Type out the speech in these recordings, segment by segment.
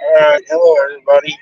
Alright, hello everybody.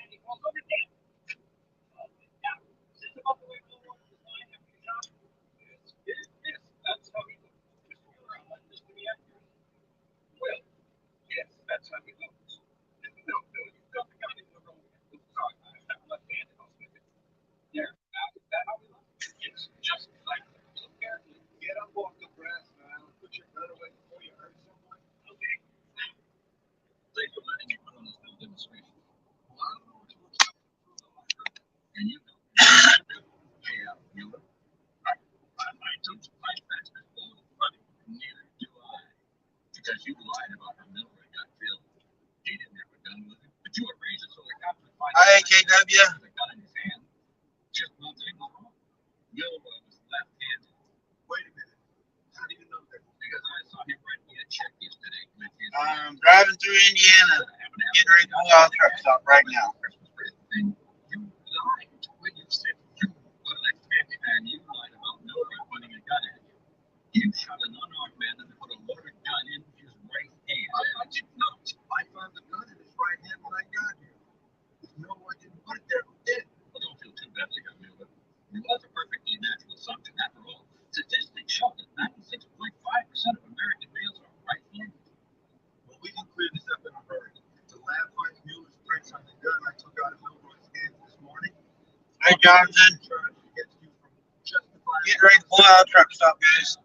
Hi KW. I'm driving through Indiana. Getting ready to pull out of the truck stop right now. Hey Jonathan. Getting ready to pull out of the truck stop, guys.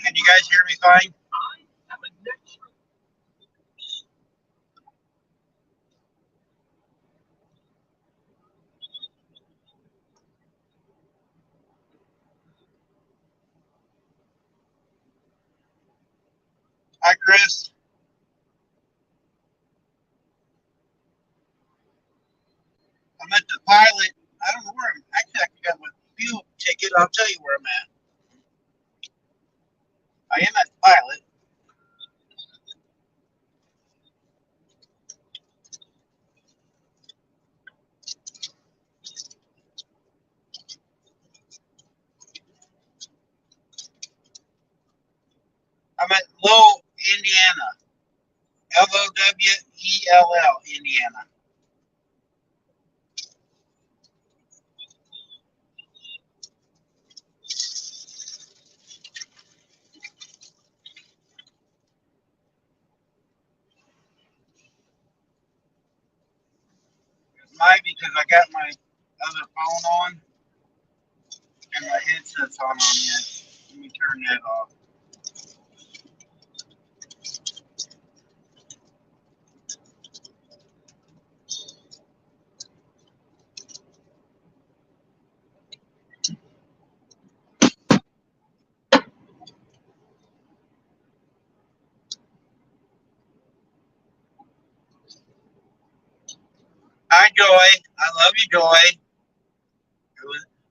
Can you guys hear me fine? Hi Chris. I'm at the pilot. I don't know where I'm actually I got my fuel ticket. I'll tell you where I'm at. I am at the pilot. I'm at Low, Indiana. Lowell, Indiana. Might because I got my other phone on and my headset's on yet. Let me turn that off. Hi Joy. I love you, Joy.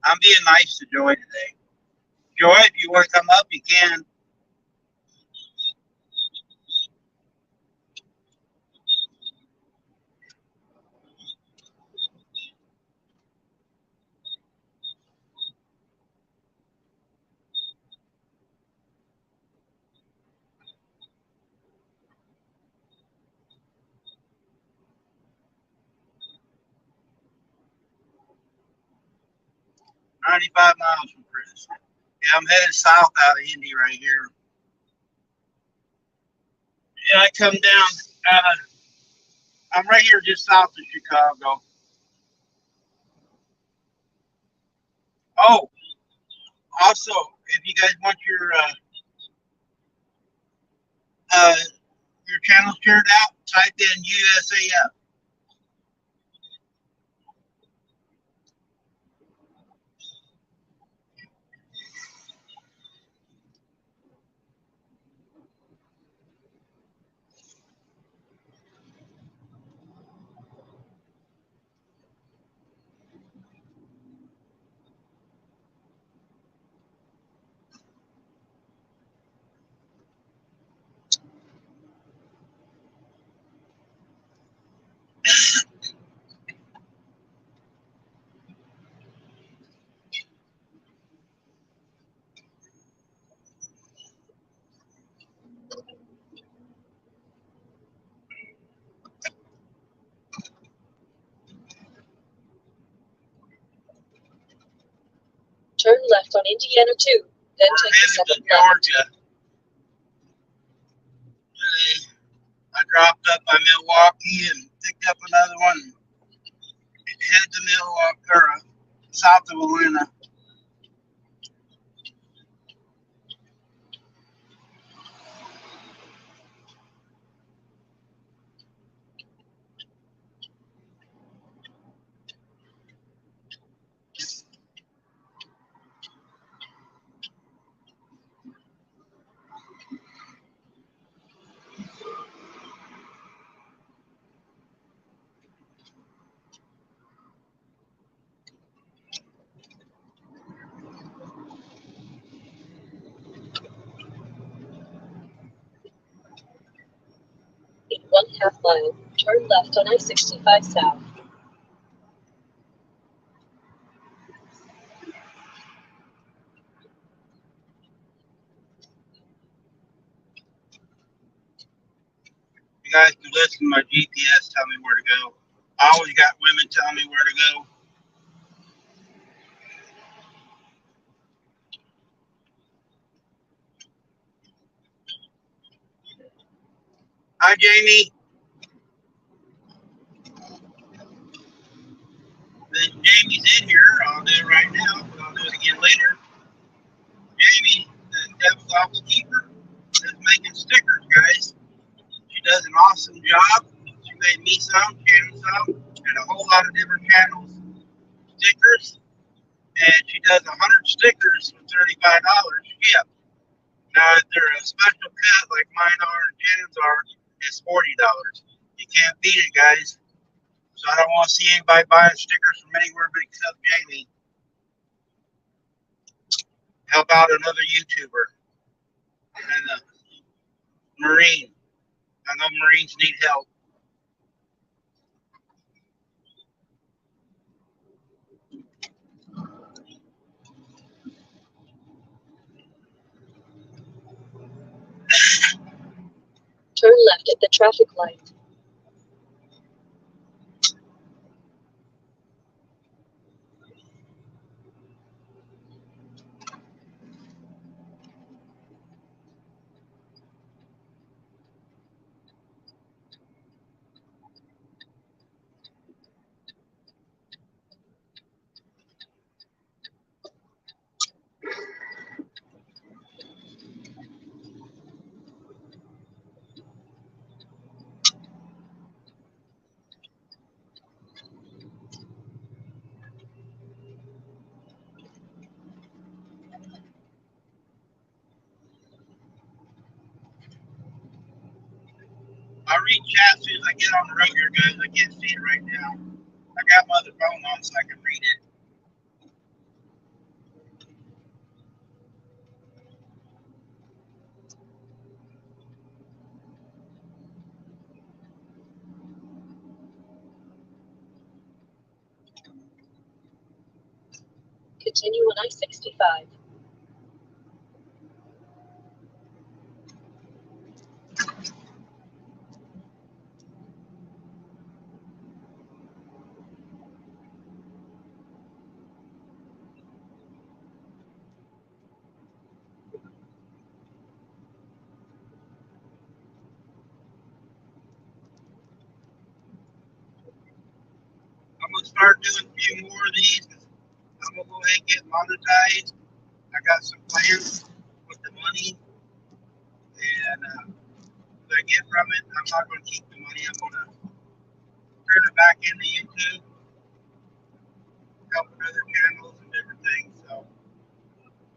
I'm being nice to Joy today. Joy, if you want to come up, you can. $95 from Chris. Yeah, I'm headed south out of Indy right here. Yeah, I come down out of, I'm right here just south of Chicago. Oh, also, if you guys want uh, your channel shared out, type in USAF. left on Indiana 2, then We're take the headed to 7th left. Georgia. I dropped up by Milwaukee and picked up another one. Headed to Milwaukee, or south of Atlanta. In 1/2 mile, turn left on I-65 South. You guys can listen to my GPS tell me where to go. I always got women telling me where to go. Hi, Jamie. Jamie's in here. I'll do it right now, but I'll do it again later. Jamie, the Devil's Office Keeper, is making stickers, guys. She does an awesome job. She made me some, Shannon some, and a whole lot of different channels stickers. And she does 100 stickers for $35 shipped. Now, if they're a special cut like mine are and Shannon's are, it's $40. You can't beat it, guys. So I don't want to see anybody buying stickers from anywhere but except Jamie. Help out another YouTuber and a Marine. I know Marines need help. Turn left at the traffic light. I read chat as soon as I get on the road here, guys. I can't see it right now. I got my other phone on so I can read it. Continue on I-65. I'm going to start doing a few more of these. I'm going to go ahead and get monetized. I got some plans with the money. And what I get from it, I'm not going to keep the money. I'm going to turn it back into YouTube, helping other channels and different things. So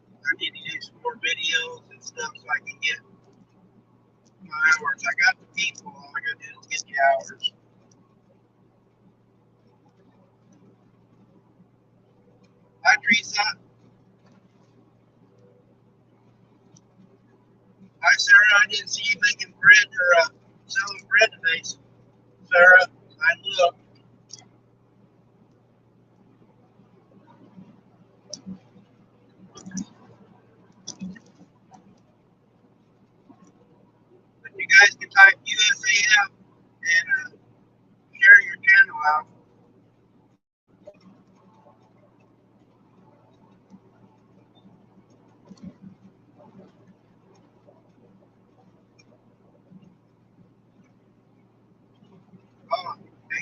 I need to do some more videos and stuff so I can get my hours. I got the people. All I got to do is get the hours. Hi, Teresa. Hi, Sarah. I didn't see you making bread or selling bread today, Sarah. I looked. But you guys can type USAF and share your channel out.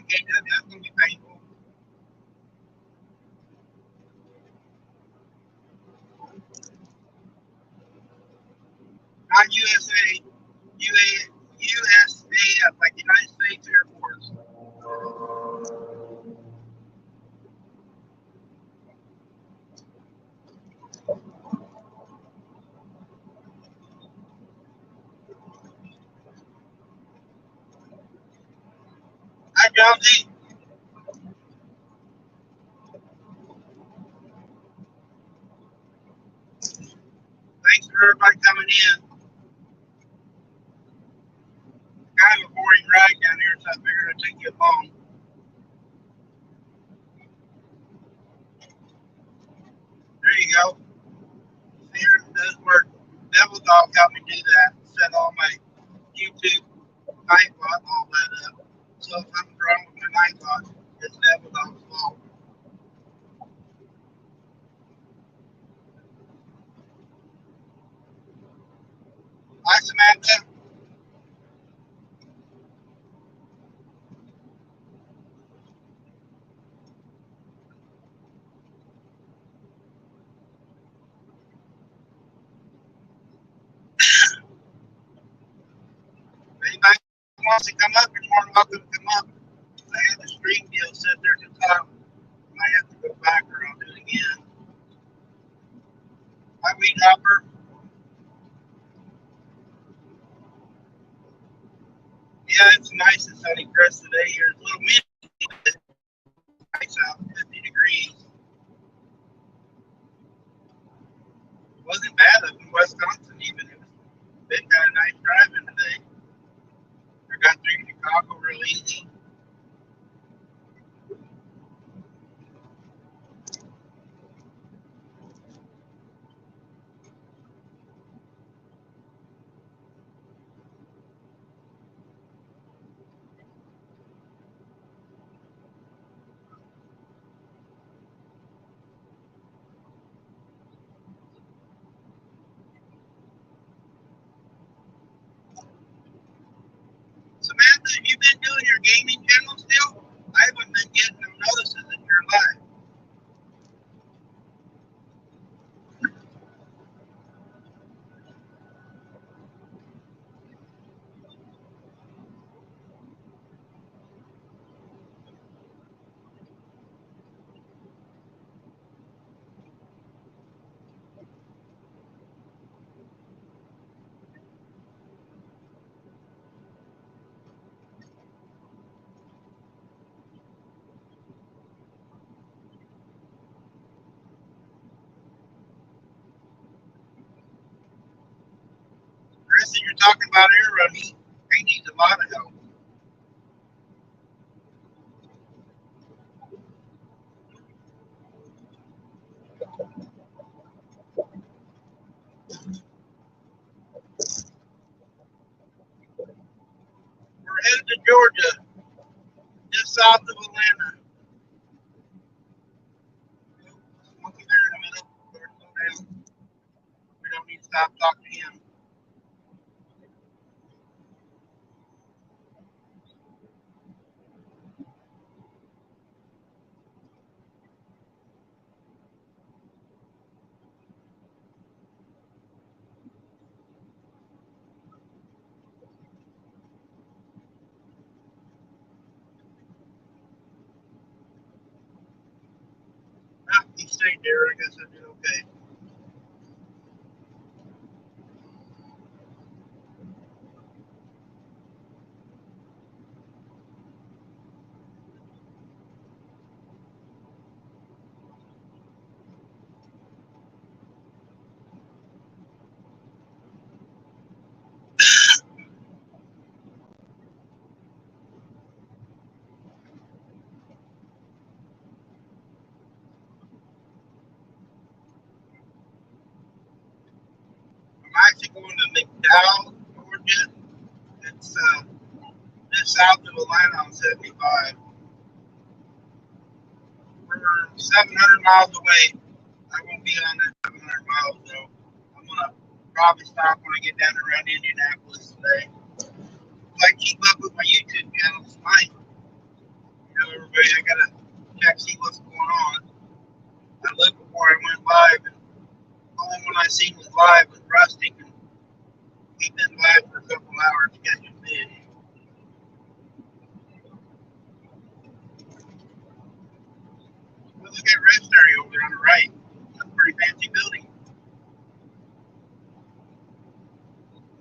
KW, that's going to be painful. Not USA, USAF, like United States Air Force. Hi, Jonesy. Thanks for everybody coming in. Kind of a boring ride down here, so I figured I'd take you along. There you go. Here it does work. Devil Dog got me do that. Set all my YouTube night bot and all that up. So if something's wrong with my night bot, it's Devil Dog's fault. Hi, Samantha. If anybody wants to come up, you're more than welcome to come up. I had the stream deal set there at the top. I might have to go back or I'll do it again. Hi, Weed Hopper. Yeah, it's nice and sunny for us today here. It's a little windy, but it's nice out, 50 degrees. It wasn't bad up in Wisconsin even. It was been kind of nice driving today. I got through Chicago real easy. Samantha, have you been doing your gaming channel still? I haven't been getting them notices that you're live. Chris, you're talking about Aaron. He needs a lot of help. We're headed to Georgia, just south of Atlanta. Monkey there in the middle. Better slow down. We don't need to stop talking to him. Ah, he stayed there. I guess I did okay. I'm actually going to McDowell, Georgia. It's just south of Atlanta on 75. We're 700 miles away. I won't be on that 700 miles though. I'm gonna probably stop when I get down around Indianapolis today. If I keep up with my YouTube channel, it's fine. everybody. I gotta check see what's going on. I looked before I went live, and the only one I seen was live was Rusty. And he's been live for a couple hours catching fish. Well, look at Red Sterry over there on the right. That's a pretty fancy building.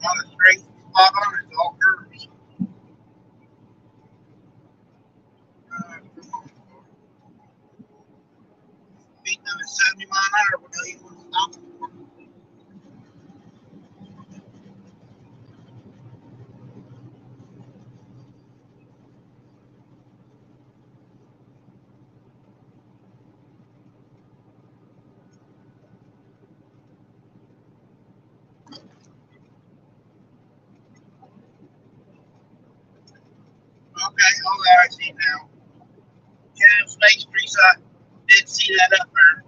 Not a straight spot on, it's all curves. Come on. Beating them at 70 mile an hour, but you want to stop them. Okay, oh, I see now. Yeah, Snake Street, so I did see that up there.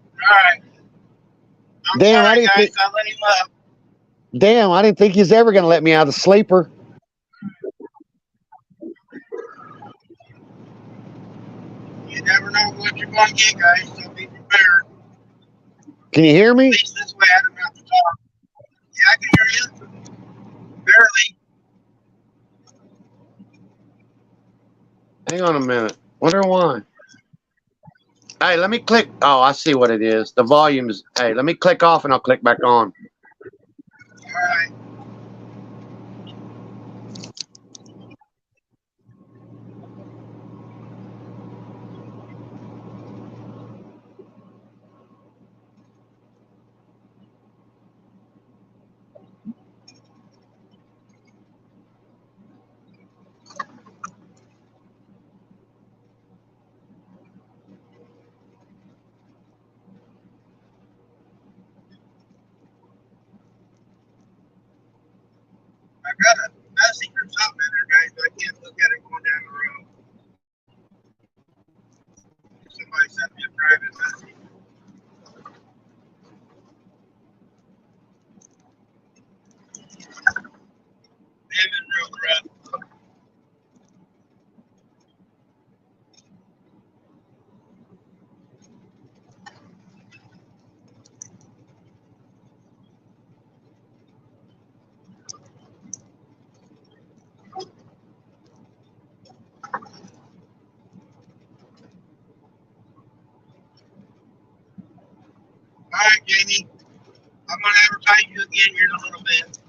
All right. I'm Damn, I sorry, didn't guys. think. I let him up. Damn, I didn't think he's ever gonna let me out of the sleeper. You never know what you're going to get, guys, so be prepared. Can you hear At me? least this way I don't have to talk. Yeah, I can hear you. Barely. Hang on a minute. Wonder why. Hey, let me click. Oh, I see what it is. The volume is. Hey, let me click off and I'll click back on. All right. I got a message or something in there, guys, but I can't look at it going down the road. Somebody sent me a private message. David wrote her up. All right, Jamie. I'm going to advertise you again here in a little bit.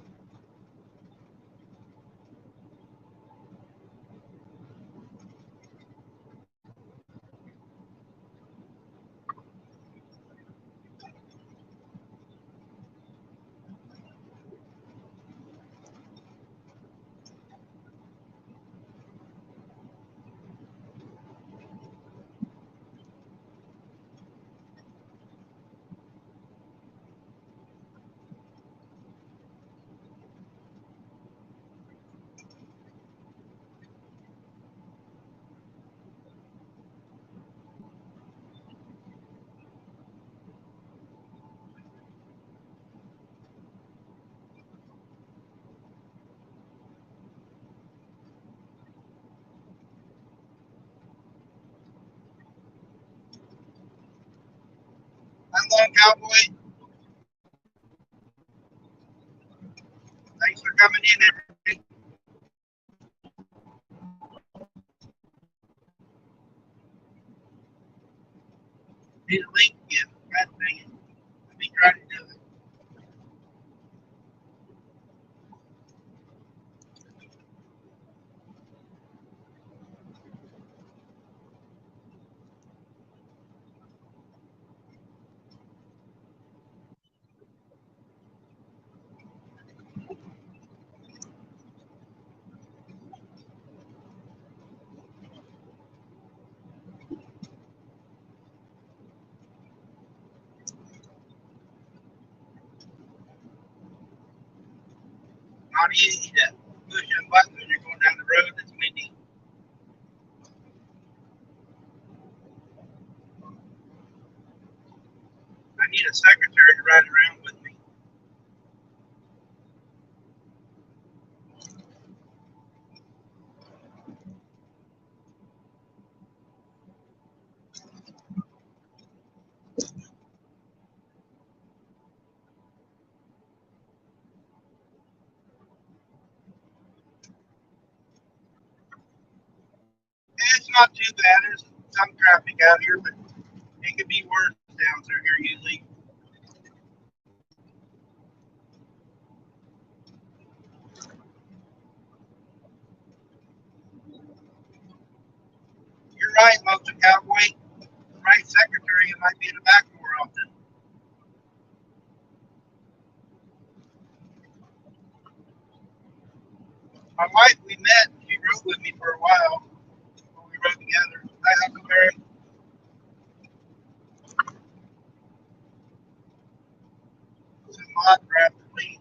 I'm going, Cowboy. Thanks for coming in, everybody. Need a link again. God dang it. Let me try to do it. Not easy to push a button when you're going down the road that's windy. need a secretary to ride around with me. It's not too bad. There's some traffic out here, but it could be worse down through here usually. You're right, Motor Cowboy. The right secretary, it might be in the back more often. My wife, we met. She rode with me for a while when we rode together. Hi, Huckleberry. Some mod crap to me.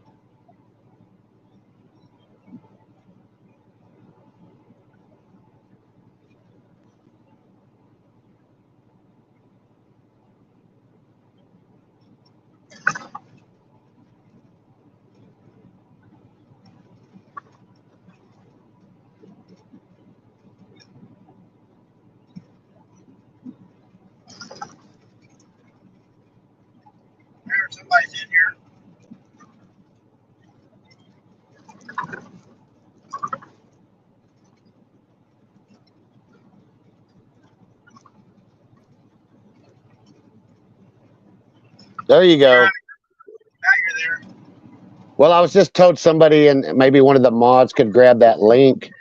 Somebody's in here. There you go. Now you're there. Well, I was just told somebody, and maybe one of the mods could grab that link,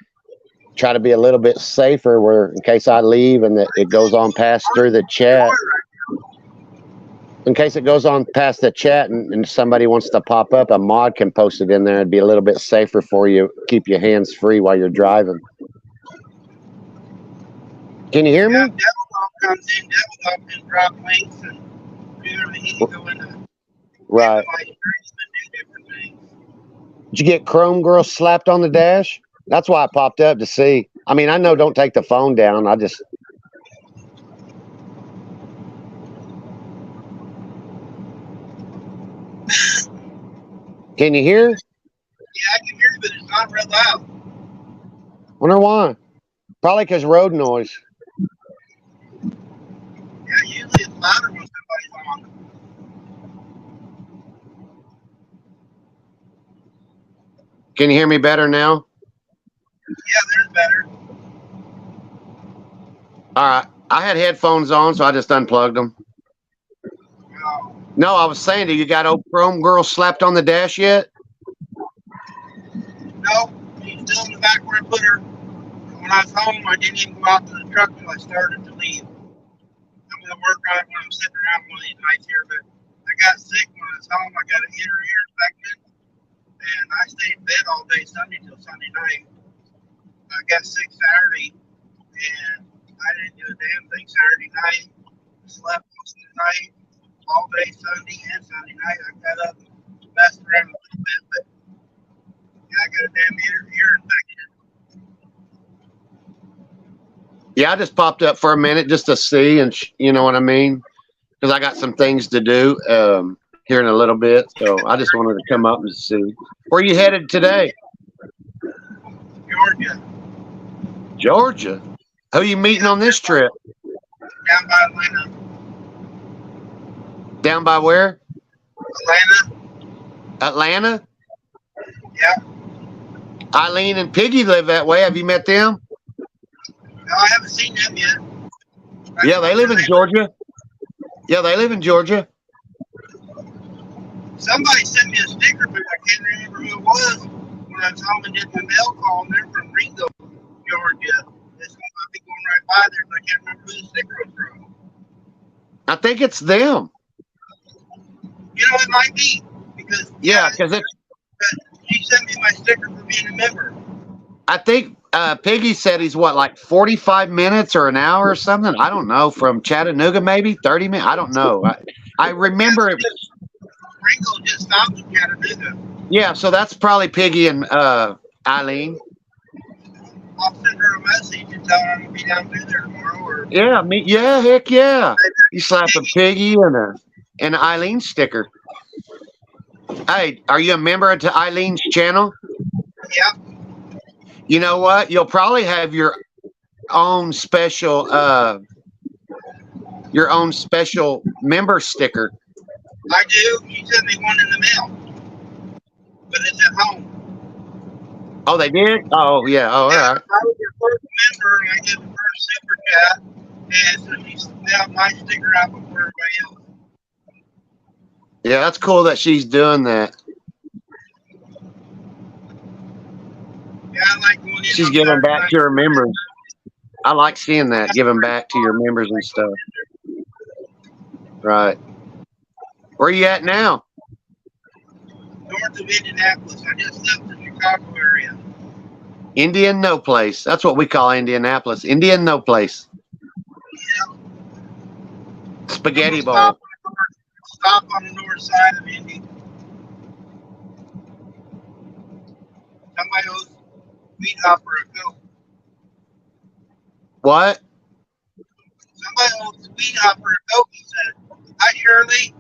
try to be a little bit safer, where in case I leave and it goes on past through the chat. In case it goes on past the chat and somebody wants to pop up, a mod can post it in there. It'd be a little bit safer for you. Keep your hands free while you're driving. Can you hear me? Yeah, Devil Dog comes in. Devil Dog can drop links and do everything. He can go into Right. my streams and do different things. Did you get Chrome Girl slapped on the dash? That's why I popped up to see. I mean, I know don't take the phone down. I just... Can you hear? Yeah, I can hear you, but it's not real loud. Wonder why. Probably because road noise. Yeah, usually it's louder when somebody's on. Can you hear me better now? Yeah, there's better. All right. I had headphones on, so I just unplugged them. Oh, No, I was saying, do you got old Chrome Girl slapped on the dash yet? no, she's still in the back where I put her. When I was home, I didn't even go out to the truck until I started to leave. I'm going to work on it when I'm sitting around one of these nights here, but I got sick when I was home. I got an inner ear infection, and I stayed in bed all day Sunday till Sunday night. I got sick Saturday, and I didn't do a damn thing Saturday night. Slept most of the night, all day Sunday and Sunday night. I got up and messed around a little bit, but yeah, I got a damn ear infection. Yeah, I just popped up for a minute just to see, and you know what I mean? Because I got some things to do here in a little bit, so I just wanted to come up and see. Where are you headed today? Georgia, Georgia. Who are you meeting on this trip? down by Atlanta. Down by where? Atlanta? Atlanta? Yeah. Eileen and Piggy live that way. Have you met them? No, I haven't seen them yet. Yeah, they live in Georgia. Yeah, they live in Georgia. Somebody sent me a sticker, but I can't remember who it was. When I was home and did my mail call, and they're from Ringo, Georgia. This one might be going right by there, but I can't remember who the sticker was from. I think it's them. You know, it might be. Because Yeah, because it's... she sent me my sticker for being a member. I think Piggy said he's what, like 45 minutes or an hour or something? I don't know. From Chattanooga, maybe 30 minutes. I don't know. I remember it. Ringo just stopped in Chattanooga. Yeah, so that's probably Piggy and Eileen. I'll send her a message and tell her I'm gonna be down through there tomorrow. Or Yeah, heck yeah. You slap a Piggy and Eileen's sticker. Hey, are you a member to Eileen's channel? Yeah. You know what? You'll probably have own special member sticker. I do. She sent me one in the mail, but it's at home. Oh, they did? Oh, yeah. Oh, all Yeah, right. I was your first member, and I did the first super chat, and so she sent my sticker out before everybody else. Yeah, that's cool that she's doing that. Yeah, I like going in. She's on giving back Saturday to her night. members. I like seeing that, giving back to your members and stuff. Right. Where are you at now? North of Indianapolis. I just left the Chicago area. Indian No Place. That's what we call Indianapolis. Indian No Place. Yeah. Spaghetti I'm bowl. gonna stop on the north side of Indy. Somebody owes Weed Hopper a Coke. What? Somebody owes Weed Hopper a Coke, he said. Hi, Shirley.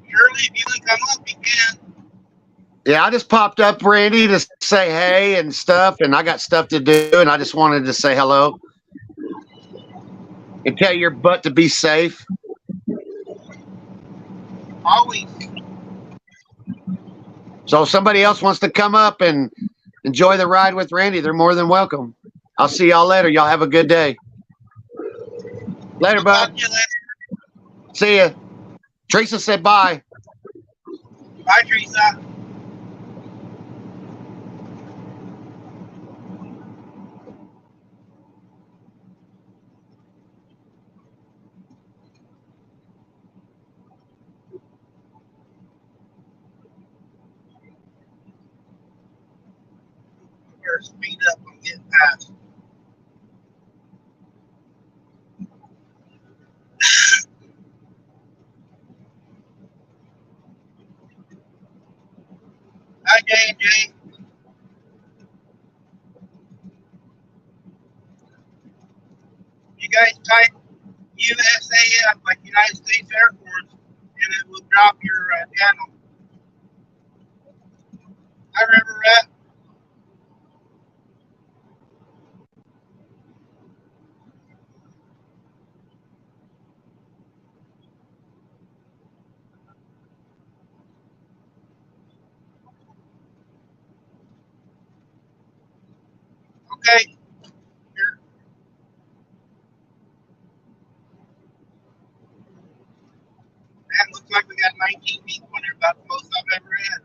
Shirley, if you can come up, you can. Yeah, I just popped up, Randy, to say hey and stuff, and I got stuff to do, and I just wanted to say hello and tell your butt to be safe. Always. So if somebody else wants to come up and enjoy the ride with Randy, they're more than welcome. I'll see y'all later. Y'all have a good day. Later, I'll talk bud. to you later. See ya. Teresa said bye. Bye, Teresa. Better speed up. I'm getting past. Hi, J&J. You guys type USAF, like United States Air Force, and it will drop your channel. I remember that. Okay. Here. Man, looks like we got 19 people in here, about the most I've ever had.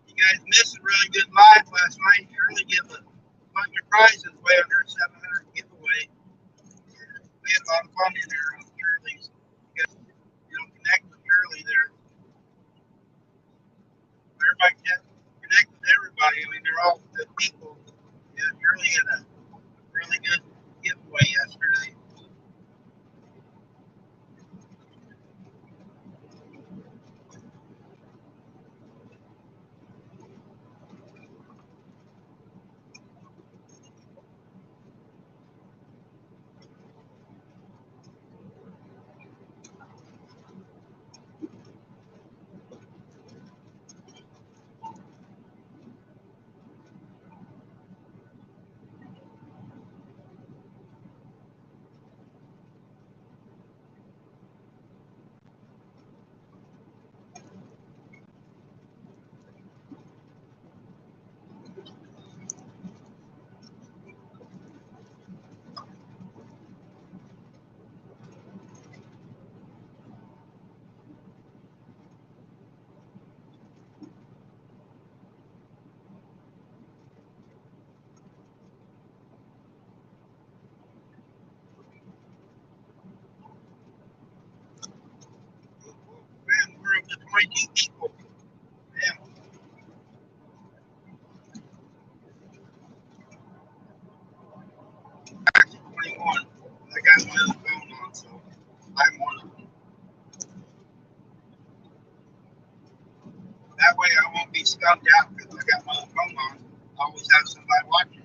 You guys missed a really good live last night. You really give a bunch of prizes away under 700 giveaway. We had a lot of fun in there on Shirley's. You guys, connect with Shirley there. Everybody can connect with everybody. I mean, they're all good people. Yeah, Shirley had a really good giveaway yesterday. Man, we're up to 22 people. Damn. be skunked out because I got my own phone on. I always have somebody watching.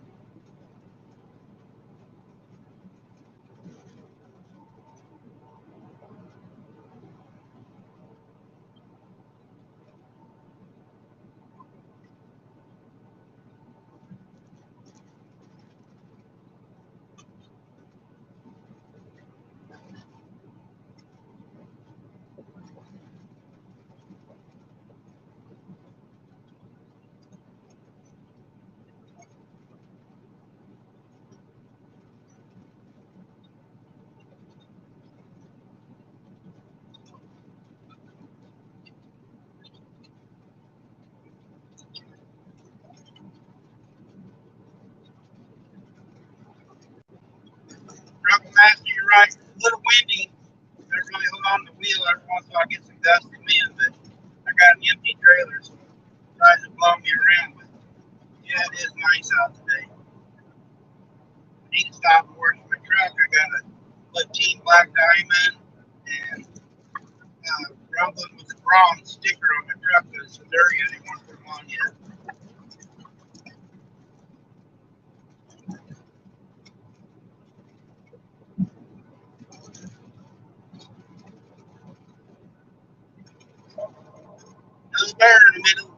Truck master, you're right. It's a little windy. Better really hold on to the wheel every once in a while. I get some gusty wind, but I got an empty trailer, so it tries to blow me around. But yeah, it is nice out today. I need to stop and wash my truck. I got a Team Black Diamond and rumbling with the wrong sticker on my truck, but it's so dirty I didn't want to put them on yet. Another bear in the middle.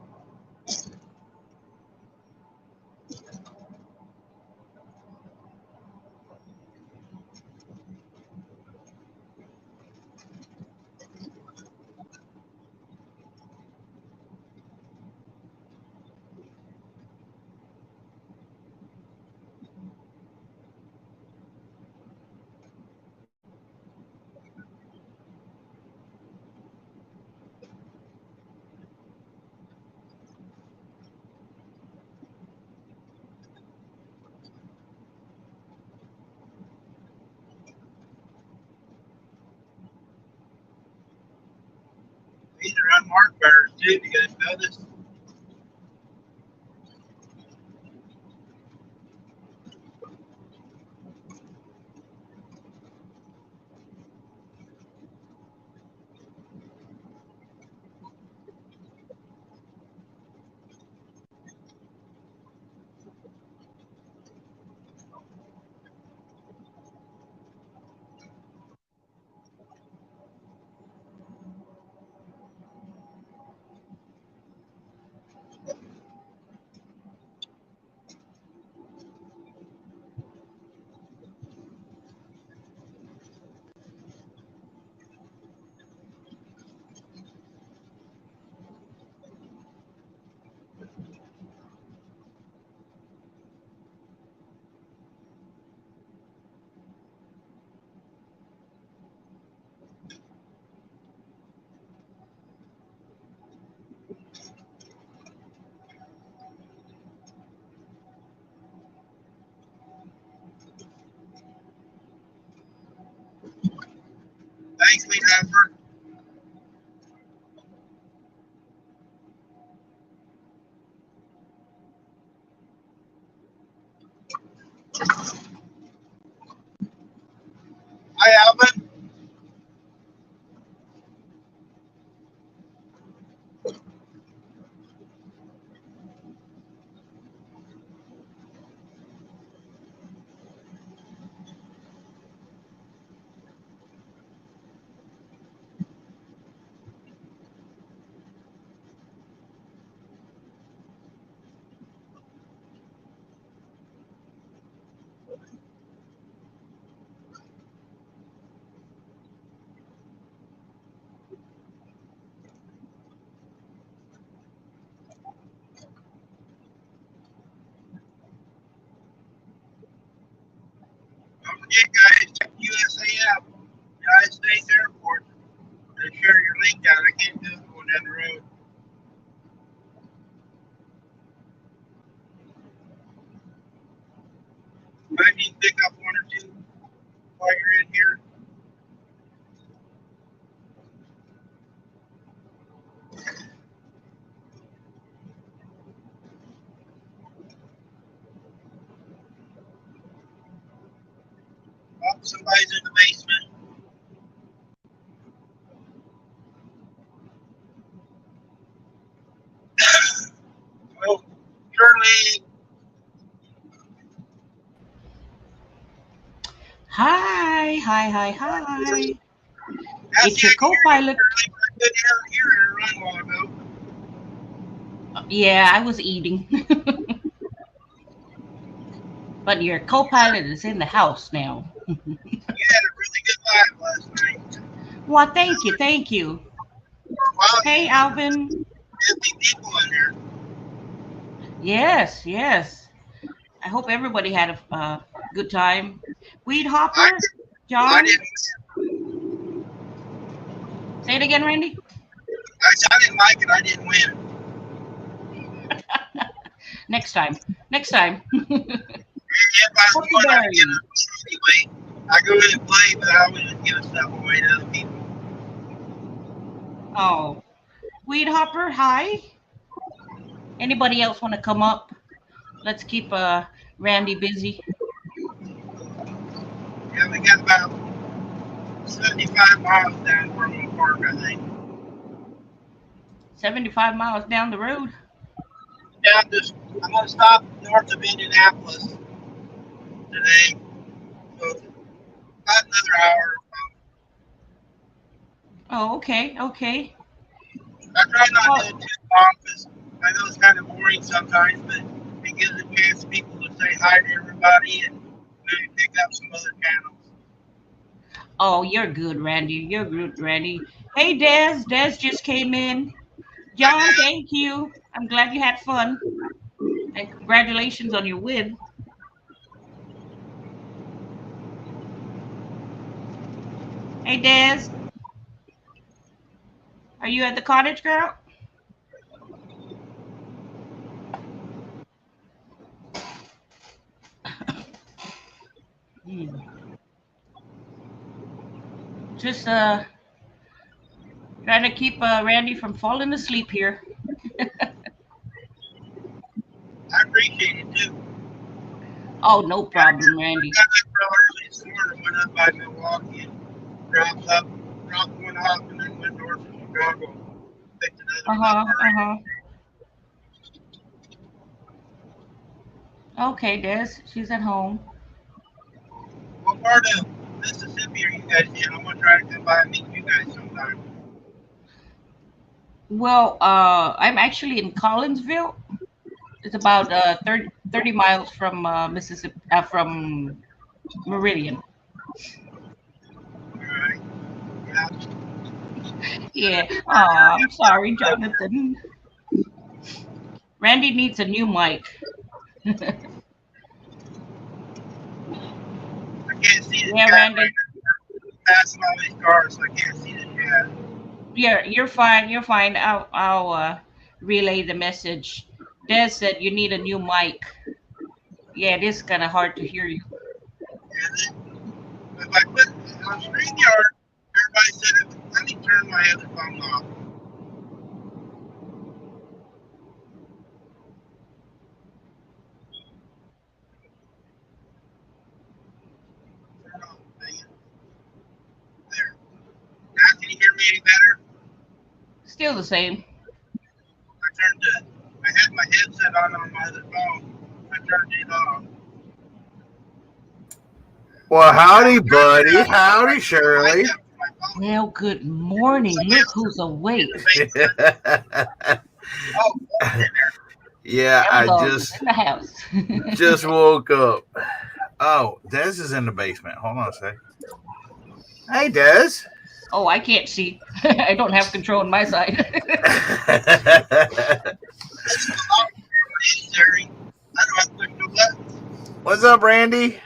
These are unmarked bears too. You guys notice? Thanks, Lee Heifer. Hi, Alvin. Don't forget, guys, check USAF, United States Air Force, and share your link out. I can't do it going down the road. Might need to pick up one or two while you're in here. Oh, somebody's in the basement. Oh, Shirley, Hi. I It's see your I can hear you, co-pilot. Shirley, but I couldn't hear her run while ago. Yeah, I was eating. But your co-pilot is in the house now. You had a really good live last night. Well, thank you. Wow, you Hey, Alvin. 50 people in there. Yes. I hope everybody had a good time. Weed I, Hopper, I John. didn't. Say it again, Randy. I didn't like it. I didn't win. Next time. If I was going, I'd give it away anyway. I go in and play, but I always just give stuff away to other people. Oh, Weed Hopper, hi. Anybody else want to come up? Let's keep Randy busy. Yeah, we got about 75 miles down Ormond Park, I think. 75 miles down the road. Yeah, I'm going to stop north of Indianapolis today. So it's about another hour. Oh, okay. I try not to do it too long because I know it's kind of boring sometimes, but it gives a chance for people to say hi to everybody and maybe pick up some other channels. Oh, you're good, Randy. You're good, Randy. Hey, Des. Des just came in. John, thank you. I'm glad you had fun. And congratulations on your win. Hey, Des. Are you at the cottage, girl? Just trying to keep Randy from falling asleep here. I appreciate it too. Oh, no problem, Randy. I got up real early this morning, went up by Milwaukee and dropped one off and then went north to Chicago. Picked another one up. Okay, Des. She's at home. What part of Mississippi are you guys in? I'm gonna try to come by and meet you guys sometime. Well, I'm actually in Collinsville. It's about 30 miles from Mississippi, from Meridian. All right. Yeah. Yeah. Oh, I'm sorry, Jonathan. Randy needs a new mic. I can't see the Yeah, chat Randy. right now. Passing all these cars, so I can't see the chat. Yeah, you're fine. You're fine. I'll relay the message. Des said you need a new mic. Yeah, it is kind of hard to hear you. And then, if I put on StreamYard, everybody said, let me turn my other phone off. Turn off, dang it. There. Now, can you hear me any better? Still the same. I had my headset on my other phone. I turned it off. Well, howdy, buddy. Howdy, Shirley. Well, good morning. Look who's awake. Yeah, I Hello, just in the house. just woke up. Oh, Des is in the basement. Hold on a sec. Hey, Des. Oh, I can't see. I don't have control on my side. What's up, Randy? Hi,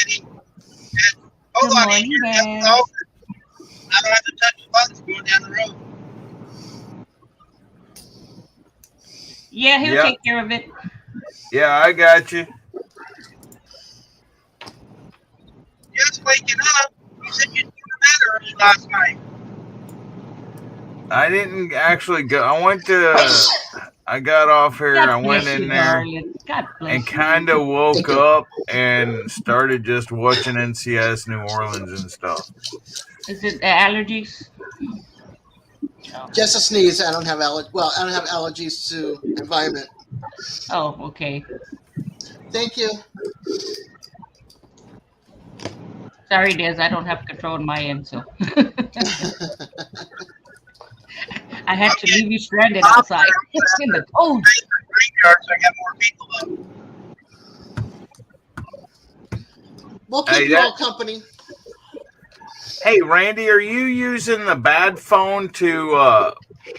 Eddie. Hold on, Eddie. I don't have to touch the buttons going down the road. Yeah, he'll take care of it. Yeah, I got you. Just waking up. You said you'd go to bed early last night. I didn't actually go. I got off here. God I went bless in you, there darling. God bless and you. kind of woke up and started just watching NCS New Orleans and stuff. Is it allergies? Just a sneeze. I don't have Well, I don't have allergies to environment. Oh, okay. Thank you. Sorry, Des, I don't have control on my end, so I had to leave you stranded outside in the cold. StreamYard, so I got more people up. We'll keep you all company. Hey, Randy, are you using the bad phone to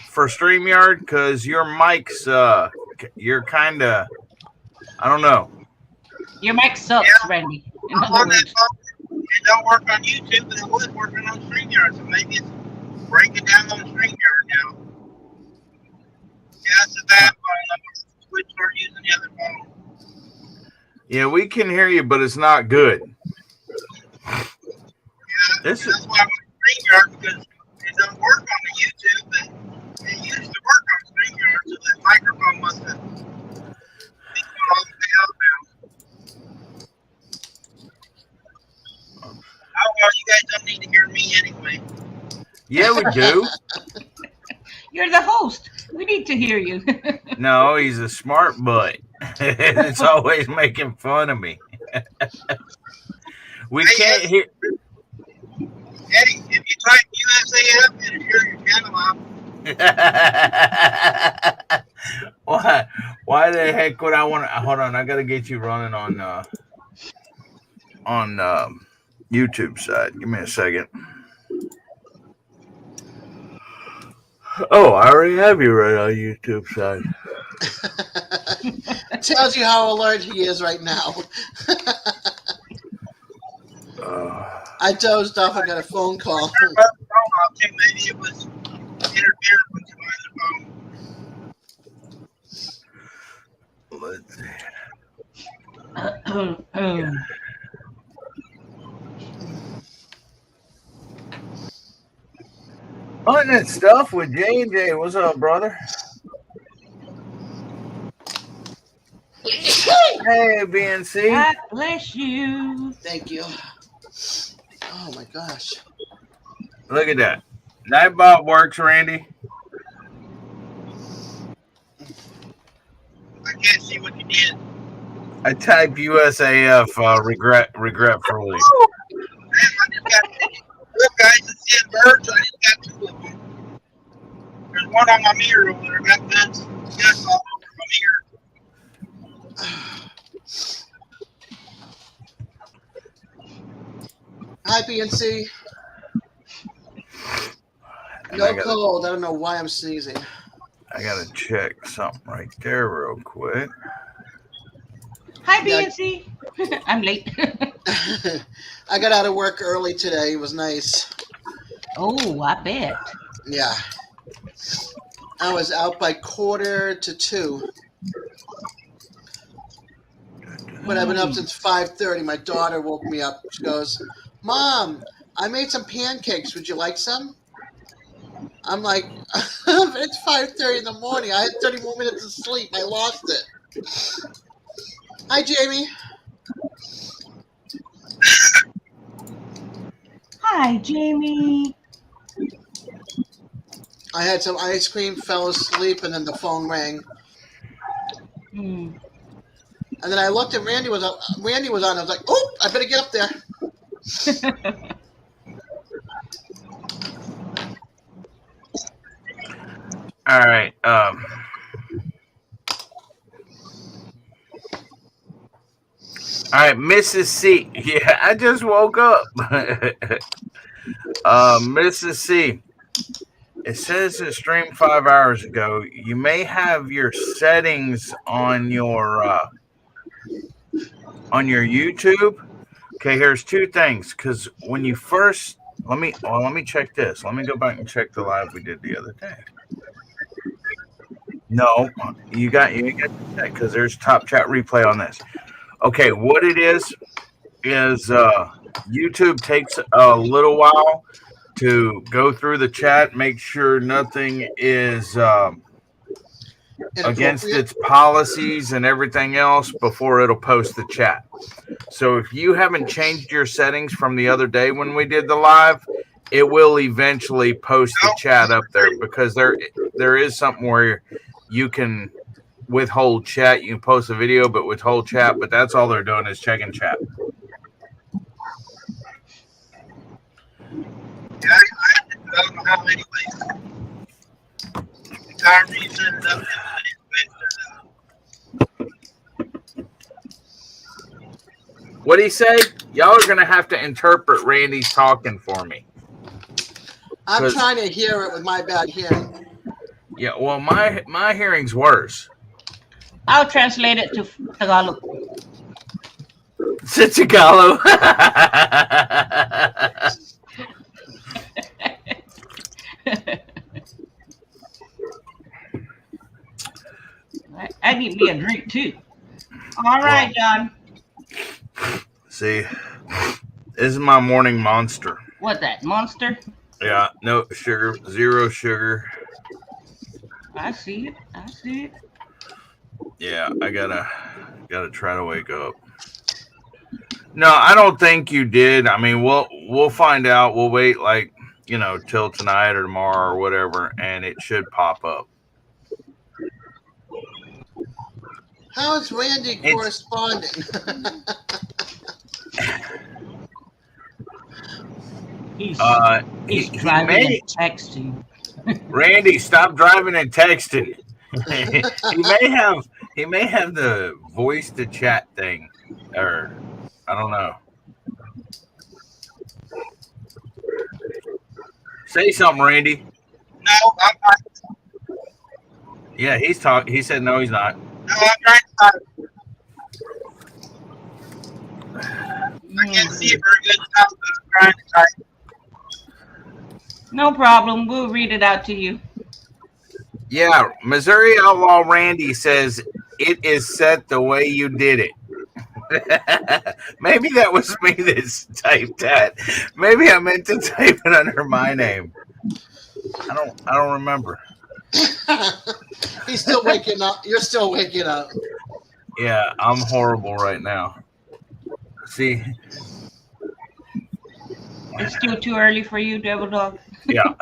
for StreamYard? Because your mic's you're kind of, I don't know. Your mic sucks, Randy. In I'm other on that words. phone. It don't work on YouTube, but it was working on StreamYard, so maybe it's breaking down on StreamYard now. Yeah, it's a bad phone. I'm going to switch or using the other phone. Yeah, we can hear you, but it's not good. Yeah, This that's why I'm on StreamYard, because it doesn't work on the YouTube, but it used to work on StreamYard, so that microphone must have been all the way out now. Oh, well, you guys don't need to hear me anyway. Yeah, we do. You're the host. We need to hear you. No, he's a smart butt. It's always making fun of me. We can't hear. Eddie, if you type USAF, it'll hear your channel out. Why the heck would I want to? Hold on, I gotta get you running on YouTube side. Give me a second. Oh, I already have you right on YouTube side. Tells you how alert he is right now. I dozed off. I got a phone call. Turn my phone off too. Maybe it was interfering with my other phone. Let's see. Hunting stuff with J&J. What's up, brother? Hey, BNC. God bless you. Thank you. Oh my gosh. Look at that. Nightbot works, Randy. I can't see what you did. I typed USAF regretfully. Man, I just got look, guys, it's seeing birds. I just got two of them. There's one on my mirror over there. Got guns all over my mirror. Hi, BNC. No cold. I don't know why I'm sneezing. I gotta check something right there real quick. Hi, BNC. I'm late. I got out of work early today. It was nice. Oh, I bet. Yeah. I was out by 1:45. But I've been up since 5:30. My daughter woke me up. She goes, "Mom, I made some pancakes. Would you like some?" I'm like, it's 5:30 in the morning. I had 30 more minutes of sleep. I lost it. Hi, Jamie. Hi, Jamie. I had some ice cream, fell asleep, and then the phone rang. Hmm. And then I looked and Randy was on. I was like, "Oh, I better get up there." All right. All right, Mrs. C. Yeah, I just woke up. Mrs. C. It says it streamed 5 hours ago. You may have your settings on your YouTube. Okay, here's two things. Because when you first let me check this. Let me go back and check the live we did the other day. No, you got to check because there's top chat replay on this. Okay, what it is YouTube takes a little while to go through the chat, make sure nothing is against its policies and everything else before it'll post the chat. So if you haven't changed your settings from the other day when we did the live, it will eventually post the chat up there, because there is something where you can withhold chat. You can post a video but withhold chat, but that's all they're doing is checking chat. Yeah, I don't know how anyways. Time reset it up. What'd he say? Y'all are gonna have to interpret Randy's talking for me. I'm trying to hear it with my bad hearing. Yeah, well, my hearing's worse. I'll translate it to Tagalog. Tagalog. I need me a drink too. All right, John. See, this is my morning monster. What that monster? Yeah, no sugar, zero sugar. I see it. I see it. Yeah, I gotta try to wake up. No, I don't think you did. I mean, we'll find out. We'll wait till tonight or tomorrow or whatever, and it should pop up. How is Randy corresponding? He's He driving may, and texting. Randy, stop driving and texting. he may have the voice to chat thing, or I don't know. Say something, Randy. No, I'm not. Yeah, he's talking. He said no, he's not. No, I'm trying to type. I can't see it very good enough, but I'm trying to type. No problem. We'll read it out to you. Yeah, Missouri Outlaw Randy says it is set the way you did it. Maybe that was me that typed that. Maybe I meant to type it under my name. I don't remember. He's still waking up. You're still waking up. Yeah, I'm horrible right now. See? It's still too early for you, Devil Dog. Yeah.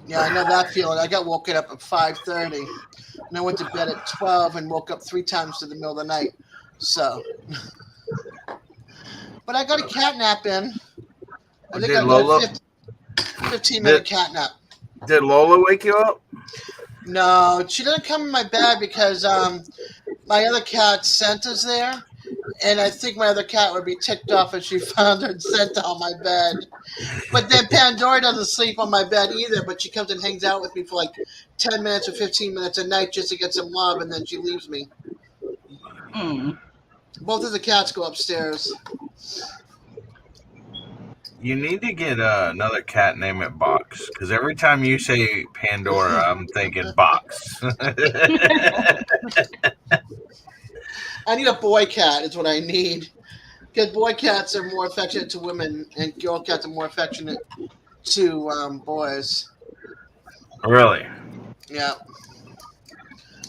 Yeah, I know that feeling. I got woken up at 5:30, and I went to bed at 12 and woke up 3 times in the middle of the night. So, but I got a cat nap in. I think I got a 15-minute cat nap. Did Lola wake you up? No, she didn't come in my bed because my other cat Santa's there, and I think my other cat would be ticked off if she found her Santa on my bed. But then Pandora doesn't sleep on my bed either, but she comes and hangs out with me for like 10 minutes or 15 minutes a night just to get some love, and then she leaves me. Mm. Both of the cats go upstairs. You need to get another cat, name it Box, because every time you say Pandora, I'm thinking Box. I need a boy cat is what I need. Because boy cats are more affectionate to women, and girl cats are more affectionate to boys. Really? Yeah.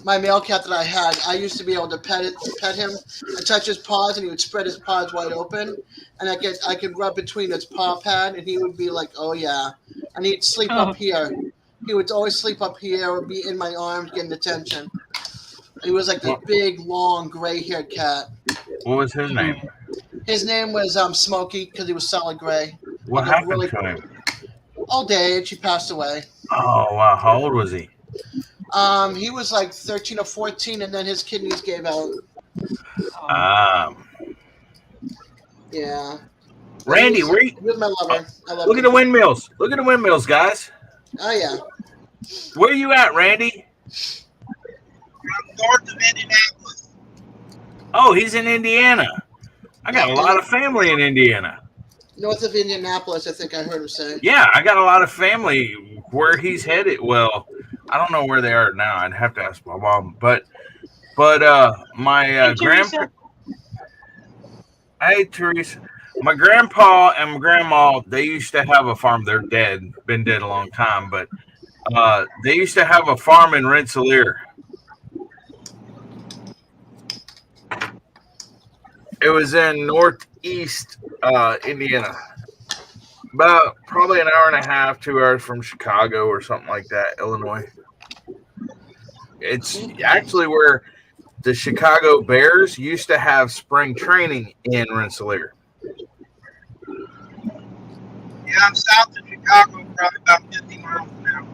My male cat that I had, I used to be able to pet him and touch his paws, and he would spread his paws wide open, and I could rub between his paw pad, and he would be like, "Oh yeah," and he'd sleep up here. He would always sleep up here or be in my arms getting attention. He was like this big, long, gray-haired cat. What was his name? His name was Smokey because he was solid gray. What happened to him? Old age. He passed away. Oh wow! How old was he? He was like 13 or 14, and then his kidneys gave out. Yeah. Randy, he was my lover. Look at the windmills. Look at the windmills, guys. Oh yeah. Where you at, Randy? I'm north of Indianapolis. Oh, he's in Indiana. I got a lot of family in Indiana. North of Indianapolis, I think I heard him say. Yeah, I got a lot of family where he's headed. Well, I don't know where they are now. I'd have to ask my mom. But my grandpa. Hey, Teresa. My grandpa and my grandma, they used to have a farm. They're dead, been dead a long time, but they used to have a farm in Rensselaer. It was in northeast Indiana. About probably an hour and a half, 2 hours from Chicago or something like that, Illinois. It's actually where the Chicago Bears used to have spring training in Rensselaer. Yeah, I'm south of Chicago, probably about 50 miles now.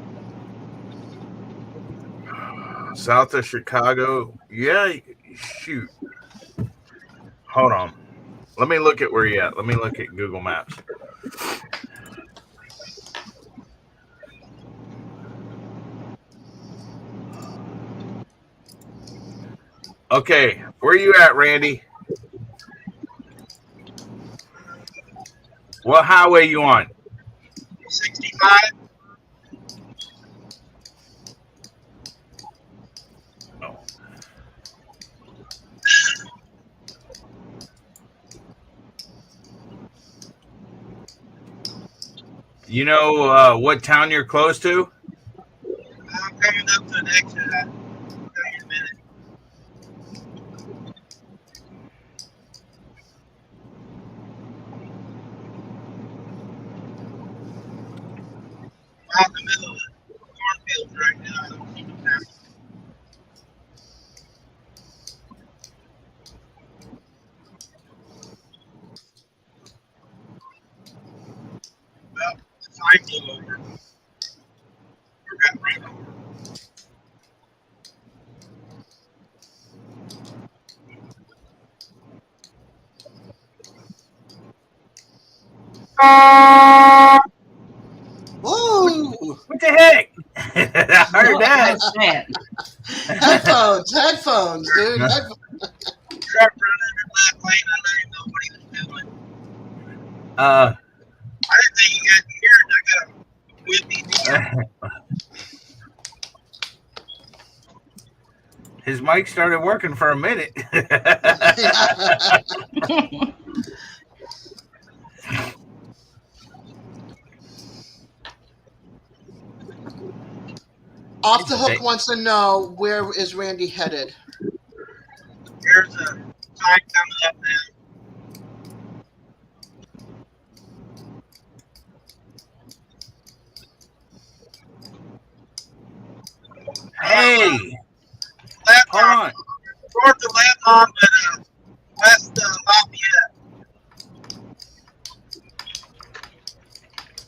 South of Chicago? Yeah, shoot. Hold on. Let me look at where you at. Let me look at Google Maps. Okay, where you at, Randy? What highway you on? 65. Oh. You know what town you're close to? I'm coming up to an exit. I'll tell you in a minute. I'm out in the middle of the cornfields right now. I don't see no town. Well, the sign blew over. Or got run over. Woo! What the heck? I heard that. What's that? Headphones, dude. Truck running in the left lane. I didn't know what he was doing. Uh, I didn't think you guys could hear it. I got a whippy deal. his mic started working for a minute. Off the Hook wants to know, where is Randy headed? There's a sign coming up now. Hey, Left hold on. north of Lebanon, but west Lafayette.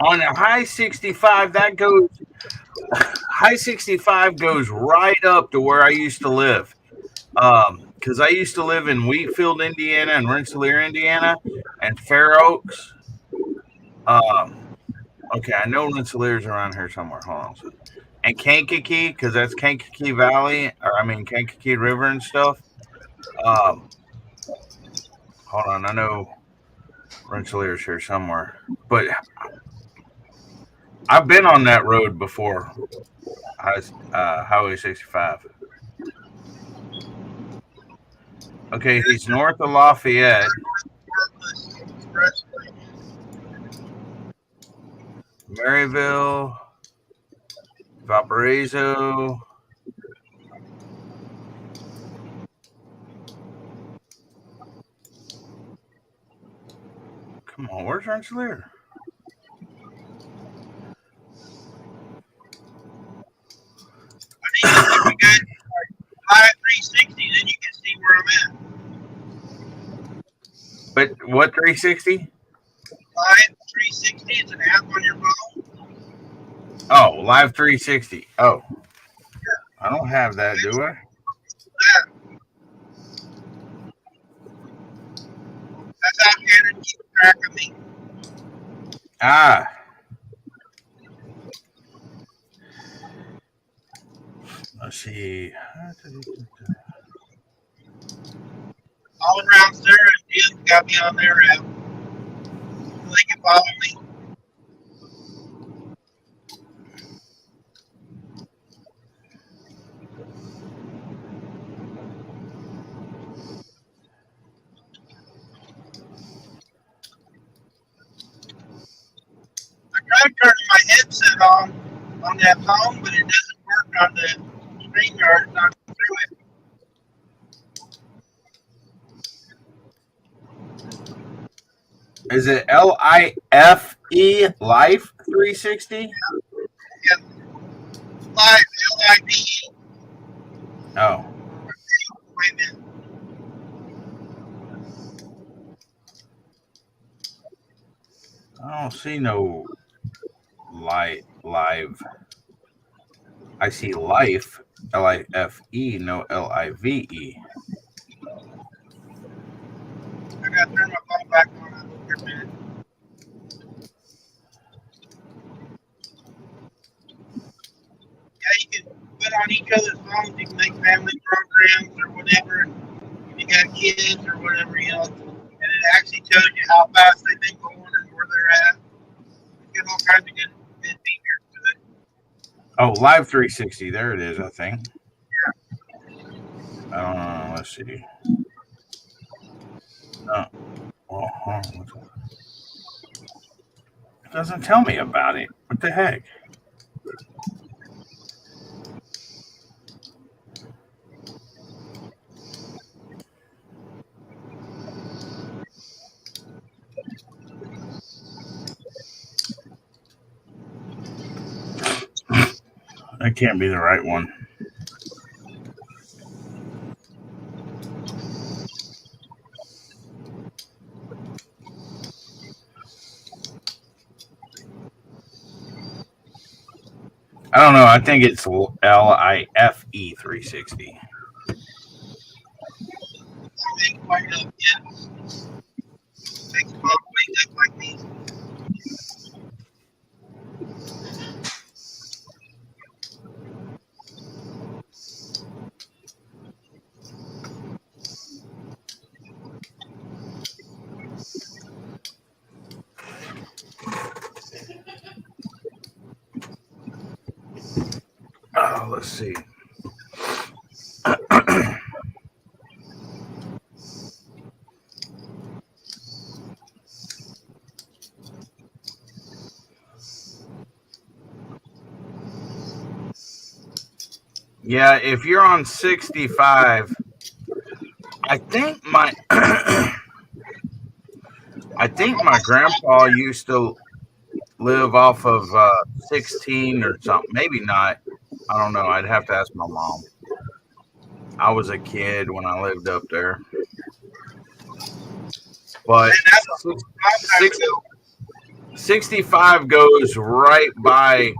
On a high 65, that goes. High 65 goes right up to where I used to live. Because I used to live in Wheatfield, Indiana, and Rensselaer, Indiana, and Fair Oaks. Okay, I know Rensselaer's around here somewhere. Hold on. And Kankakee, because that's Kankakee Valley, or I mean Kankakee River and stuff. Hold on, I know Rensselaer's here somewhere, but I've been on that road before. Highway 65. Okay, he's north of Lafayette. Maryville, Valparaiso. Come on, where's Rensselaer? I need to look at high 360, then you can see where I'm at. But what 360? Live 360, it's an app on your phone. Oh, Live 360. Oh, I don't have that, do I? That's how Shannon keeps track of me. Ah. Let's see. All around Sarah and Jim got me on their app. So they can follow me. I tried turning my headset on that phone, but it doesn't work on the StreamYard. It's not through it. Is it LIFE Life 360? Live, L-I-V-E. Oh, Wait a minute. I don't see no live. I see life, LIFE, no LIVE. I got to turn my phone back on here a minute. Yeah, you can put on each other's phones. You can make family programs or whatever. And if you got kids or whatever, you know, and it actually tells you how fast they've been going and where they're at. You get all kinds of good features to it. Oh, Live 360. There it is, I think. Let's see. It doesn't tell me about it. What the heck? That can't be the right one. I don't know. I think it's LIFE 360. Make quite up, yeah. Makes them all wake up like these. Oh, let's see. Yeah, if you're on 65, I think my grandpa used to live off of 16 or something. Maybe not. I don't know. I'd have to ask my mom. I was a kid when I lived up there. But 65 goes right by,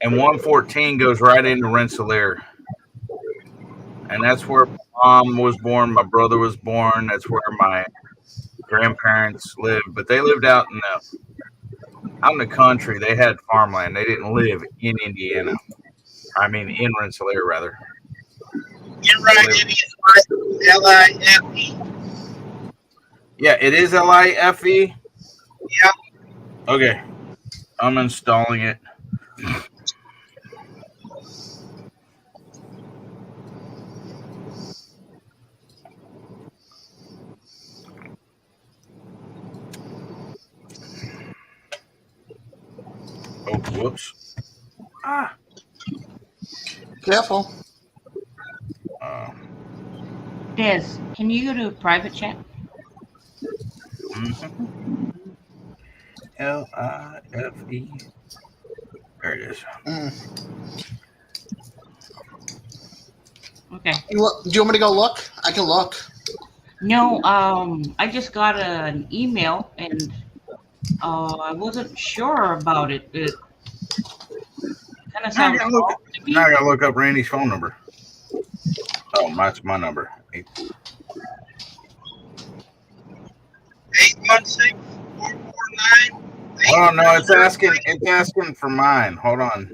and 114 goes right into Rensselaer. And that's where my mom was born. My brother was born. That's where my grandparents lived. But they lived out in the country. They had farmland. They didn't live in Indiana. I mean, in Rensselaer, rather. You're right, it is L-I-F-E. Yeah, it is LIFE. Yeah. Okay. I'm installing it. Oh, whoops. Ah. Careful. Des, can you go to private chat? LIFE. There it is. Okay. Do you want me to go look? I can look. No, I just got an email and I wasn't sure about it. It kind of sounds off to me. Now I gotta look up Randy's phone number. Oh, that's my number. 816-449. Oh no, it's asking for mine. Hold on.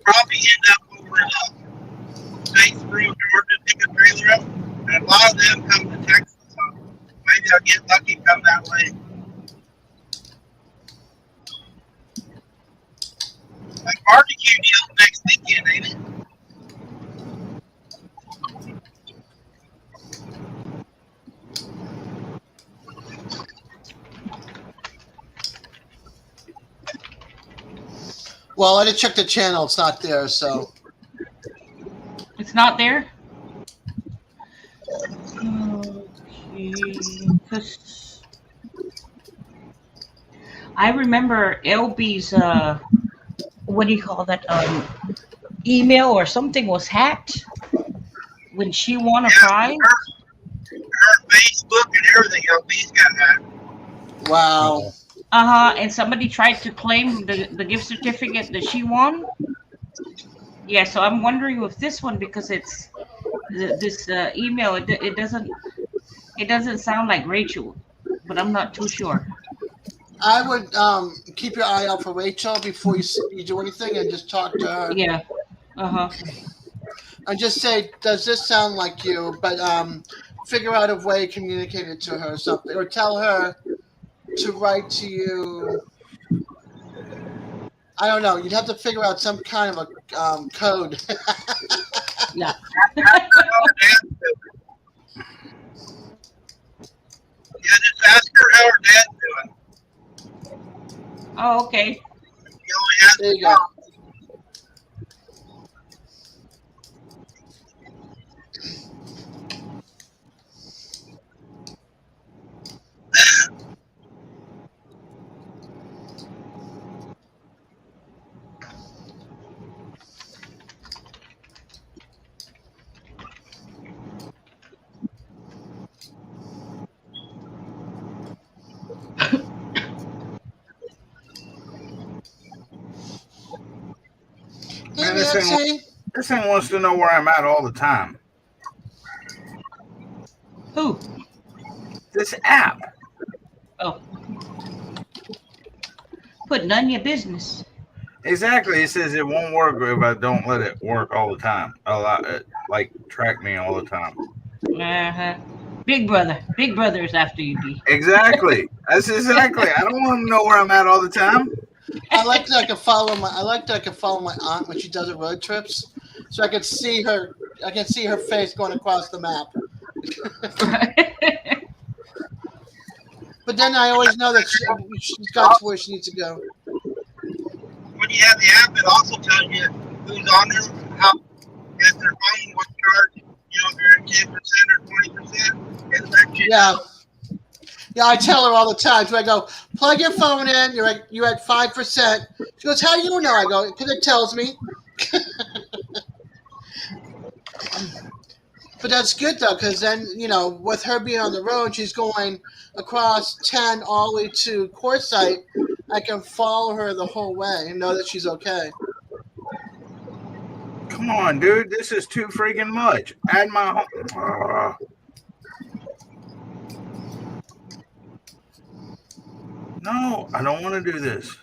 Probably end up over in Statesboro, Georgia, pick a trailer up, and a lot of them come to Texas. So maybe I'll get lucky and come that way. That barbecue deal's next weekend, ain't it? Well, I just checked the channel. It's not there, so. It's not there? Okay. 'Cause I remember LB's, what do you call that? Email or something was hacked when she won a prize. Her Facebook and everything, LB's got that. Wow. And somebody tried to claim the gift certificate that she won. Yeah, so I'm wondering with this one because it's this email. It doesn't sound like Rachel, but I'm not too sure. I would keep your eye out for Rachel before you do anything, and just talk to her. Yeah. And just say, "Does this sound like you?" But figure out a way to communicate it to her or something, or tell her to write to you. I don't know. You'd have to figure out some kind of a code. Yeah. Yeah, just ask her how her dad's doing. Oh, okay. You only have There to you go. Hey, Man, this Nancy. thing wants to know where I'm at all the time. Who? This app. Oh. Put none of your business. Exactly. It says it won't work if I don't let it work all the time. Like track me all the time. Big brother. Big brother is after you, D. Exactly. That's exactly. I don't want to know where I'm at all the time. I like that I can follow my aunt when she does her road trips, so I can see her. I can see her face going across the map. But then I always know that she's got to where she needs to go. When you have the app, it also tells you who's on there, how at their phone, what charge, if you're in 10% or 20%. It lets you know. Yeah, I tell her all the time. So I go, plug your phone in. You're at 5%. She goes, how do you know? I go, because it tells me. But that's good though, because then with her being on the road, she's going across 10 all the way to Quartzsite. I can follow her the whole way and know that she's okay. Come on, dude. This is too freaking much. Add my home. No, I don't want to do this.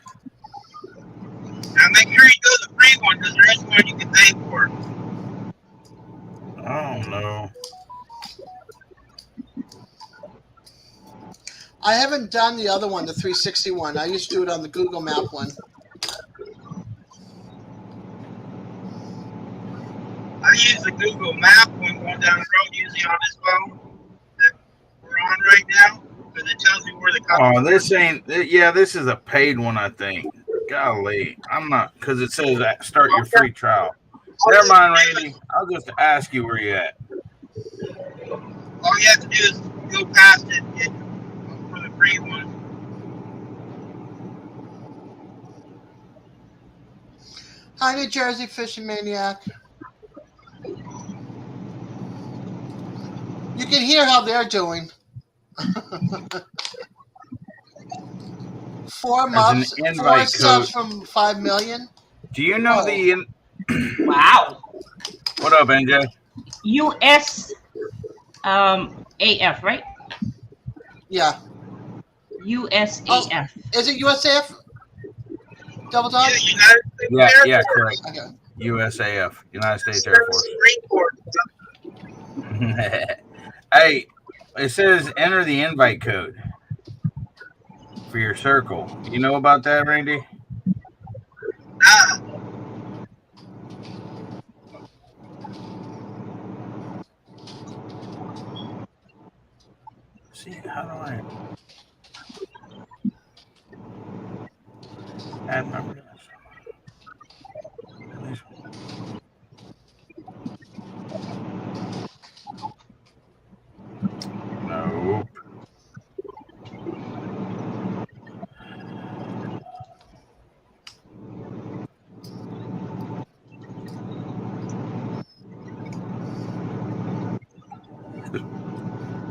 Now make sure you go to the free one because there is one you can pay for. Oh no. I haven't done the other one, the 361. I used to do it on the Google Map one. I use the Google Map when going down the road, usually on his phone that we're on right now, because it tells me where the car. Oh, this ain't. Yeah, this is a paid one, I think. Golly, I'm not, because it says start your free trial. Never mind, Randy. I'll just ask you where you at. All you have to do is go past it for the free one. Hi, New Jersey Fishing Maniac. You can hear how they're doing. 4 months, There's an 4 invite subs code. from 5 million. Do you know the? Wow. What up, NJ? US AF, right? Yeah. USAF. Is it USAF? Double dog? Yeah, United States Yeah, Air yeah, Force. correct. Okay. USAF, United States Air Force. Marine Corps. Hey, it says enter the invite code for your circle. You know about that, Randy? Ah, See, how do I add my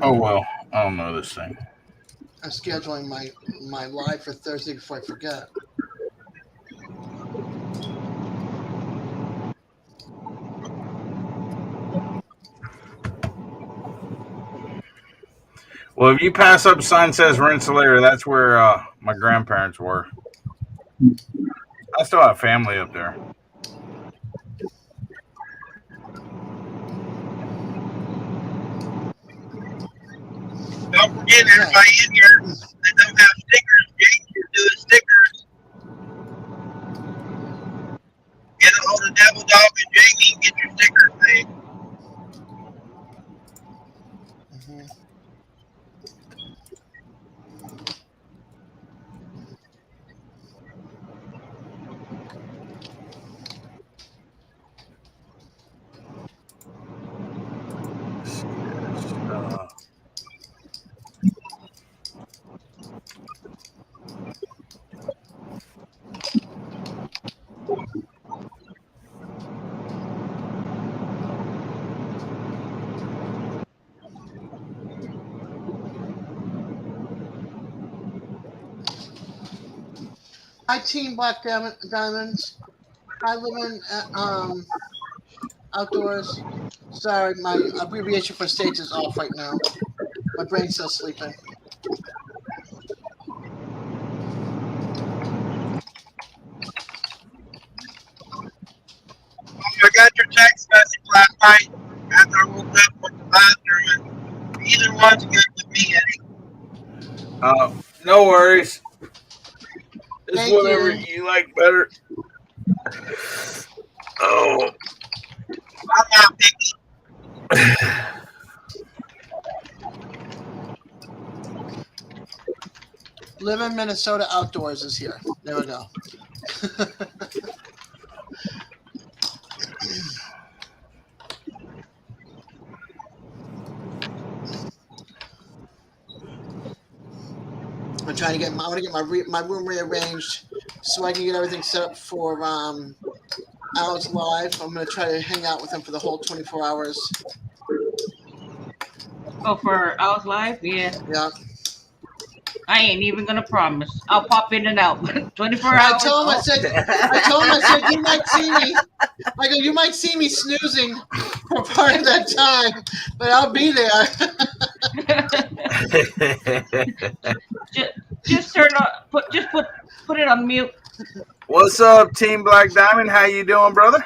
Oh well, I don't know this thing. I'm scheduling my live for Thursday before I forget. Well, if you pass up sign says Rensselaer, that's where my grandparents were. I still have family up there. Don't forget, everybody in here that don't have stickers, Jake is doing stickers. Get a hold of Devil Dog and Jamie and get your stickers made. Mhm. Hi, Team Black Diamonds. I live in outdoors. Sorry, my abbreviation for states is off right now. My brain's still sleeping. I got your text message last night after I woke up with the bathroom, and either one's good with me, Eddie. No worries. It's Thank whatever you. you like better. Oh. I'm not picky. Live in Minnesota outdoors is here. There we go. I'm trying to get. I want to get my room rearranged so I can get everything set up for Al's live. I'm gonna try to hang out with him for the whole 24 hours. Oh, for Owl's Live? Yeah. Yeah. I ain't even gonna promise. I'll pop in and out. 24 I hours. told him. I said, you might see me. I go, you might see me snoozing for part of that time, but I'll be there. just turn on. Put it on mute. What's up, Team Black Diamond? How you doing, brother?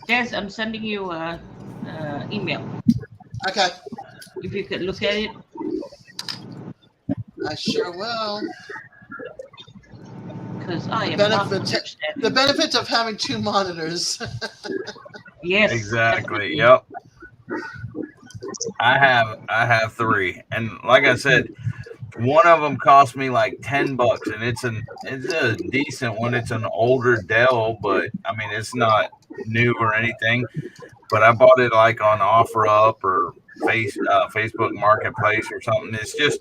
Des, I'm sending you a email. Okay. If you could look at it. I sure will. Because I am not Benefits, the benefits of having two monitors. Yes. Exactly. Yep. I have three, and like I said, one of them cost me like $10, and it's a decent one. It's an older Dell, but I mean it's not new or anything. But I bought it like on OfferUp or Facebook Marketplace or something. It's just,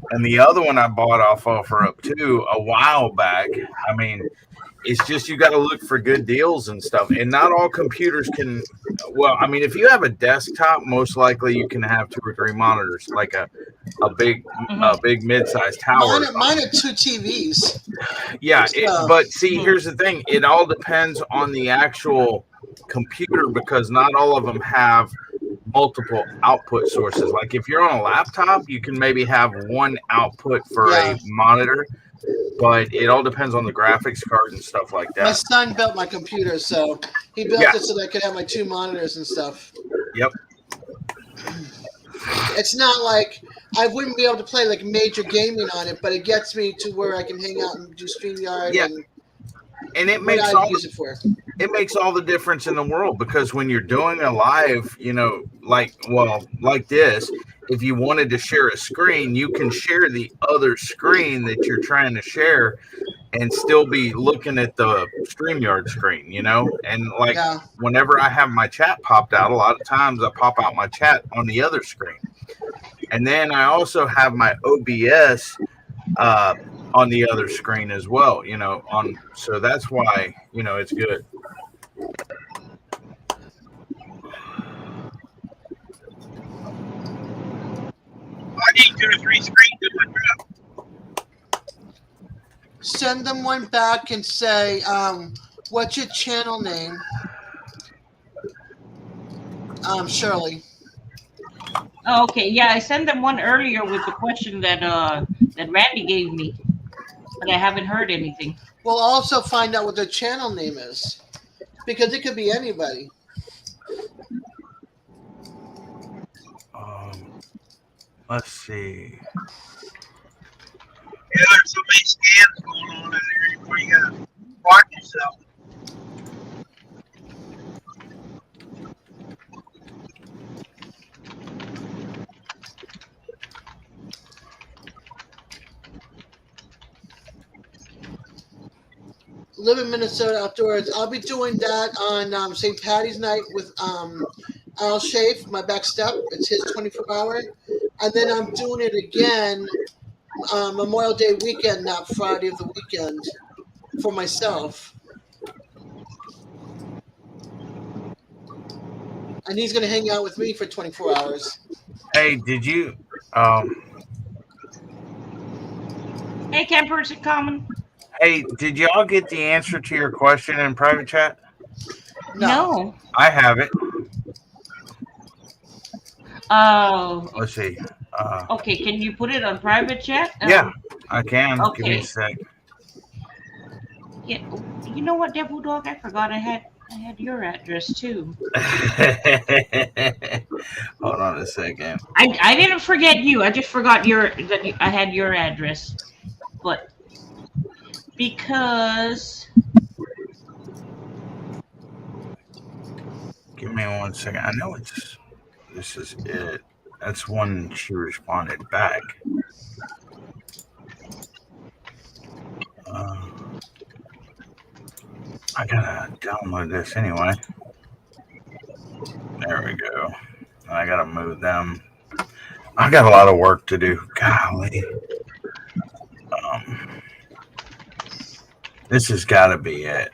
and the other one I bought off OfferUp too a while back. I mean, it's just you got to look for good deals and stuff. And not all computers can. Well, I mean, if you have a desktop, most likely you can have 2 or 3 monitors, like a big mid-sized tower. Mine are 2 TVs. Yeah, So- but see, here's the thing: it all depends on the actual computer because not all of them have multiple output sources. Like if you're on a laptop, you can maybe have one output for Yeah. a monitor, but it all depends on the graphics card and stuff like My that. son built my computer, so he built Yeah. it so that I could have my 2 monitors and stuff. Yep. It's not like I wouldn't be able to play like major gaming on it, but it gets me to where I can hang out and do StreamYard Yeah. and And it what makes I use it for. it makes all the difference in the world because when you're doing a live, like this, if you wanted to share a screen, you can share the other screen that you're trying to share and still be looking at the StreamYard screen, and like Yeah. whenever I have my chat popped out, a lot of times I pop out my chat on the other screen. And then I also have my OBS on the other screen as well, so that's why, it's good. need 2 or 3 screens in my truck. Send them one back and say, what's your channel name? Shirley. Oh, okay, yeah, I sent them one earlier with the question that that Randy gave me, but I haven't heard anything. We'll also find out what their channel name is, because it could be anybody. Let's see. Yeah, there's so many scams going on out there. You gotta watch yourself. Live in Minnesota Outdoors. I'll be doing that on St. Patty's night with Al Shafe, my back step. It's his 24-hour. And then I'm doing it again Memorial Day weekend, not Friday of the weekend, for myself. And he's going to hang out with me for 24 hours. Hey, did you? Hey, campers in common. Hey, did y'all get the answer to your question in private chat? No. I have it. Oh. Let's see. Okay, can you put it on private chat? Yeah, I can. Okay. Give me a sec. Yeah. You know what, Devil Dog? I forgot I had your address too. Hold on a second. I didn't forget you. I just forgot I had your address, but because. Give me 1 second. I know this is it. That's one she responded back. I gotta download this anyway. There we go. I gotta move them. I got a lot of work to do. Golly. This has got to be it.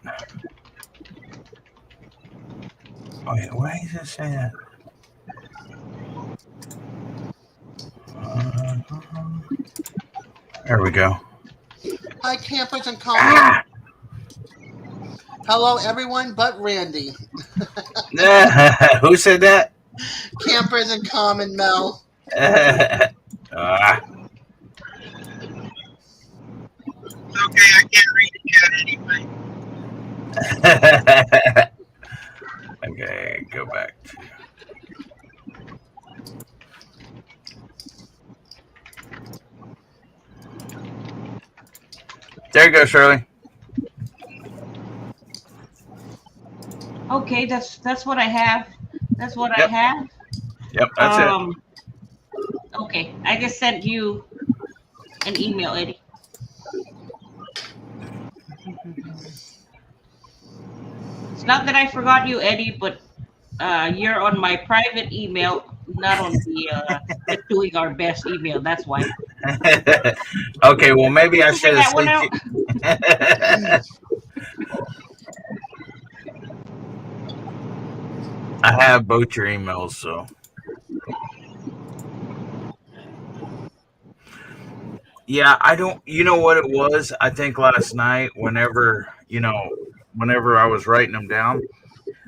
Wait, where is this at? There we go. Hi, campers and common. Hello, everyone but Randy. Who said that? Campers and common, Mel. It's okay, I can't read the chat anyway. Okay, go back to. There you go, Shirley. Okay, that's what I have. That's what I have. Yep, that's it. Okay, I just sent you an email, Eddie. It's not that I forgot you, Eddie, but you're on my private email, not on the doing our best email. That's why. Okay, well maybe I should have that one out. I have both your emails, so. Yeah, I don't. You know what it was? I think last night, whenever I was writing them down,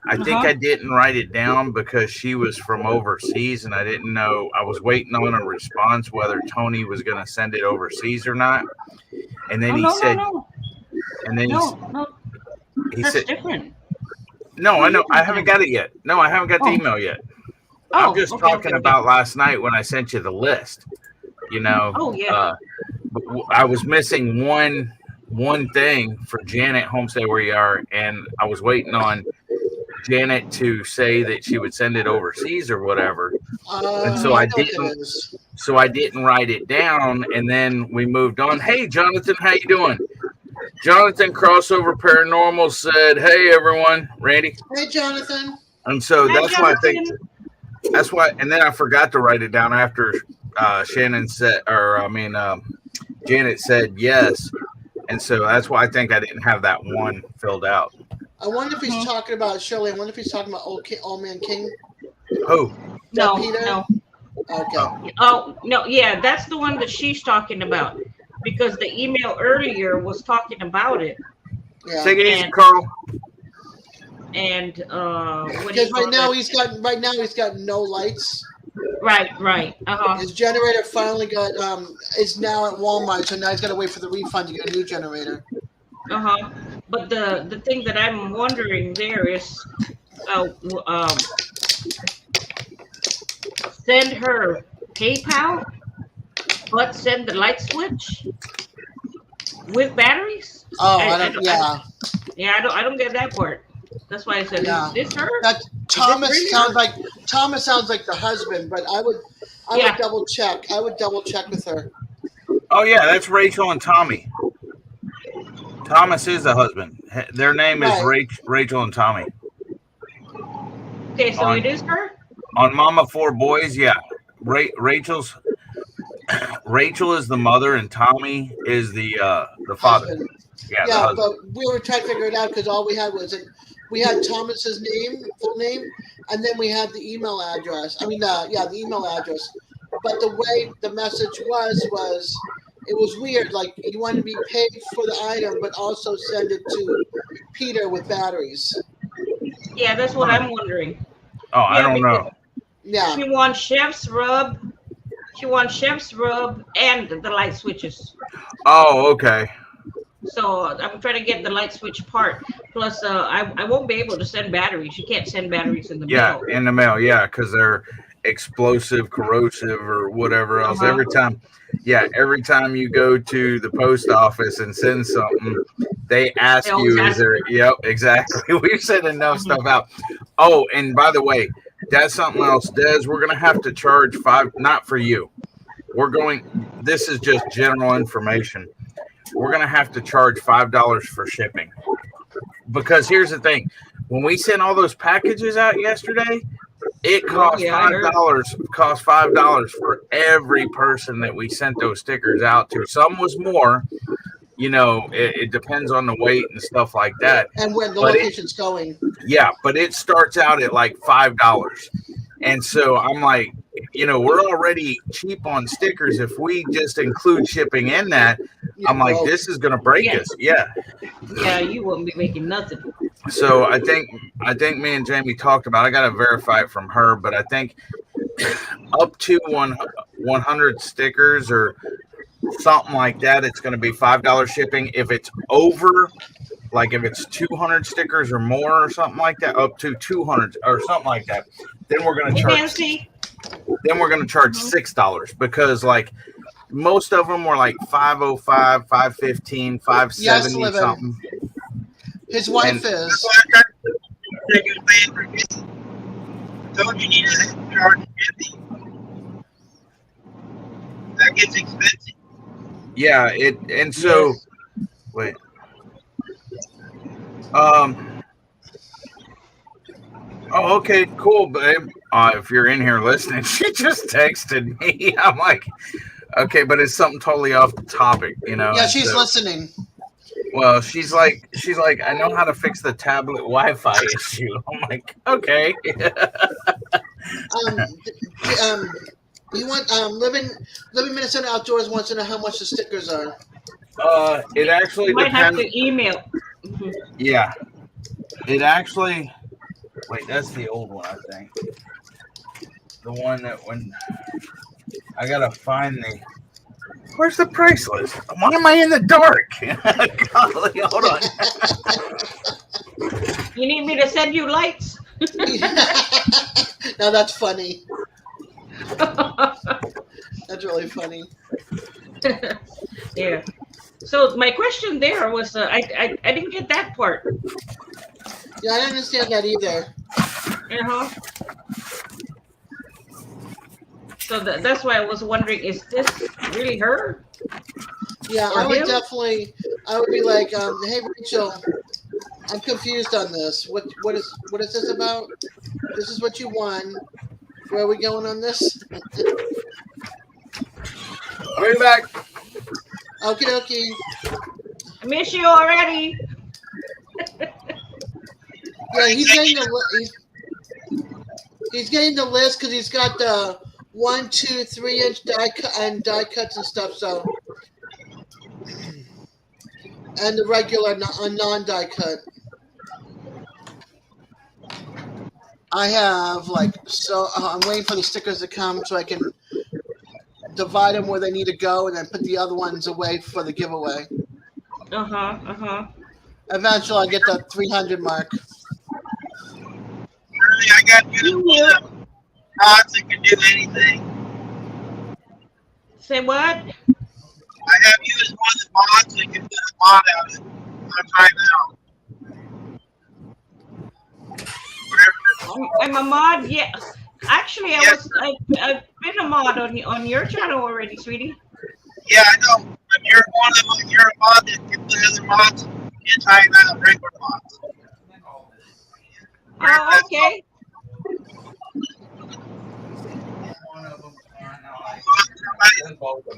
I think I didn't write it down because she was from overseas, and I didn't know. I was waiting on a response whether Tony was going to send it overseas or not. And then he said, and then he That's said, different. No, I know. I haven't got it yet. No, I haven't got the email yet. I'm just talking about last night when I sent you the list. Oh yeah. I was missing one thing for Janet Homestead Where You Are, and I was waiting on Janet to say that she would send it overseas or whatever. And so I didn't. So I didn't write it down, and then we moved on. Hey, Jonathan, how you doing? Jonathan Crossover Paranormal said, "Hey, everyone, Randy." Hey, Jonathan. And so that's why I think that's why. And then I forgot to write it down after Janet said yes, and so that's why I think I didn't have that one filled out. I wonder if he's talking about Shirley. I wonder if he's talking about Old Man King. Who? No, Peter? no. Okay. Oh no, yeah, that's the one that she's talking about because the email earlier was talking about it. Yeah. Take it easy, And- Carl. And what do Because you call right now that? he's got no lights. Right. Uh-huh. His generator finally got is now at Walmart, so now he's got to wait for the refund to get a new generator. Uh-huh. But the thing that I'm wondering there is send her PayPal, but send the light switch with batteries. Oh, Yeah, I don't get that part. That's why I said, Yeah. is this her? That Thomas really sounds like the husband, but I would Yeah. double check. I would double check with her. Oh yeah, that's Rachel and Tommy. Thomas is the husband. Their name is Rachel and Tommy. Okay, so it is her? On Mama Four Boys, yeah. Rachel is the mother and Tommy is the father. Husband. Yeah, the Yeah, husband. but we were trying to figure it out because all we had was we had Thomas's full name, and then we had the email address. I mean, the email address. But the way the message was it was weird. Like you wanted to be paid for the item, but also send it to Peter with batteries. Yeah, that's what I'm wondering. Oh, I don't know. Yeah. She wants chef's rub. She wants chef's rub and the light switches. Oh, okay. So I'm trying to get the light switch part. Plus, I won't be able to send batteries. You can't send batteries in the Yeah, mail. in the mail, yeah, because they're explosive, corrosive, or whatever else. Uh-huh. Every time you go to the post office and send something, they ask They always you, ask is there, yep, exactly. We've sent enough stuff out. Oh, and by the way, that's something else, Des, we're going to have to charge $5, not for you. This is just general information. We're going to have to charge $5 for shipping. Because here's the thing. When we sent all those packages out yesterday, it cost $5 for every person that we sent those stickers out to. Some was more, it depends on the weight and stuff like that. And where the location's going. Yeah, but it starts out at like $5. And so I'm like, we're already cheap on stickers. If we just include shipping in that, I'm like, this is going to break us. Yeah. Yeah, you wouldn't be making nothing. So I think me and Jamie talked about, I got to verify it from her, but I think up to 100 stickers or something like that, it's going to be $5 shipping. If it's over, like if it's 200 stickers or more or something like that, up to 200 or something like that, then we're going to charge. Then we're going to charge $6 because like most of them were like $5.05, $5.15, $5.70 something. His wife is. I told you need to charge shipping. That gets expensive. Yeah, wait. Oh, okay, cool, babe. If you're in here listening, she just texted me. I'm like, okay, but it's something totally off the topic, Yeah, she's listening. Well, she's like, I know how to fix the tablet Wi-Fi issue. I'm like, okay. You want living Minnesota Outdoors wants to know how much the stickers are. It actually You might have depends. to email. Yeah, it actually. Wait, that's the old one, I think. The one that when I gotta find the. Where's the price list? Why am I in the dark? Golly, hold on. You need me to send you lights? Now that's funny. That's really funny. Yeah. So my question there was, I didn't get that part. Yeah, I don't understand that either. Uh-huh. So that's why I was wondering, is this really her? Yeah, Or I would him? definitely. I would be like, hey Rachel, I'm confused on this. What is this about? This is what you won. Where are we going on this? I'll be back. Okie dokie. I miss you already. Yeah, he's getting the list because he's got the 1, 2, 3 inch die cuts and stuff. So, and the regular non die cut. I have I'm waiting for the stickers to come so I can divide them where they need to go and then put the other ones away for the giveaway. Eventually I'll get the 300 mark. Really, I got you mods that can do anything. Say what? I have you as one of the mods that can put a mod out on timeout. I'm a mod. Yeah. Actually, I've been a mod on your channel already, sweetie. Yeah, I know. But you're one of them. You're a mod that can put other mods in timeout, regular mods. Oh, okay.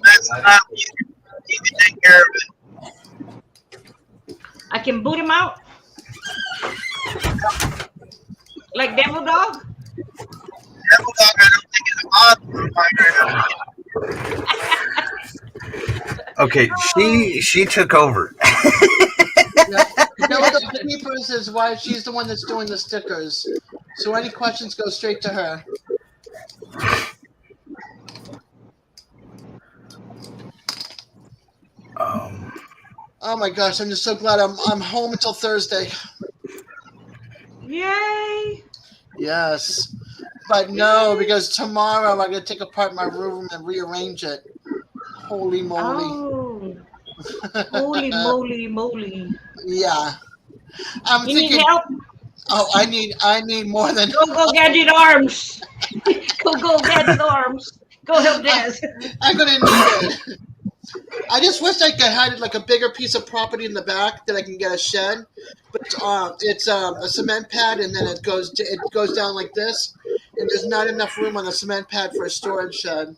That's not you. You can take care of it. I can boot him out. Like Devil Dog? Devil Dog, I don't think is a mod right now. Okay, she took over. No, the Peepers is why she's the one that's doing the stickers. So any questions go straight to her. Oh my gosh, I'm just so glad I'm home until Thursday. Yay! Yes. But no, because tomorrow I'm going to take apart my room and rearrange it. Holy moly. Oh. Holy moly. Yeah. I'm You thinking, need help? oh, I need more than Go Gadget Arms. Go Gadget Arms. Go help Des. I'm going to need it. I just wish I could have like a bigger piece of property in the back that I can get a shed. But it's a cement pad, and then it goes down like this, and there's not enough room on the cement pad for a storage shed.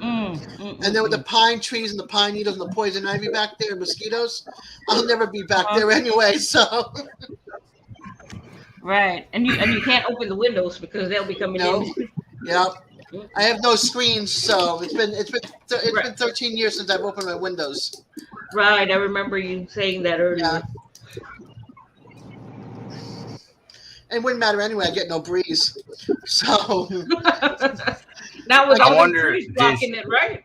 And then with the pine trees and the pine needles and the poison ivy back there and mosquitoes, I'll never be back there anyway. So Right, and you can't open the windows because they'll be coming in. Yeah. I have no screens, so it's been 13 years since I've opened my windows. Right, I remember you saying that earlier. Yeah. It wouldn't matter anyway. I get no breeze. So That was I all wonder, the trees blocking it, right?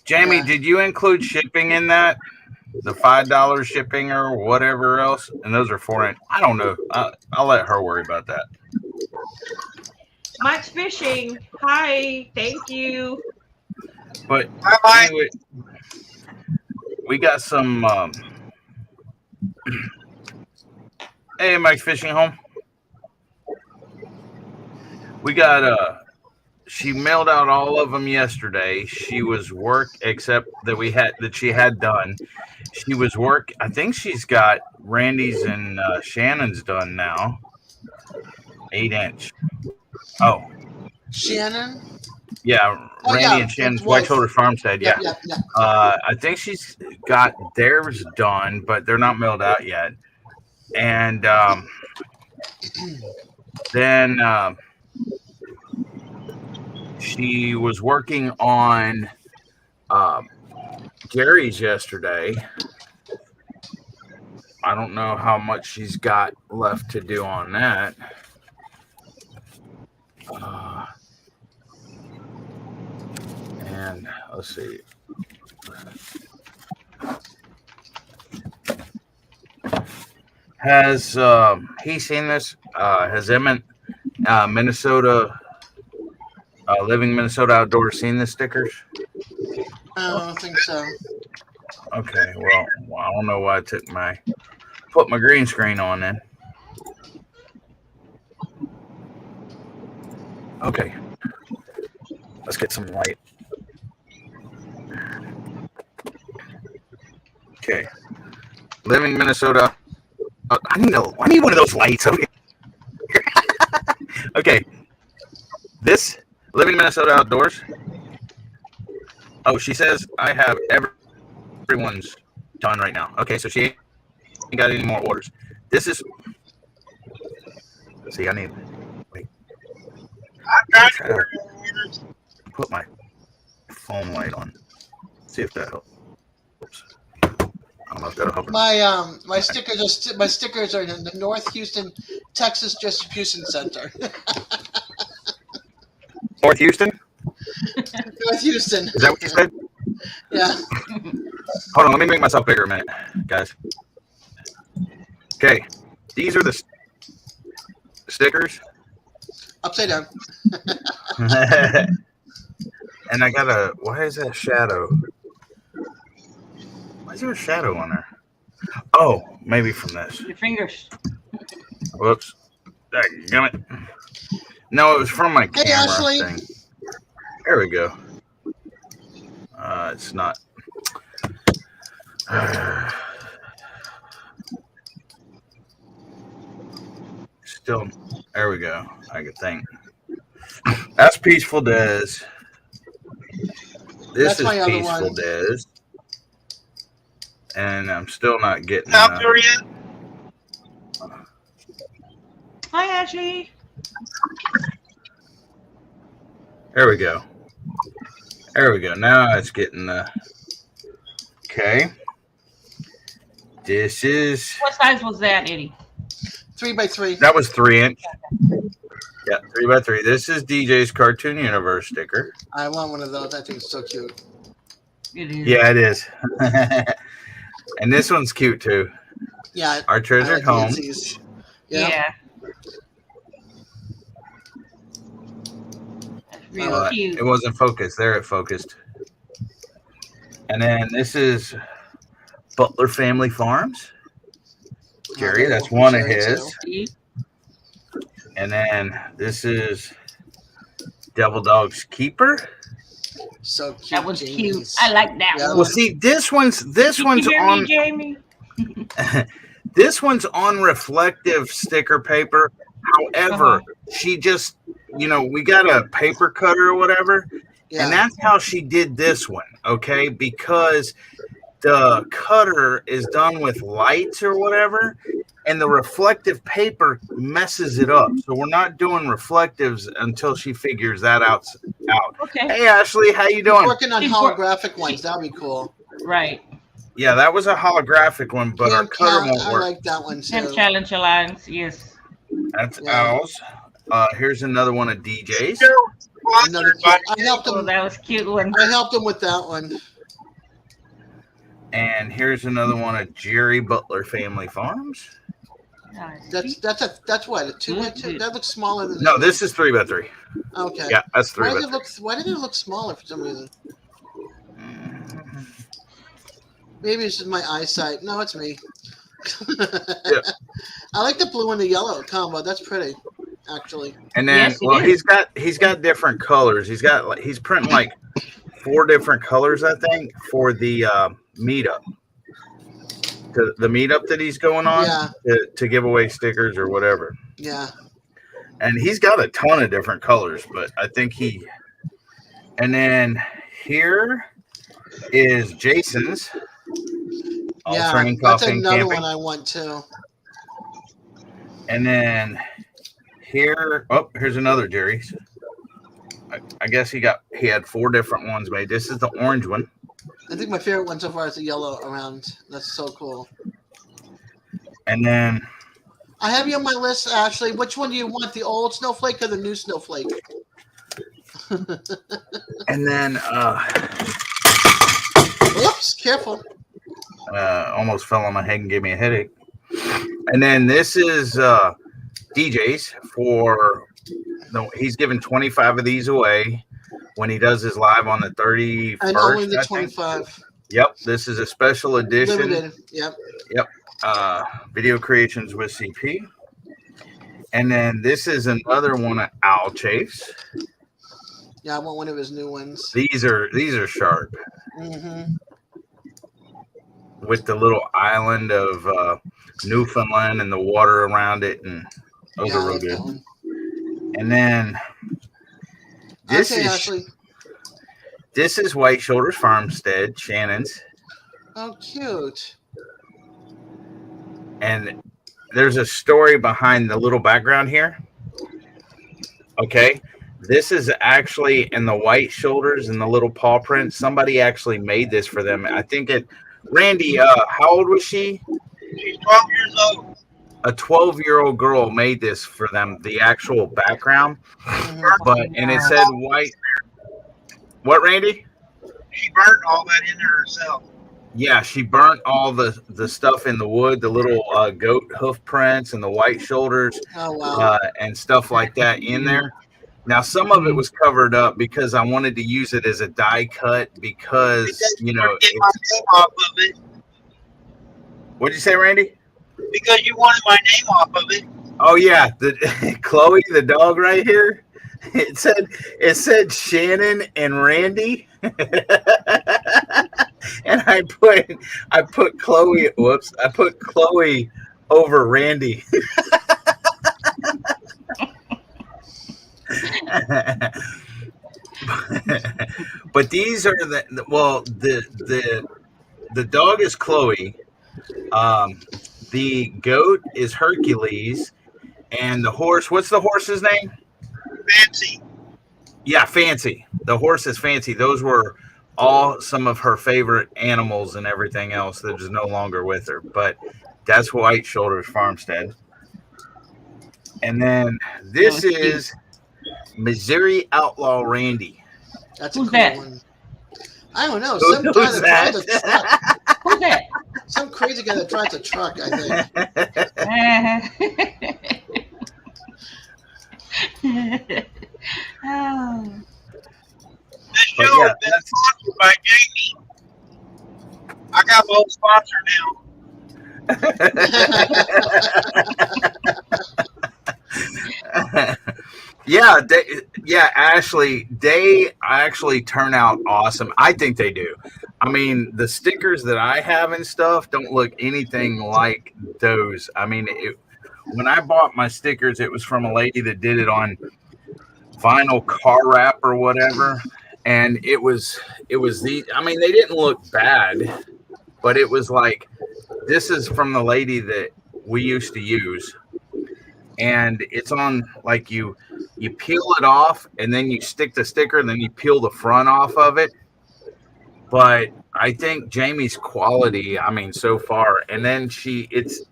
Jamie, Yeah. did you include shipping in that? The $5 shipping or whatever else? And those are $4. I don't know. I'll let her worry about that. Mike's Fishing. Hi, thank you. But Bye-bye. anyway, we got some. Hey, Mike's Fishing Home. We got she mailed out all of them yesterday. She was except that she had done. She was I think she's got Randy's and Shannon's done now. 8-inch. Oh, Shannon. yeah, Oh, Randy yeah, and Shannon's it's Wolf. White Shoulder Farmstead. Yeah. Yeah. I think she's got theirs done, but they're not mailed out yet. And then she was working on Gary's yesterday. I don't know how much she's got left to do on that. And let's see. Has he seen this? Has Emmett, Minnesota, Living Minnesota Outdoors, seen the stickers? I don't think so. Okay, well, I don't know why I put my green screen on then. Okay, let's get some light. Okay, Living Minnesota. I need one of those lights. Okay. Okay, this Living Minnesota Outdoors. Oh, she says I have everyone's done right now. Okay, so she ain't got any more orders. This is. See, I need. Wait. I'm trying to orders. Put my phone light on. See if that helps. I don't know if that'll help. My stickers are in the North Houston, Texas Distribution Center. North Houston? North Houston. Is that what you said? Yeah. Hold on, let me make myself bigger a minute, guys. Okay, these are the stickers. Upside down. And I got a, why is that shadow? Why is there a shadow on there? Oh, maybe from this. Your fingers. Whoops. Damn it. No, it was from my Hey, camera Ashley. thing. There we go. It's not. Still, there we go. I could think. That's Peaceful Des. This That's my is other Peaceful one. Des. And I'm still not getting. Out there yet? Hi, Ashley. There we go. There we go. Now it's getting okay. This is What size was that, Eddie? 3x3. that was 3-inch. Yeah, 3x3. This is DJ's Cartoon Universe sticker. I want one of those. I think it's so cute. It is. Yeah, it is. And this one's cute too. Yeah. Our I treasured like home. Nancy's. Yeah. Yeah. That's real cute. It wasn't focused. There it focused. And then this is Butler Family Farms. Jerry, that's one of Jerry, his. too. See? And then this is Devil Dog's Keeper. So cute. That one's Jamie's. cute. I like that Yeah. Well, one. see, this one's Did you hear on me, Jamie? this one's on reflective sticker paper. However, she just, we got a paper cutter or whatever, Yeah. and that's how she did this one. Okay, because the cutter is done with lights or whatever, and the reflective paper messes it up. So we're not doing reflectives until she figures that out. Okay. Hey, Ashley, how you We're doing? working on She's wor- holographic ones. That'd be cool. Right. Yeah, that was a holographic one, but our Cam cutter Cal- won't I work. like that one And too. Challenge Alliance, yes. That's Yeah. Owls. Here's another one of DJ's. Another cute. I helped Oh, him. that was a cute one. I helped him with that one. And here's another one of Jerry Butler Family Farms. Nice. That's what, a 2x2? Good. That looks smaller than No, this is 3x3. Okay. Yeah, that's Why 3x3. did it look smaller for some reason? Maybe it's just my eyesight. No, it's me. I like the blue and the yellow combo. That's pretty, actually. And then, Yes, it is. he's got different colors. He's printing like 4 different colors, I think, for the meetup. The meetup that he's going on Yeah. to give away stickers or whatever. Yeah. And he's got a ton of different colors, but I think and then here is Jason's. All Yeah. Training, That's Coffee, and another Camping. one I want too. And then here's another Jerry's. I guess he had 4 different ones made. This is the orange one. I think my favorite one so far is the yellow around. That's so cool. And then I have you on my list, Ashley. Which one do you want, the old snowflake or the new snowflake? Oops, careful. Almost fell on my head and gave me a headache. And then this is DJ's he's giving 25 of these away when he does his live on the 31st. And only the I think. 25. Yep, this is a special edition. Limited. Yep. Video creations with CP. And then this is another one of Owl Chafe's. Yeah, I want one of his new ones. These are sharp Mm-hmm. with the little island of Newfoundland and the water around it, and those Yeah, I are real like good. that one. And then this Okay, is Ashley. this is White Shoulders Farmstead, Shannon's, Oh, cute. and there's a story behind the little background here. Okay, This is actually in the white shoulders and the little paw print. Somebody actually made this for them. I think it. Randy, how old was she? She's 12 years old. A 12-year-old girl made this for them. The actual background, and it said white. What, Randy? She burnt all that in there herself. Yeah, she burnt all the stuff in the wood, the little goat hoof prints and the white shoulders, Oh wow. and stuff like that in there. Now, some of it was covered up because I wanted to use it as a die cut because, you know. Get my name off of it. What'd you say, Randy? Because you wanted my name off of it. Oh yeah, the Chloe, the dog right here. It said Shannon and Randy, and I put Chloe. Whoops, I put Chloe over Randy. But these are the dog is Chloe. The goat is Hercules, and the horse. What's the horse's name? Fancy. Yeah, Fancy. The horse is Fancy. Those were all some of her favorite animals and everything else that is no longer with her. But that's White Shoulders Farmstead. And then this is Missouri Outlaw Randy. That's a Who's cool that? one. I don't know. Who's Some guy that that? drives a truck. Who's that? Some crazy guy that drives a truck, I think. Oh. This But show yeah, has been sponsored by Jamie. I got both sponsor now. Ashley, they actually turn out awesome. I think they do. I mean, the stickers that I have and stuff don't look anything like those. I mean, when I bought my stickers, it was from a lady that did it on vinyl car wrap or whatever, and it was I mean, they didn't look bad, but it was like, this is from the lady that we used to use, and it's on, like, you peel it off and then you stick the sticker and then you peel the front off of it. But I think Jamie's quality, I mean, so far, and then it's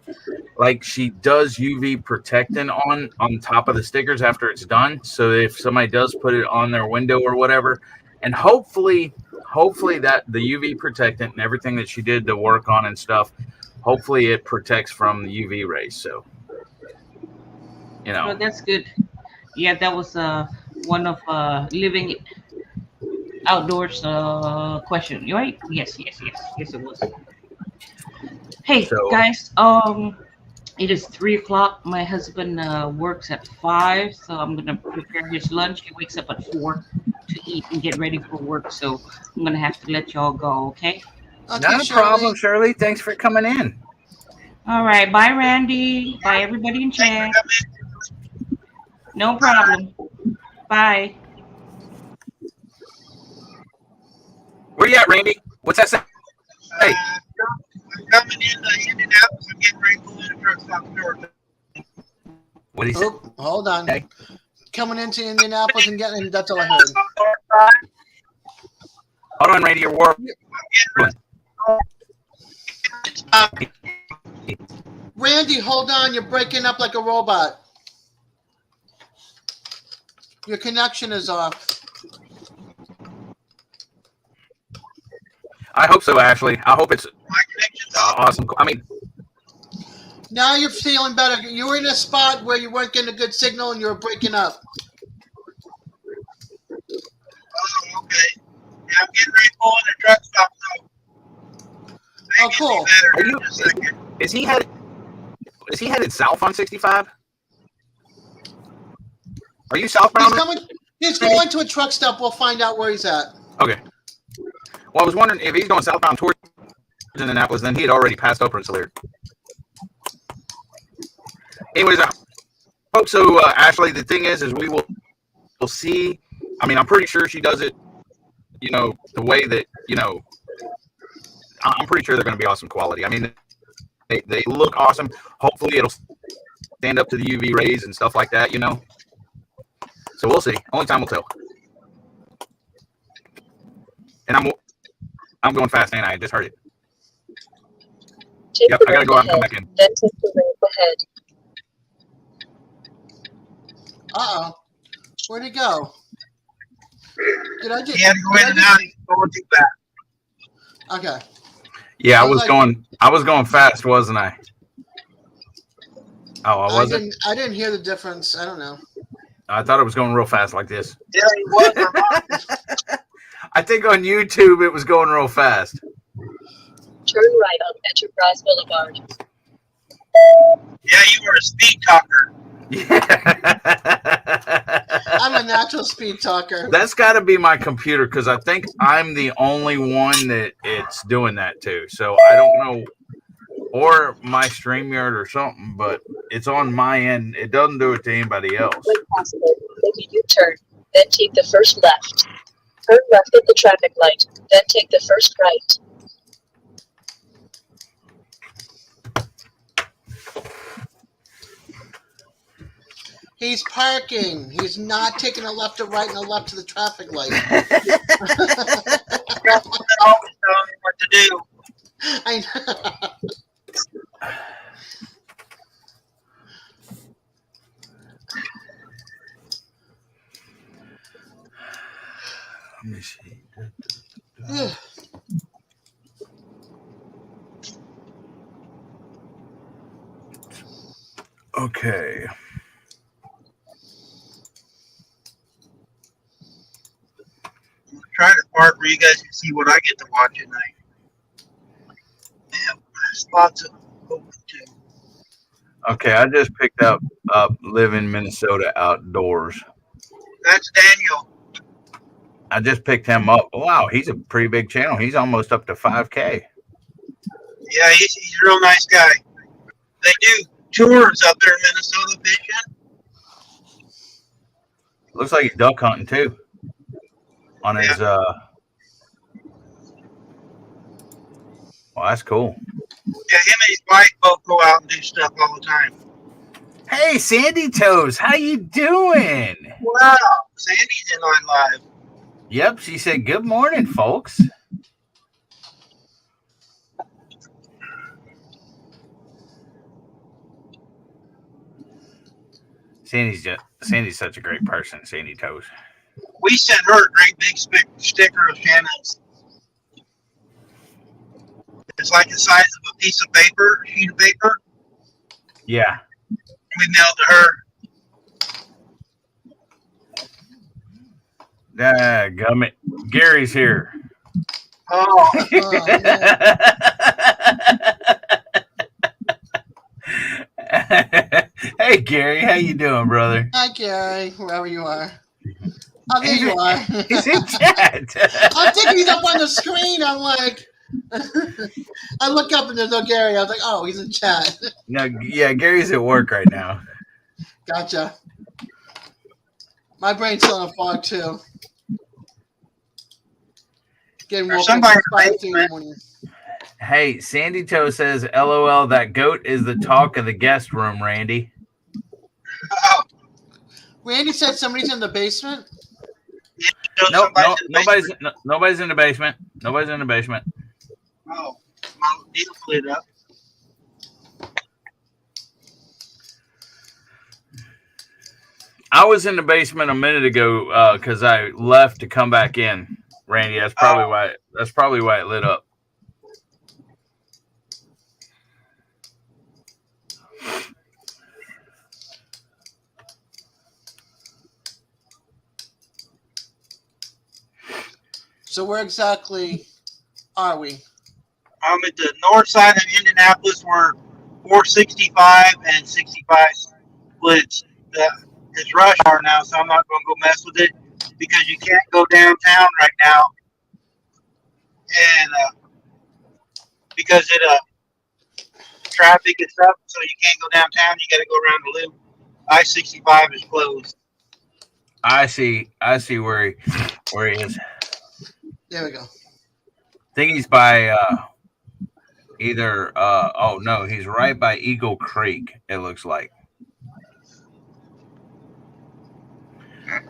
like she does UV protectant on top of the stickers after it's done. So if somebody does put it on their window or whatever, and hopefully that the UV protectant and everything that she did to work on and stuff, hopefully it protects from the UV rays. So, you know. Well, that's good. Yeah, that was one of living outdoors question, right? Yes, it was. Hey, So- guys, it is 3:00. My husband works at 5, so I'm gonna prepare his lunch. He wakes up at 4 to eat and get ready for work, so I'm gonna have to let y'all go. Okay. Okay, Not a Shirley. problem, Shirley. Thanks for coming in. All right. Bye, Randy. Bye, everybody in chat. No problem. Bye. Where you at, Randy? What's that say? Hey. I'm coming in Indianapolis. I'm getting ready to pull in a truck stop door. What did he say? Oh, hold on. Okay. Coming into Indianapolis and getting, that's all I heard. Hold on, Randy. Your work. Randy, hold on. You're breaking up like a robot. Your connection is off. I hope so, Ashley. I hope it's My connection's off. awesome. I mean, Now you're feeling better. You were in a spot where you weren't getting a good signal and you were breaking up. Oh, okay. Yeah, I'm getting ready to pull in a truck stop. So Oh, cool. Are you- is he headed south on 65? Are you southbound? He's going to a truck stop. We'll find out where he's at. Okay. Well, I was wondering if he's going southbound towards Indianapolis, then he had already passed over Rensselaer. Anyways, I hope so, Ashley. The thing is we'll see. I mean, I'm pretty sure she does it, you know, the way that, you know, I'm pretty sure they're going to be awesome quality. I mean, they look awesome. Hopefully it'll stand up to the UV rays and stuff like that, you know. So we'll see. Only time will tell. And I'm going fast, and I just heard it. Take Yep, the I gotta ramp go out and come ahead, back in. then take the ramp ahead. Uh-oh. Where'd he go? Did I He just... had to go in and out. He's going too fast. Okay. Yeah, I I was was like- going fast, wasn't I? Oh, I wasn't. I didn't hear the difference. I don't know. I thought it was going real fast like this. Yeah, he was. I think on YouTube it was going real fast. Turn right on Enterprise Boulevard. Yeah, you were a speed talker. I'm a natural speed talker. That's got to be my computer because I think I'm the only one that it's doing that to. So I don't know, or my StreamYard or something, but it's on my end. It doesn't do it to anybody else. When possible, make a U-turn, then take the first left. Turn left at the traffic light, then take the first right. He's parking. He's not taking a left to right and a left to the traffic light. Got one that always telling me what to do. I know. Let me see. Ugh. Okay. I'm trying to park where you guys can see what I get to watch at night. Yeah, there's lots of open too. Okay, I just picked up Live in Minnesota Outdoors. That's Daniel. I just picked him up. Wow, he's a pretty big channel. He's almost up to 5K. Yeah, he's a real nice guy. They do tours up there in Minnesota fishing. Looks like he's duck hunting too. On his well, that's cool. Yeah, him and his wife both go out and do stuff all the time. Hey, Sandy Toes, how you doing? Wow, Sandy's in on live. Yep, she said good morning, folks. Sandy's such a great person, Sandy Toes. We sent her a great big sticker of Shannon's. It's like the size of a piece of paper, sheet of paper. Yeah. We mailed to her. Gummit. Gary's here. Oh, Hey, Gary, how you doing, brother? Hi, Gary, wherever you are. Oh, there you are. He's in chat. I'm thinking he's up on the screen. I'm like, I look up and there's no Gary. I was like, oh, he's in chat. No, yeah, Gary's at work right now. Gotcha. My brain's still in a fog, too. Getting There's woken up somebody at in the 5:30 in the morning. Hey, Sandy Toe says, LOL, that goat is the talk of the guest room, Randy. oh. Randy said somebody's in the basement. Nope, Somebody's in the basement. nobody's in the basement. Nobody's in the basement. Oh, my needle lit up. I was in the basement a minute ago because I left to come back in. Randy, that's probably why. That's probably why it lit up. So where exactly are we? I'm at the north side of Indianapolis where 465 and 65 splits. It's rush hour now, so I'm not going to go mess with it because you can't go downtown right now. And because it traffic is up, so you can't go downtown. You got to go around the loop. I-65 is closed. I see where he is. There we go. I think he's by either. Oh no, he's right by Eagle Creek. It looks like.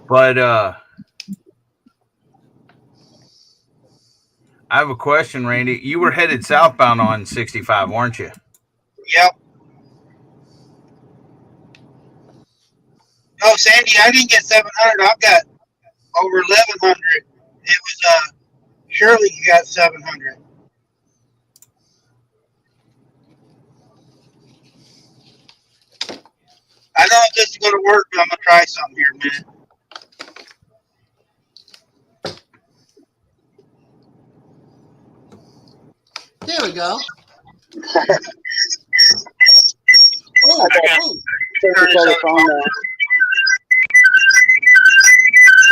But I have a question, Randy. You were headed southbound on 65, weren't you? Yep. Oh, Sandy, I didn't get 700. I've got over 1,100. It was Shirley you got 700. I don't know if this is going to work, but I'm going to try something here in a minute. There we go. Oh, I got oh. Turn Turn this this other other phone phone. now.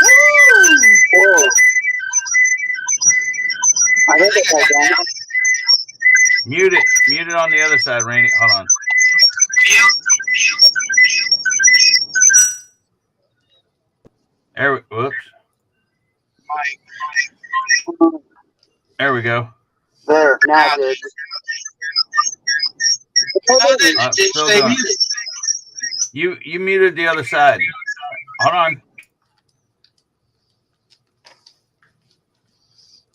Woo! Whoa. I think I I got got down. Mute it. Mute it on the other side, Randy. Hold on. Whoops. Mike. There we go. There, now good. Oh, then Uh, it didn't still stay going. muted. You muted the other side. Hold on.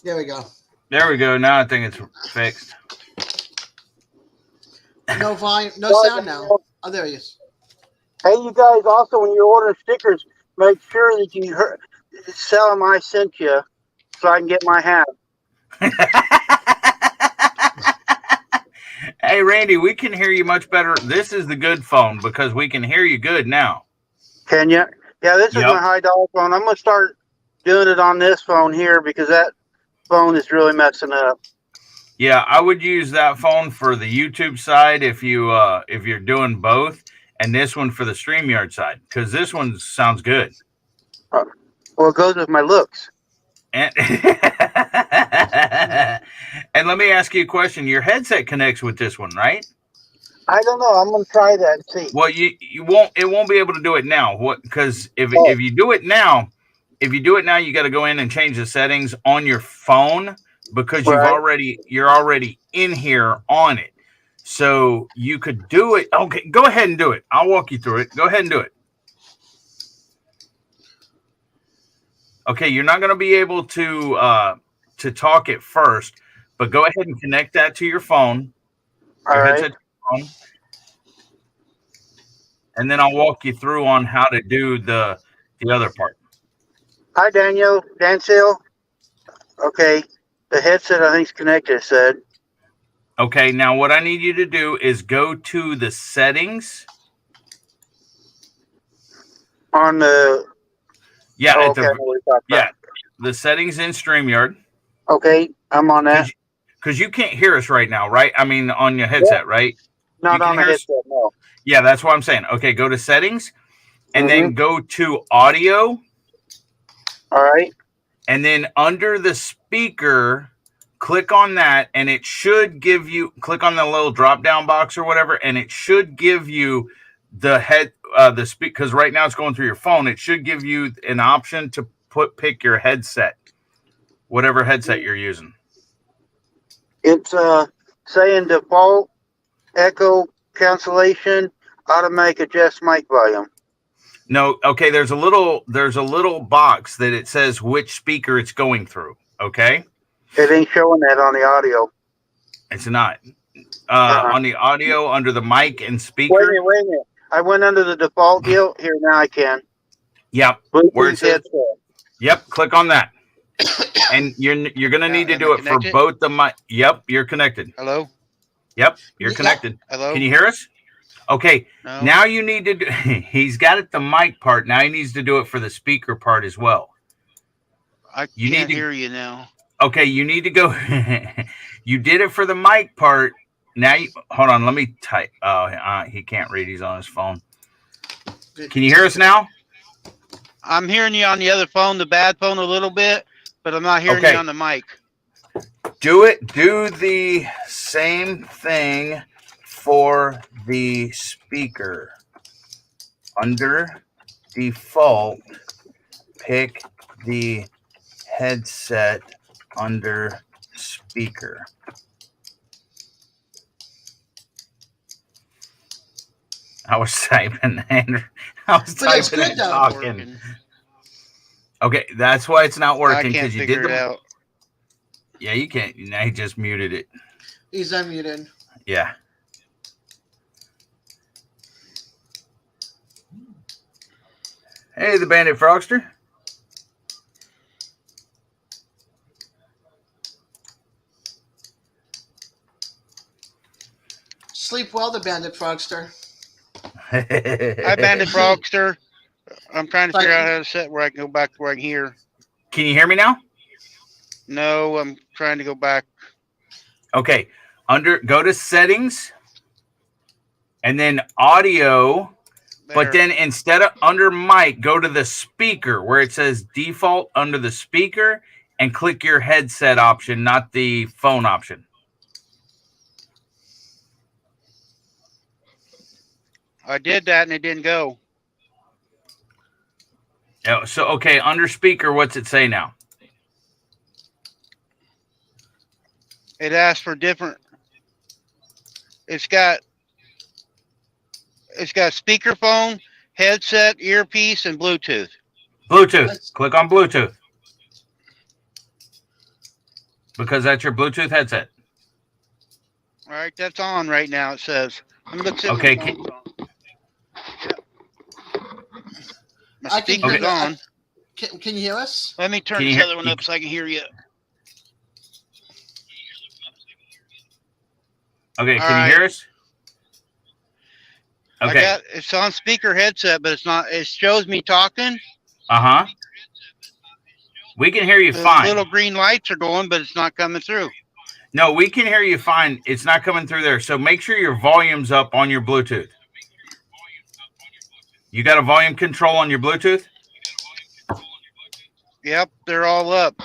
There we go. There we go. Now I think it's fixed. No volume, no Sorry, sound now. Daniel. Oh, there he is. Hey, you guys, also, when you're ordering stickers, make sure that you tell them I sent you so I can get my hat. Hey, Randy, we can hear you much better. This is the good phone because we can hear you good now. Can you? Yeah, this is Yep. my high dollar phone. I'm going to start doing it on this phone here because that phone is really messing up. Yeah, I would use that phone for the YouTube side if you're doing both, and this one for the StreamYard side because this one sounds good. Well, it goes with my looks. And and let me ask you a question. Your headset connects with this one, right? I don't know. I'm going to try that and see. Well, you won't. It won't be able to do it now. What? Because if you do it now, you got to go in and change the settings on your phone because Right. you're already in here on it. So you could do it. Okay, go ahead and do it. I'll walk you through it. Go ahead and do it. Okay, you're not going to be able to talk at first, but go ahead and connect that to your phone. All Your right. headset to your phone. And then I'll walk you through on how to do the other part. Hi, Daniel. Dancil. Okay. The headset, I think, is connected, it said. Okay, now what I need you to do is go to the settings. On the... Yeah, Oh, at okay. I know the what you're talking about. the settings in StreamYard. Okay, I'm on that. Because you can't hear us right now, right? I mean, on your headset, right? Not you can on the hear us? headset, no. Yeah, that's what I'm saying. Okay, go to settings, and Mm-hmm. then go to audio, All right. and then under the speaker, click on that, and it should give you, click on the little drop-down box or whatever, and it should give you the speak, because right now it's going through your phone. It should give you an option to pick your headset, whatever headset you're using. It's saying default, echo, cancellation, automatic adjust mic volume. No, okay, there's a little box that it says which speaker it's going through, okay? It ain't showing that on the audio. It's not. On the audio, under the mic and speaker. Wait a minute. I went under the default deal. Here, now I can. Yep. Bluetooth Where it says, headset. yep, click on that. And you're going to need to am do I it for connected? both the mic. Yep, you're connected. Hello? Yep, you're Yep. connected. Hello? Can you hear us? Okay, No? now you need to do, he's got it the mic part. Now he needs to do it for the speaker part as well. I You can't need to- hear you now. Okay, you need to go. You did it for the mic part. Now, hold on. Let me type. Oh, he can't read. He's on his phone. Can you hear us now? I'm hearing you on the other phone, the bad phone, a little bit, but I'm not hearing Okay. you on the mic. Do the same thing for the speaker. Under default, pick the headset under speaker. I was typing, Andrew. I was But it's typing good, and though. talking. Working. Okay, that's why it's not I working can't because you figure did it the. out. Yeah, you can't. Now he just muted it. He's unmuted. Yeah. Hey, the Bandit Frogster. Sleep well, the Bandit Frogster. Hi, Bandit Frogster. I'm trying to Like- figure out how to set where I can go back to where I can hear. Can you hear me now? No, I'm trying to go back. Okay. Go to settings and then audio. But There. then instead of under mic, go to the speaker where it says default under the speaker and click your headset option, not the phone option. I did that and it didn't go. Yeah, so, okay, under speaker, what's it say now? It asked for different. It's got speakerphone, headset, earpiece, and Bluetooth. Bluetooth. Click on Bluetooth. Because that's your Bluetooth headset. All right, that's on right now. It says. Let's see if Okay, my phone's on. Yep. My I can speaker's hear on. Can you hear us? Let me turn Can you this hear- other one up so I can hear you. Okay, All can right. you hear us? Okay. It's on speaker headset, but it's not. It shows me talking. Uh-huh. We can hear you The fine. little green lights are going, but it's not coming through. No, we can hear you fine. It's not coming through there. So make sure your volume's up on your Bluetooth. You got a volume control on your Bluetooth? Yep, they're all up.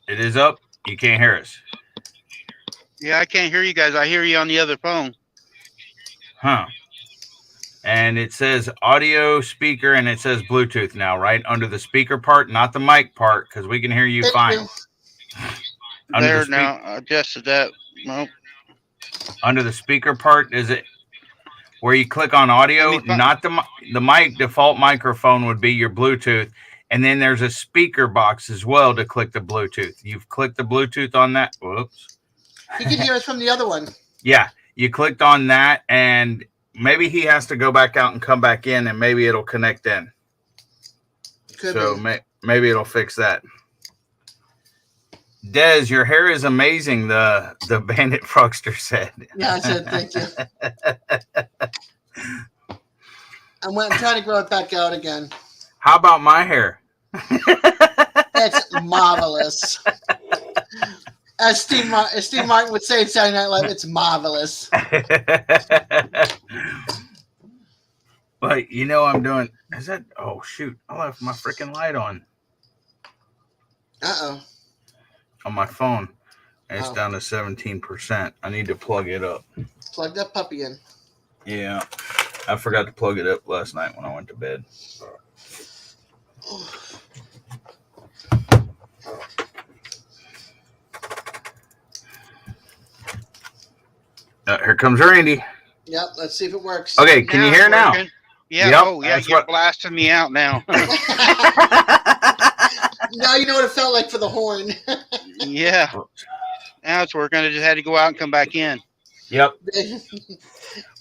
It is up. You can't hear us. Yeah, I can't hear you guys. I hear you on the other phone. Huh. And it says audio speaker and it says Bluetooth now, right? Under the speaker part, not the mic part, because we can hear you Thank fine. you. Under There the speak- now. I adjusted that. Nope. Under the speaker part, is it where you click on audio? Let me fi- Not the mic. Default microphone would be your Bluetooth, and then there's a speaker box as well to click the Bluetooth. You've clicked the Bluetooth on that. Whoops. He can hear us from the other one. Yeah, you clicked on that, and maybe he has to go back out and come back in, and maybe it'll connect in. Could So be. maybe it'll fix that. Des, your hair is amazing. The Bandit Frogster said. Yeah, I said thank you. I'm trying to grow it back out again. How about my hair? It's marvelous. As Steve Martin would say in Saturday Night Live, it's marvelous. But you know I'm doing. Is that? Oh shoot! I left my freaking light on Uh-oh. my phone. And it's Oh. down to 17%. I need to plug it up. Plug that puppy in. Yeah, I forgot to plug it up last night when I went to bed. Here comes Randy. Yep, let's see if it works. Okay, can you hear it's now? working. Yeah. Yep, Oh, yeah. that's You're what- blasting me out now. Now you know what it felt like for the horn. Yeah. Now it's working. I just had to go out and come back in. Yep.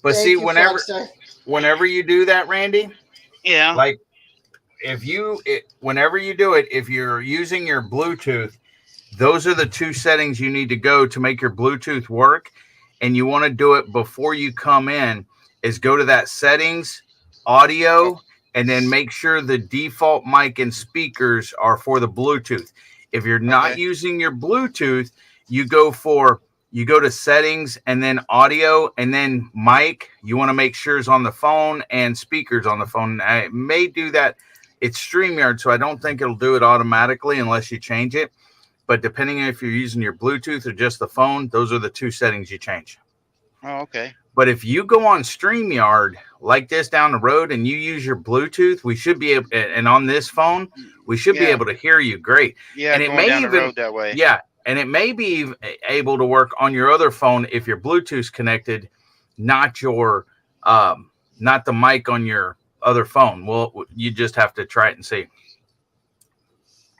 But Thank see, you, whenever Frogster. you do that, Randy, Yeah. like whenever you do it, if you're using your Bluetooth, those are the two settings you need to go to make your Bluetooth work. And you want to do it before you come in, is go to that settings, audio, and then make sure the default mic and speakers are for the Bluetooth. If you're not Okay. using your Bluetooth, you go to settings and then audio and then mic. You want to make sure it's on the phone and speakers on the phone. I may do that. It's StreamYard, so I don't think it'll do it automatically unless you change it. But depending on if you're using your Bluetooth or just the phone, those are the two settings you change. Oh, okay. But if you go on StreamYard like this down the road and you use your Bluetooth, we should be able, and on this phone, we should be Yeah. able to hear you great. Yeah. And it Going may down the even- road that way. Yeah. And it may be able to work on your other phone if your Bluetooth's connected, not the mic on your other phone. Well, you just have to try it and see.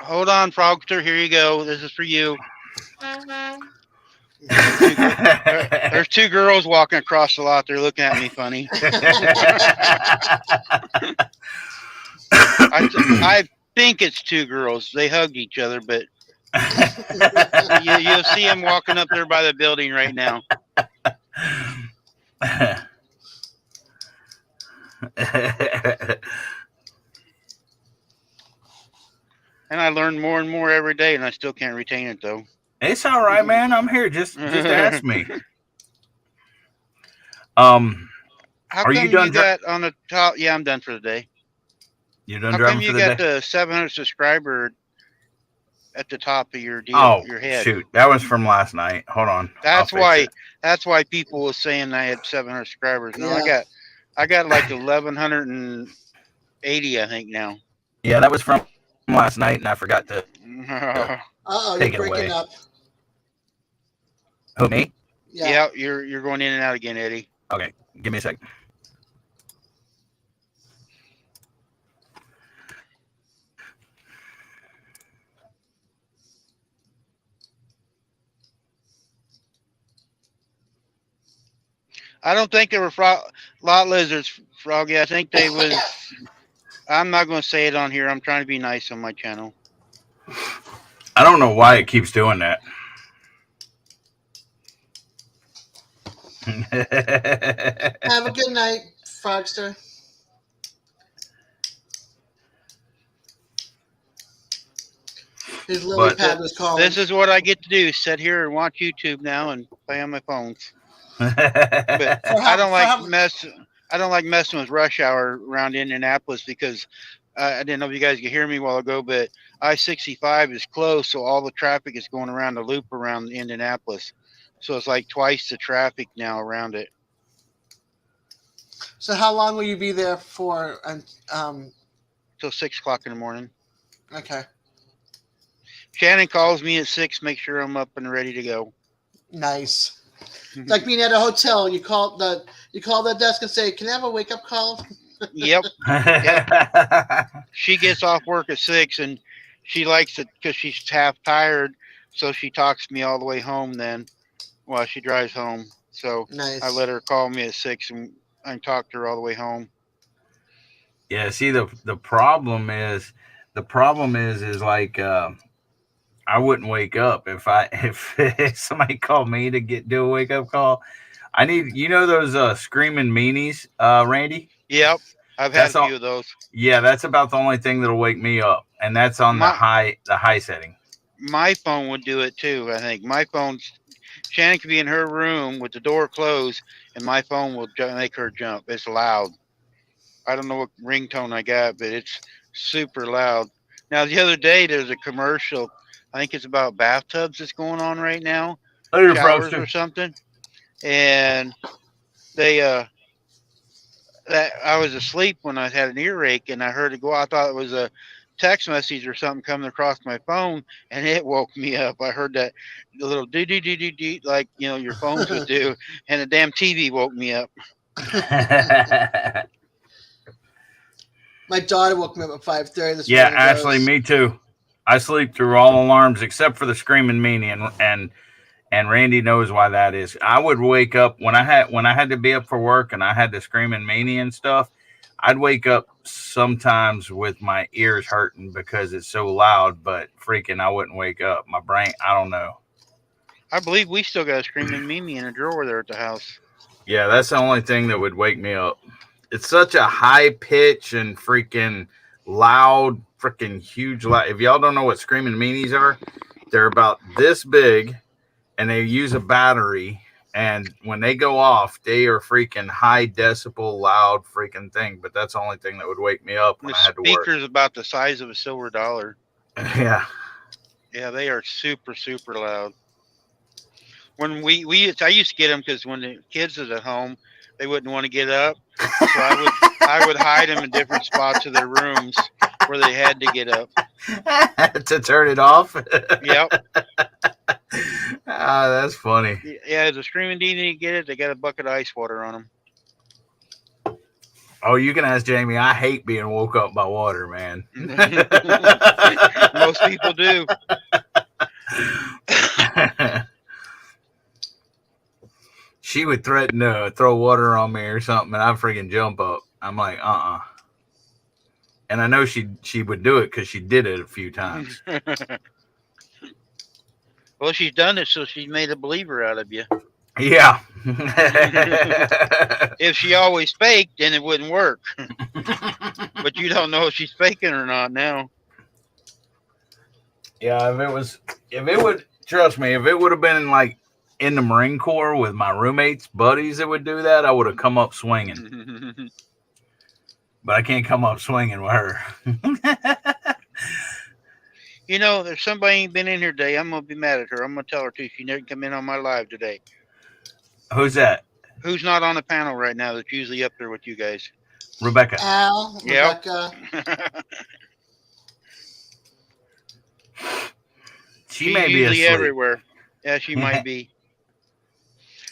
Hold on, Frogster. Here you go. This is for you. There's two girls walking across the lot. They're looking at me funny. I think it's two girls. They hug each other, but you'll see them walking up there by the building right now. And I learn more and more every day, and I still can't retain it though. It's all right, man. I'm here. Just ask me. How Are come you done? you got on the top? Yeah, I'm done for the day. You done How driving come you for the got day? the 700 subscriber at the top of your deal? Oh, your head? shoot. That was from last night. Hold on. That's I'll fix why. it. That's why people were saying I had 700 subscribers. No, Yeah. I got like 1180, I think now. Yeah, that was from last night, and I forgot to. Uh-oh, Take you're it breaking away. up. Who, me? Yeah. Yeah, you're going in and out again, Eddie. Okay, give me a second. I don't think they were lot lizards, Froggy. I think they was. I'm not going to say it on here. I'm trying to be nice on my channel. I don't know why it keeps doing that. Have a good night, Frogster. His lily But- pad was calling. This is what I get to do: sit here and watch YouTube now and play on my phones. But I don't like messing with rush hour around Indianapolis because I didn't know if you guys could hear me a while ago, but I-65 is closed, so all the traffic is going around the loop around Indianapolis. So it's like twice the traffic now around it. So how long will you be there for? Till 6 o'clock in the morning. Okay. Shannon calls me at 6, make sure I'm up and ready to go. Nice. It's like being at a hotel and you call the desk and say, "Can I have a wake up call?" Yep. She gets off work at 6 and she likes it because she's half tired. So she talks me all the way home then while she drives home. So Nice. I let her call me at 6 and I talked to her all the way home. Yeah, see the problem is like I wouldn't wake up if somebody called me to do a wake up call. I need those screaming meanies, Randy. Yep. I've had a few of those. Yeah, that's about the only thing that'll wake me up, and that's on the high setting. My phone would do it too. I think my phone's Shannon could be in her room with the door closed, and my phone will make her jump. It's loud. I don't know what ringtone I got, but it's super loud. Now the other day there's a commercial. I think it's about bathtubs that's going on right now, showers or something. And they that I was asleep when I had an earache and I heard it go. I thought it was a text message or something coming across my phone, and it woke me up. I heard that little dee dee dee dee dee like your phones would do, and the damn TV woke me up. My daughter woke me up at 5:30 this Yeah, morning. Ashley, me too. I sleep through all alarms except for the screaming meanie, and Randy knows why that is. I would wake up when I had to be up for work and I had the screaming meanie and stuff. I'd wake up sometimes with my ears hurting because it's so loud, but freaking I wouldn't wake up. My brain, I don't know. I believe we still got a screaming Mimi in a drawer there at the house. Yeah, that's the only thing that would wake me up. It's such a high pitch and freaking loud, freaking huge loud. If y'all don't know what screaming meanies are, they're about this big and they use a battery. And when they go off, they are freaking high decibel, loud freaking thing. But that's the only thing that would wake me up when The I had to work. speaker's about the size of a silver dollar. Yeah. Yeah, they are super, super loud. When I used to get them because when the kids was at home, they wouldn't want to get up. So I would hide them in different spots of their rooms where they had to get up. To turn it off? Yep. That's funny. Yeah, as a screaming D didn't get it, they got a bucket of ice water on them. Oh, you can ask Jamie. I hate being woke up by water, man. Most people do. She would threaten to throw water on me or something, and I freaking jump up. I'm like, and I know she would do it because she did it a few times. Well, she's done it, so she's made a believer out of you. Yeah. If she always faked, then it wouldn't work. But you don't know if she's faking or not now. Yeah, trust me, if it would have been like in the Marine Corps with my roommates, buddies that would do that, I would have come up swinging. But I can't come up swinging with her. You know, there's somebody ain't been in here today. I'm gonna be mad at her. I'm gonna tell her too. She didn't come in on my live today. Who's that? Who's not on the panel right now? That's usually up there with you guys. Rebecca. Al, Yep. Rebecca. She may be usually asleep. everywhere. Yeah, she might be.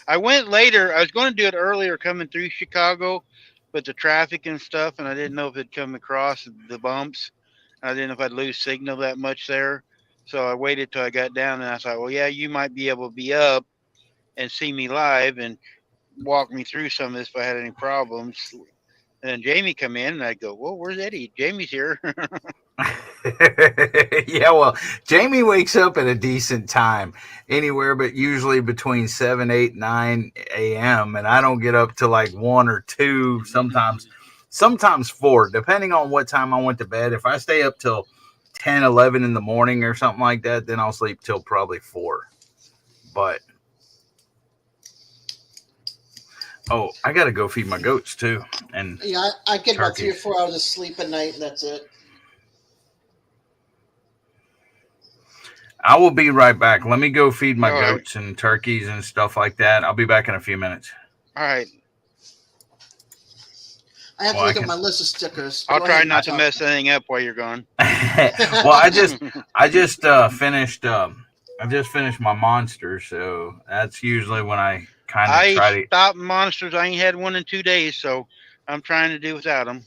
I went later. I was going to do it earlier coming through Chicago, but the traffic and stuff, and I didn't know if it'd come across the bumps. I didn't know if I'd lose signal that much there. So I waited till I got down, and I thought, well, yeah, you might be able to be up and see me live and walk me through some of this if I had any problems. And then Jamie come in, and I go, well, where's Eddie? Jamie's here. Yeah, well, Jamie wakes up at a decent time, anywhere but usually between 7, 8, 9 a.m. And I don't get up till like 1 or 2, sometimes 4, depending on what time I went to bed. If I stay up till 10, 11 in the morning or something like that, then I'll sleep till probably 4. But I gotta go feed my goats too. And Yeah, I get about 3 or turkeys. 4 hours of sleep a night, and that's it. I will be right back. Let me go feed my All right. goats and turkeys and stuff like that. I'll be back in a few minutes. All right. I have Well, to I look can- at my list of stickers. I'll Go try ahead, not to Tom. mess anything up while you're gone. Well, I just finished my monster, so that's usually when I kind of try I to. stopped monsters. I ain't had one in 2 days, so I'm trying to do without them.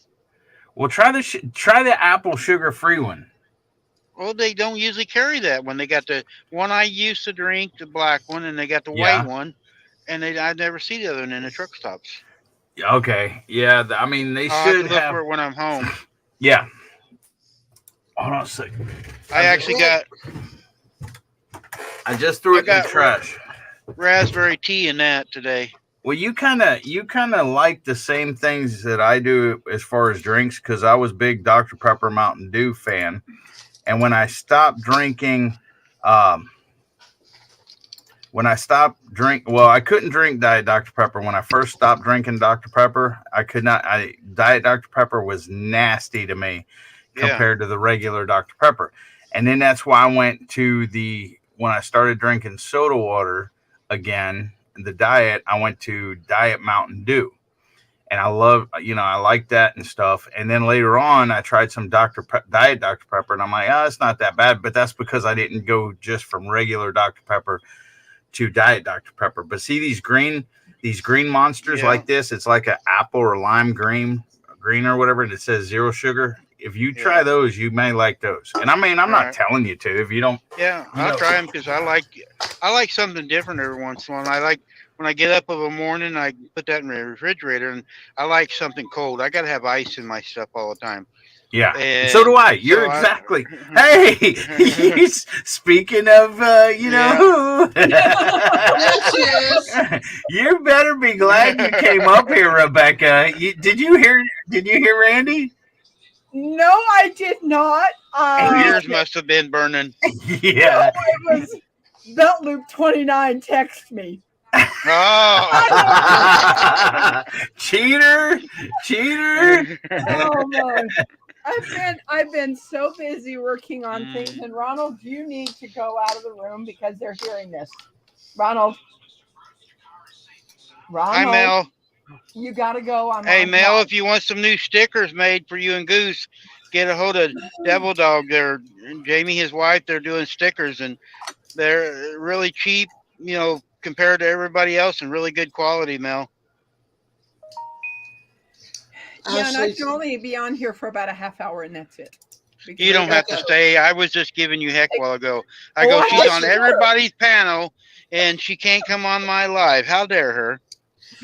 Well, try the apple sugar free one. Well, they don't usually carry that one. They got the one I used to drink, the black one, and they got the Yeah. white one, and I never see the other one in the truck stops. Okay, yeah. I mean, they I'll have to should look have. for it when I'm home. Yeah. Hold on a second. I actually got I just threw I it in the got- trash. raspberry tea in that today. Well, you kind of like the same things that I do as far as drinks, because I was big Dr. Pepper Mountain Dew fan, and when I stopped drinking, I couldn't drink Diet Dr. Pepper when I first stopped drinking Dr. Pepper. I could not. Diet Dr. Pepper was nasty to me Yeah. compared to the regular Dr. Pepper, and then that's why I went to when I started drinking soda water again. The diet, I went to Diet Mountain Dew, and I like that and stuff. And then later on, I tried some Diet Dr. Pepper, and I'm like, it's not that bad. But that's because I didn't go just from regular Dr. Pepper to Diet Dr. Pepper. But see these green monsters Yeah. like this, it's like an apple or lime green or whatever, and it says 0 sugar. If you try Yeah. those, you may like those. And I mean, I'm not Right. telling you to. If you don't, Yeah, You I'll know. try them because I like something different every once in a while. I like when I get up of a morning, I put that in the refrigerator, and I like something cold. I got to have ice in my stuff all the time. yeah. And So do I. You're so I- exactly. Hey, speaking of, There she is. you better be glad you came up here, Rebecca. Did you hear Randy? No, I did not. Ears must have been burning. Yeah. It was Belt Loop 29 text me. Oh, Cheater. Oh my. I've been so busy working on things, and Ronald, you need to go out of the room because they're hearing this. Ronald, hi Mel. you gotta go. I'm Hey on Mel, live. if you want some new stickers made for you and Goose, get a hold of Devil Dog. They're Jamie, his wife. They're doing stickers, and they're really cheap, compared to everybody else, and really good quality, Mel. Yeah, and I Ashley, can only be on here for about a half hour, and that's it. Because You don't have to Rebecca. stay. I was just giving you heck a while ago. I Oh, go, I she's thought on you were. everybody's panel, and she can't come on my live. How dare her?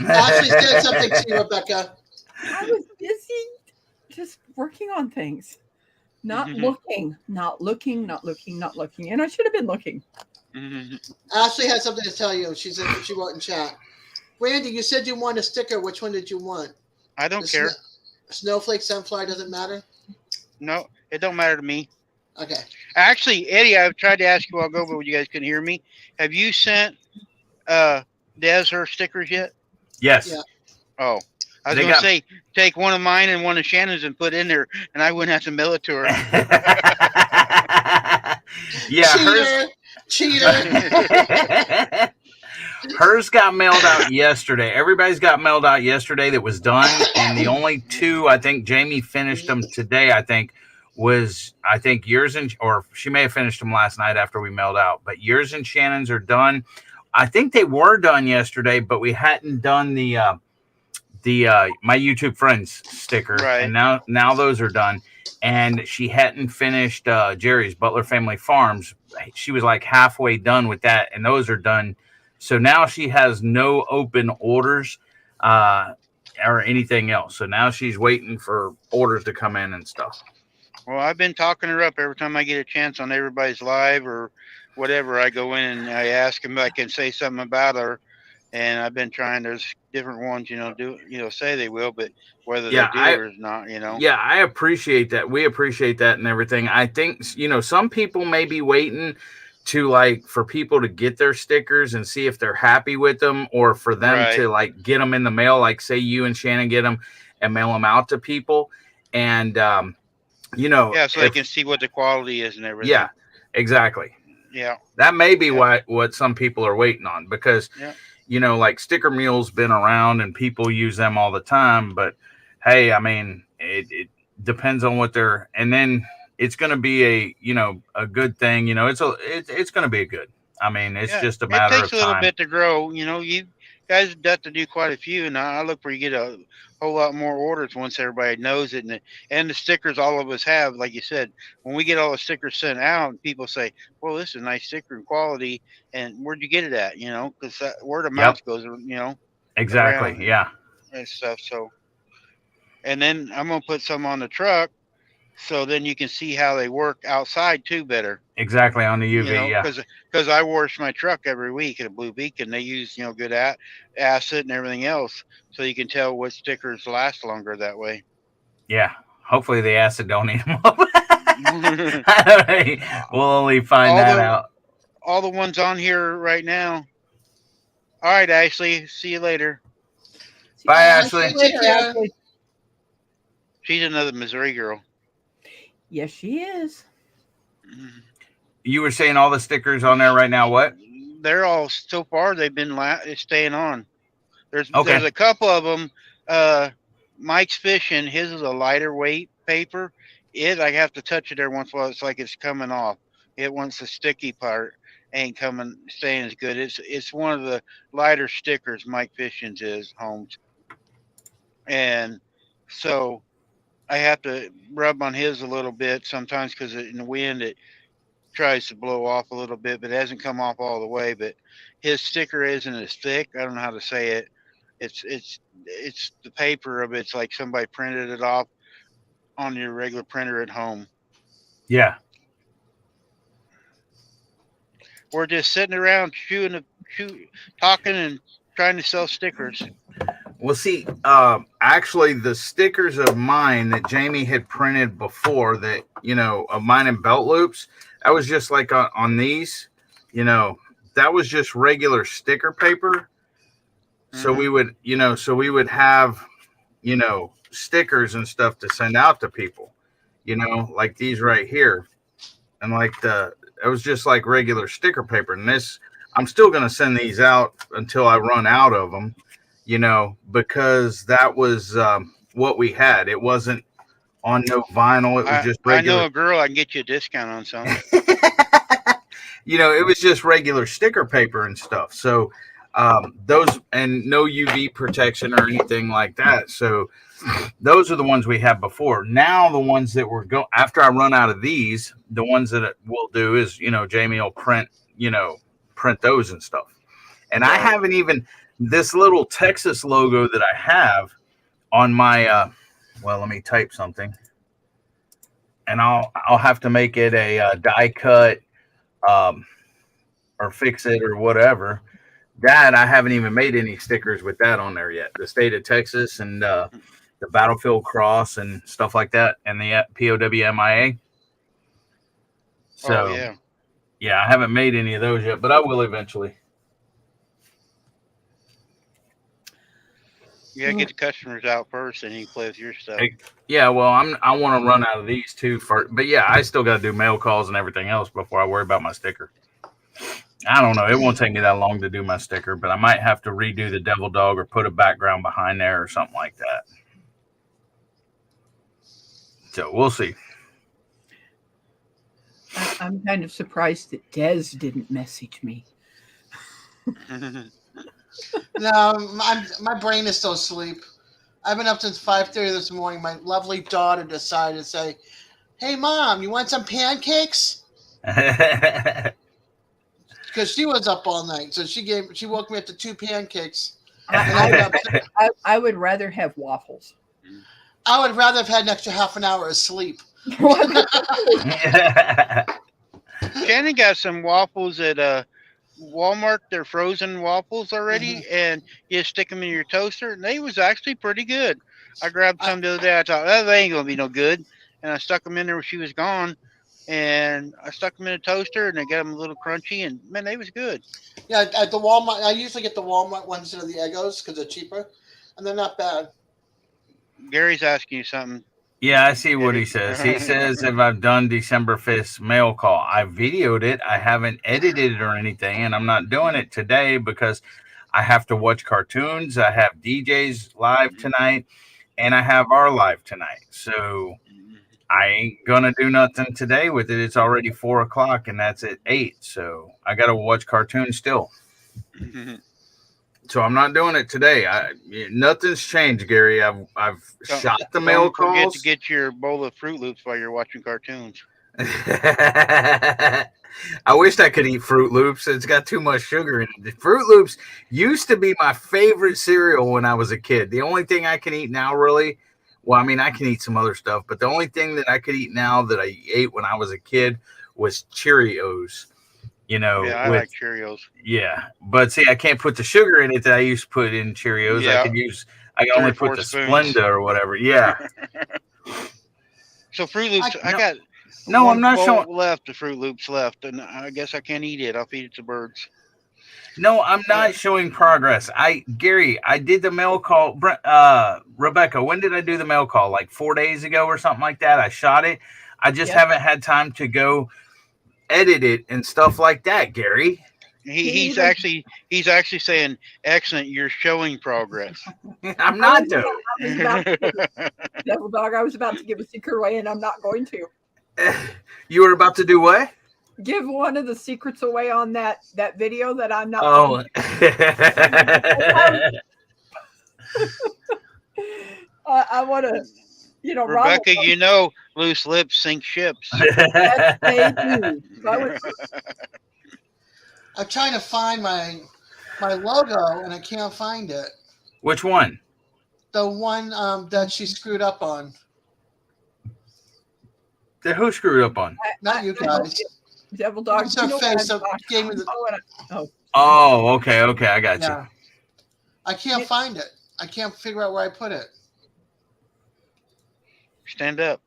Ashley said something to you, Rebecca. I was busy just working on things. Not looking. And I should have been looking. Ashley had something to tell you. She wrote in chat. Randy, you said you want a sticker. Which one did you want? I don't The care. Snowflake, Sunflower, doesn't matter? No, it don't matter to me. Okay. Actually, Eddie, I've tried to ask you all go, but you guys couldn't hear me. Have you sent Des her stickers yet? Yes. Yeah. Oh, I was They going to got- say, take one of mine and one of Shannon's and put in there, and I wouldn't have to mail it to her. Yeah, Cheater. hers got mailed out yesterday. Everybody's got mailed out yesterday that was done, and the only two I think Jamie finished them today. I think yours or she may have finished them last night after we mailed out. But yours and Shannon's are done. I think they were done yesterday, but we hadn't done the my YouTube friends sticker, Right. and now those are done. And she hadn't finished Jerry's Butler Family Farms. She was like halfway done with that, and those are done. So now she has no open orders or anything else. So now she's waiting for orders to come in and stuff. Well, I've been talking her up every time I get a chance on everybody's live or whatever. I go in and I ask them if I can say something about her. And I've been trying. There's different ones, say they will, but whether they do or not, Yeah, I appreciate that. We appreciate that and everything. I think, some people may be waiting to for people to get their stickers and see if they're happy with them, or for them to get them in the mail, like say you and Shannon get them and mail them out to people. And, so they can see what the quality is and everything. Yeah, exactly. Yeah. That may be what some people are waiting on, because Sticker Mule's been around and people use them all the time, but hey, I mean, it depends on what they're, and then it's going to be a good thing. It's going to be a good. I mean, it's just a matter of time. It takes a little bit to grow. You guys have got to do quite a few, and I look for you get a whole lot more orders once everybody knows it. And the stickers all of us have, like you said, when we get all the stickers sent out, and people say, well, this is a nice sticker and quality, and where'd you get it at? Because word of mouth goes, Exactly. around Yeah. and stuff. So, and then I'm going to put some on the truck, so then you can see how they work outside too better. Exactly, on the UV. Because I wash my truck every week at a Blue Beacon. They use good acid and everything else, so you can tell what stickers last longer that way. Yeah. Hopefully the acid don't eat them up. We'll only find out. All the ones on here right now. All right, Ashley. See you later. Bye, Ashley. Ashley. She's another Missouri girl. Yes, she is. You were saying all the stickers on there right now. What? They're all so far. They've been staying on. There's a couple of them. Mike's Fishing. His is a lighter weight paper. I have to touch it every once in a while. It's like it's coming off. It wants the sticky part ain't staying as good. It's one of the lighter stickers. Mike Fishing's is Holmes, and so I have to rub on his a little bit sometimes because in the wind it tries to blow off a little bit, but it hasn't come off all the way. But his sticker isn't as thick. I don't know how to say it. It's the paper of it's like somebody printed it off on your regular printer at home. Yeah. We're just sitting around talking and trying to sell stickers. Well, see, actually, the stickers of mine that Jamie had printed before, that of mine in belt loops, that was just like on these, that was just regular sticker paper. Mm-hmm. So we would have, stickers and stuff to send out to people, like these right here, and it was just like regular sticker paper. And this, I'm still going to send these out until I run out of them. Because that was what we had. It wasn't on no vinyl. It was just regular. I know a girl. I can get you a discount on something. It was just regular sticker paper and stuff. So Those, and no UV protection or anything like that. So those are the ones we had before. Now the ones that we're go after I run out of these, the ones that we'll do is, Jamie will print those and stuff. And I haven't even this little Texas logo that I have on my well, let me type something, and I'll have to make it a die cut or fix it or whatever. That I haven't even made any stickers with that on there yet. The state of Texas and the Battlefield Cross and stuff like that, and the POWMIA. So yeah, I haven't made any of those yet, but I will eventually. You gotta get the customers out first, and you play with your stuff. Yeah, well, I want to run out of these too first, but yeah, I still got to do mail calls and everything else before I worry about my sticker. I don't know. It won't take me that long to do my sticker, but I might have to redo the devil dog or put a background behind there or something like that. So we'll see. I'm kind of surprised that Des didn't message me. No, my brain is still asleep. I've been up since 5:30 this morning. My lovely daughter decided to say, "Hey, Mom, you want some pancakes?" Because she was up all night, so she woke me up to 2 pancakes. I would rather have waffles. I would rather have had an extra half an hour of sleep. Shannon got some waffles at Walmart. They're frozen waffles already, and you stick them in your toaster, and they was actually pretty good. I grabbed some the other day. I thought, oh, they ain't gonna be no good, and I stuck them in there when she was gone, and I stuck them in a toaster, and they got them a little crunchy, and man, they was good. Yeah, at the Walmart, I usually get the Walmart ones instead of the Eggos because they're cheaper, and they're not bad. Gary's asking you something. Yeah, I see what he says. He says if I've done December 5th mail call, I videoed it. I haven't edited it or anything, and I'm not doing it today because I have to watch cartoons. I have DJ's live tonight, and I have our live tonight. So I ain't gonna do nothing today with it. It's already 4 o'clock, and that's at 8. So I got to watch cartoons still. So I'm not doing it today. Nothing's changed, Gary. I've shot the mail calls. Don't forget to get your bowl of Fruit Loops while you're watching cartoons. I wished I could eat Fruit Loops. It's got too much sugar in it. Fruit Loops used to be my favorite cereal when I was a kid. The only thing I can eat now, really, well, I mean, I can eat some other stuff, but the only thing that I could eat now that I ate when I was a kid was Cheerios. Yeah, I like Cheerios. Yeah, but see, I can't put the sugar in it that I used to put in Cheerios. Yeah. I can only put the Splenda or whatever. Yeah. So Fruit Loops, I got I'm not showing left. The Fruit Loops left, and I guess I can't eat it. I'll feed it to birds. No, I'm not showing progress. Gary, I did the mail call. Rebecca, when did I do the mail call? Like 4 days ago or something like that. I shot it. I just haven't had time to go edit it and stuff like that, Gary. He's actually saying, excellent, you're showing progress. I'm not doing. Devil Dog, I was about to give a secret away, and I'm not going to. You were about to do what? Give one of the secrets away on that video that I'm not. Oh. I want to, Rebecca, loose lips sink ships. Yes, they do. I'm trying to find my logo, and I can't find it. Which one? The one that she screwed up on. Who screwed up on? Not you guys. Devil Dog. It's her face. So gave me the... Oh, okay, I got you. I can't find it. I can't figure out where I put it. Stand up.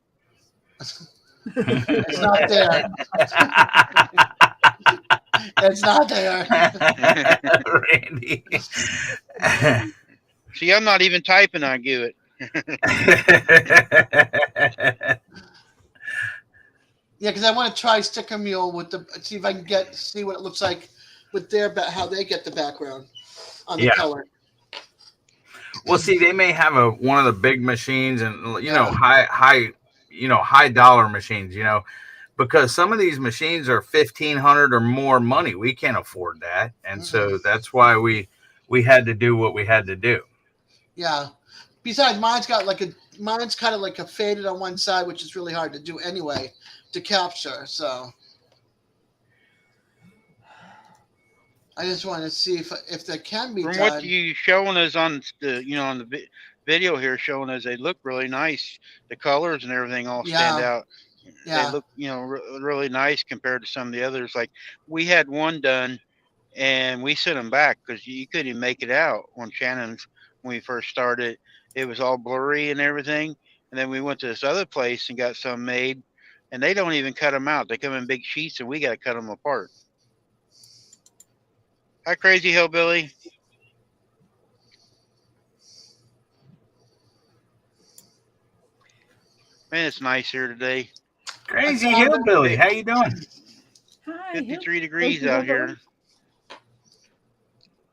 It's not there. It's not there. Randy. See, I'm not even typing. I do it. Yeah, because I want to try Sticker Mule with see if I can see what it looks like with how they get the background on the color. Well, see, they may have one of the big machines and high dollar machines, because some of these machines are $1,500 or more money. We can't afford that, and so that's why we we had to do what we had to do. Yeah. Besides, mine's kind of like a faded on one side, which is really hard to do anyway to capture. So I just want to see if that can be From done. what you showing us on the on the video here, showing us they look really nice. The colors and everything all stand Yeah. out. Yeah. They look really nice compared to some of the others. Like we had one done, and we sent them back because you couldn't even make it out on Shannon's when we first started. It was all blurry and everything. And then we went to this other place and got some made, and they don't even cut them out. They come in big sheets, and we got to cut them apart. Hi, Crazy Hillbilly. Man, it's nice here today. Crazy Hillbilly, how you doing? Hi, 53 degrees out here.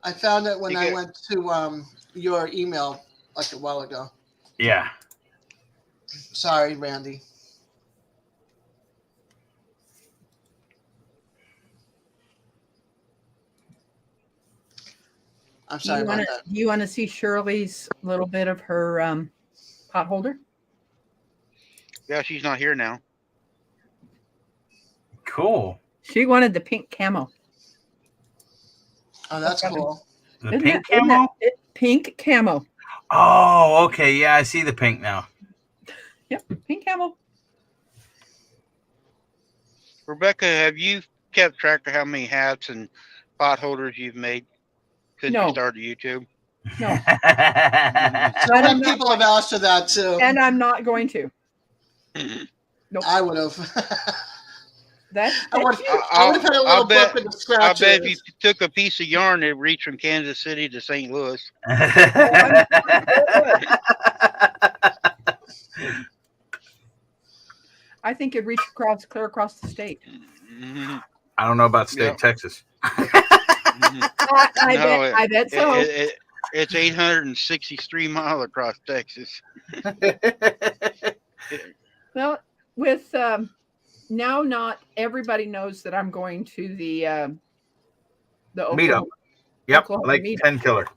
I found it when You I get- went to your email like a while ago. Yeah. Sorry, Randy. I'm sorry about that. Do you want to see Shirley's little bit of her pot holder? Yeah, she's not here now. Cool. She wanted the pink camo. Oh, that's cool. The Isn't pink that- isn't camo? that- pink camo. Oh, okay. Yeah, I see the pink now. Yep, pink camo. Rebecca, have you kept track of how many hats and pot holders you've made since No. you started YouTube? No, So And many I'm not- people have asked for that too. and I'm not going to. I would have. That's I would I'll- have had a I'll little bet- book with the I scratches. bet if you took a piece of yarn, it'd reach from Kansas City to St. Louis. I think it reached clear across the state. Mhm. I don't know about state Yep. Texas. Mhm. I bet so. It's 863 miles across Texas. Well, with now, not everybody knows that I'm going to the Meetup. Yep, Oklahoma like meetup. 10 killer.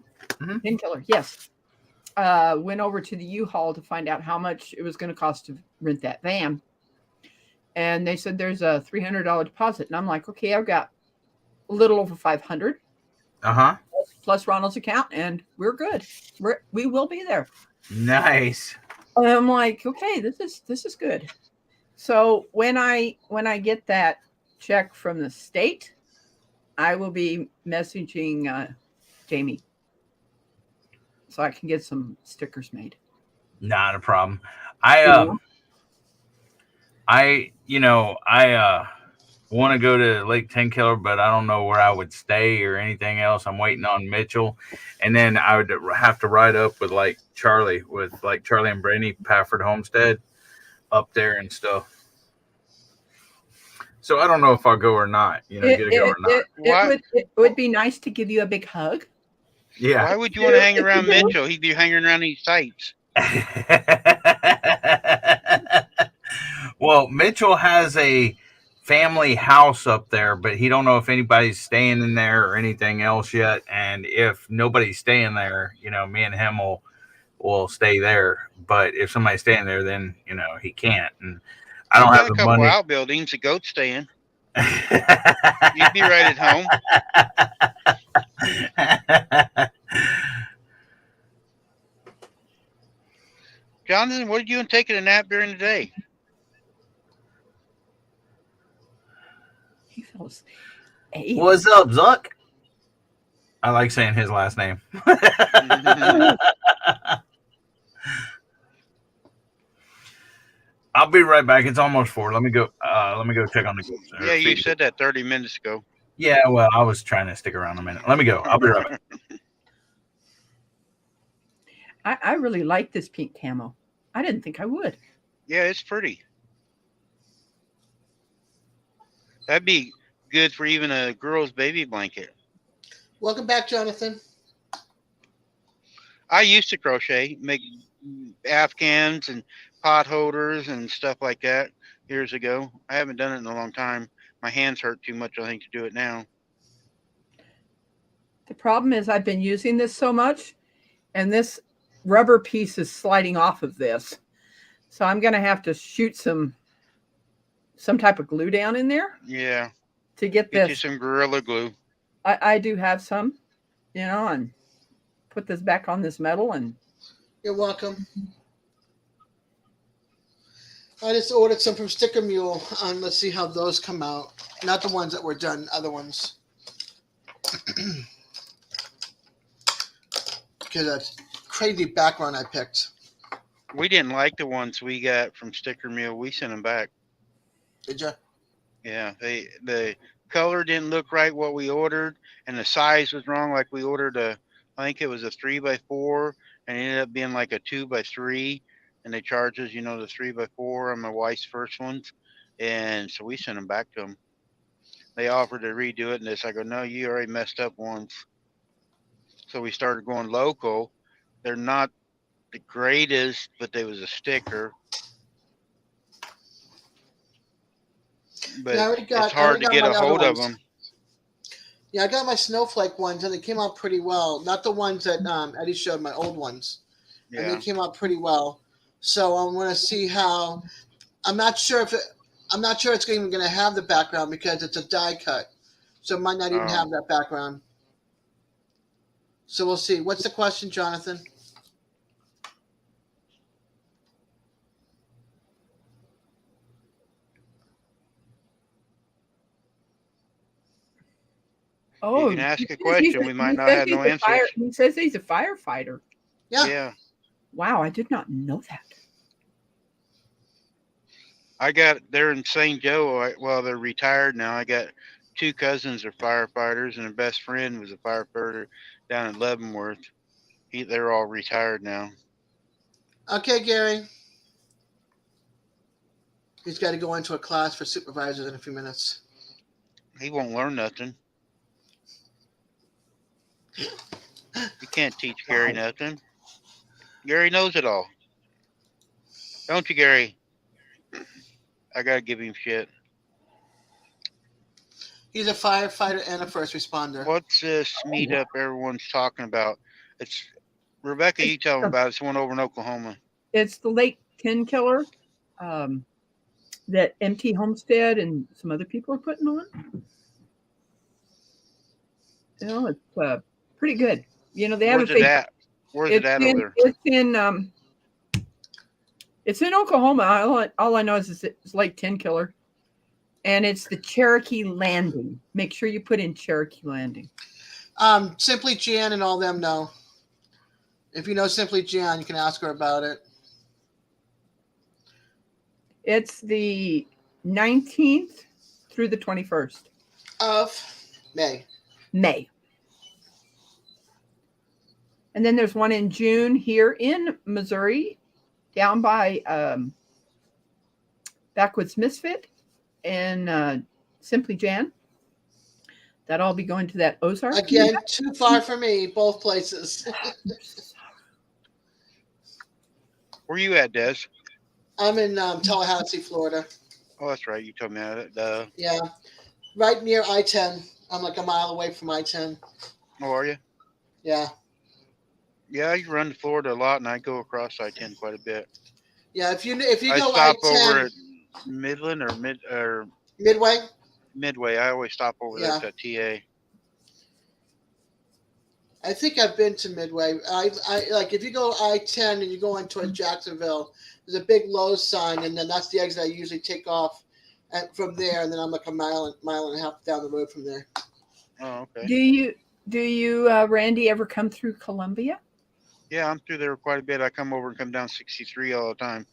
Painkiller. Yes. Went over to the U-Haul to find out how much it was going to cost to rent that van. And they said there's a $300 deposit. And I'm like, okay, I've got a little over 500 Uh-huh. plus Ronald's account, and we're good. We will be there. Nice. I'm like, okay, this is good. So when I get that check from the state, I will be messaging Jamie so I can get some stickers made. Not a problem. I want to go to Lake 10 Killer, but I don't know where I would stay or anything else. I'm waiting on Mitchell, and then I would have to ride up with Charlie and Brandy Pafford Homestead up there and stuff. So I don't know if I'll go or not. Get to go or not. It would be nice to give you a big hug. Yeah. Why would you want to hang around Mitchell? He'd be hanging around these sites. Well, Mitchell has a family house up there, but he don't know if anybody's staying in there or anything else yet. And if nobody's staying there, me and him will stay there. But if somebody's staying there, then he can't. And I don't He's have got the a couple money. outbuildings, a goat staying. You'd be right at home. Jonathan, what are you doing taking a nap during the day? He feels What's up, Zuck? I like saying his last name. I'll be right back. It's almost 4. Let me go check on the goats. Yeah, you said that 30 minutes ago. Yeah, well, I was trying to stick around a minute. Let me go. I'll be right back. I really like this pink camo. I didn't think I would. Yeah, it's pretty. That'd be good for even a girl's baby blanket. Welcome back, Jonathan. I used to crochet, make Afghans and pot holders and stuff like that years ago. I haven't done it in a long time. My hands hurt too much, I think, to do it now. The problem is I've been using this so much, and this rubber piece is sliding off of this. So I'm going to have to shoot some type of glue down in there Yeah. to get Get you this. some Gorilla Glue. I do have some, and put this back on this metal. And You're welcome. I just ordered some from Sticker Mule. Let's see how those come out. Not the ones that were done, other ones. Because that's crazy background I picked. We didn't like the ones we got from Sticker Mule. We sent them back. Did you? Yeah, the color didn't look right what we ordered, and the size was wrong. Like we ordered I think it was a 3x4, and it ended up being like a 2x3, and they charged us, the 3x4 on my wife's first ones, and so we sent them back to them. They offered to redo it, and I go, no, you already messed up once. So we started going local. They're not the greatest, but they was a sticker. But Yeah, it's hard to get a hold of them. Yeah, I got my snowflake ones, and they came out pretty well. Not the ones that Eddie showed, my old ones. And Yeah. they came out pretty well. So I'm going to see how. I'm not sure it's even going to have the background because it's a die cut, so it might not even have that background. So we'll see. What's the question, Jonathan? You can ask a question. We might not have no answers. He says he's a firefighter. Yeah. Wow, I did not know that. They're in St. Joe. Well, they're retired now. I got 2 cousins are firefighters, and a best friend was a firefighter down in Leavenworth. They're all retired now. Okay, Gary. He's got to go into a class for supervisors in a few minutes. He won't learn nothing. You can't teach Gary nothing. Gary knows it all. Don't you, Gary? I got to give him shit. He's a firefighter and a first responder. What's this meetup everyone's talking about? It's Rebecca, you tell them about it. It's one over in Oklahoma. It's the Lake Ten Killer that MT Homestead and some other people are putting on. It's pretty good. They have Where's it at? Where's it at over there? It's in Oklahoma. All I know is it's Lake Ten Killer, and it's the Cherokee Landing. Make sure you put in Cherokee Landing. Simply Jan and all them know. If you know Simply Jan, you can ask her about it. It's the 19th through the 21st of May. And then there's one in June here in Missouri, down by Backwoods Misfit and Simply Jan. That'll all be going to that Ozark. Again, too far for me, both places. Where you at, Des? I'm in Tallahassee, Florida. Oh, that's right. You told me that. Yeah, right near I-10. I'm like a mile away from I-10. Oh, are you? Yeah. Yeah, I run to Florida a lot, and I go across I-10 quite a bit. Yeah, if you I go stop I-10, over at Midland or Midway. Midway. I always stop over there at TA. I think I've been to Midway. I like if you go I-10 and you go in towards Jacksonville, there's a big Lowe's sign, and then that's the exit I usually take off from there, and then I'm like a mile and a half down the road from there. Oh, okay. Do you Randy, ever come through Columbia? Yeah, I'm through there quite a bit. I come over and come down 63 all the time.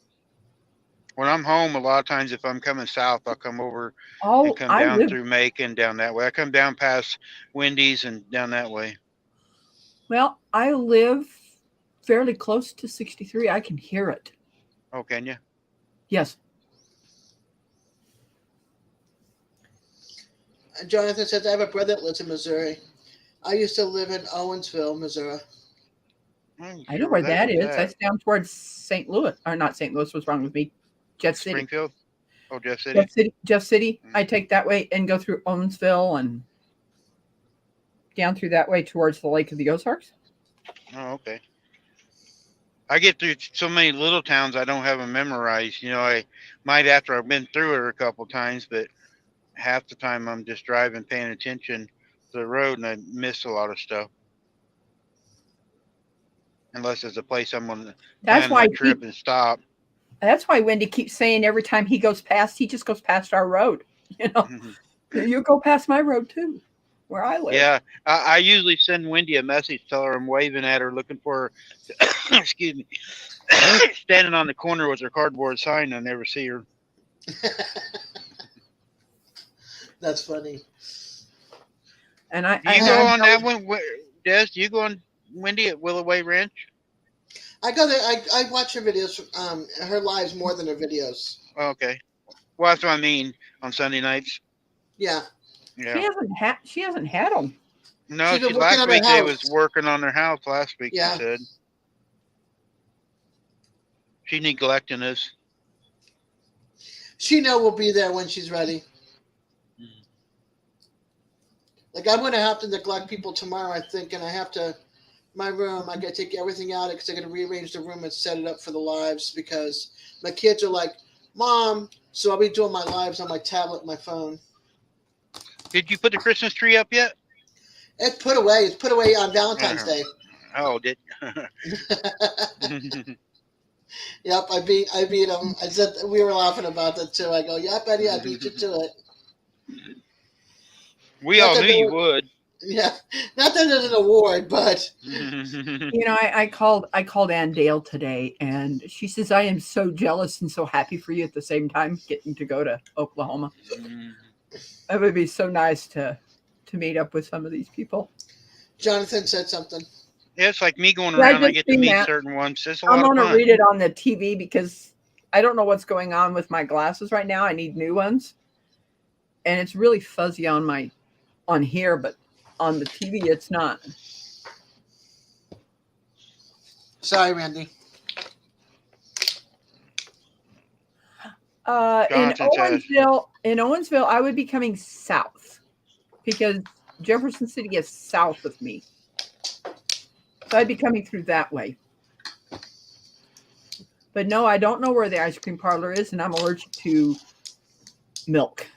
When I'm home, a lot of times if I'm coming south, I'll come over and come down through Macon, down that way. I come down past Wendy's and down that way. Well, I live fairly close to 63. I can hear it. Oh, can you? Yes. Jonathan says, I have a brother that lives in Missouri. I used to live in Owensville, Missouri. I know where that is. That's down towards St. Louis. Or not St. Louis. What's wrong with me? Jeff City. Springfield? Oh, Jeff City. Jeff City. I take that way and go through Owensville and down through that way towards the Lake of the Ozarks. Oh, okay. I get through so many little towns, I don't have them memorized. You know, I might after I've been through it a couple times, but half the time I'm just driving, paying attention to the road, and I miss a lot of stuff. Unless it's a place I'm going to That's plan why my trip and stop. That's why Wendy keeps saying every time he goes past, he just goes past our road. You know, you go past my road too, where I live. Yeah, I usually send Wendy a message, tell her I'm waving at her, looking for her. Excuse me. Standing on the corner with her cardboard sign, I never see her. That's funny. And I Do you go on that one, Des? Do you go on Wendy at Willoway Ranch? I go there. I watch her videos, her lives more than her videos. Oh, okay. Well, that's what I mean on Sunday nights. Yeah. Yeah. She hasn't had them. No, She's been working last on her week they house. was working on their house last week. Yeah. She said she neglecting us. She know we'll be there when she's ready. Like I'm gonna have to neglect people tomorrow, I think, and I have to my room. I gotta take everything out because I gotta rearrange the room and set it up for the lives because my kids are like, "Mom," so I'll be doing my lives on my tablet, and my phone. Did you put the Christmas tree up yet? It's put away. It's put away on Valentine's Day. Oh, did. Yep, I beat him. I said we were laughing about that too. I go, "Yep, Eddie, I beat you to it." We all knew you would. Yeah, not that there's an award, but You know, I called Ann Dale today, and she says I am so jealous and so happy for you at the same time getting to go to Oklahoma. It would be so nice to meet up with some of these people. Jonathan said something. Yeah, it's like me going Yeah, I around. I just get to seen meet that. certain ones. It's a lot I'm of going to fun. read it on the TV because I don't know what's going on with my glasses right now. I need new ones, and it's really fuzzy on here, but on the TV it's not. Sorry, Randy. In Jonathan says. Owensville, I would be coming south because Jefferson City is south of me. So I'd be coming through that way. But no, I don't know where the ice cream parlor is, and I'm allergic to milk.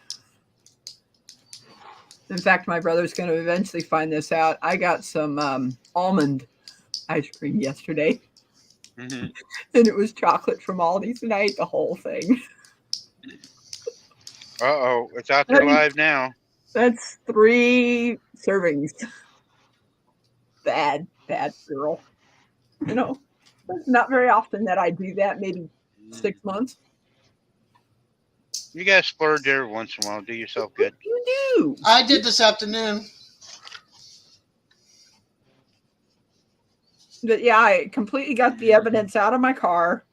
In fact, my brother's going to eventually find this out. I got some almond ice cream yesterday, and it was chocolate from Aldi's, and I ate the whole thing. Uh-oh, it's out there live now. That's 3 servings. Bad girl. You know, it's not very often that I do that, maybe 6 months. You guys splurge every once in a while. Do yourself good. You do. I did this afternoon. But yeah, I completely got the evidence out of my car.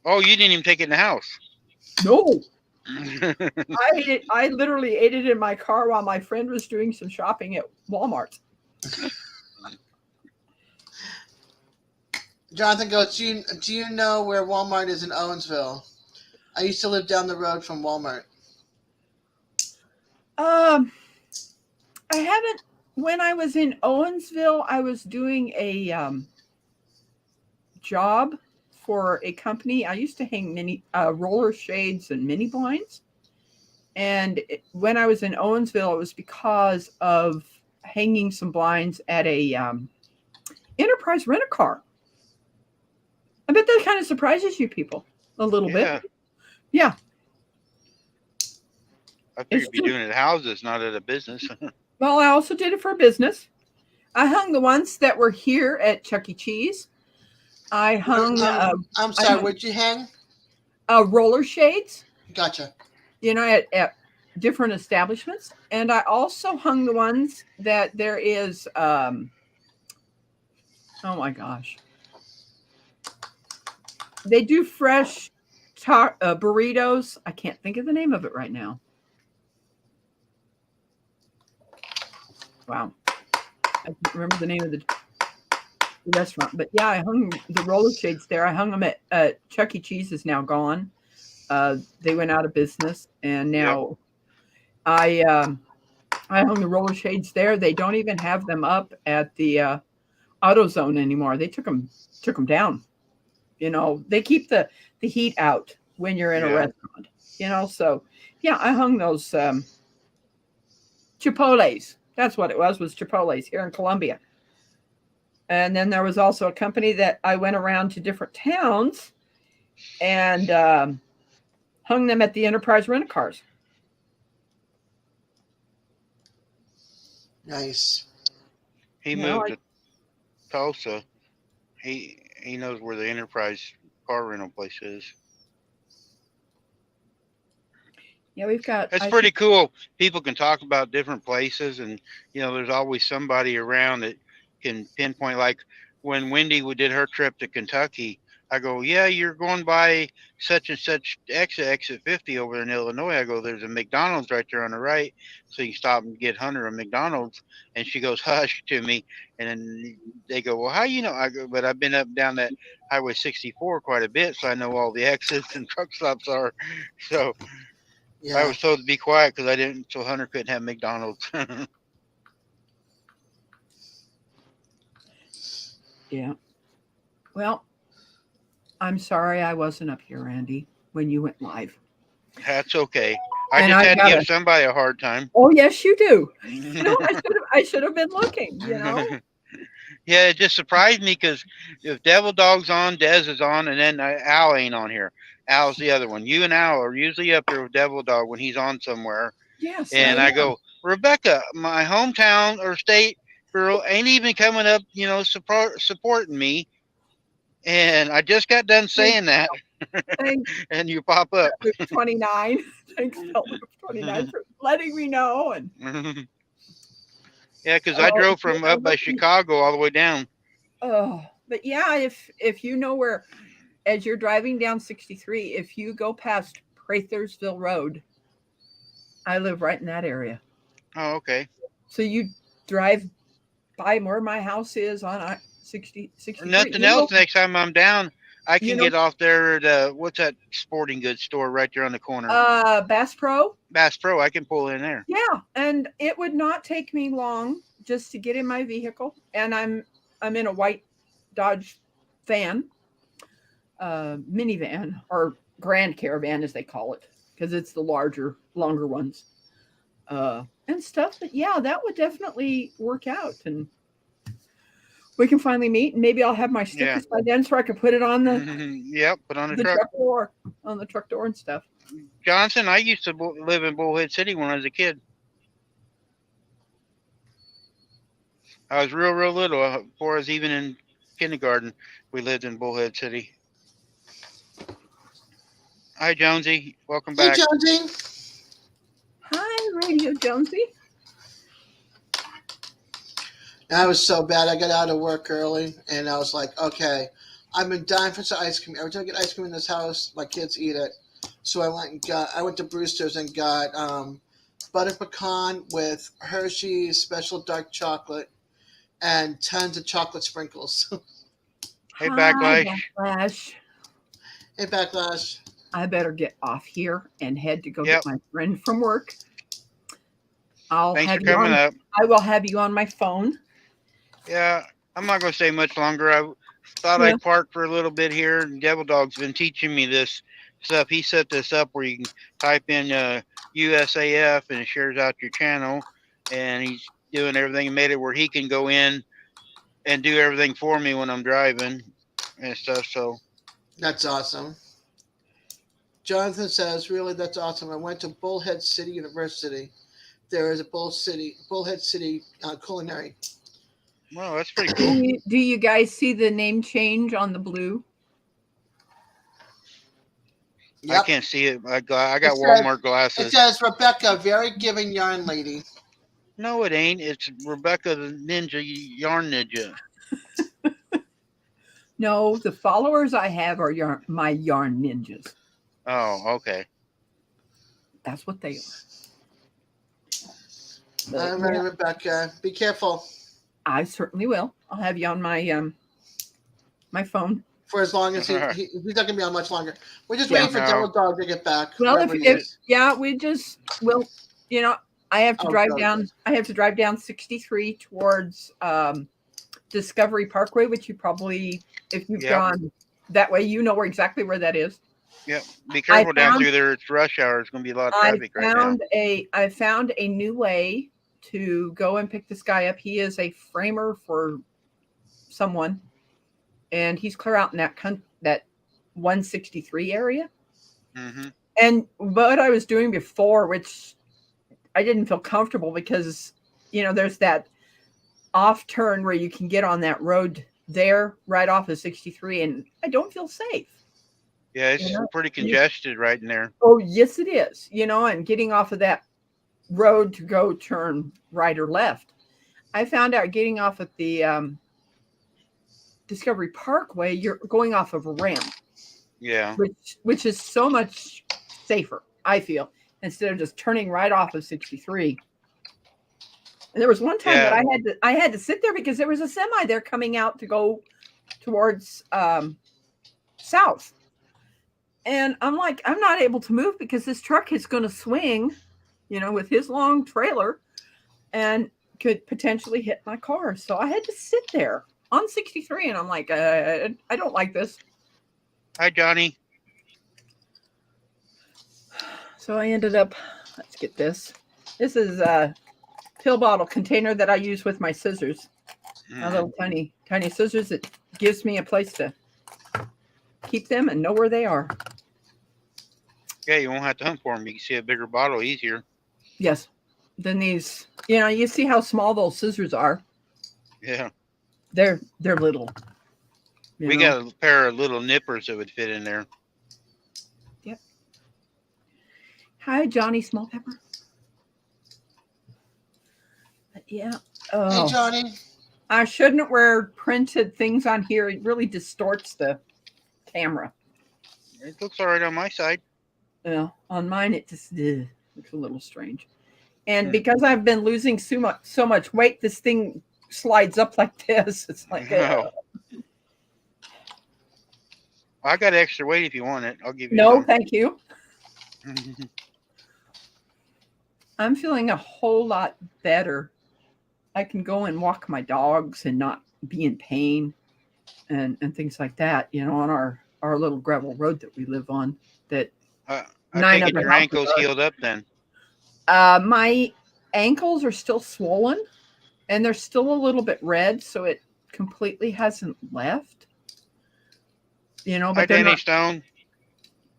Oh, you didn't even take it in the house. No. I literally ate it in my car while my friend was doing some shopping at Walmart. Jonathan goes, do you know where Walmart is in Owensville? I used to live down the road from Walmart. I haven't. When I was in Owensville, I was doing a job for a company. I used to hang mini roller shades and mini blinds. And when I was in Owensville, it was because of hanging some blinds at a Enterprise Rent-A-Car. I bet that kind of surprises you people a little bit. Yeah. I figured you'd be doing it at houses, not at a business. Well, I also did it for business. I hung the ones that were here at Chuck E. Cheese. I hung. I'm sorry, where'd you hang? Roller shades. Gotcha. You know, at different establishments, and I also hung the ones that there is. Oh my gosh! They do fresh burritos. I can't think of the name of it right now. Wow. I can't remember the name of the restaurant. But yeah, I hung the roller shades there. I hung them at Chuck E. Cheese is now gone. They went out of business. And now I I hung the roller shades there. They don't even have them up at the AutoZone anymore. They took them down. You know, they keep the heat out when you're in a Yeah. restaurant. You know, so yeah, I hung those Chipotles. That's what it was Chipotles here in Columbia. And then there was also a company that I went around to different towns and hung them at the Enterprise Rent-A-Cars. Nice. He You know, moved to Tulsa. He knows where the Enterprise car rental place is. Yeah, we've got. It's pretty cool. People can talk about different places, and there's always somebody around that can pinpoint. Like when Wendy did her trip to Kentucky, I go, "Yeah, you're going by such and such exit 50 over there in Illinois." I go, "There's a McDonald's right there on the right, so you can stop and get Hunter a McDonald's." And she goes, "Hush," to me, and then they go, "Well, how you know?" I go, "But I've been up and down that Highway 64 quite a bit, so I know all the exits and truck stops are." So. Yeah. I was told to be quiet because I didn't, so Hunter couldn't have McDonald's. Yeah. Well, I'm sorry I wasn't up here, Randy, when you went live. That's okay. I And just I had to gotta- give somebody a hard time. Oh, yes, you do. I should have been looking, Yeah, it just surprised me because if Devil Dog's on, Dez is on, and then Al ain't on here. Al's the other one. You and Al are usually up there with Devil Dog when he's on somewhere. Yes. And I am. go, "Rebecca, my hometown or state girl ain't even coming up, supporting me." And I just got done saying that. Thanks, And you pop up. 29. Thanks, Loop 29, for letting me know. And Yeah, because I Oh, drove from yeah, up by look- Chicago all the way down. but yeah, if you know where, as you're driving down 63, if you go past Prathersville Road, I live right in that area. Oh, okay. So you drive by where my house is on 63. Nothing You else. know- Next time I'm down, I can You know- get off there at what's that sporting goods store right there on the corner? Bass Pro. Bass Pro. I can pull in there. Yeah, and it would not take me long just to get in my vehicle, and I'm in a white Dodge van, minivan or Grand Caravan as they call it, because it's the longer ones, and stuff. But yeah, that would definitely work out, and we can finally meet, and maybe I'll have my stickers by then, so I can put it on the Yep, put on the the truck. truck door and stuff. Johnson, I used to live in Bullhead City when I was a kid. I was real little. Before I was even in kindergarten, we lived in Bullhead City. Hi, Jonesy. Welcome Hey, back. Jonesy. Hi, Radio Jonesy. I was so bad. I got out of work early, and I was like, okay, I've been dying for some ice cream. Every time I get ice cream in this house, my kids eat it. So I went to Brewster's and got butter pecan with Hershey's special dark chocolate and tons of chocolate sprinkles. Hey, Hi, Backlash. Backlash. Hey, Backlash. I better get off here and head to go Yep. get my friend from work. I'll Thanks have for you coming on. up. I will have you on my phone. Yeah, I'm not going to stay much longer. I thought Yeah. I'd park for a little bit here. And Devil Dog's been teaching me this stuff. He set this up where you can type in USAF and it shares out your channel. And he's doing everything and made it where he can go in and do everything for me when I'm driving and stuff. So That's awesome. Jonathan says, really, that's awesome. I went to Bullhead City University. There is a Bullhead City culinary. well, that's pretty cool. Do you guys see the name change on the blue? I Yep. can't see it. I got It says- Walmart It glasses. says Rebecca, very giving yarn lady. No, it ain't. It's Rebecca the Ninja Yarn Ninja. No, the followers I have are my yarn ninjas. Oh, okay. That's what they are. I'm ready, Rebecca. Be careful I certainly will. I'll have you on my my phone. for as long as he's not going to be on much longer. We're just Yeah. waiting for No. Devil Dog to get back. Well, wherever he is. we just will, I have to Oh, drive okay. down. I have to drive down 63 towards Discovery Parkway, which you probably, if you've Yep. gone that way, you know exactly where that is. Yep. Be careful down found- through there. It's rush hour. It's going to be a lot of I traffic right now. found a new way to go and pick this guy up. He is a framer for someone, and he's clear out in that 163 area. Mm-hmm. And what I was doing before, which I didn't feel comfortable because, there's that off turn where you can get on that road there right off of 63, and I don't feel safe. Yeah, it's pretty congested right in there. Oh, yes, it is. And getting off of that road to go turn right or left. I found out getting off at the Discovery Parkway, you're going off of a ramp. Yeah. Which is so much safer, I feel, instead of just turning right off of 63. And there was one time that I had to sit there because there was a semi there coming out to go towards south. And I'm like, I'm not able to move because this truck is going to swing, with his long trailer and could potentially hit my car. So I had to sit there on 63 and I'm like, I don't like this. Hi, Johnny. So I ended up, let's get this. This is a pill bottle container that I use with my scissors. My little tiny scissors. It gives me a place to keep them and know where they are. Yeah, you won't have to hunt for them. You can see a bigger bottle easier. Yes. Then these, you see how small those scissors are. Yeah. They're little. We got a pair of little nippers that would fit in there. Yep. Hi, Johnny Small Pepper. Yeah. Oh. Hey, Johnny. I shouldn't wear printed things on here. It really distorts the camera. It looks all right on my side. On mine, it just looks a little strange. And because I've been losing so much weight, this thing slides up like this. It's like, I got extra weight if you want it. I'll give you no, some. thank you. I'm feeling a whole lot better. I can go and walk my dogs and not be in pain and things like that, on our little gravel road that we live on. That I think your ankle's healed up then. My ankles are still swollen and they're still a little bit red, so it completely hasn't left. But Hi, Danny Stone.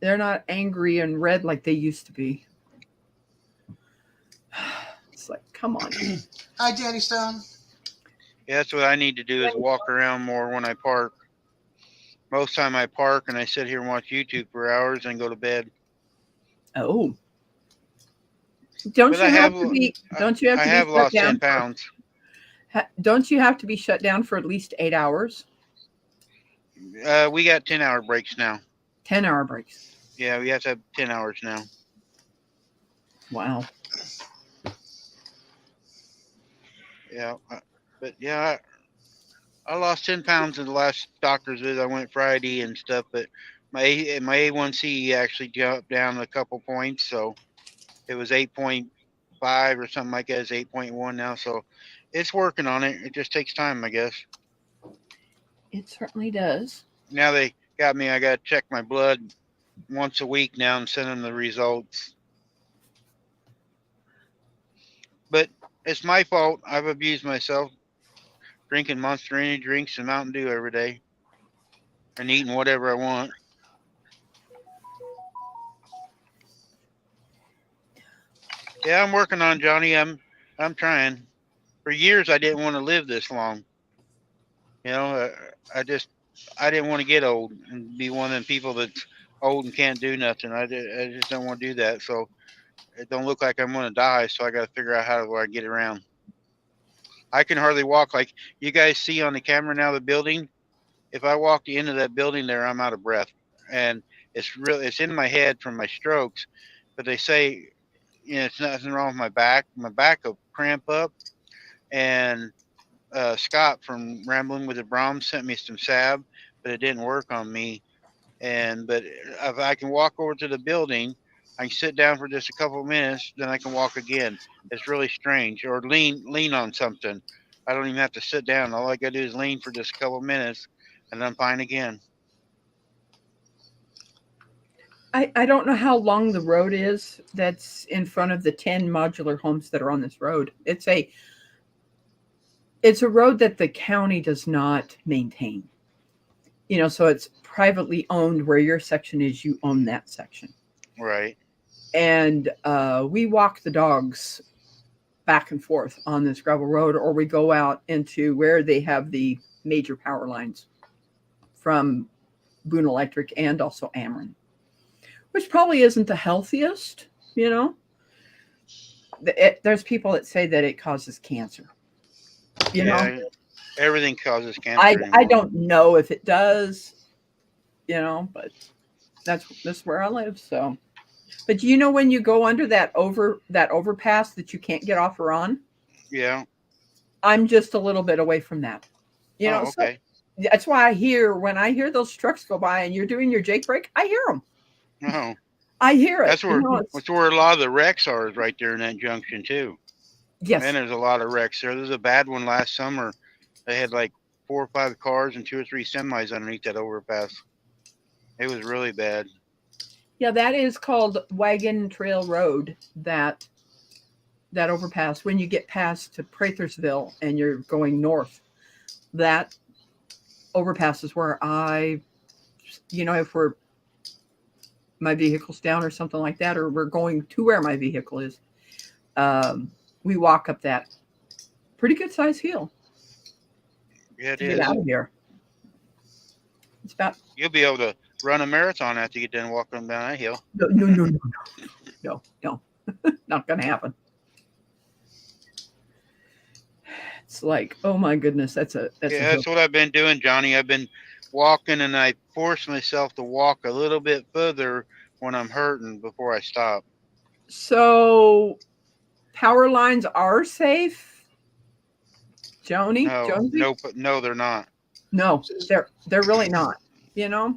They're not angry and red like they used to be. It's like, come on. Hi, Danny Stone. Yeah, that's what I need to do is walk around more when I park. Most time I park and I sit here and watch YouTube for hours and go to bed. Oh. Don't you have to be lost 10 pounds. Don't you have to be shut down for at least 8 hours? We got 10-hour breaks now. 10-hour breaks. Yeah, we have to have 10 hours now. Wow. Yeah, but yeah, I lost 10 pounds in the last doctor's visit. I went Friday and stuff, but my A1C actually jumped down a couple points, so it was 8.5 or something like that. It's 8.1 now, so it's working on it. It just takes time, I guess. It certainly does. Now they got me. I got to check my blood once a week now and send them the results. But it's my fault. I've abused myself, drinking Monster Energy drinks and Mountain Dew every day, and eating whatever I want. Yeah, I'm working on it, Johnny. I'm trying. For years, I didn't want to live this long. I didn't want to get old and be one of them people that's old and can't do nothing. I just don't want to do that. So it don't look like I'm going to die. So I got to figure out how do I get around. I can hardly walk. Like you guys see on the camera now, the building. If I walk the end of that building there, I'm out of breath. And it's in my head from my strokes. But they say, it's nothing wrong with my back. My back will cramp up. And Scott from Rambling with the Brahms sent me some salve, but it didn't work on me. But if I can walk over to the building, I can sit down for just a couple of minutes, then I can walk again. It's really strange. Or lean on something. I don't even have to sit down. All I gotta do is lean for just a couple of minutes, and I'm fine again. I don't know how long the road is that's in front of the 10 modular homes that are on this road. It's a road that the county does not maintain. You know, so it's privately owned. Where your section is, you own that section. Right. And we walk the dogs back and forth on this gravel road, or we go out into where they have the major power lines from Boone Electric and also Ameren, which probably isn't the healthiest, you know. There's people that say that it causes cancer. You know, everything causes cancer. I anymore. don't know if it does, you know, but that's where I live. So, but you know, when you go under that overpass that you can't get off or on, Yeah. I'm just a little bit away from that. You know, okay. So that's why when I hear those trucks go by and you're doing your Jake brake, I hear them. No. I hear it. That's where You know, that's where a lot of the wrecks are, is right there in that junction too. yes. And there's a lot of wrecks there. There's a bad one last summer. They had like 4 or 5 cars and 2 or 3 semis underneath that overpass. It was really bad. Yeah, that is called Wagon Trail Road, that overpass. When you get past to Prathersville and you're going north, that overpass is where if my vehicle's down or something like that, or we're going to where my vehicle is, we walk up that pretty good size hill Yeah, it to is. get out of here. It's about You'll be able to run a marathon after you get done walking down that hill. no, not gonna happen. It's like, oh my goodness, that's That's what I've been doing, Johnny. I've been walking, and I force myself to walk a little bit further when I'm hurting before I stop. So power lines are safe, Jonesy? No, they're not. No, they're really not. You know?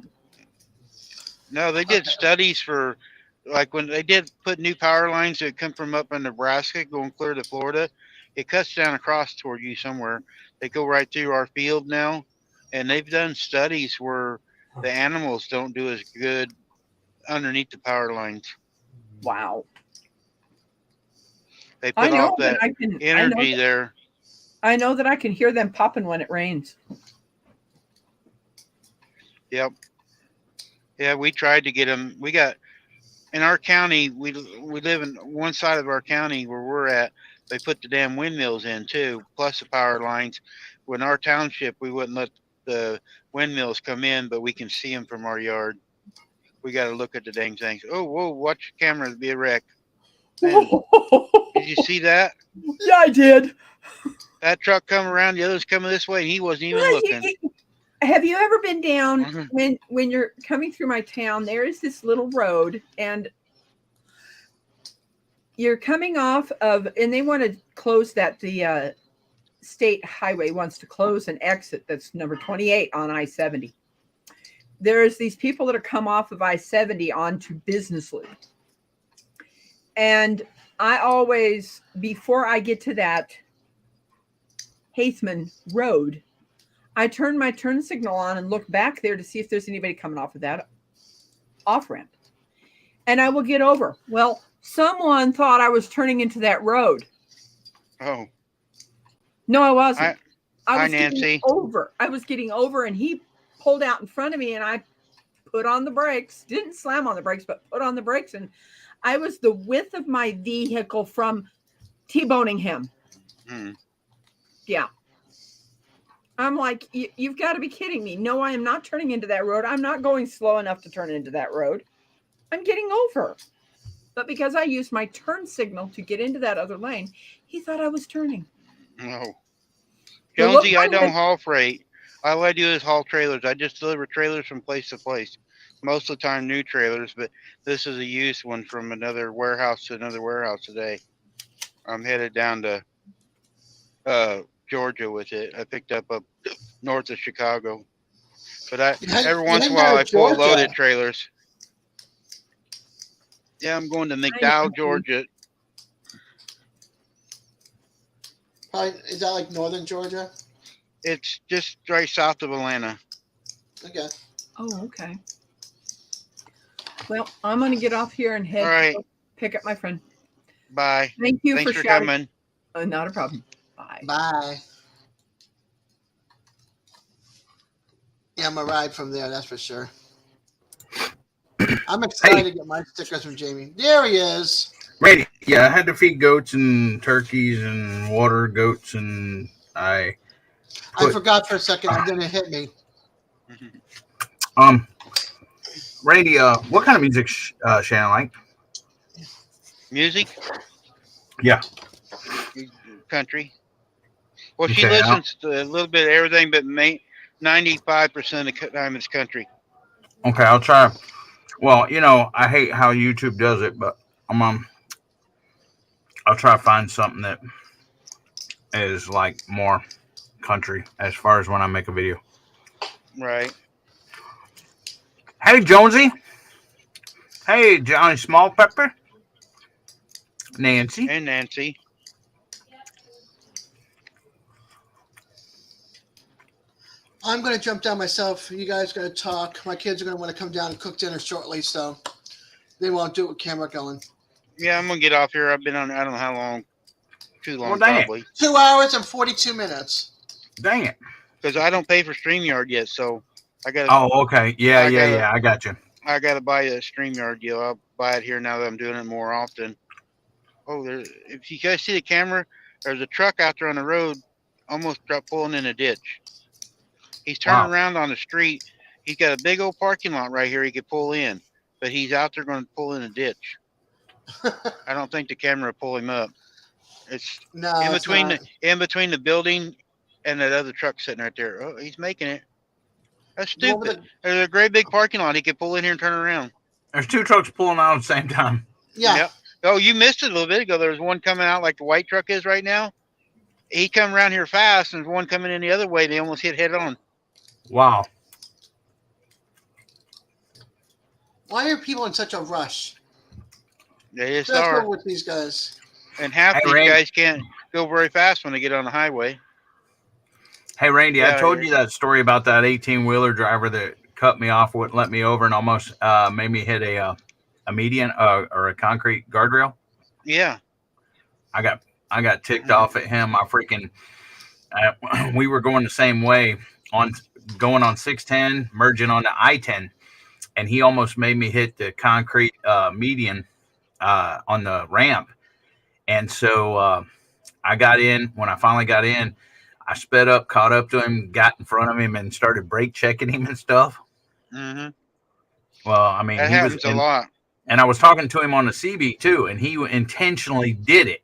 No, they did studies for, like, when they did put new power lines that come from up in Nebraska going clear to Florida. It cuts down across toward you somewhere. They go right through our field now, and they've done studies where the animals don't do as good underneath the power lines. Wow. They put off that energy there. I know that I can hear them popping when it rains. Yep. Yeah, we tried to get them. We got, in our county, we live in one side of our county where we're at. They put the damn windmills in too, plus the power lines. When our township, we wouldn't let the windmills come in, but we can see them from our yard. We got to look at the dang things. Oh, whoa, watch your camera be a wreck. Man, did you see that? Yeah, I did. That truck come around, the other's coming this way, and he wasn't even looking. Have you ever been down when you're coming through my town? There is this little road, and you're coming off of, and they want to close that. The state highway wants to close an exit that's number 28 on I-70. There's these people that are come off of I-70 onto Business Loop. And I always, before I get to that Haithman Road, I turn my turn signal on and look back there to see if there's anybody coming off of that off ramp. And I will get over. Well, someone thought I was turning into that road. Oh. No, I wasn't. Hi, I was Nancy. getting over. I was getting over, and he pulled out in front of me, and I put on the brakes. Didn't slam on the brakes, but put on the brakes. And I was the width of my vehicle from T-boning him. Yeah. I'm like, you've got to be kidding me. No, I am not turning into that road. I'm not going slow enough to turn into that road. I'm getting over. But because I used my turn signal to get into that other lane, he thought I was turning. No. Jonesy, I don't haul freight. All I do is haul trailers. I just deliver trailers from place to place. Most of the time, new trailers, but this is a used one from another warehouse to another warehouse today. I'm headed down to Georgia with it. I picked up north of Chicago. But every once in a while, I pull loaded trailers. Yeah, I'm going to Hi, McDowell, Nancy. Georgia. Probably, is that like northern Georgia? It's just right south of Atlanta. Okay. Oh, okay. Well, I'm going to get off here and head All right. to pick up my friend. Bye. Thank you Thanks for for shouting. coming. Not a problem. Bye. Bye. Yeah, I'm a ride from there, that's for sure. I'm excited to get my stickers from Jamie. There he is. Randy, yeah, I had to feed goats and turkeys and water goats, and I forgot for a second. It didn't hit me. Randy, what kind of music Shannon like? Music? Yeah. Country. Well, she Okay, listens to a little bit of everything, but 95% of the time it's country. Okay, I'll try. Well, you know, I hate how YouTube does it, but I'll try to find something that is like more country as far as when I make a video. Right. Hey, Jonesy. Hey, Johnny Small Pepper. Nancy. And Nancy. I'm going to jump down myself. You guys are going to talk. My kids are going to want to come down and cook dinner shortly, so they won't do it with camera going. Yeah, I'm going to get off here. I've been on, I don't know how long. Too long, Well, dang it. probably. 2 hours and 42 minutes. Dang it. Because I don't pay for StreamYard yet, so I got. Oh, okay. Yeah, I got you. I got to buy a StreamYard deal. I'll buy it here now that I'm doing it more often. Oh, if you guys see the camera, there's a truck out there on the road, almost pulling in a ditch. He's turning around on the street. He's got a big old parking lot right here he could pull in, but he's out there going to pull in a ditch. I don't think the camera will pull him up. It's No, in it's between not. in between the building and that other truck sitting right there. Oh, he's making it. That's stupid. There's a great big parking lot. He could pull in here and turn around. There's two trucks pulling out at the same time. Yeah. Yep. Oh, you missed it a little bit ago. There's one coming out like the white truck is right now. He come around here fast, and there's one coming in the other way. They almost hit head on. Wow. Why are people in such a rush? They just That's are. what with these guys. And half Hey, these Randy. guys can't go very fast when they get on the highway. Hey, Randy, Yeah, I told you that story about that 18-wheeler driver that cut me off, wouldn't let me over, and almost made me hit a median or a concrete guardrail. Yeah. I got ticked off at him. I freaking we were going the same way going on 610, merging onto I-10, and he almost made me hit the concrete median on the ramp. And so I got in. When I finally got in, I sped up, caught up to him, got in front of him, and started brake checking him and stuff. Mm-hmm. Well, I mean, That happens a lot. And I was talking to him on the CB too, and he intentionally did it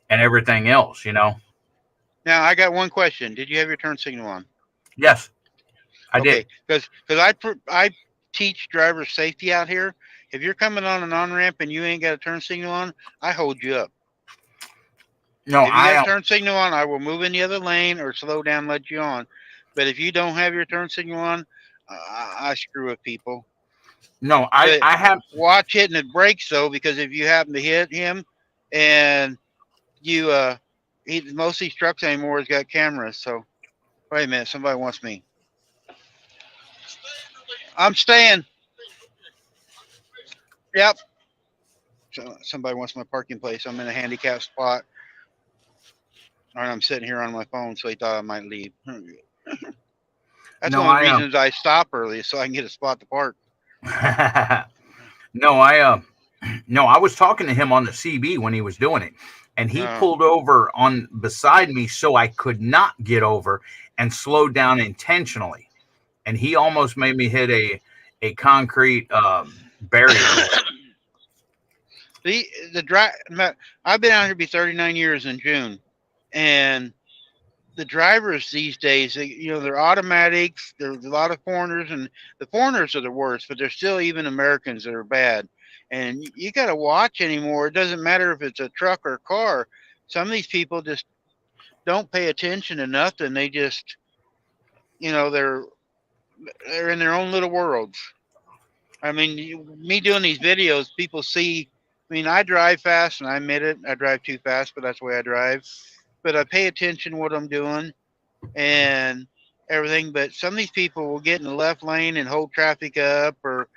and everything else, you know. Now, I got one question. Did you have your turn signal on? Yes, I did. Because I teach driver safety out here. If you're coming on an on-ramp and you ain't got a turn signal on, I hold you up. No, if you got a turn signal on, I will move in the other lane or slow down, let you on. But if you don't have your turn signal on, I screw with people. No, I have. Watch hitting the brakes though, because if you happen to hit him, and you most of these trucks anymore has got cameras. So wait a minute, somebody wants me. I'm staying. Yep. So somebody wants my parking place. I'm in a handicapped spot. Or I'm sitting here on my phone, so he thought I might leave. That's one of the reasons I stop early, so I can get a spot to park. No, I was talking to him on the CB when he was doing it, and he pulled over on beside me so I could not get over and slowed down intentionally, and he almost made me hit a concrete barrier. I've been out here be 39 years in June, and the drivers these days, they're automatics. There's a lot of foreigners, and the foreigners are the worst, but there's still even Americans that are bad. And you got to watch anymore. It doesn't matter if it's a truck or a car. Some of these people just don't pay attention to nothing. They just, they're in their own little worlds. I mean, me doing these videos, people see. I mean, I drive fast, and I admit it. I drive too fast, but that's the way I drive. But I pay attention to what I'm doing and everything. But some of these people will get in the left lane and hold traffic up, or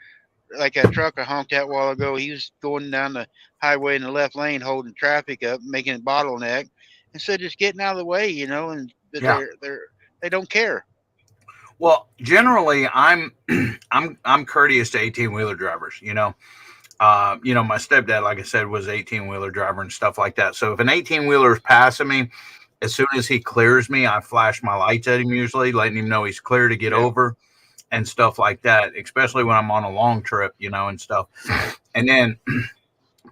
like that truck I honked at a while ago. He was going down the highway in the left lane, holding traffic up, making it bottleneck, instead of just getting out of the way, you know. And but Yeah. they don't care. Well, generally, I'm I'm courteous to 18-wheeler drivers. You know, my stepdad, like I said, was 18-wheeler driver and stuff like that. So if an 18-wheeler is passing me, as soon as he clears me, I flash my lights at him, usually letting him know he's clear to get over and stuff like that, especially when I'm on a long trip, you know, and stuff. And then,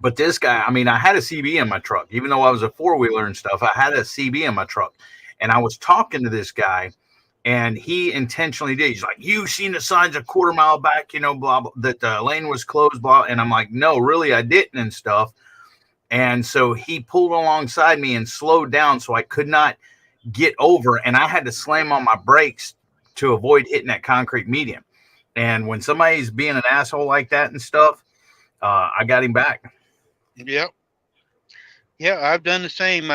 but this guy, I mean, I had a CB in my truck, even though I was a 4-wheeler and stuff, I had a CB in my truck. And I was talking to this guy, and he intentionally did. He's like, "You seen the signs a quarter mile back, you know, blah, blah, that the lane was closed, blah." And I'm like, "No, really, I didn't," and stuff. And so he pulled alongside me and slowed down so I could not get over. And I had to slam on my brakes to avoid hitting that concrete median. And when somebody's being an asshole like that and stuff, I got him back. Yep. Yeah, I've done the same.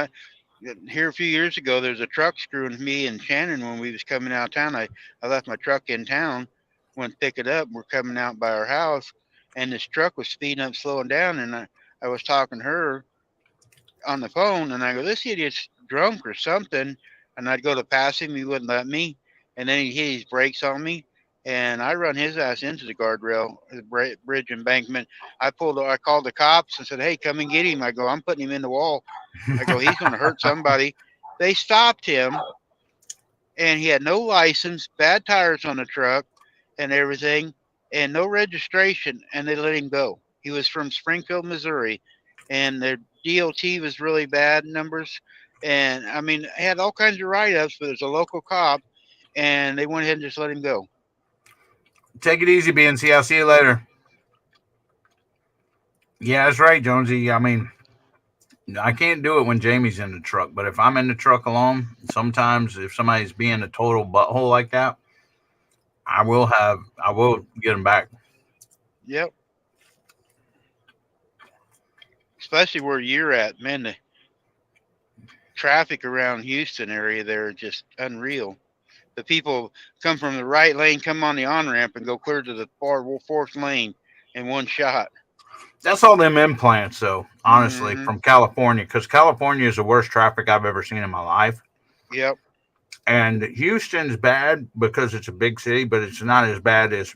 Here a few years ago, there's a truck screwing me and Shannon when we was coming out of town. I left my truck in town, went to pick it up. We're coming out by our house, and this truck was speeding up, slowing down. And I was talking to her on the phone, and I go, "This idiot's drunk or something." And I'd go to pass him, he wouldn't let me. And then he hit his brakes on me, and I run his ass into the guardrail, the bridge embankment. I called the cops and said, "Hey, come and get him." I go, "I'm putting him in the wall." I go, "He's going to hurt somebody." They stopped him, and he had no license, bad tires on the truck and everything, and no registration, and they let him go. He was from Springfield, Missouri, and their DOT was really bad numbers. And I mean, he had all kinds of write-ups, but it was a local cop, and they went ahead and just let him go. Take it easy, BNC. I'll see you later. Yeah, that's right, Jonesy. I mean, I can't do it when Jamie's in the truck, but if I'm in the truck alone, sometimes if somebody's being a total butthole like that, I will get them back. Yep. Especially where you're at, man. The traffic around Houston area there is just unreal. The people come from the right lane, come on the on-ramp, and go clear to the fourth lane in one shot. That's all them implants, though, honestly, from California, because California is the worst traffic I've ever seen in my life. Yep. And Houston's bad because it's a big city, but it's not as bad as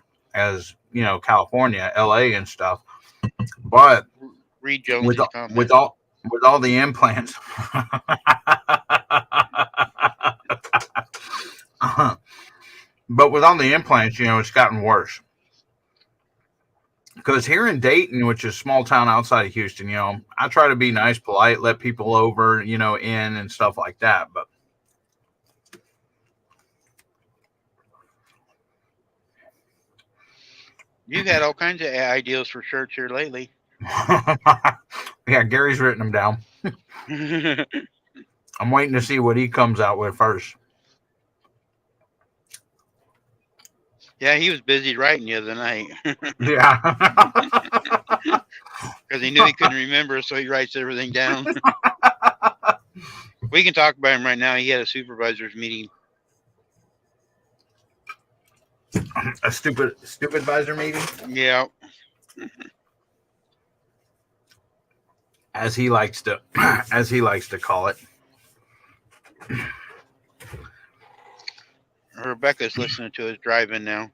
you know, California, LA and stuff. But read Jones' comment. with all the implants. But with all the implants, you know, it's gotten worse. Because here in Dayton, which is a small town outside of Houston, you know, I try to be nice, polite, let people over, you know, in and stuff like that. But you've had all kinds of ideas for shirts here lately. Yeah, Gary's written them down. I'm waiting to see what he comes out with first. Yeah, he was busy writing the other night. Yeah. Because he knew he couldn't remember, so he writes everything down. We can talk about him right now. He had a supervisor's meeting. A stupid advisor meeting? Yeah. As he likes to call it. Rebecca's listening to us driving now.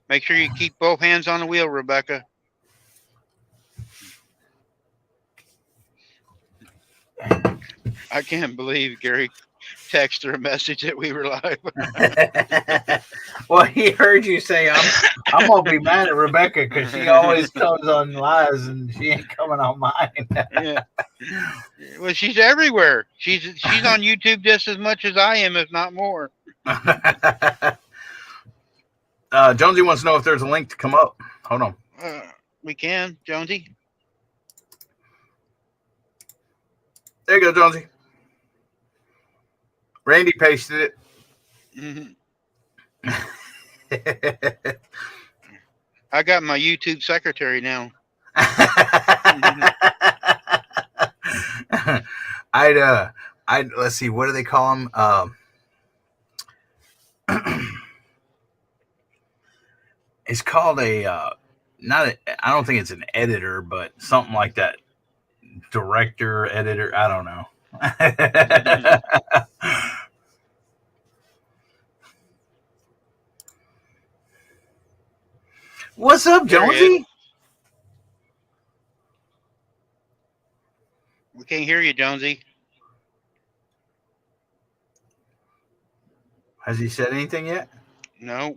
Make sure you keep both hands on the wheel, Rebecca. I can't believe Gary texted her a message that we were live. Well, he heard you say, I'm going to be mad at Rebecca because she always comes on lives and she ain't coming on mine. Yeah. Well, she's everywhere. She's on YouTube just as much as I am, if not more. Jonesy wants to know if there's a link to come up. Hold on. We can, Jonesy. There you go, Jonesy. Randy pasted it. Mm-hmm. I got my YouTube secretary now. I'd let's see, what do they call them? It's called a not a, I don't think it's an editor, but something like that. Director, editor, I don't know. What's up, There he Jonesy? We can't hear you, Jonesy. Has he said anything yet? No.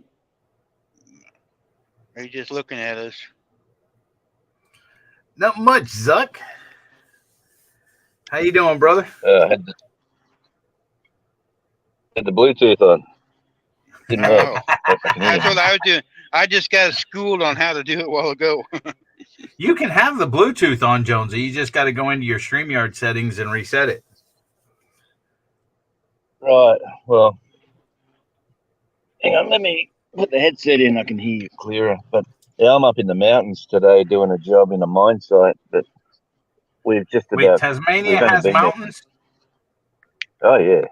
Are you just looking at us? Not much, Zuck. How you doing, brother? Had the Bluetooth on. Didn't work. Oh, that's what I was doing. I just got schooled on how to do it a while ago. You can have the Bluetooth on, Jonesy. You just got to go into your StreamYard settings and reset it. Right. Well, hang on. Let me put the headset in. I can hear you clearer. But yeah, I'm up in the mountains today doing a job in a mine site. But we've just Wait, about. Tasmania we've only has been there- mountains? Oh yeah.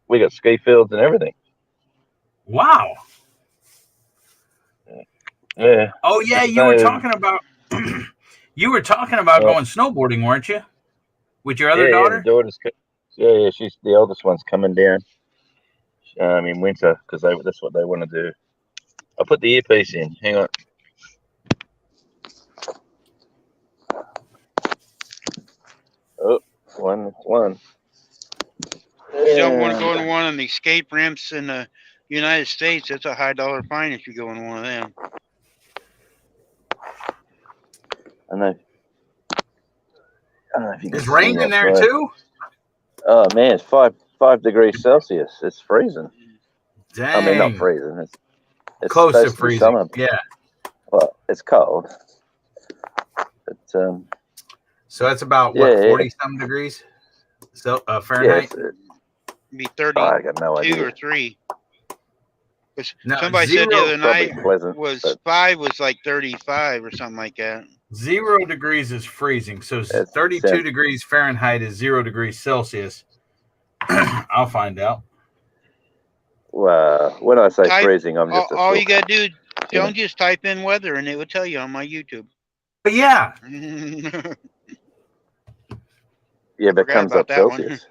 We got ski fields and everything. Wow. Yeah. Oh yeah, you were talking about going snowboarding, weren't you? With your other daughter? Yeah, the daughter's. Yeah, she's the oldest one's coming down. In winter because that's what they want to do. I'll put the earpiece in. Hang on. Oh, one. You don't want to go in one of the escape ramps in the United States. That's a high dollar fine if you go in one of them. I know if you can It's see raining there outside. too? Oh man, it's 5 degrees Celsius. It's freezing. Dang. I mean, not freezing. It's Close to supposed be freezing. summer. Yeah. Well, it's cold. But So that's about Yeah, yeah. 40 some degrees? So Fahrenheit? yes, It'd be 32 I got no idea. or 3. 'Cause No, somebody said the zero- other Probably night pleasant. was but 5 was like 35 or something like that. 0 degrees is freezing. So That's 32 sense. degrees Fahrenheit is 0 degrees Celsius. I'll find out. Well, when I say Type- freezing, I'm just All you talk- gotta do, don't just type in weather and it will tell you on my YouTube. But yeah, Yeah, but it forgot comes about up that one. Celsius.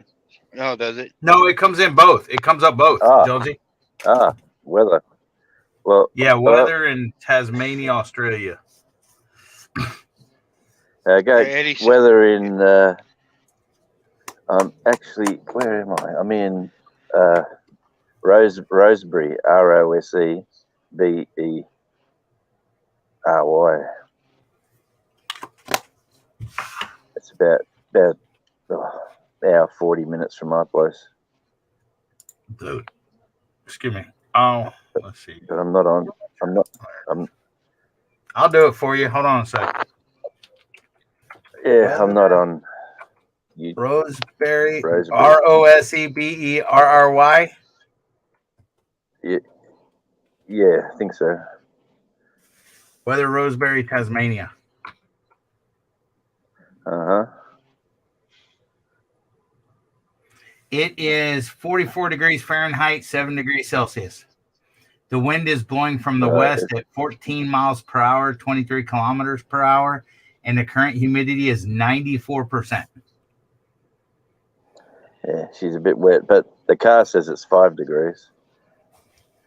Oh, does it? no, it comes in both. It comes up both, Ah. Jonesy. Weather. Well, Yeah, weather in Tasmania, Australia. go Eddie said- weather in. Actually, where am I? I'm in Rosebery, Rosebery. It's about hour 40 minutes from my place. Dude. Excuse me. Oh, let's see. But I'm not on. I'll do it for you. Hold on a sec. Yeah, I'm not on. Roseberry. Roseberry. Roseberry. Yeah, I think so. Weather, Roseberry, Tasmania. Uh-huh. It is 44 degrees Fahrenheit, 7 degrees Celsius. The wind is blowing from the west at 14 miles per hour, 23 kilometers per hour, and the current humidity is 94%. Yeah, she's a bit wet, but the car says it's 5 degrees.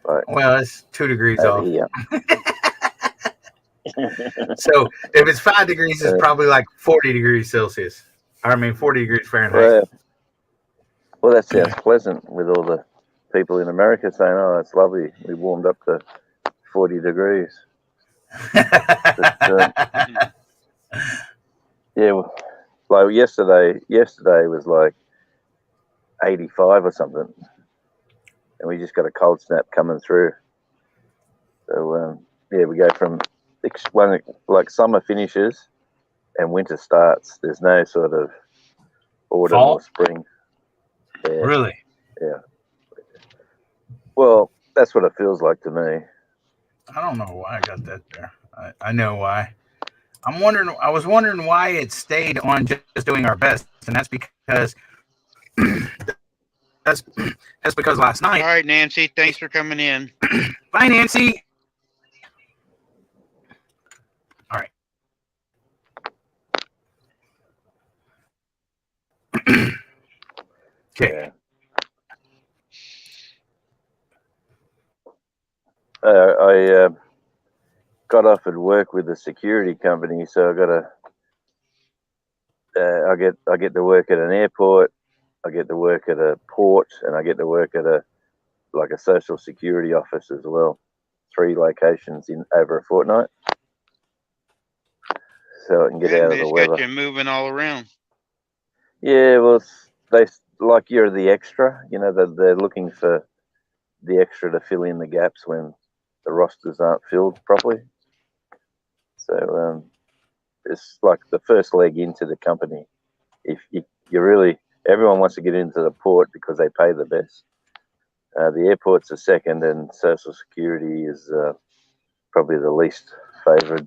Right. Well, it's 2 degrees Over off. here. So if it's 5 degrees, it's probably like 40 degrees Celsius. 40 degrees Fahrenheit. Well, that sounds pleasant with all the people in America saying, oh, it's lovely. We warmed up to 40 degrees. But, yeah, well, like yesterday was like 85 or something. And we just got a cold snap coming through. So, yeah, we go from like summer finishes and winter starts. There's no sort of autumn Fall? or spring. Yeah. Really? Yeah. Well, that's what it feels like to me. I don't know why I got that there. I know why. I was wondering why it stayed on just doing our best, and that's because that's because last night. All right, Nancy. Thanks for coming in. Bye, Nancy. All right. Okay. I got offered work with a security company, so I get to work at an airport, I get to work at a port, and I get to work at a social security office as well. 3 locations in over a fortnight, so I can get out of the weather. Got you moving all around. Yeah, well, you're the extra. You know, they're looking for the extra to fill in the gaps when the rosters aren't filled properly. So it's like the first leg into the company. If everyone wants to get into the port because they pay the best. The airport's the second, and Social Security is probably the least favoured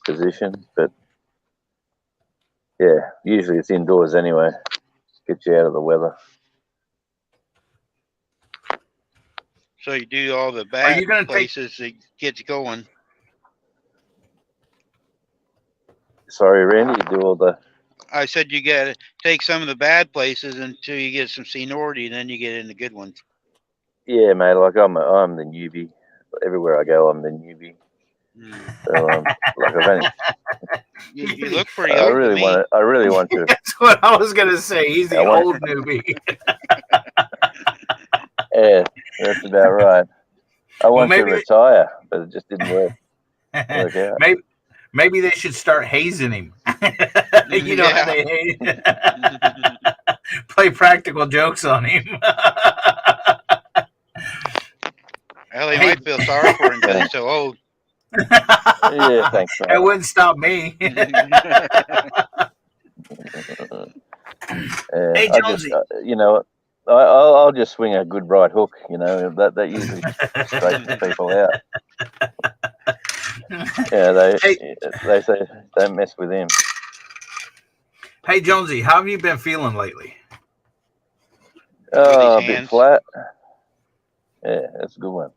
position. But yeah, usually it's indoors anyway. Get you out of the weather. So you do all the bad places that gets going. Sorry, Randy, you do all the... I said you got to take some of the bad places until you get some seniority, and then you get into good ones. Yeah, mate. Like I'm the newbie. Everywhere I go, I'm the newbie. So I've only... you look pretty old. I really want to. That's what I was gonna say. He's the old newbie. Yeah, that's about right. I want to retire, but it just didn't work out. Maybe they should start hazing him. You know how they hate. Play practical jokes on him. Well, they might feel sorry for him because he's so old. Yeah, thanks. Man. It wouldn't stop me. Hey, Jonesy. I'll just swing a good right hook. You know that usually straightens people out. Yeah, they say don't mess with him. Hey, Jonesy, how have you been feeling lately? Oh, a bit flat. Yeah, that's a good one.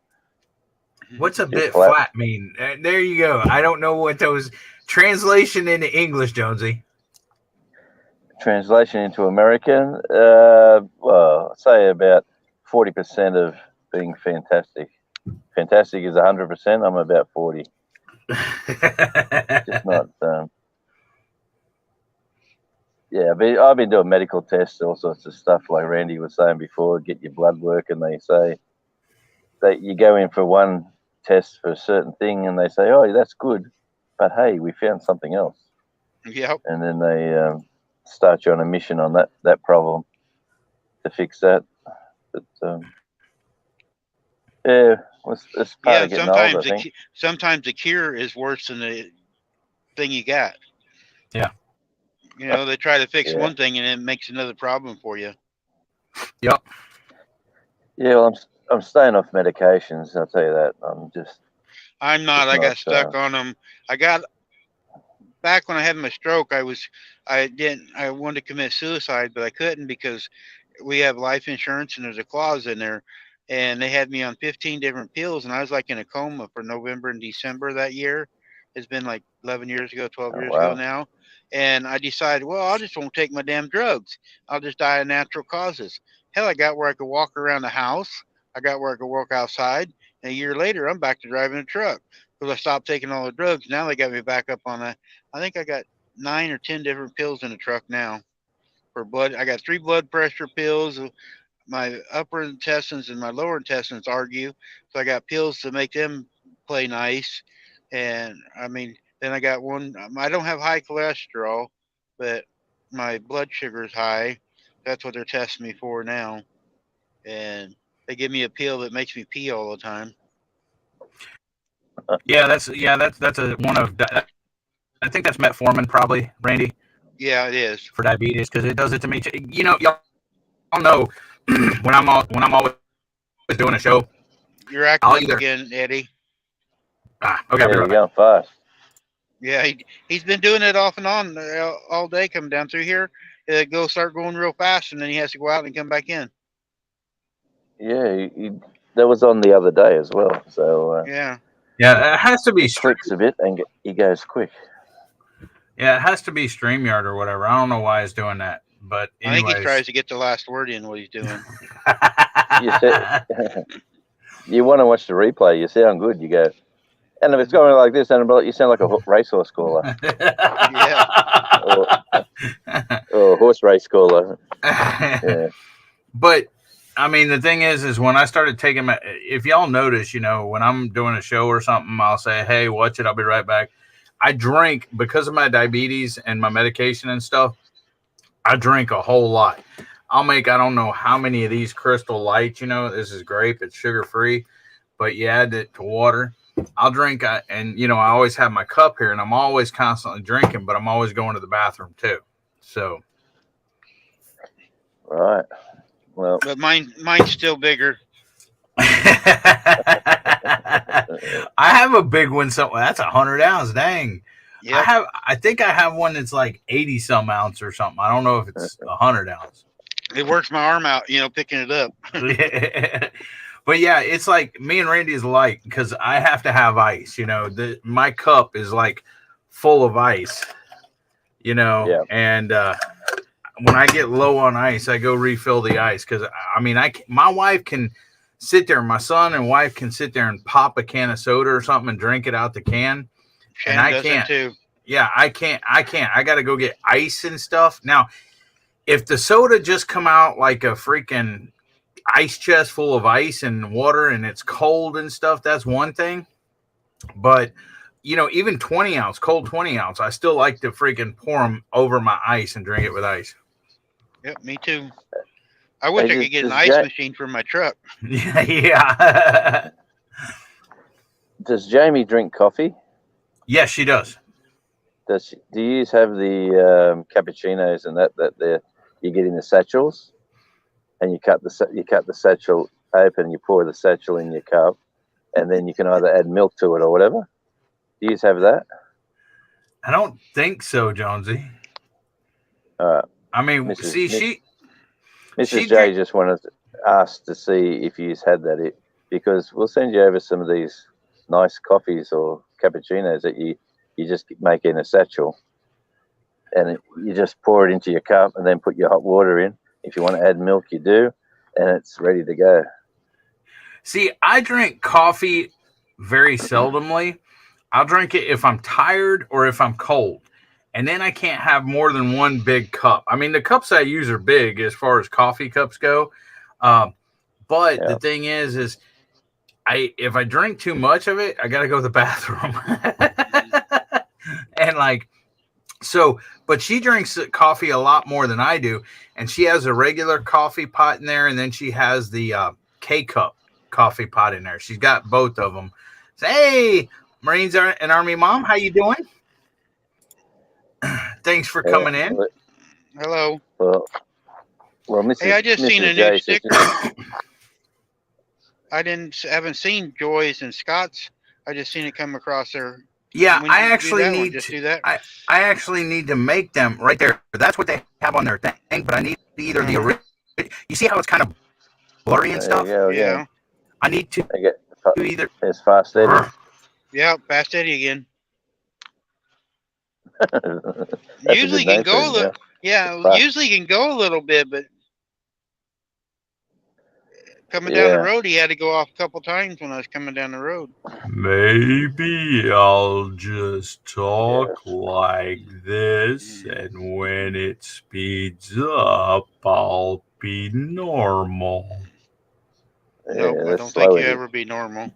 What's a bit flat mean? There you go. I don't know what those translation into English, Jonesy. Translation into American, well, say about 40% of being fantastic. Fantastic is 100%. I'm about 40. Just not. Yeah, I've been doing medical tests, all sorts of stuff, like Randy was saying before. Get your blood work, and they say that you go in for one test for a certain thing, and they say, "Oh, that's good, but hey, we found something else." Yep. And then they start you on a mission on that problem to fix that. But yeah, it's part of getting old, I think. Sometimes the cure is worse than the thing you got. Yeah. You know, they try to fix one thing and it makes another problem for you. Yep. Yeah, well, I'm staying off medications. I'll tell you that. I'm not. I got stuck on them. Back when I had my stroke, I wanted to commit suicide, but I couldn't because we have life insurance and there's a clause in there, and they had me on 15 different pills, and I was like in a coma for November and December that year. It's been like 11 years ago, 12 years ago now. And I decided, well, I just won't take my damn drugs. I'll just die of natural causes. Hell, I got where I could walk around the house. I got where I could walk outside. And a year later, I'm back to driving a truck because I stopped taking all the drugs. Now they got me back up on I think I got 9 or 10 different pills in the truck now for blood. I got 3 blood pressure pills. My upper intestines and my lower intestines argue. So I got pills to make them play nice. And I mean, then I got one. I don't have high cholesterol, but my blood sugar is high. That's what they're testing me for now. And they give me a pill that makes me pee all the time. Yeah, that's a one of. I think that's metformin, probably, Randy. Yeah, it is for diabetes because it does it to me. You know, y'all know when I'm always doing a show. You're acting again, Eddie. Okay. Yeah, I'll be you're right back. going fast. Yeah, he's been doing it off and on all day coming down through here. Start going real fast, and then he has to go out and come back in. Yeah, that was on the other day as well. So Yeah. Yeah, it has to be. it clicks a bit and he goes quick. Yeah, it has to be StreamYard or whatever. I don't know why it's doing that, but I think anyways. he tries to get the last word in what he's doing. You want to watch the replay. You sound good. You go, and if it's going like this, then you sound like a racehorse caller. Yeah. Or a horse race caller. Yeah. But I mean, the thing is when I started taking my, if y'all notice, when I'm doing a show or something, I'll say, hey, watch it. I'll be right back. I drink because of my diabetes and my medication and stuff. I drink a whole lot. I'll make, I don't know how many of these Crystal Lights, this is grape. It's sugar free, but you add it to water. I'll drink. And I always have my cup here and I'm always constantly drinking, but I'm always going to the bathroom too. So. Right. Well, but mine's still bigger. I have a big one. So that's 100 ounce. Dang. Yeah. I think I have one that's like 80 some ounce or something. I don't know if it's 100 ounce. It works my arm out, picking it up. But yeah, it's like me and Randy is alike because I have to have ice. My cup is like full of ice. Yeah. And when I get low on ice, I go refill the ice because my wife can sit there. My son and wife can sit there and pop a can of soda or something and drink it out the can. Shannon and I does can't. it too. Yeah, I can't. I got to go get ice and stuff. Now, if the soda just come out like a freaking ice chest full of ice and water and it's cold and stuff, that's one thing. But, even 20 ounce, cold 20 ounce, I still like to freaking pour them over my ice and drink it with ice. Yep, me too. I wish I could get an ice machine for my truck. Yeah. Does Jamie drink coffee? Yes, she does. Do you have the cappuccinos and that you get in the satchels, and you cut the satchel open, you pour the satchel in your cup, and then you can either add milk to it or whatever? Do you have that? I don't think so, Jonesy. Mrs. J just wanted to ask to see if you had that, because we'll send you over some of these nice coffees or cappuccinos that you just make in a satchel, and you just pour it into your cup and then put your hot water in. If you want to add milk, you do, and it's ready to go. See, I drink coffee very seldomly. I'll drink it if I'm tired or if I'm cold. And then I can't have more than one big cup. I mean, the cups I use are big as far as coffee cups go. But the thing is if I drink too much of it, I got to go to the bathroom. And but she drinks coffee a lot more than I do. And she has a regular coffee pot in there. And then she has the K-cup coffee pot in there. She's got both of them. So, hey, Marines and Army Mom, how you doing? Thanks for coming in. Hello. Well, hey, I just seen a new sticker. I haven't seen Joy's and Scott's. I just seen it come across there. Yeah, I actually need to do that. I actually need to make them right there. That's what they have on their thing. But I need either the original. You see how it's kind of blurry and stuff? Yeah. I need to do either. It's Fast Eddie. Yeah, Fast Eddie again. Usually can go a little. Yeah, usually can go a little bit, but coming down the road, he had to go off a couple times when I was coming down the road. Maybe I'll just talk like this, and when it speeds up, I'll be normal. Nope, I don't think you ever be normal.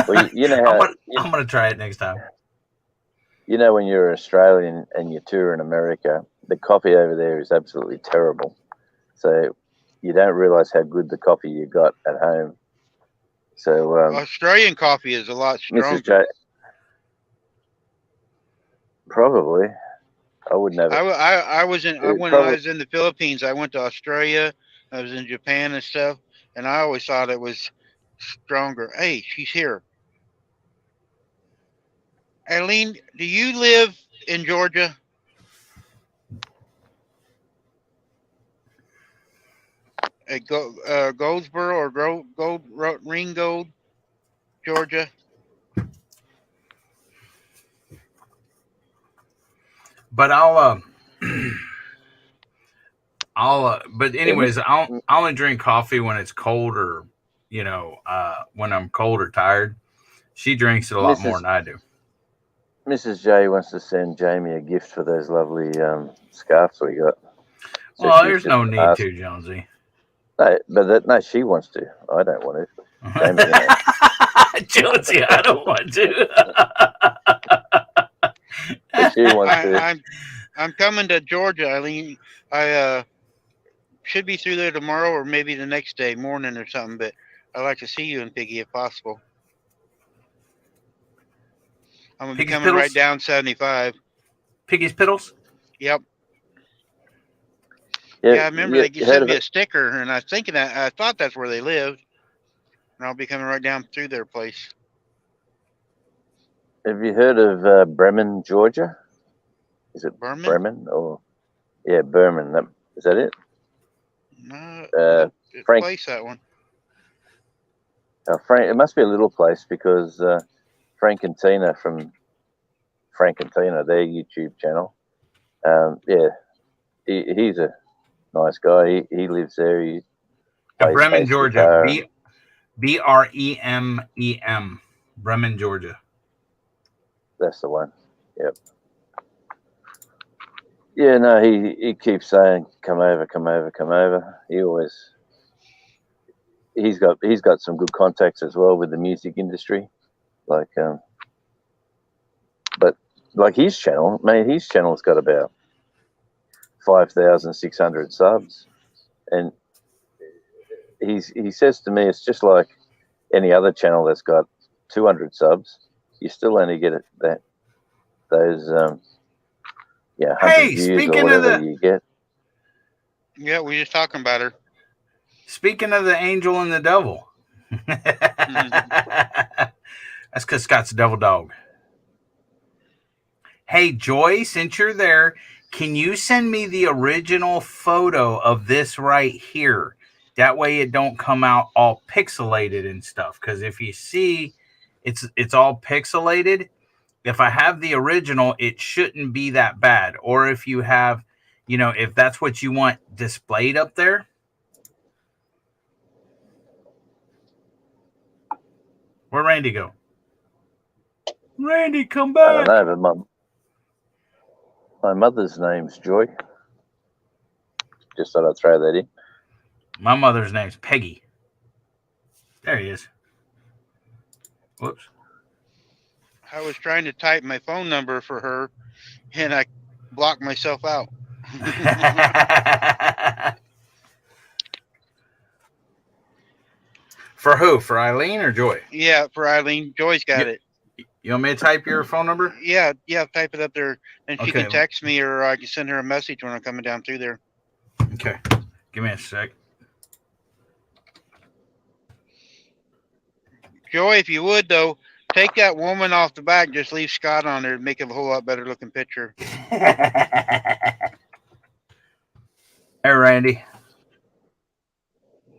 Well, I'm going to try it next time. When you're Australian and you tour in America, the coffee over there is absolutely terrible. So you don't realize how good the coffee you got at home. So Australian coffee is a lot stronger. Mrs. J, probably. I wouldn't have. I was in when I was in the Philippines. I went to Australia. I was in Japan and stuff, and I always thought it was stronger. Hey, she's here. Eileen, do you live in Georgia? At Goldsboro or Ringgold, Georgia? But but anyways, I only drink coffee when it's cold or, when I'm cold or tired. She drinks it a lot more than I do. Mrs. J wants to send Jamie a gift for those lovely scarves we got. So well, there's no need to, Jonesy. No, but she wants to. I don't want to. Jamie, Jonesy, I don't want to. She wants to. I'm coming to Georgia, Eileen. I should be through there tomorrow or maybe the next day morning or something. But I'd like to see you and Piggy if possible. I'm gonna be coming right down 75. Piggy's Piddles? Yep. Yeah, I remember they sent me a sticker, and I thought that's where they lived. And I'll be coming right down through their place. Have you heard of Bremen, Georgia? Is it Bremen or Bremen? Is that it? No, Frank. Place that one. Frank. It must be a little place because Frank and Tina from Frank and Tina, their YouTube channel. He's a nice guy. He lives there. Bremen, Georgia. Bremem. Bremen, Georgia. That's the one. Yep. Yeah, no, he keeps saying, come over. He's got some good contacts as well with the music industry. But his channel's got about 5,600 subs, and he says to me, it's just like any other channel that's got 200 subs. You still only get those 100 views or whatever you get. Yeah, we were just talking about her. Speaking of the angel and the devil, that's because Scott's a devil dog. Hey, Joy, since you're there, can you send me the original photo of this right here? That way it don't come out all pixelated and stuff. Because if you see, it's all pixelated. If I have the original, it shouldn't be that bad. Or if you have, if that's what you want displayed up there. Where'd Randy go? Randy, come back. I don't know, but my mother's name's Joy. Just thought I'd throw that in. My mother's name's Peggy. There he is. Whoops. I was trying to type my phone number for her, and I blocked myself out. For who? For Eileen or Joy? Yeah, for Eileen. Joy's got it. You want me to type your phone number? Yeah, type it up there, and she can text me, or I can send her a message when I'm coming down through there. Okay. Give me a sec. Joy, if you would, though, take that woman off the back. Just leave Scott on there to make it a whole lot better looking picture. Hey, Randy.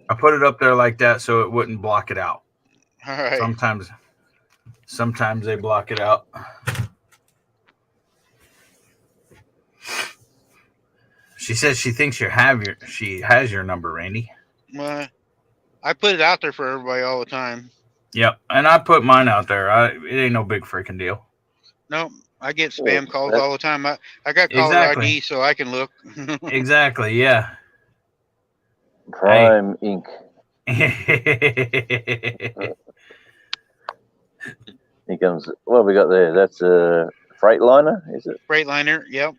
I put it up there like that so it wouldn't block it out. All right. Sometimes they block it out. She says she thinks she has your number, Randy. Well, I put it out there for everybody all the time. Yep, and I put mine out there. It ain't no big freaking deal. No, I get spam calls all the time. I got caller ID so I can look. Exactly, yeah. Prime Inc. He comes. What have we got there? That's a Freightliner, is it? Freightliner, yep.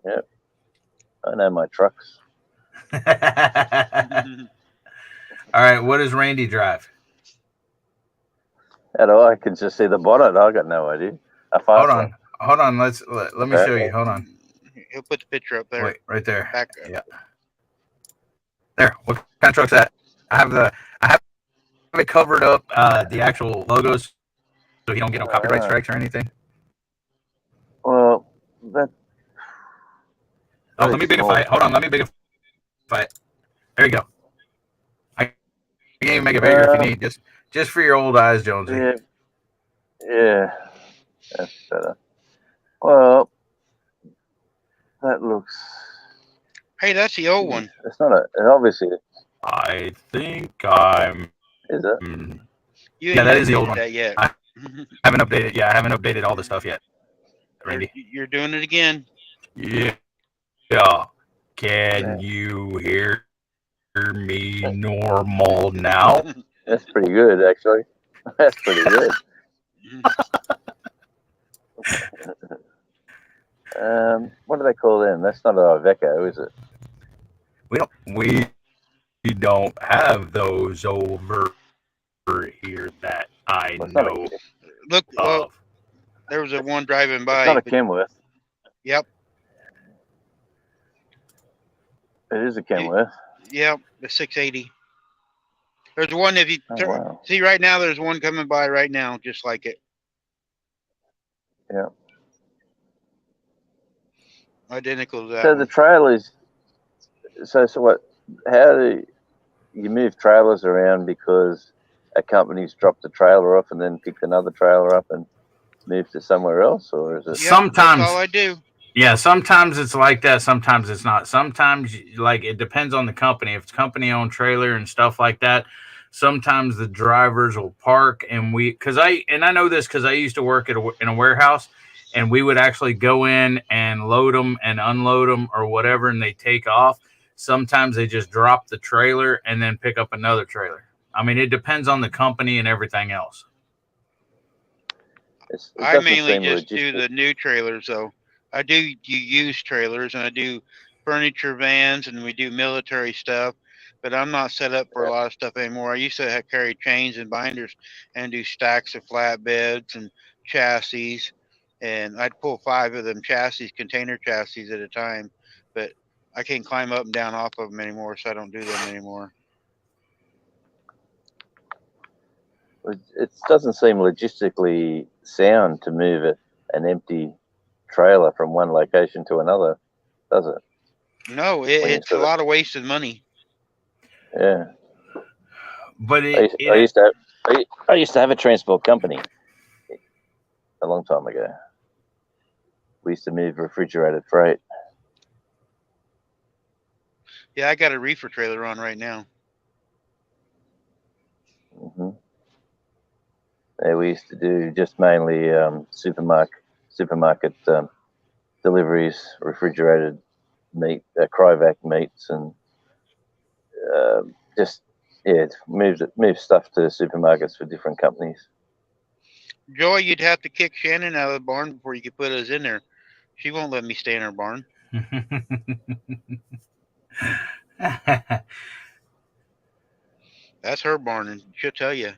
Yep. I know my trucks. All right, what does Randy drive? I can just see the bonnet. I got no idea. Hold on. Let me show you. Hold on. He'll put the picture up there. Wait, right there. Back. Yeah. There. What kind of truck's that? I have it covered up the actual logos so he don't get no copyright strikes or anything? Well, that. Oh, let me bigify it. Hold on, let me bigify it. There you go. I can even make it bigger if you need, just for your old eyes, Jonesy. Yeah, that's better. Well, that looks. Hey, that's the old one. It's not a. And obviously. I think I'm. Is it? Yeah, that is the old one. That yet. I haven't updated. Yeah, I haven't updated all the stuff yet. Randy, you're doing it again. Yeah. Can you hear me normal now? That's pretty good, actually. That's pretty good. What do they call them? That's not an Iveco, is it? We don't have those over here that I know. Look, well, there was a one driving by. It's not a Kenworth. Yep. It is a Kenworth. Yep, the 680. There's one if you wow. see right now. There's one coming by right now, just like it. Yeah. Identical to that. So the trailers. So what? How do you move trailers around because a company's dropped a trailer off and then picked another trailer up and moved to somewhere else, or is it? Sometimes that's all I do. Yeah, sometimes it's like that. Sometimes it's not. Sometimes, like, it depends on the company. If it's company-owned trailer and stuff like that, sometimes the drivers will park and I know this because I used to work in a warehouse, and we would actually go in and load them and unload them or whatever, and they take off. Sometimes they just drop the trailer and then pick up another trailer. I mean, it depends on the company and everything else. I mainly just do the new trailers, though. I do used trailers, and I do furniture vans, and we do military stuff. But I'm not set up for a lot of stuff anymore. I used to carry chains and binders and do stacks of flatbeds and chassis, and I'd pull 5 of them container chassis at a time. But I can't climb up and down off of them anymore, so I don't do them anymore. It doesn't seem logistically sound to move an empty trailer from one location to another, does it? No, it's a lot of wasted money. Yeah, but I used to have a transport company a long time ago. We used to move refrigerated freight. Yeah, I got a reefer trailer on right now. Mm-hmm. Yeah, we used to do just mainly supermarket deliveries, refrigerated meat, Cryovac meats, and move stuff to supermarkets for different companies. Joy, you'd have to kick Shannon out of the barn before you could put us in there. She won't let me stay in her barn. That's her barn, and she'll tell you.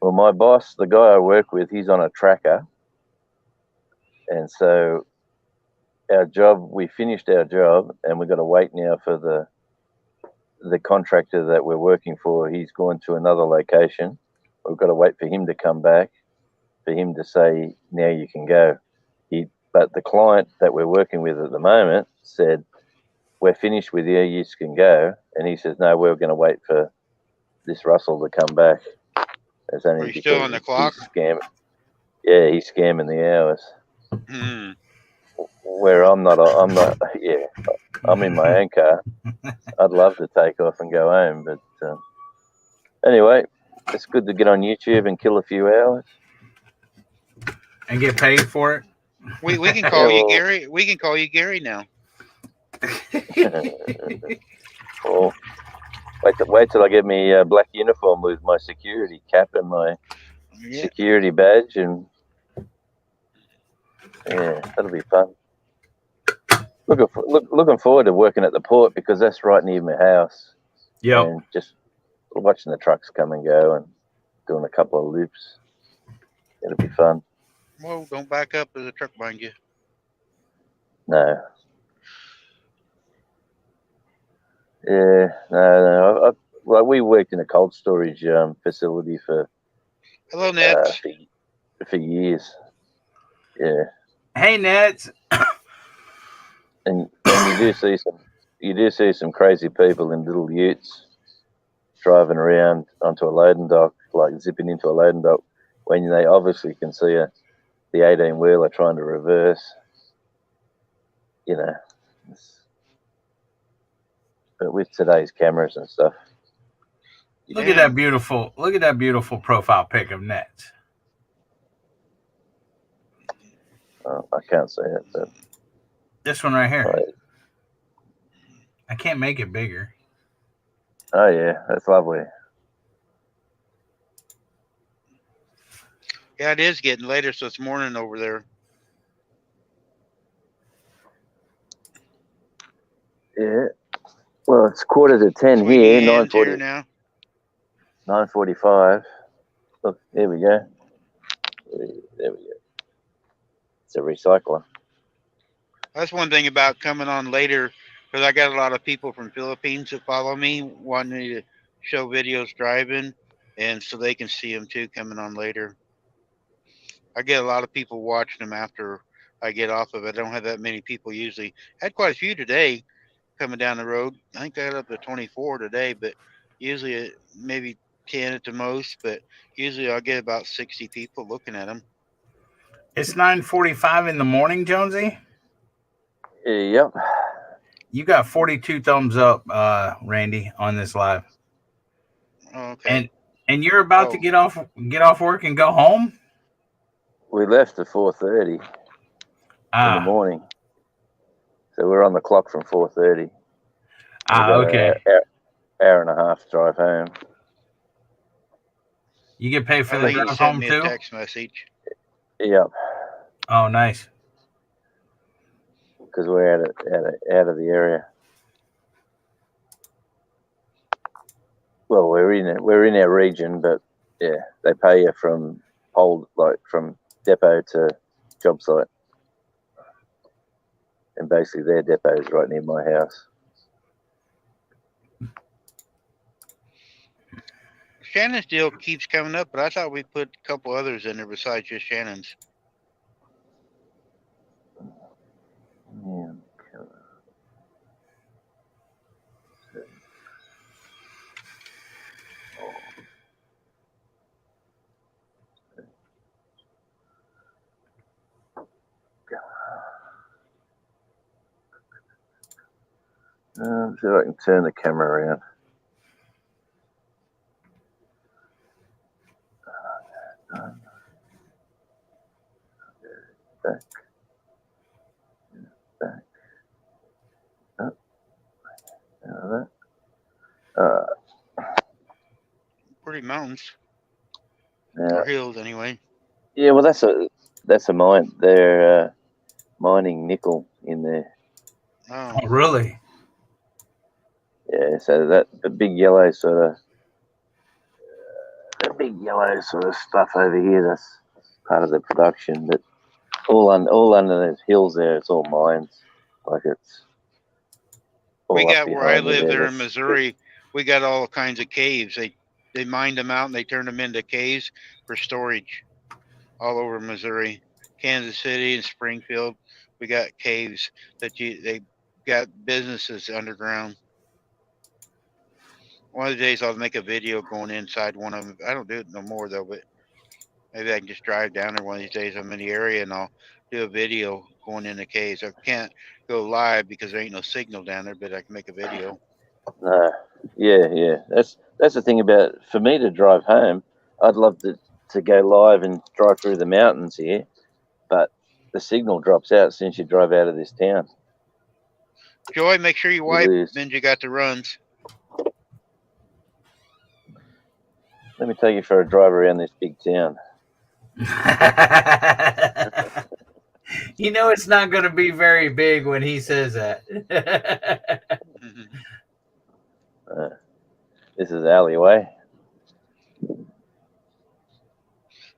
Well, my boss, the guy I work with, he's on a tracker. And so we finished our job, and we've got to wait now for the contractor that we're working for. He's gone to another location. We've got to wait for him to come back, for him to say, now you can go. But the client that we're working with at the moment said, we're finished with you, you can go. And he says, no, we're going to wait for this Russell to come back. It's only Are you still on the clock? He's scamming the hours. Mm. Where I'm not, yeah, I'm in my own car. I'd love to take off and go home. But anyway, it's good to get on YouTube and kill a few hours. And get paid for it? We can call you Gary. We can call you Gary now. Well, wait till I get me black uniform with my security cap and my security badge, and yeah, that'll be fun. Looking forward to working at the port because that's right near my house. Yeah, and just watching the trucks come and go and doing a couple of loops. It'll be fun. Whoa, don't back up. There's a truck behind you. No. Yeah, no. Well, we worked in a cold storage facility for Hello, Nets. for years. Yeah, Hey, Nets. and you do see some crazy people in little utes driving around onto a loading dock, like zipping into a loading dock, when they obviously can see the 18-wheeler trying to reverse. You know, but with today's cameras and stuff. Look at that beautiful profile pic of Nets. I can't see it, but This one right here. Right. I can't make it bigger. Oh yeah, that's lovely. Yeah, it is getting later, so it's morning over there. Yeah. Well, it's 9:45 here. 9:40 now. 9:45. Look, there we go. There we go. It's a recycler. That's one thing about coming on later, because I got a lot of people from Philippines that follow me, wanting me to show videos driving, and so they can see them too coming on later. I get a lot of people watching them after I get off of it. I don't have that many people usually. Had quite a few today coming down the road. I think I got up to 24 today, but usually maybe 10 at the most. But usually I'll get about 60 people looking at them. It's 9:45 in the morning, Jonesy. Yep. You got 42 thumbs up, Randy, on this live. Okay. And you're about to get off work and go home? We left at 4:30 in the morning, so we're on the clock from 4:30. Okay. Hour and a half drive home. You get paid for the drive home me too? A text message. Yep. Oh, nice. Because we're out of the area. Well, we're in our region, but yeah, they pay you from depot to job site, and basically their depot is right near my house. Shannon's deal keeps coming up, but I thought we put a couple others in there besides just Shannon's. Yeah. See if I can turn the camera around. Back. Up. Now that. Pretty mountains. Yeah. Or hills, anyway. Yeah, well, that's a mine. They're mining nickel in there. Oh, really? Yeah, so the big yellow sort of stuff over here, that's part of the production. But all under those hills there, it's all mines. Like it's. We got where I live there in Missouri. We got all kinds of caves. They mined them out and they turned them into caves for storage all over Missouri, Kansas City and Springfield. We got caves they got businesses underground. One of the days I'll make a video going inside one of them. I don't do it no more though, but maybe I can just drive down there one of these days. I'm in the area and I'll do a video going in the caves. I can't go live because there ain't no signal down there, but I can make a video. Yeah. That's the thing about, for me to drive home, I'd love to go live and drive through the mountains here, but the signal drops out as soon as you drive out of this town. Joy, make sure you wipe. Then you got the runs. Let me take you for a drive around this big town. You know it's not going to be very big when he says that. This is alleyway.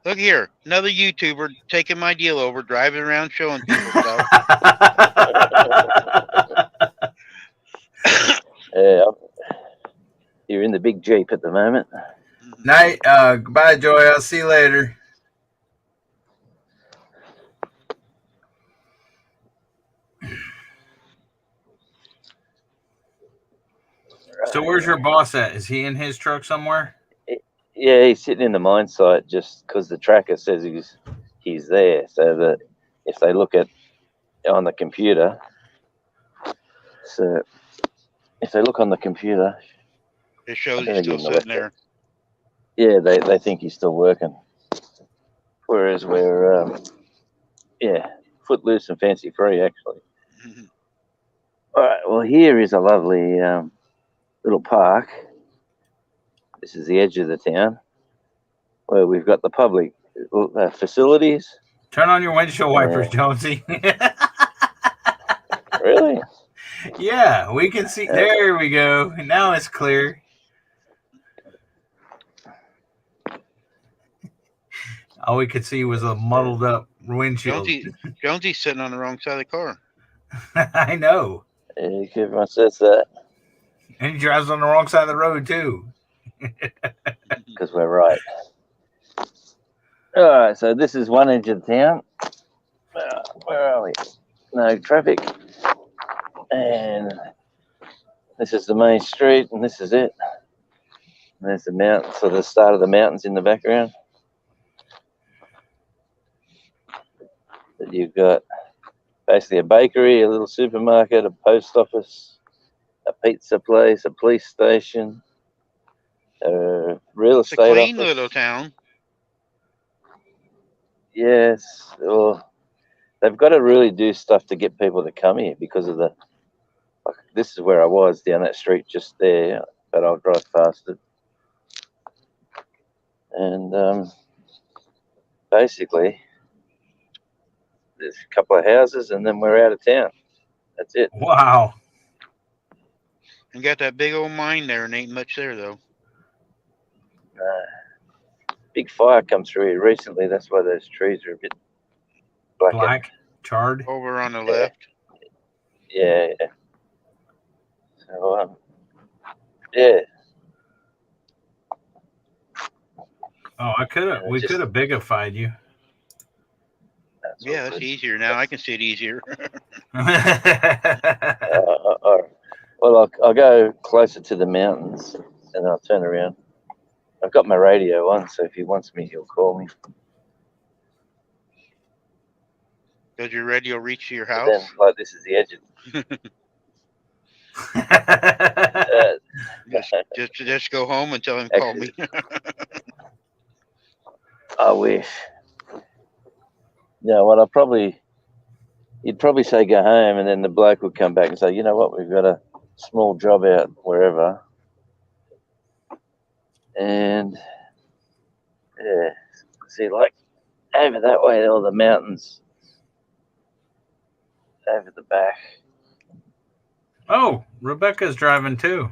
Look here, another YouTuber taking my deal over, driving around showing people stuff. Yeah, Jeep at the moment. Night. Goodbye, Joy. I'll see you later. So where's your boss at? Is he in his truck somewhere? Yeah, he's sitting in the mine site just because the tracker says he's there. So that if they look at on the computer, so if they look on the computer, It shows I he's think still in the sitting there. yeah, they think he's still working. Whereas we're footloose and fancy free actually. All right, well here is a lovely little park. This is the edge of the town where we've got the public facilities. Turn on your windshield wipers, Jonesy. Really? Yeah, we can see. There we go. Now it's clear. All we could see was a muddled up windshield. Jonesy's sitting on the wrong side of the car. I know. Everyone says that. And he drives on the wrong side of the road, too. Because we're right. All right, so this is one edge of the town. Where are we? No traffic. And this is the main street, and this is it. And there's the mountains, so the start of the mountains in the background. But you've got basically a bakery, a little supermarket, a post office, a pizza place, a police station, a real It's a estate clean office. little town. Yes, well, they've got to really do stuff to get people to come here because of the. Like, this is where I was down that street just there, but I'll drive past it. And basically, there's a couple of houses, and then we're out of town. That's it. Wow. And got that big old mine there, and ain't much there though. Big fire come through here recently. That's why those trees are a bit Black, charred. Over on the left. Yeah. So yeah. Oh, we could have bigified you. Yeah, that's easier now. I can see it easier. All right. Well, I'll go closer to the mountains and I'll turn around. I've got my radio on, so if he wants me, he'll call me. Does your radio reach to your But house? then, like, this is the edge of Just go home and tell him to call me. I wish. Yeah, well, you'd probably say go home, and then the bloke would come back and say, you know what, we've got a small job out wherever. And, yeah, see, like, over that way, all the mountains, over the back. Oh, Rebecca's driving, too.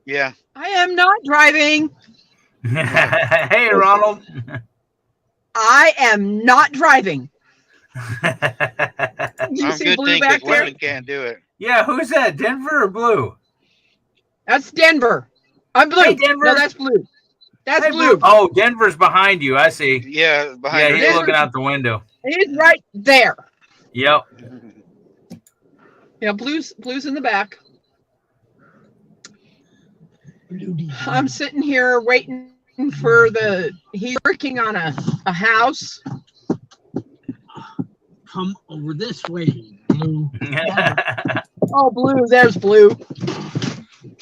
Yeah. I am not driving. Hey, Ronald. I am not driving. You I'm see good Blue thing back because there? women can't do it. Yeah, who's that? Denver or Blue? That's Denver. I'm Blue. Hey, Denver. No, that's Blue. That's Hey, Blue. Oh, Denver's behind you. I see. Yeah, behind Yeah, her. he's looking out the window. He's right there. Yep. Yeah, Blue's in the back. I'm sitting here waiting for he's working on a house. Come over this way, Blue. Oh, Blue, there's Blue.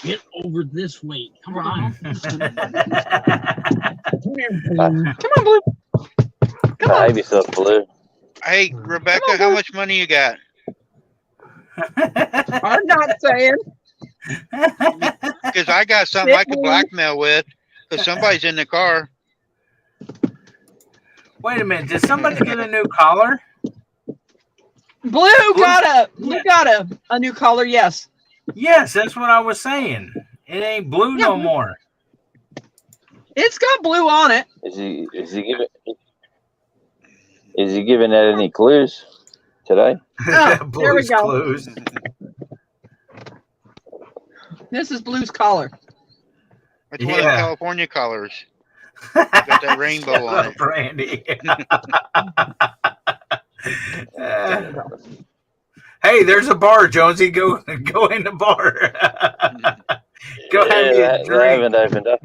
Get over this way. Come on. Come here, Blue. Come on, Blue. Behave yourself, Blue. Hey, Rebecca, how much money you got? I'm not saying. Because I got something I could blackmail with. Because somebody's in the car. Wait a minute. Did somebody get a new collar? Blue got a new collar, yes. Yes, that's what I was saying. It ain't blue no more. It's got blue on it. Is he giving out any clues today? Oh, there we Blue's go. Clues. This is Blue's collar. It's one of the Yeah. California colors. Got that rainbow on it. Randy. Hey, there's a bar, Jonesy. Go in the bar. Go have you a they drink. haven't opened up.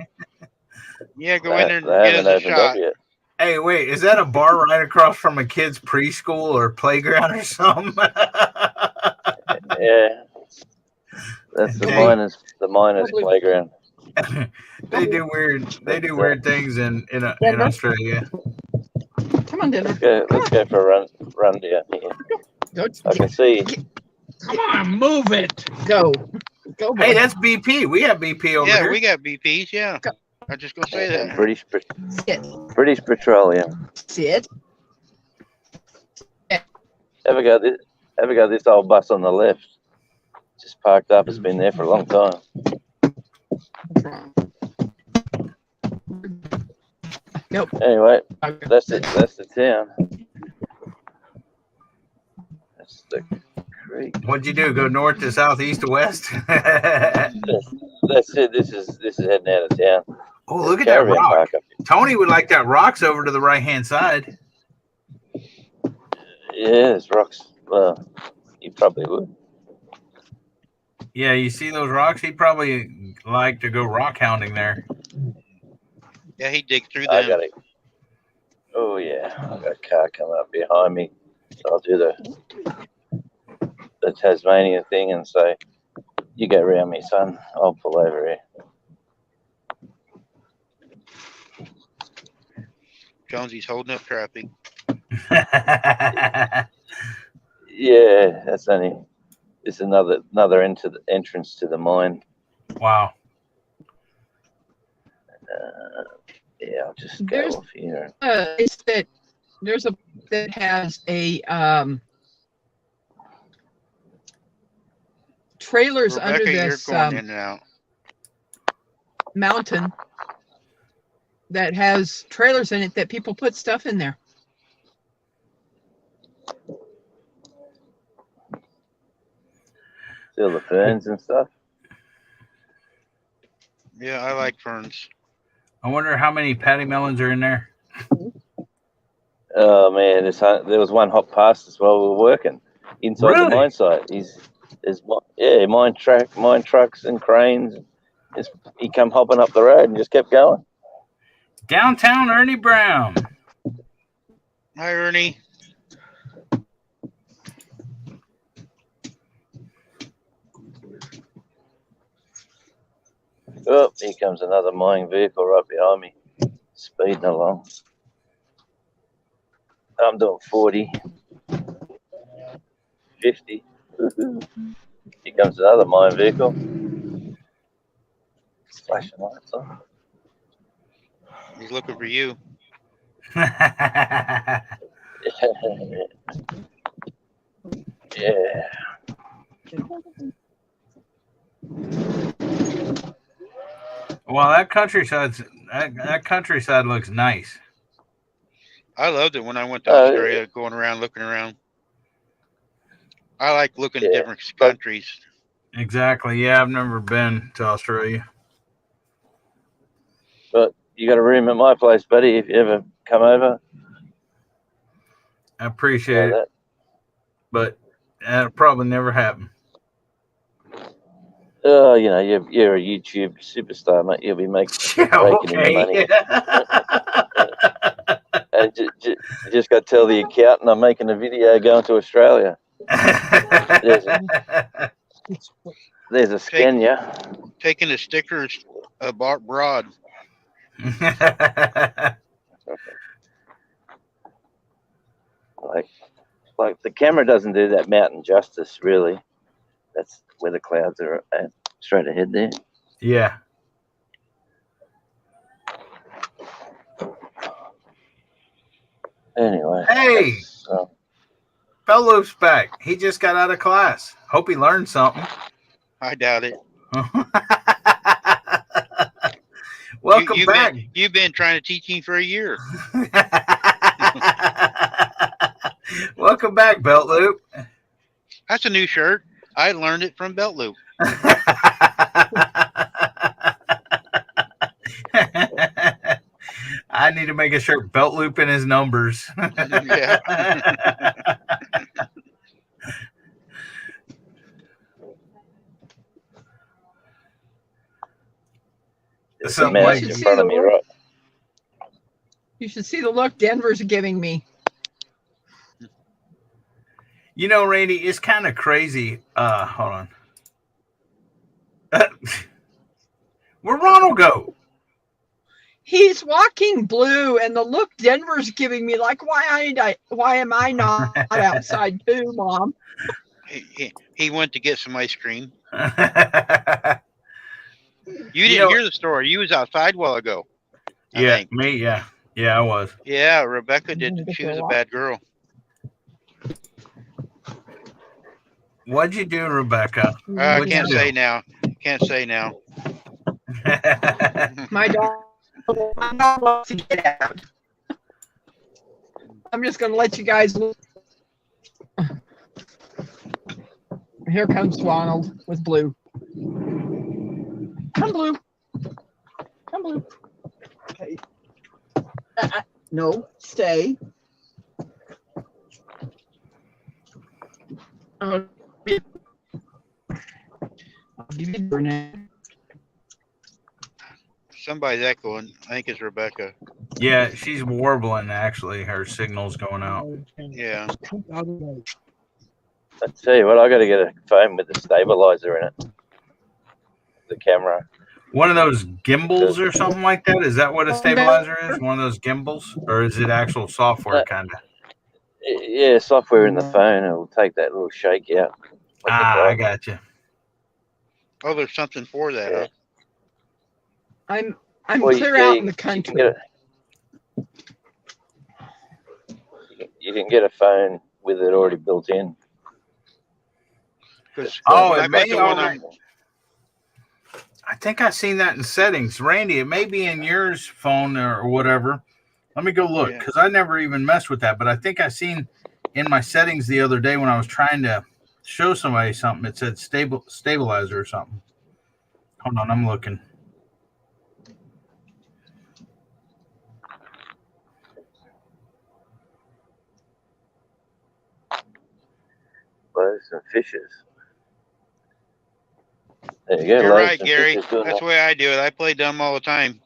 Yeah, go in there and They get haven't us a opened up shot. yet. Hey, wait, is that a bar right across from a kid's preschool or playground or something? Yeah, that's the Dang. miners playground. They do weird things in Australia. Come on, Denver. Let's go for a run down here. Go. I can see. Come on, move it. Go. Go. Hey, boy. that's BP. We have BP over Yeah, here. we got BPs. Yeah, I was just gonna say that. British Sit. British Petroleum. Sit. Ever got this old bus on the left? Just parked up. It's been there for a long time. Nope. Anyway, that's it. That's the town. That's the creek. What'd you do? Go north to south, east to west? That's it. This is heading out of town. Oh, look at that Caravan rock. park up Tony would like that rocks over to the right hand side. Yeah, there's rocks. Well, you probably would. Yeah, you see those rocks? He'd probably like to go rock hounding there. Yeah, he dig through I them. got it. Oh yeah, I got a car coming up behind me. So I'll do the Tasmania thing and say, "You go around me, son. I'll pull over here." Jonesy's holding up traffic. Yeah, that's only. It's another entrance to the mine. Wow. Yeah, I'll just go There's off here. It's that there's a that has a trailers Rebecca, under you're this going in and out. mountain that has trailers in it that people put stuff in there. See all the ferns and stuff. Yeah, I like ferns. I wonder how many patty melons are in there. Oh man, there was one hop past us while we were working inside Really? the mine site. Mine trucks and cranes. He come hopping up the road and just kept going. Downtown Ernie Brown. Hi, Ernie. Oh, here comes another mining vehicle right behind me, speeding along. I'm doing 40, 50. Here comes another mine vehicle. Flashing lights on. He's looking for you. Yeah. Well, that countryside looks nice. I loved it when I went to Australia, going around, looking around. I like looking at different countries. Exactly. Yeah, I've never been to Australia. But you got a room at my place, buddy, if you ever come over. I appreciate it, but that'll probably never happen. Oh, you're a YouTube superstar, mate. You'll be raking in the money. And just got to tell the accountant I'm making a video going to Australia. There's a Scania. Taking the stickers abroad. Like the camera doesn't do that mountain justice, really. That's where the clouds are at, straight ahead there. Yeah. Anyway. Hey, Belt Loop's back. He just got out of class. Hope he learned something. I doubt it. Welcome back. You've been trying to teach him for a year. Welcome back, Belt Loop. That's a new shirt. I learned it from Belt Loop. I need to make a shirt belt looping his numbers. Yeah. There's a Something mouse like in front of me, right? You should see the look Denver's giving me. You know, Randy, it's kind of crazy. Hold on. Where'd Ronald go? He's walking Blue, and the look Denver's giving me, like, why am I not outside too, Mom? He went to get some ice cream. Yeah, You didn't hear the story. You was outside a while ago. I think. me, yeah. Yeah, I was. Yeah, Rebecca did. She was a bad girl. What'd you do, Rebecca? I What'd can't you do? say now. Can't say now. My dog wants to get out. I'm just going to let you guys look. Here comes Ronald with Blue. Come, Blue. Come, Blue. Okay. No, stay. I'll give you dinner now. Somebody's echoing. I think it's Rebecca. Yeah, she's warbling, actually. Her signal's going out. Yeah. I tell you what, I got to get a phone with a stabilizer in it. The camera. One of those gimbals or something like that? Is that what a stabilizer is? One of those gimbals? Or is it actual software, kind of? Yeah, software in the phone. It will take that little shake out. I got you. Oh, there's something for that. Yeah. Huh? I'm Well, clear out in the country. You can get a phone with it already built in. Oh, I it may bet the one already. I think I seen that in settings, Randy. It may be in yours phone or whatever. Let me go look because I never even messed with that. But I think I seen in my settings the other day when I was trying to show somebody something. It said stabilizer or something. Hold on, I'm looking. Loaves and fishes. There you go. You're loaves right, and Gary. fishes doing That's that. the way I do it. I play dumb all the time.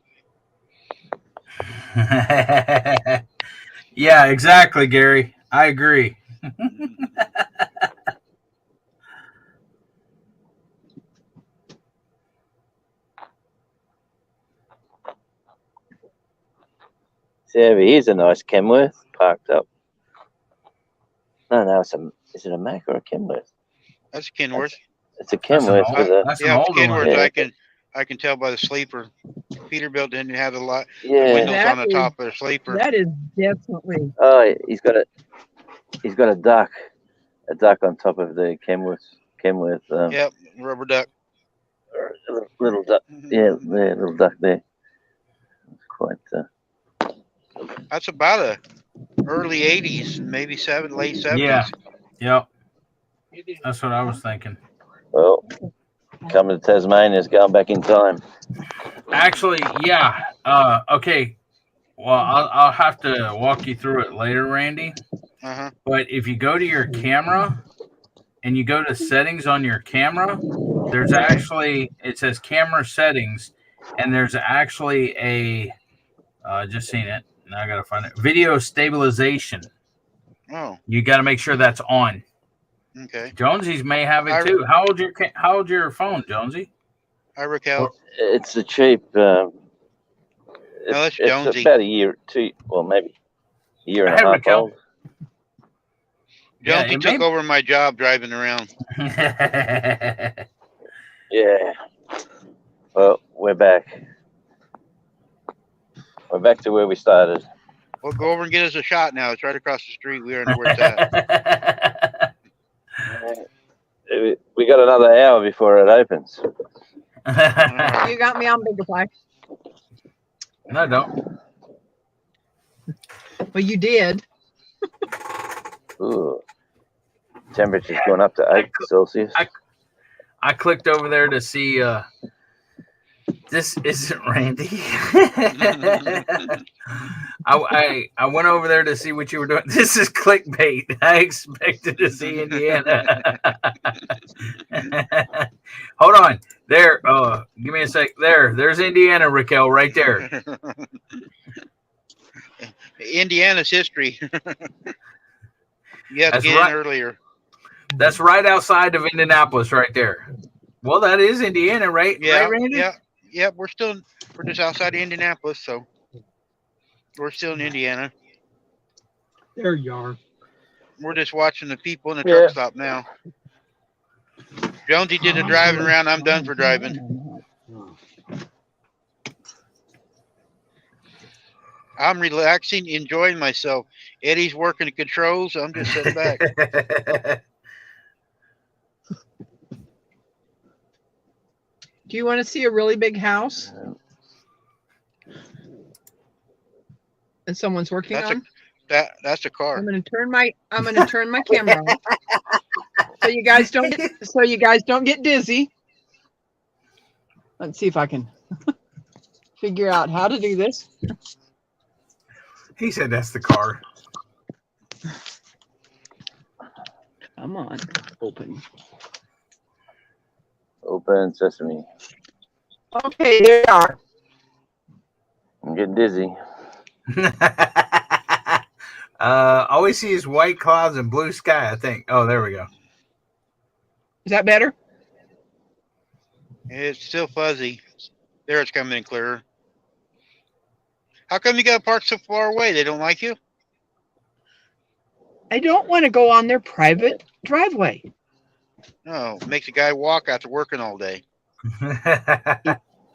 Yeah, exactly, Gary. I agree. See, over here's a nice Kenworth parked up. No, is it a Mack or a Kenworth? That's a Kenworth. It's a Kenworth with a. That's an Yeah, it's older one. Kenworth. Yeah. I can tell by the sleeper. Peterbilt didn't have the Yeah. windows That on the is- top of the sleeper. That is definitely. Oh, he's got a duck on top of the Kenworth. Yep, rubber duck. Little duck. Yeah, there, little duck there. It's quite. That's about a early '80s, maybe late '70s. Yeah. Yep. That's what I was thinking. Well, coming to Tasmania is going back in time. Actually, yeah. Okay. Well, I'll have to walk you through it later, Randy. Uh-huh. But if you go to your camera and you go to settings on your camera, there's actually, it says camera settings, and there's actually a, just seen it. Now I got to find it. Video stabilization. Oh, You got to make sure that's on. okay. Jonesy's may have it too. How old your phone, Jonesy? Hi, Raquel. It's a cheap. that's it's Jonesy. about a year, maybe a year and a Hey, half Raquel. old. Yeah, Jonesy it took may- over my job driving around. Yeah. Well, we're back. We're back to where we started. Well, go over and get us a shot now. It's right across the street. We already know where it's at. We got another hour before it opens. You got me on Big Fly. No, don't. Well, you did. Ooh. Temperature's going up to 8 Celsius. I clicked over there to see This isn't Randy. I went over there to see what you were doing. This is clickbait. I expected to see Indiana. Hold on. There. Give me a sec. There's Indiana, Raquel, right there. Indiana's history. You had to That's get right. in earlier. That's right outside of Indianapolis, right there. Well, that is Indiana, right? Yeah, Right, Randy? yeah. We're just outside of Indianapolis, so we're still in Indiana. There you are. We're just watching the people in the Yeah. truck stop now. Jonesy did the driving around. I'm done for driving. I'm relaxing, enjoying myself. Eddie's working the controls. I'm just sitting back. Do you want to see a really big house that someone's working That's on? That's a car. I'm going to turn my camera off so you guys don't get dizzy. Let's see if I can figure out how to do this. He said that's the car. Come on, open. Open sesame. Okay, there you are. I'm getting dizzy. All we see is white clouds and blue sky, I think. Oh, there we go. Is that better? It's still fuzzy. There, it's coming in clearer. How come you got to park so far away? They don't like you? I don't want to go on their private driveway. No, makes a guy walk after working all day.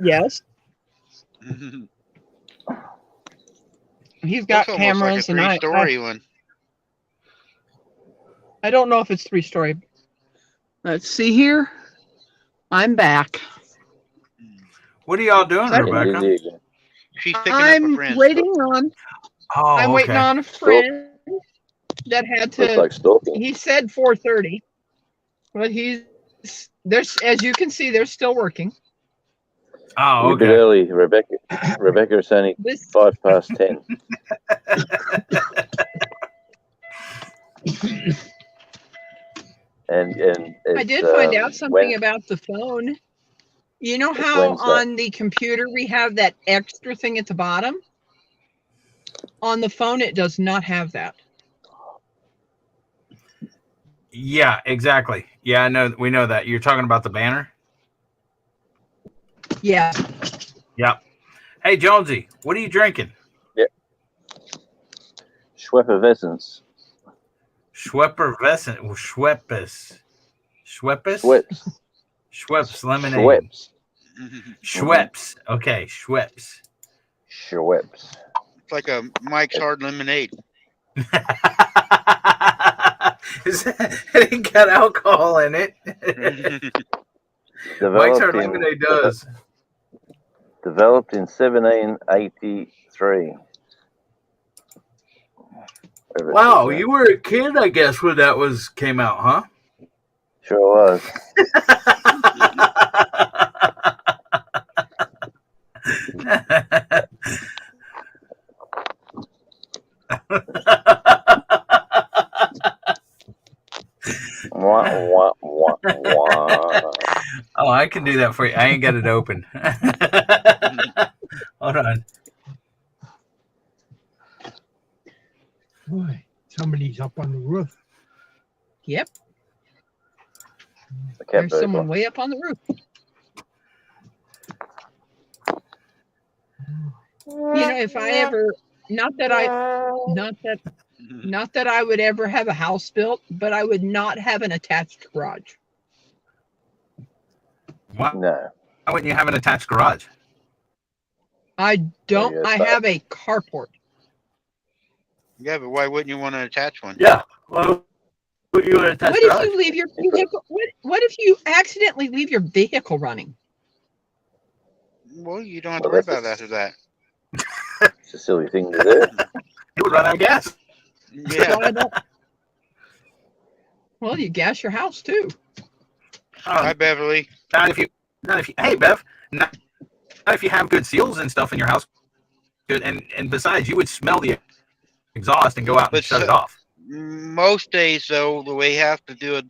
Yes, he's got Looks almost cameras, like a and three-story one. I don't know if it's 3-story. Let's see here. I'm back. What are y'all doing, Getting Rebecca? dizzy again. She's picking up I'm a friend. waiting on. Oh, I'm waiting okay. on a friend that had Looks to. like stalking. He said 4:30, but there's, as you can see, they're still working. Oh, You're a bit okay. early, Rebecca. Rebecca, it's only This 10:05. and I it's, did find out something Wed- about the phone. You know It's how Wednesday. on the computer we have that extra thing at the bottom? On the phone, it does not have that. Yeah, exactly. Yeah, I know. We know that. You're talking about the banner? Yeah. Yep. Hey, Jonesy, what are you drinking? Schweffervescence. Schweppervescent. Well, Schweppes. Schweppes? Schweppes. Schweppes lemonade. Schweppes. Schweppes. Okay, Schweppes. Schweppes. It's like a Mike's Hard Lemonade. It ain't got alcohol in it. Mike's Hard Lemonade does. Developed in 1783. Wow, you were a kid, I guess, when that came out, huh? Sure was. Wah, wah, wah, wah. Oh, I can do that for you. I ain't got it open. Hold on. Boy, somebody's up on the roof. Yep. The cat There's burglar. someone way up on the roof. You know, if I ever, not that I would ever have a house built, but I would not have an attached garage. Why No. wouldn't you have an attached garage? I don't. Yeah, I but- have a carport. Yeah, but why wouldn't you want to attach one? Yeah. Well, would you want an attached What if garage? you leave your vehicle? What if you accidentally leave your vehicle running? Well, you don't have to Well, worry that's about after that. It's a silly thing to do. You would run out of gas. Yeah. So I don't- Well, you gas your house too. Hi, Beverly. Not if you. Hey, Bev. Not if you have good seals and stuff in your house. Good, and besides, you would smell the exhaust and go out and shut it off. Most days, though, the way you have to do it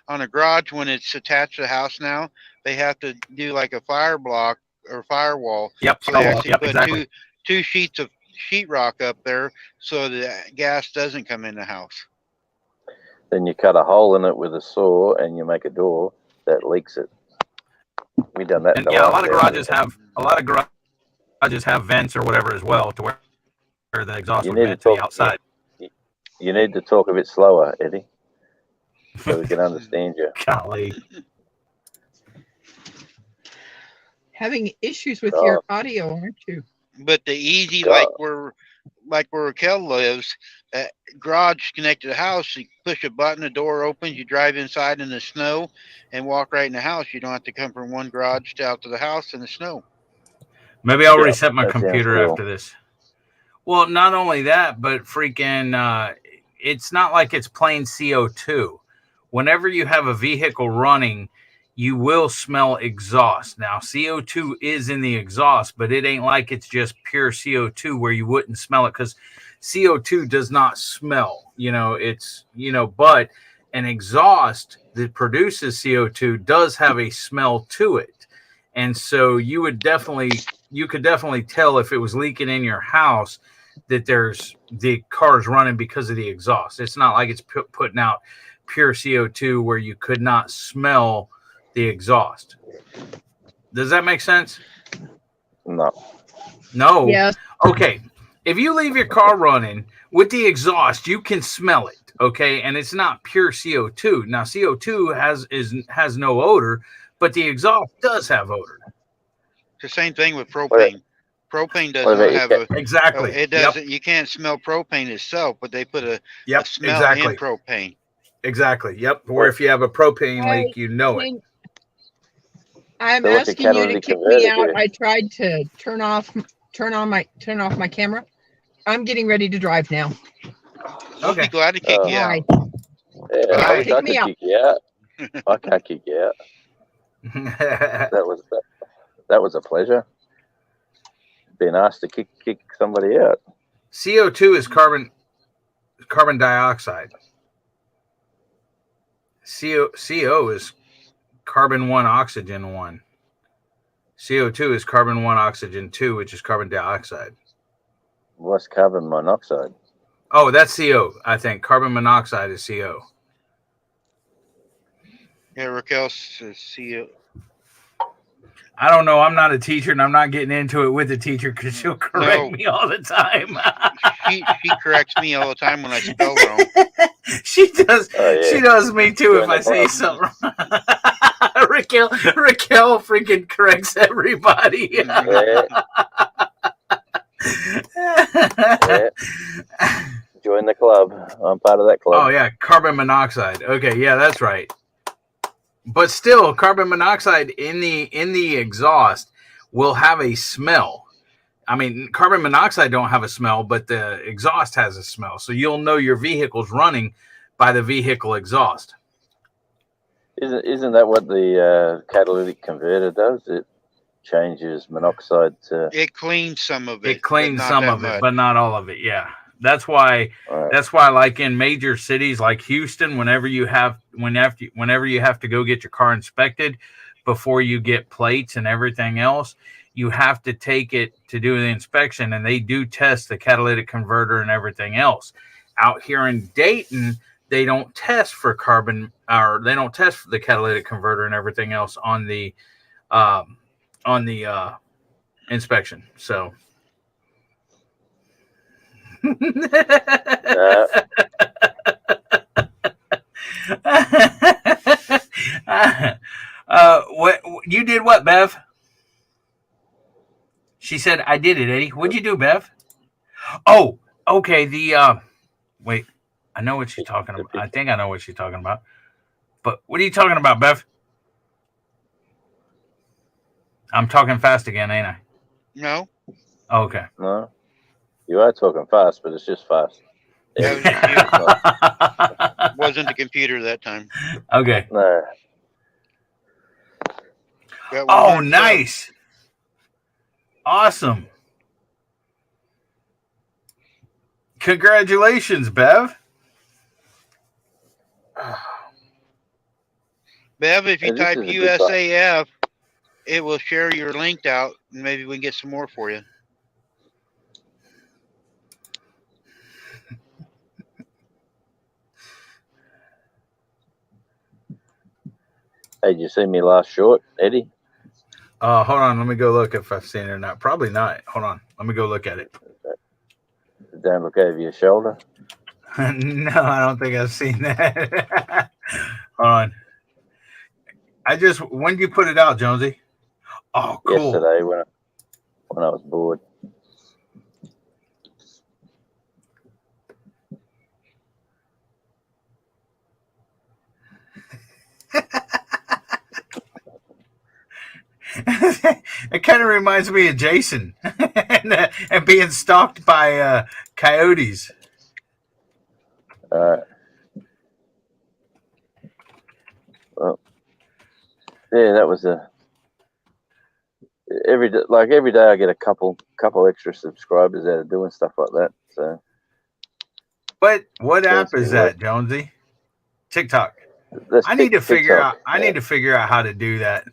on a garage when it's attached to the house now, they have to do like a fire block or firewall. Yep. So they actually put exactly. two sheets of sheetrock up there so the gas doesn't come in the house. Then you cut a hole in it with a saw and you make a door that leaks it. We done that. And yeah, a lot of garages have vents or whatever as well, to where the exhaust would vent to the outside. You need to talk a bit slower, Eddie, so we can understand you. Golly. Having issues with your audio, aren't you? But the easy, like where Raquel lives, garage connected to the house, you push a button, the door opens, you drive inside in the snow and walk right in the house. You don't have to come from one garage out to the house in the snow. Maybe I'll reset my computer after this. Well, not only that, but freaking, it's not like it's plain CO2. Whenever you have a vehicle running, you will smell exhaust. Now, CO2 is in the exhaust, but it ain't like it's just pure CO2 where you wouldn't smell it, because CO2 does not smell. But an exhaust that produces CO2 does have a smell to it. And so you could definitely tell if it was leaking in your house that the car's running because of the exhaust. It's not like it's putting out pure CO2 where you could not smell the exhaust. Does that make sense? No. Yes. Okay. If you leave your car running with the exhaust, you can smell it. Okay. And it's not pure CO2. Now, CO2 has no odor, but the exhaust does have odor. It's the same thing with propane. Propane doesn't have exactly. It doesn't. You can't smell propane itself, but they put a smell in propane. Exactly. Yep. Or if you have a propane leak, you know it. I'm asking you to kick me out. I tried to turn off my camera. I'm getting ready to drive now. I'll be glad to kick you out. Yeah, I wish I Kick me could out. kick you out. I can't kick you out. That was a pleasure. Being asked to kick somebody out. CO2 is carbon dioxide. CO is carbon 1, oxygen 1. CO2 is carbon 1, oxygen 2, which is carbon dioxide. What's carbon monoxide? Oh, that's CO, I think. Carbon monoxide is CO. Yeah, Raquel says CO. I don't know. I'm not a teacher, and I'm not getting into it with the teacher because she'll correct me all the time. she corrects me all the time when I spell wrong. She does. She does me too if I say club. something wrong. Raquel freaking corrects everybody. Yeah. Join the club. I'm part of that club. Oh yeah, carbon monoxide. Okay, yeah, that's right. But still, carbon monoxide in the exhaust will have a smell. I mean, carbon monoxide don't have a smell, but the exhaust has a smell. So you'll know your vehicle's running by the vehicle exhaust. Isn't that what the catalytic converter does? It changes monoxide to. It cleans some of it. It cleans some of it, but not all of it. Yeah, that's why. Right. That's why, like in major cities like Houston, whenever you have to go get your car inspected before you get plates and everything else, you have to take it to do the inspection, and they do test the catalytic converter and everything else. Out here in Dayton, they don't test for carbon, or they don't test for the catalytic converter and everything else on the inspection. So. What you did? What, Bev? She said, "I did it, Eddie." What'd you do, Bev? Oh, okay. Wait, I know what she's talking about. I think I know what she's talking about. But what are you talking about, Bev? I'm talking fast again, ain't I? No. Oh, okay. No. You are talking fast, but it's just fast. Yeah, it wasn't the computer that time. Okay. No. Got one Oh, more nice. Awesome. Congratulations, Bev. Bev, if you Hey, this type is a good bike. USAF, it will share your link out, and maybe we can get some more for you. Hey, did you see me last short, Eddie? Hold on. Let me go look if I've seen it or not. Probably not. Hold on. Let me go look at it. Don't look over your shoulder. No, I don't think I've seen that. Hold on. When did you put it out, Jonesy? Oh, cool. Yesterday when I was bored. It kind of reminds me of Jason and being stalked by coyotes. Well, yeah, that was every day I get a couple extra subscribers out of doing stuff like that. So what app is that, Jonesy? TikTok. I need to figure out how to do that.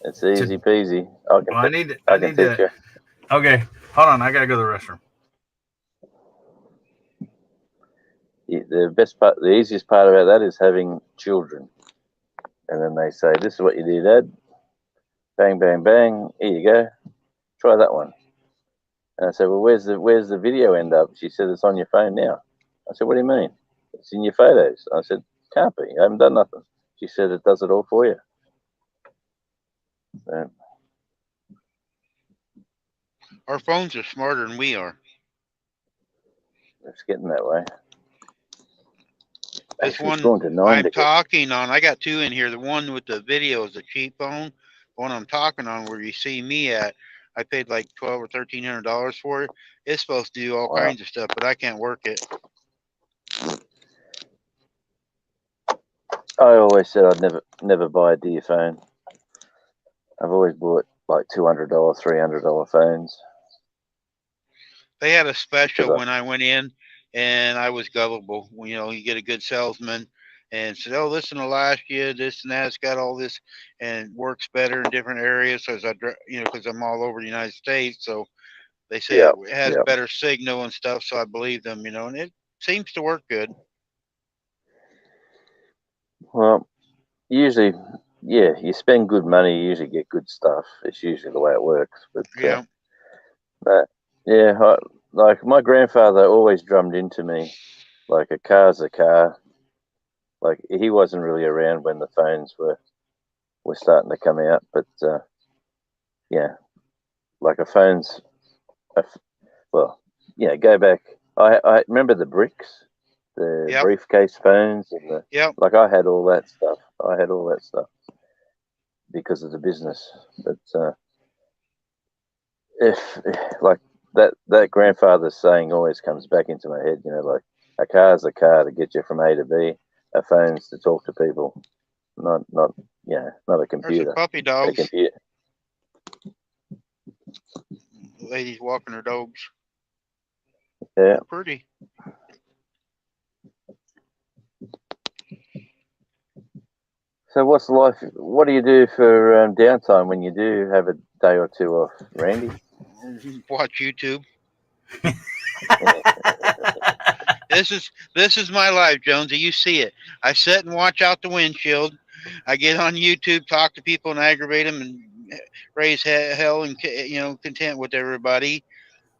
It's easy peasy. I can teach you. Okay, hold on. I gotta go to the restroom. The easiest part about that is having children, and then they say, "This is what you do, Dad." Bang, bang, bang. Here you go. Try that one. And I said, "Well, where's the video end up?" She said, "It's on your phone now." I said, "What do you mean? It's in your photos." I said, "Can't be. I haven't done nothing." She said, "It does it all for you." So, Our phones are smarter than we are. it's getting that way. This Actually, one I'm talking on, I got two in here. The one with the video is a cheap phone. The one I'm talking on, where you see me at, I paid like $1,200 or $1,300 for it. It's supposed to do all kinds of stuff, but I can't work it. I always said I'd never buy a dear phone. I've always bought like $200, $300 phones. They had a special when I went in, and I was gullible. You know, you get a good salesman and said, "Oh, listen to last year, this and that. It's got all this and works better in different areas." So because I'm all over the United States, so they say it has better signal and stuff. So I believe them, and it seems to work good. Well, usually, yeah, you spend good money, you usually get good stuff. It's usually the way it works. But like my grandfather always drummed into me, like a car's a car. Like he wasn't really around when the phones were starting to come out, but like a phone's, go back. I remember the bricks, the briefcase phones, and like I had all that stuff. Because of the business. But if like that grandfather's saying always comes back into my head, like a car's a car to get you from A to B, a phone's to talk to people, not a computer. There's puppy dogs. A computer. Lady's walking her dogs. Yeah. Pretty. So what do you do for downtime when you do have a day or two off, Randy? Watch YouTube. This is my life, Jonesy. You see it. I sit and watch out the windshield. I get on YouTube, talk to people and aggravate them and raise hell and content with everybody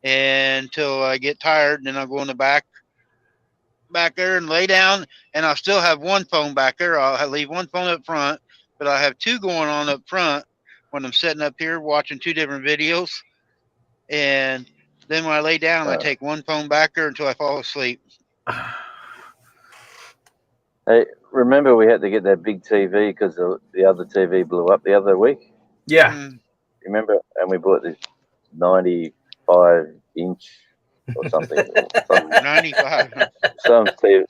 until I get tired, and then I'll go in the back there and lay down, and I'll still have one phone back there. I'll leave one phone up front, but I'll have two going on up front when I'm sitting up here watching two different videos. And then when I lay down, I take one phone back there until I fall asleep. Hey, remember we had to get that big TV because the other TV blew up the other week? Yeah. Remember? And we bought this 95-inch or something. 95. Some TV.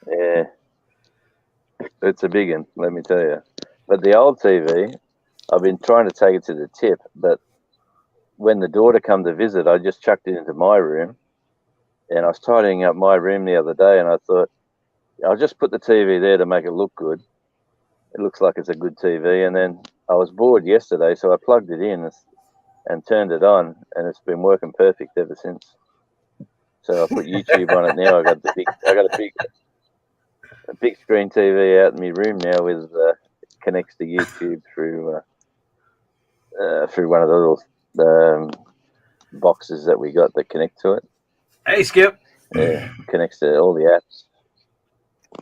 Yeah. It's a big one, let me tell you. But the old TV, I've been trying to take it to the tip, but when the daughter come to visit, I just chucked it into my room, and I was tidying up my room the other day, and I thought, I'll just put the TV there to make it look good. It looks like it's a good TV. And then I was bored yesterday, so I plugged it in and turned it on, and it's been working perfect ever since. So I put YouTube on it now. I got a big screen TV out in my room now with connects to YouTube through one of the little boxes that we got that connect to it. Hey, Skip. Yeah, connects to all the apps.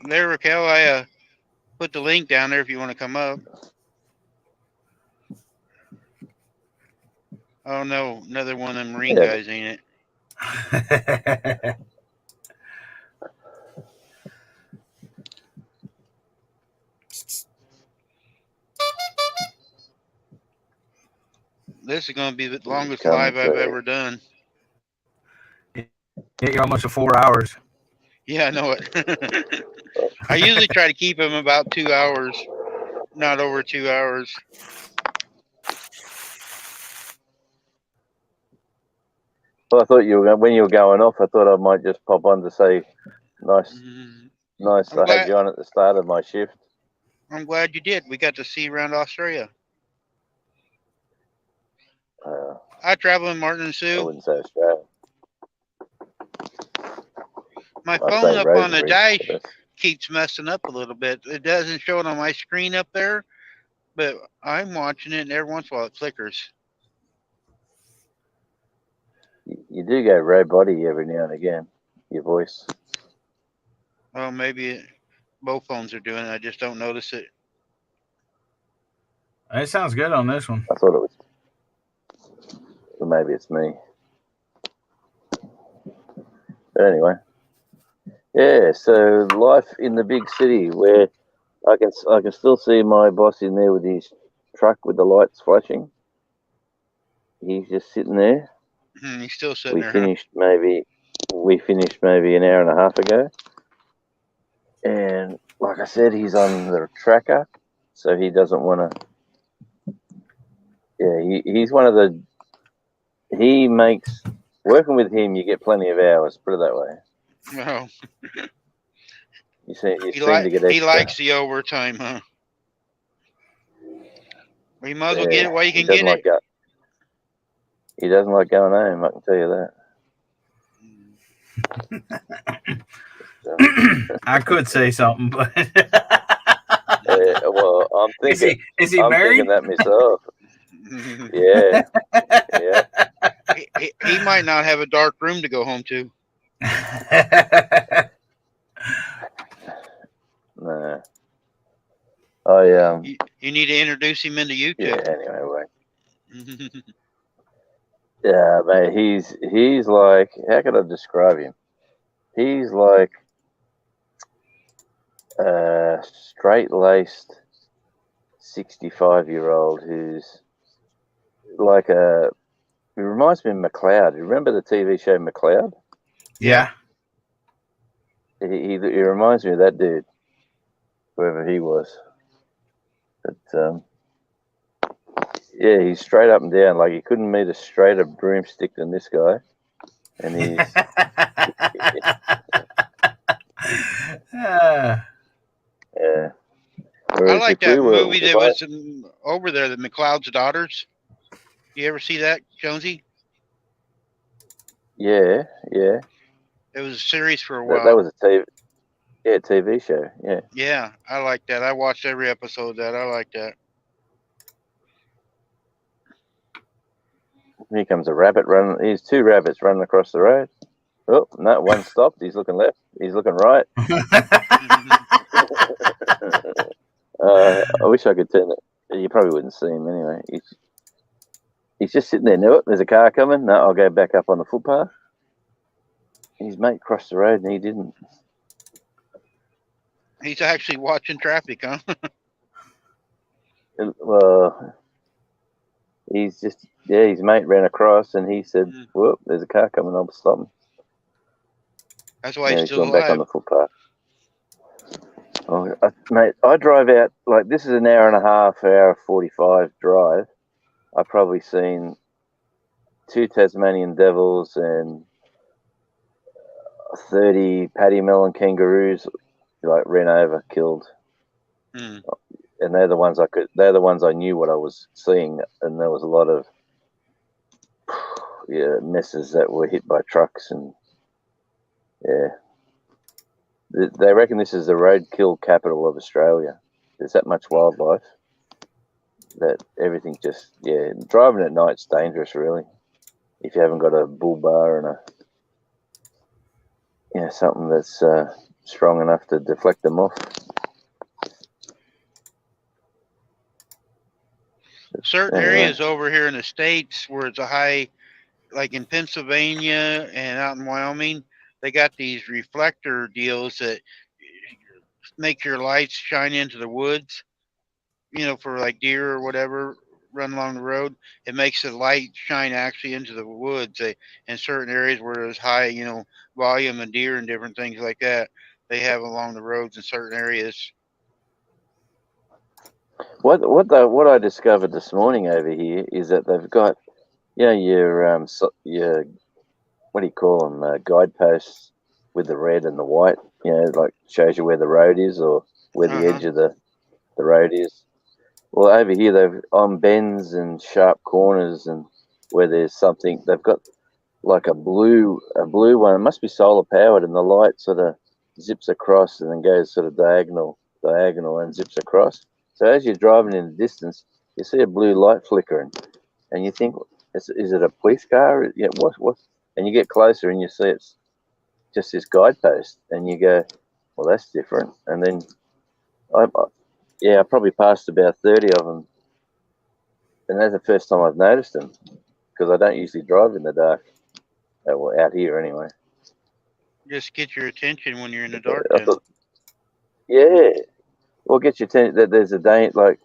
There, Raquel, I put the link down there if you want to come up. Oh no, another one of them Marine guys, ain't it? This is going to be the longest live I've ever done. Yeah, you're almost to 4 hours. Yeah, I know it. I usually try to keep them about 2 hours, not over 2 hours. Well, I thought when you were going off, I thought I might just pop on to say, nice. I had you on at the start of my shift. I'm glad you did. We got to see around Australia. I travel in Martin and Sioux. I wouldn't say Australia. My phone up on the dash keeps messing up a little bit. It doesn't show it on my screen up there, but I'm watching it, and every once in a while it flickers. You do go roboty every now and again, your voice. Well, maybe both phones are doing it. I just don't notice it. It sounds good on this one. I thought it was. Well, maybe it's me. But anyway. Yeah, so life in the big city where I can still see my boss in there with his truck with the lights flashing. He's just sitting there. He's still sitting there. We finished maybe an hour and a half ago. And like I said, he's on the tracker, so he doesn't want to. Yeah, he's one of the. He makes working with him. You get plenty of hours. Put it that way. Well, you seem to get extra. He likes the overtime, huh? Well, you might as well get it while you can get it. He doesn't like going home. I can tell you that. I could say something, but well, I'm thinking. Is he married? I'm thinking that myself. Yeah. He might not have a dark room to go home to. No. You need to introduce him into YouTube. Yeah, anyway. Yeah, mate, he's like, how can I describe him? He's like a straight-laced 65-year-old who's like he reminds me of McLeod. Remember the TV show McLeod? Yeah. He reminds me of that dude, whoever he was. But yeah, he's straight up and down. Like, he couldn't meet a straighter broomstick than this guy. And he's yeah. I like that movie that was over there, the McLeod's Daughters. You ever see that, Jonesy? Yeah. It was a series for a while. That was a TV show. Yeah. Yeah, I like that. I watched every episode of that. I like that. Here comes a rabbit running. Here's two rabbits running across the road. Oh, no, one stopped. He's looking left. He's looking right. I wish I could turn it. You probably wouldn't see him anyway. He's just sitting there. No, there's a car coming. No, I'll go back up on the footpath. His mate crossed the road and he didn't. He's actually watching traffic, huh? Well, he's just, his mate ran across and he said, whoop, there's a car coming, I'll stop him. That's why he's still gone alive. Back on the footpath. Oh, mate, I drive out, like, this is an hour and a half, hour 45 drive. I've probably seen 2 Tasmanian devils and 30 paddy melon kangaroos like ran over, killed. Hmm. And they're the ones I knew what I was seeing, and there was a lot of messes that were hit by trucks, and they reckon this is the roadkill capital of Australia. There's that much wildlife that everything just driving at night's dangerous, really, if you haven't got a bull bar and something that's strong enough to deflect them off. Certain Anyway. areas over here in the States where it's a high, like in Pennsylvania and out in Wyoming, they got these reflector deals that make your lights shine into the woods, for like deer or whatever run along the road. It makes the light shine actually into the woods. In certain areas where there's high, volume of deer and different things like that, they have along the roads in certain areas. What I discovered this morning over here is that they've got your what do you call them, guideposts with the red and the white, like shows you where the road is or where the edge of the road is. Well, over here they've on bends and sharp corners and where there's something, they've got like a blue one. It must be solar powered, and the light sort of zips across and then goes sort of diagonal and zips across. So as you're driving in the distance, you see a blue light flickering, and you think, is it a police car? Yeah, what? And you get closer and you see it's just this guidepost, and you go, well, that's different. And then, I probably passed about 30 of them, and that's the first time I've noticed them, because I don't usually drive in the dark, well, out here anyway. Just get your attention when you're in the dark. Well, get your attention that there's a danger. Like,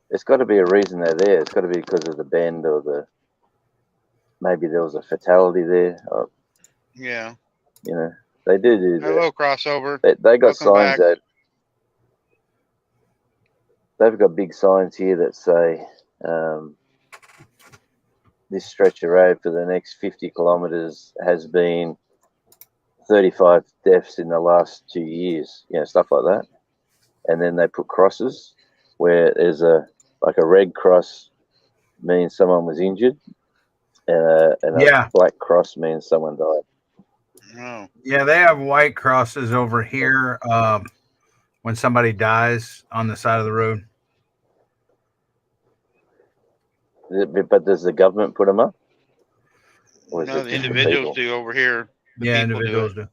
it's got to be a reason they're there. It's got to be because of the bend or maybe there was a fatality there. Yeah. They do that. Hello, crossover. They got Welcome signs back. that they've got big signs here that say this stretch of road for the next 50 kilometres has been 35 deaths in the last 2 years, stuff like that. And then they put crosses where there's a red cross means someone was injured, and a black cross means someone died. Oh. Yeah, they have white crosses over here when somebody dies on the side of the road. But does the government put them up? No, the individuals do over here. Yeah, individuals do.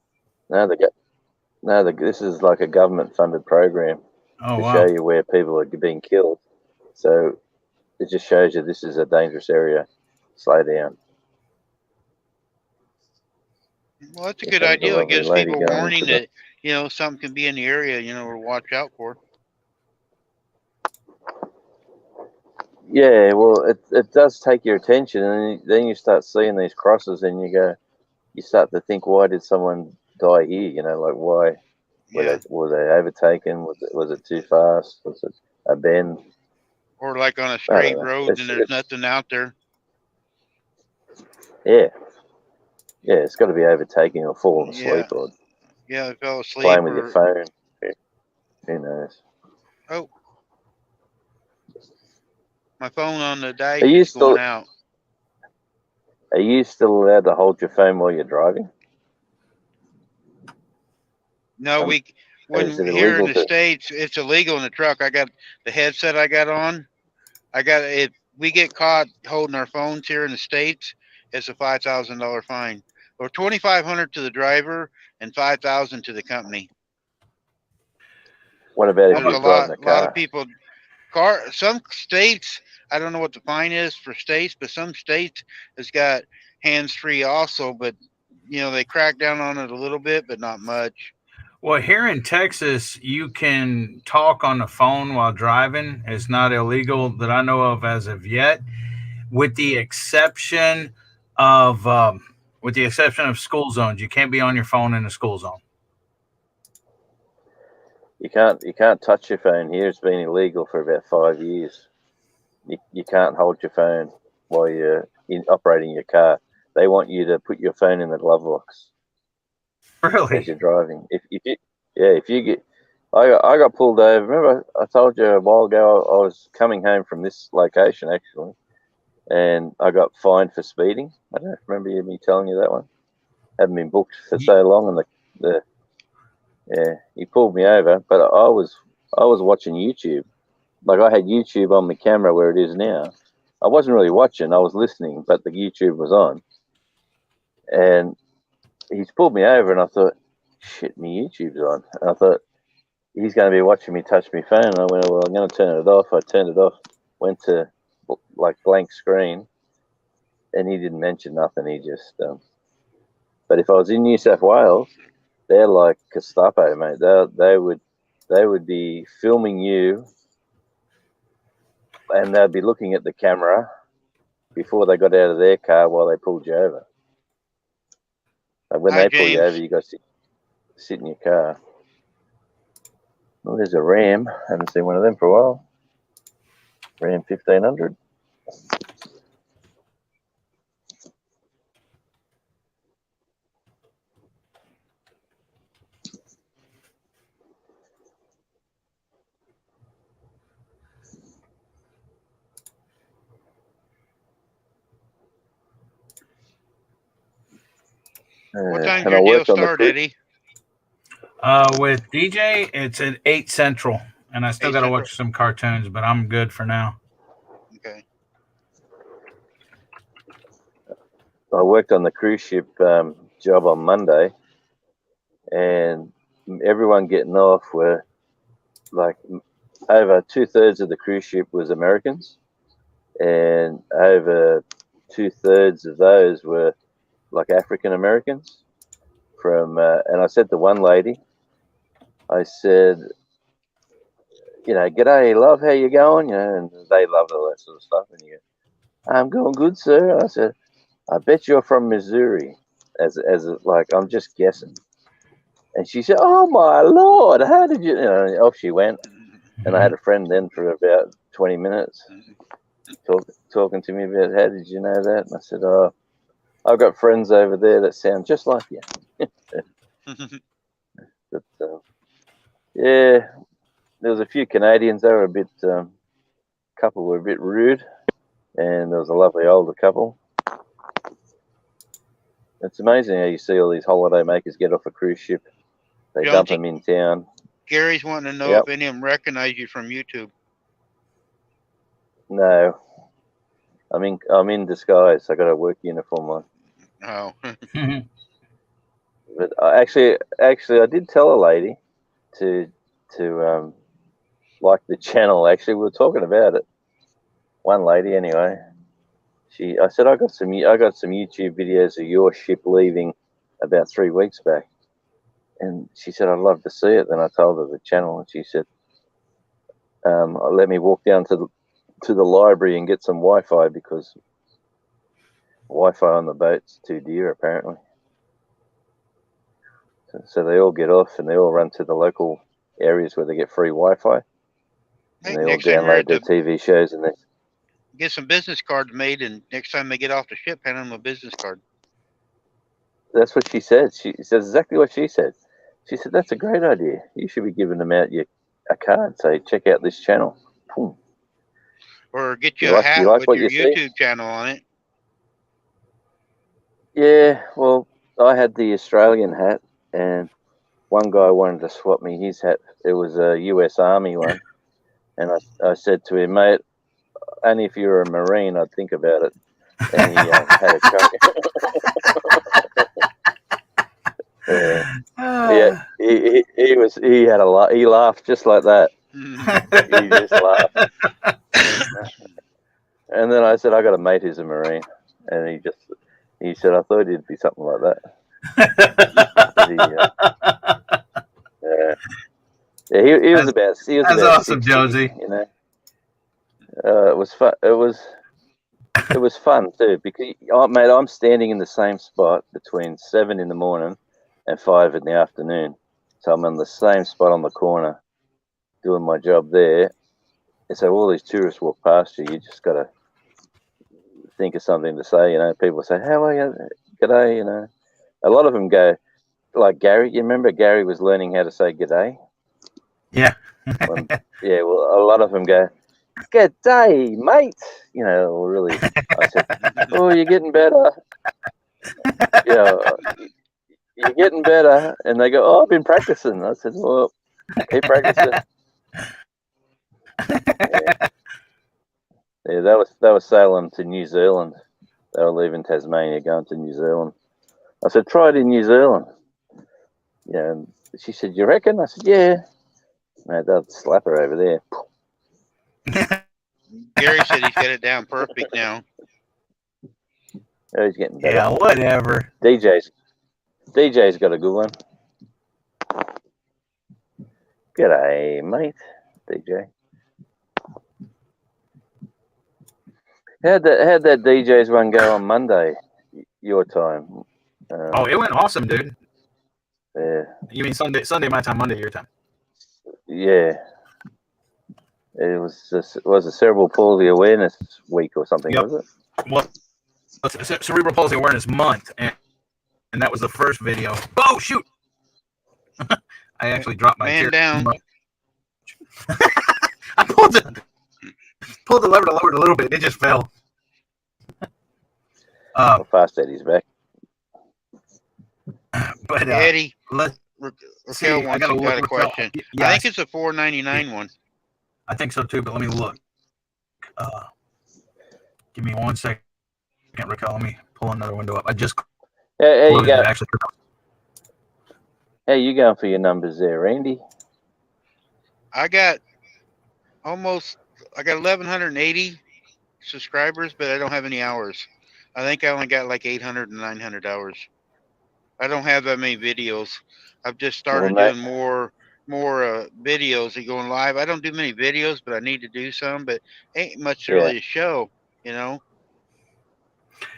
No, this is like a government-funded program to show you where people are being killed. So it just shows you this is a dangerous area. Slow down. Well, that's a good idea. It gives people warning that, something can be in the area, to watch out for. Yeah, well, it does take your attention, and then you start seeing these crosses, and you start to think, why did someone die here? Like why were they overtaken? Was it too fast? Was it a bend? Or like on a straight road and there's nothing out there. Yeah, it's got to be overtaking or falling asleep or I fell asleep. Playing with your phone. Who knows? Oh, my phone on the dice is going out. Are you still allowed to hold your phone while you're driving? No, here in the States, it's illegal in the truck. I got the headset I got on. If we get caught holding our phones here in the States, it's a $5,000 fine, or $2,500 to the driver and $5,000 to the company. What about if you're driving a car? A lot of people, some states, I don't know what the fine is for states, but some states has got hands-free also, but they crack down on it a little bit, but not much. Well, here in Texas, you can talk on the phone while driving. It's not illegal that I know of as of yet, with the exception of school zones. You can't be on your phone in a school zone. You can't touch your phone here. It's been illegal for about 5 years. You can't hold your phone while you're operating your car. They want you to put your phone in the glove box as Really? you're driving. If you get, I got pulled over. Remember, I told you a while ago I was coming home from this location actually, and I got fined for speeding. I don't remember me telling you that one. Hadn't been booked for so long, and he pulled me over. But I was watching YouTube. Like I had YouTube on my camera where it is now. I wasn't really watching, I was listening, but the YouTube was on. And he's pulled me over, and I thought, shit, my YouTube's on. And I thought, he's going to be watching me touch my phone. And I went, well, I'm going to turn it off. I turned it off, went to like blank screen, and he didn't mention nothing. He just, but if I was in New South Wales, they're like Gestapo, mate. They would be filming you, and they'd be looking at the camera before they got out of their car while they pulled you over. Like when Hi, they pull you James. over, you got to sit in your car. Well, there's a Ram. I haven't seen one of them for a while. Ram 1500. What time's And I your deal worked on the start, crew. Eddie? With DJ, it's at 8 Central, and I still 8 got to Central. watch some cartoons, but I'm good for now. Okay. I worked on the cruise ship job on Monday, and everyone getting off were like over 2/3 of the cruise ship was Americans, and over 2/3 of those were like African Americans from. And I said to one lady, I said, g'day, love, how you going? And they love all that sort of stuff. And you go, I'm going good, sir. And I said, I bet you're from Missouri, like I'm just guessing. And she said, oh my Lord, how did you? And off she went. And I had a friend then for about 20 minutes talking to me about how did you know that? And I said, oh, I've got friends over there that sound just like you. But yeah, there was a few Canadians. They were a bit, couple were a bit rude, and there was a lovely older couple. It's amazing how you see all these holiday makers get off a cruise ship. They dump them in town. Gary's wanting to know Yep. if any of them recognize you from YouTube. No, I'm in disguise. I got a work uniform on. Oh. But actually, I did tell a lady to like the channel. Actually, we were talking about it. One lady, anyway. I said I got some YouTube videos of your ship leaving about 3 weeks back, and she said I'd love to see it. Then I told her the channel, and she said, "Let me walk down to the library and get some Wi-Fi because Wi-Fi on the boat's too dear apparently." So they all get off and they all run to the local areas where they get free Wi-Fi, and they all download their TV shows and they get some business cards made, and next time they get off the ship, hand them a business card. That's what she said. She says exactly what she said. She said, that's a great idea. You should be giving them out a card. Say, check out this channel. Boom. Or get you a hat with your YouTube channel on it. Yeah, well, I had the Australian hat, and one guy wanted to swap me his hat. It was a US Army one. And I said to him, mate, only if you're a Marine, I'd think about it. And he had a chuck. Yeah, he had a lot. He laughed just like that. He just laughed. And then I said, I got a mate who's a Marine, and he said, I thought it'd be something like that. He was about. He was That's about awesome, 60, Josie. You know, it was fun. It was fun too because, mate, I'm standing in the same spot between 7 in the morning and 5 in the afternoon. So I'm on the same spot on the corner doing my job there. And so all these tourists walk past you. You just got to think of something to say. People say, "How are you? G'day." A lot of them go like Gary. You remember Gary was learning how to say "G'day"? Yeah. Yeah. Well, a lot of them go, "G'day, mate." Really. I said, "Oh, you're getting better." You're getting better. And they go, "Oh, I've been practicing." I said, "Well, keep practicing." Yeah, they were sailing to New Zealand. They were leaving Tasmania, going to New Zealand. I said, "Try it in New Zealand." Yeah, and she said, "You reckon?" I said, "Yeah." Mate, they'll slap her over there. Gary said he's got it down perfect now. Oh, he's getting better. Yeah, whatever. DJ's got a good one. G'day, mate. DJ. How'd that DJ's one go on Monday? Your time. Oh, it went awesome, dude. Yeah. You mean Sunday my time, Monday your time? Yeah. It was a cerebral palsy awareness week or something, Yep. was it? Well, it's Cerebral Palsy Awareness Month, and that was the first video. Oh shoot! I actually dropped my Man chair. down. I pulled the lever to lower it a little bit. It just fell. How fast Eddie's back. But Eddie, let's see. Raquel wants I got a question. Yeah, I think it's a $4.99 one. I think so too, but let me look. Give me 1 second, Raquel. Let me pull another window up. I just How you going for your numbers there, Randy? I got 1,180 subscribers, but I don't have any hours. I think I only got like 800 and 900 hours. I don't have that many videos. I've just started doing more videos and going live. I don't do many videos, but I need to do some. But ain't much really to show,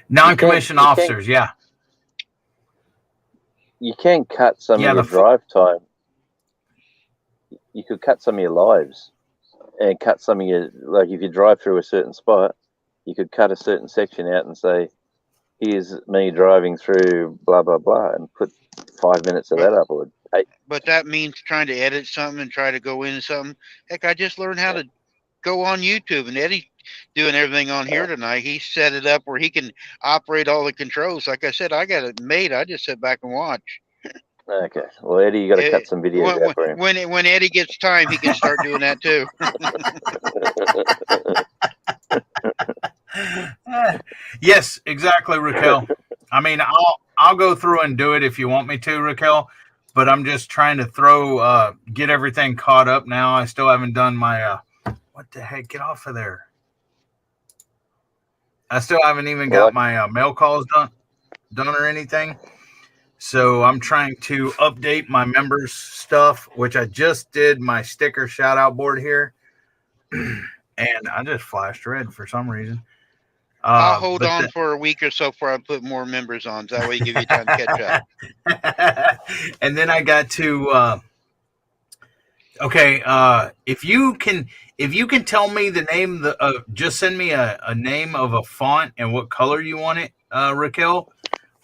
Non-commissioned officers, yeah. You can cut some of your drive time. You could cut some of your lives and cut some of your, like if you drive through a certain spot, you could cut a certain section out and say, "Here's me driving through blah, blah, blah," and put 5 minutes of that up. Or 8. But that means trying to edit something and try to go into something. Heck, I just learned how to go on YouTube, and Eddie's doing everything on here tonight. He set it up where he can operate all the controls. Like I said, I got it made. I just sit back and watch. Okay. Well, Eddie, you got to cut some videos out for him. When Eddie gets time, he can start doing that too. Yes, exactly, Raquel. I mean, I'll go through and do it if you want me to, Raquel. But I'm just trying to get everything caught up now. I still haven't done my what the heck? Get off of there! I still haven't even got my mail calls done or anything. So I'm trying to update my members stuff, which I just did my sticker shout out board here. And I just flashed red for some reason. I'll hold on for a week or so before I put more members on. So that way you give you time to catch up. And then I got to if you can tell me the name just send me a name of a font and what color you want it, Raquel.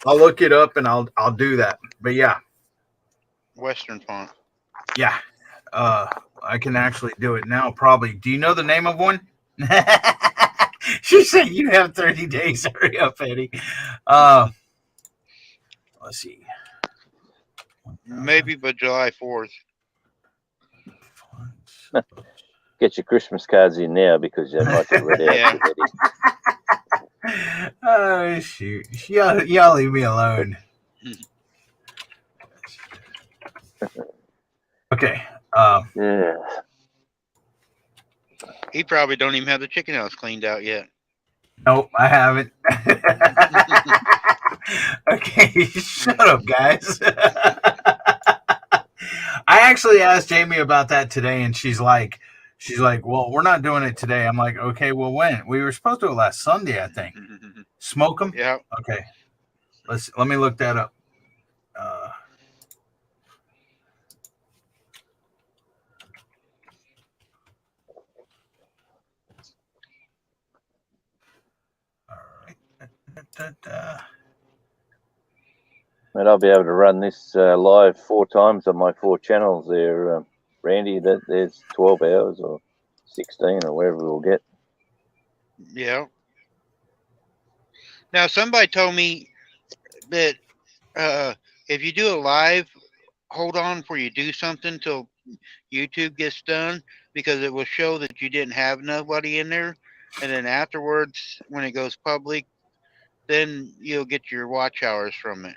I'll look it up and I'll do that. But yeah. Western font. Yeah. I can actually do it now probably. Do you know the name of one? She said you have 30 days. Hurry up, Eddie. Let's see. Maybe by July 4th. Get your Christmas cards in now because you might get ready. Yeah. Oh shoot! Y'all leave me alone. Okay. Yeah. He probably don't even have the chicken house cleaned out yet. Nope, I haven't. Okay, shut up, guys. I actually asked Jamie about that today, and she's like, "Well, we're not doing it today." I'm like, "Okay, well, when? We were supposed to do it last Sunday, I think. Smoke them? Yeah. Okay. Let me look that up. All right. And I'll be able to run this live 4 times on my 4 channels there, Randy. There's 12 hours or 16 or wherever we'll get. Yeah. Now, somebody told me that if you do a live, hold on before you do something till YouTube gets done, because it will show that you didn't have nobody in there. And then afterwards, when it goes public, then you'll get your watch hours from it.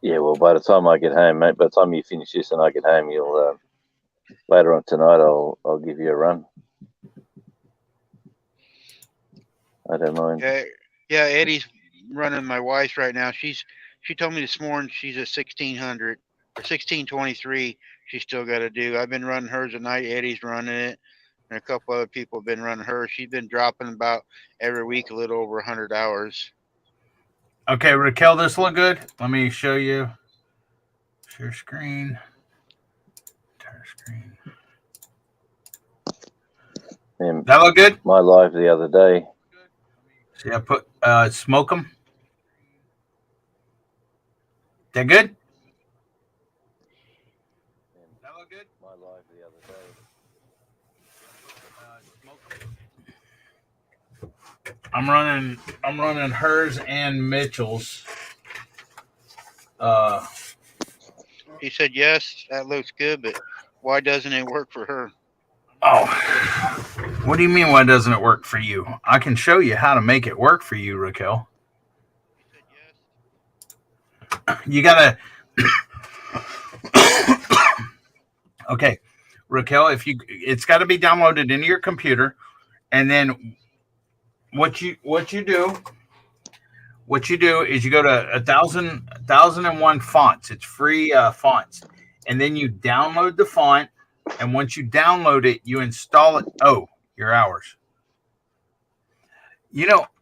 Yeah, well, by the time I get home, mate, by the time you finish this and I get home, you'll later on tonight, I'll give you a run. I don't mind. Yeah, Eddie's running my wife's right now. She told me this morning she's at 1600 or 1623. She's still got to do. I've been running hers at night. Eddie's running it, and a couple other people have been running hers. She's been dropping about every week a little over 100 hours. Okay, Raquel, this look good? Let me show you. Share screen. Entire screen. Yeah, That look good? my live the other day. See, I put smoke them. That good? That look good? My live the other day. I'm running hers and Mitchell's. He said yes, that looks good, but why doesn't it work for her? Oh, what do you mean? Why doesn't it work for you? I can show you how to make it work for you, Raquel. You gotta. Okay, Raquel, it's got to be downloaded into your computer, and then what you do is you go to 1001 fonts. It's free fonts, and then you download the font. And once you download it, you install it. Oh, your hours.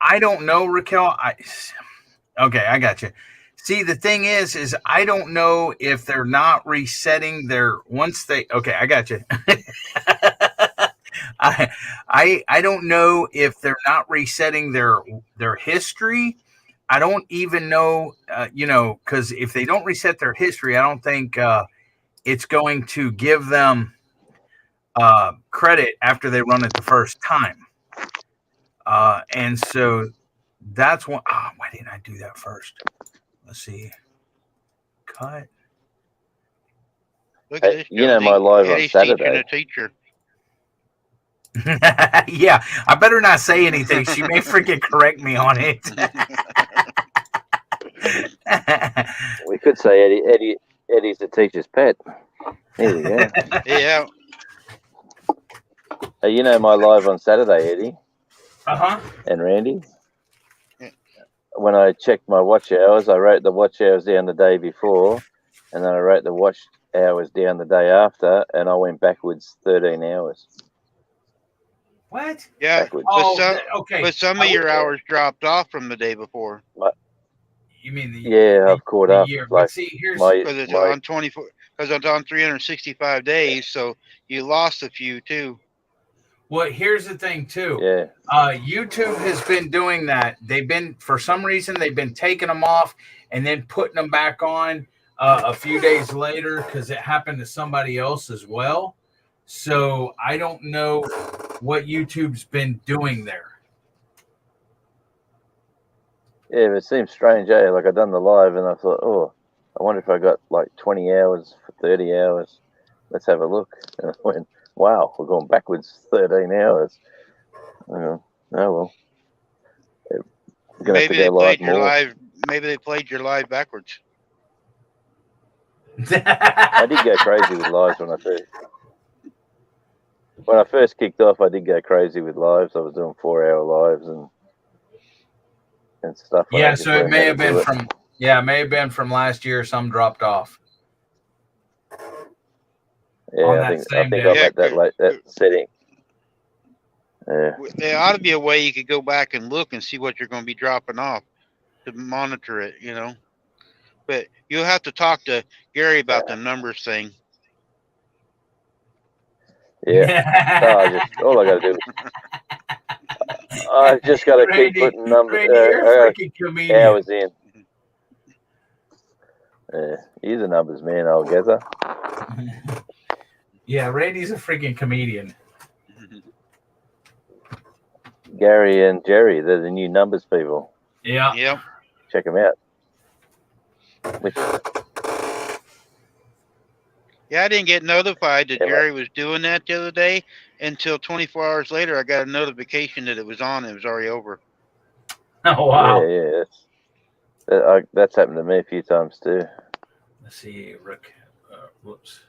I don't know, Raquel. Okay, I got you. See, the thing is I don't know if they're not resetting their okay, I got you. I don't know if they're not resetting their history. I don't even know, because if they don't reset their history, I don't think it's going to give them credit after they run it the first time. And so that's why didn't I do that first? Let's see. Cut. Look at this. My live on Eddie's Saturday. teaching a teacher. Yeah, I better not say anything. She may freaking correct me on it. We could say Eddie's the teacher's pet. There we go. Yeah. My live on Saturday, Eddie. Uh-huh. And Randy. When I checked my watch hours, I wrote the watch hours down the day before, and then I wrote the watch hours down the day after, and I went backwards 13 hours. What? Yeah. Backwards. Okay. But some of your hours dropped off from the day before. You mean I've caught up. Year. Like, see, here's because it's on 24. Because it's on 365 days, so you lost a few too. Well, here's the thing too. Yeah. YouTube has been doing that. For some reason, they've been taking them off and then putting them back on a few days later because it happened to somebody else as well. So I don't know what YouTube's been doing there. Yeah, it seems strange, eh? Like I done the live and I thought, I wonder if I got like 20 hours for 30 hours. Let's have a look. And I went, wow, we're going backwards 13 hours. Oh well. Maybe they played your live. Maybe they played your live backwards. I did go crazy with lives when I first kicked off. I did go crazy with lives. I was doing 4-hour lives and stuff. Yeah, so it may have been from last year. Some dropped off. Yeah, I think I'm at that setting. Yeah. There ought to be a way you could go back and look and see what you're going to be dropping off to monitor it, But you'll have to talk to Gary about the numbers thing. Yeah. All I got to do. I just got to keep Randy, putting numbers. Randy, you're a freaking comedian. Hours in. He's a numbers man, old Gaza. Yeah, Randy's a freaking comedian. Gary and Jerry, they're the new numbers people. Yeah. Yep. Check them out. Yeah, I didn't get notified that Yeah, Jerry was doing that the other day until 24 hours later. I got a notification that it was on. It was already over. Oh, wow. Yeah. That's happened to me a few times too. Let's see, Rick. Whoops.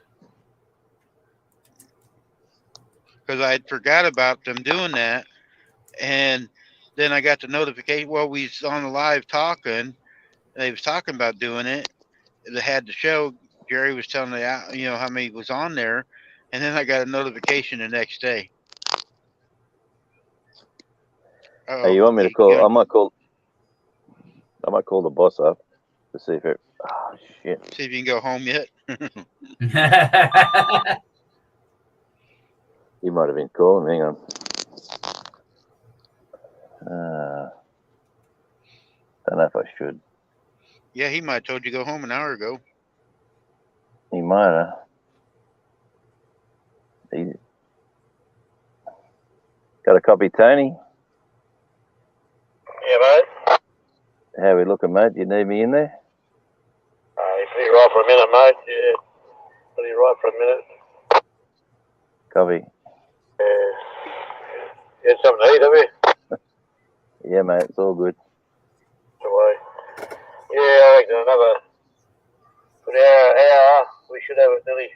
Because I forgot about them doing that. And then I got the notification. Well, we was on the live talking. They was talking about doing it. They had the show. Jerry was telling me, how many was on there. And then I got a notification the next day. Hey, you want me to call? I might call the boss up to see if it. Oh shit! See if you can go home yet. He might have been calling. Hang on. Don't know if I should. Yeah, he might have told you to go home an hour ago. He might have. Got a copy, Tony? Yeah, mate. How we looking, mate? You need me in there? You're pretty right for a minute, mate. Yeah, pretty right for a minute. Copy. You had something to eat, have you? Yeah, mate. It's all good. Away. Yeah, I reckon another good hour. We should have it nearly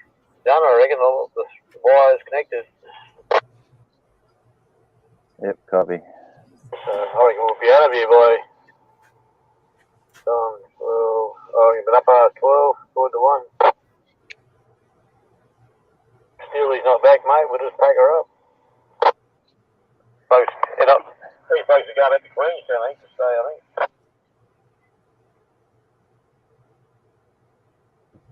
done, I reckon. All the wires connected. Yep, copy. I reckon we'll be out of here by 12. I've been up past 12, toward the 1. Still, he's not back, mate. We'll just pack her up. Folks, three folks are going up to Queenstown, I think, to stay, I think.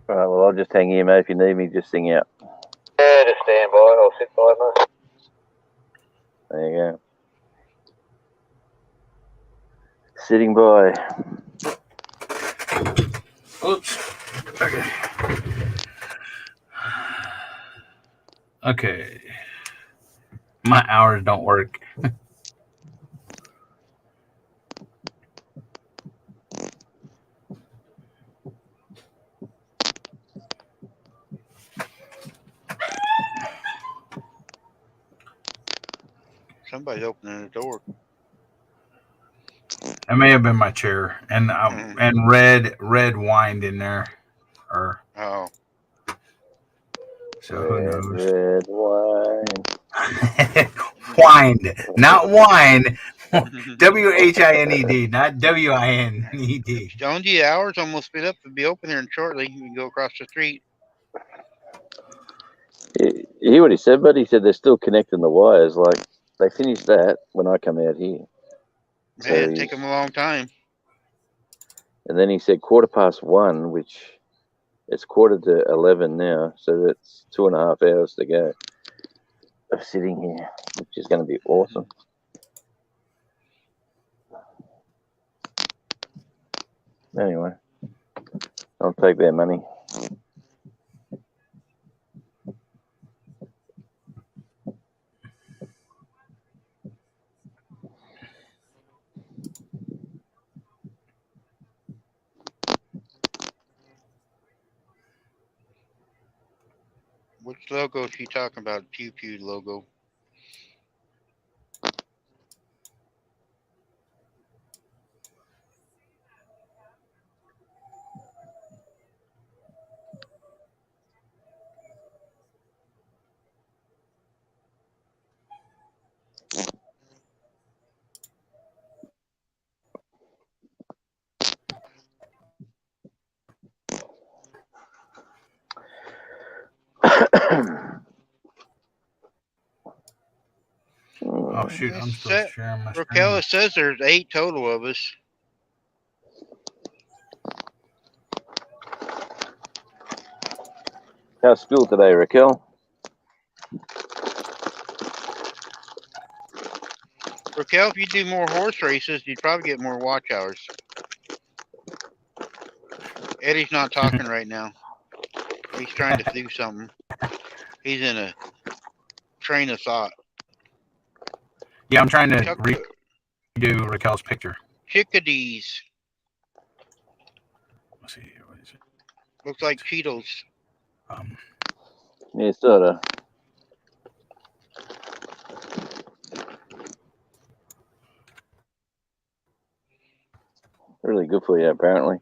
All right, well, I'll just hang here, mate. If you need me, just sing out. Yeah, just stand by. I'll sit by, mate. There you go. Sitting by. Oops. Okay. Okay. My hours don't work. Somebody's opening the door. It may have been my chair, and red whined in there, or so who knows? Red wine. Whined, not wine. WHINED, not WINED. Jonesy, the hours almost split up to be open here and shortly. You can go across the street. You hear what he said, but he said they're still connecting the wires. Like, they finished that when I come out here. Man, it'd take them a long time. And then he said 1:15, which it's 11:45 now, so that's 2.5 hours to go of sitting here, which is going to be awesome. Anyway, I'll take their money. Which logo is she talking about? Pew Pew logo. Oh shoot! I'm supposed to share my Raquel, it says there's 8 total of us. How's school today, Raquel? Raquel, if you do more horse races, you'd probably get more watch hours. Eddie's not talking right now. He's trying to do something. He's in a train of thought. Yeah, I'm trying to redo Raquel's picture. Chickadees. Let's see. What is it? Looks like Cheetos. Yeah, sort of. Really good for you, apparently.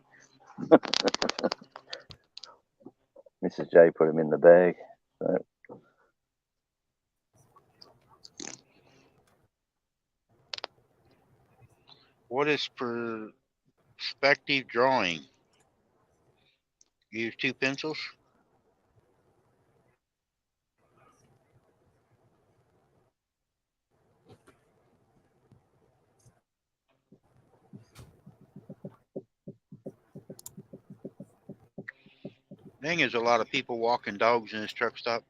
Mrs. J put him in the bag. So. What is perspective drawing? Use 2 pencils. Dang, there's a lot of people walking dogs in this truck stop.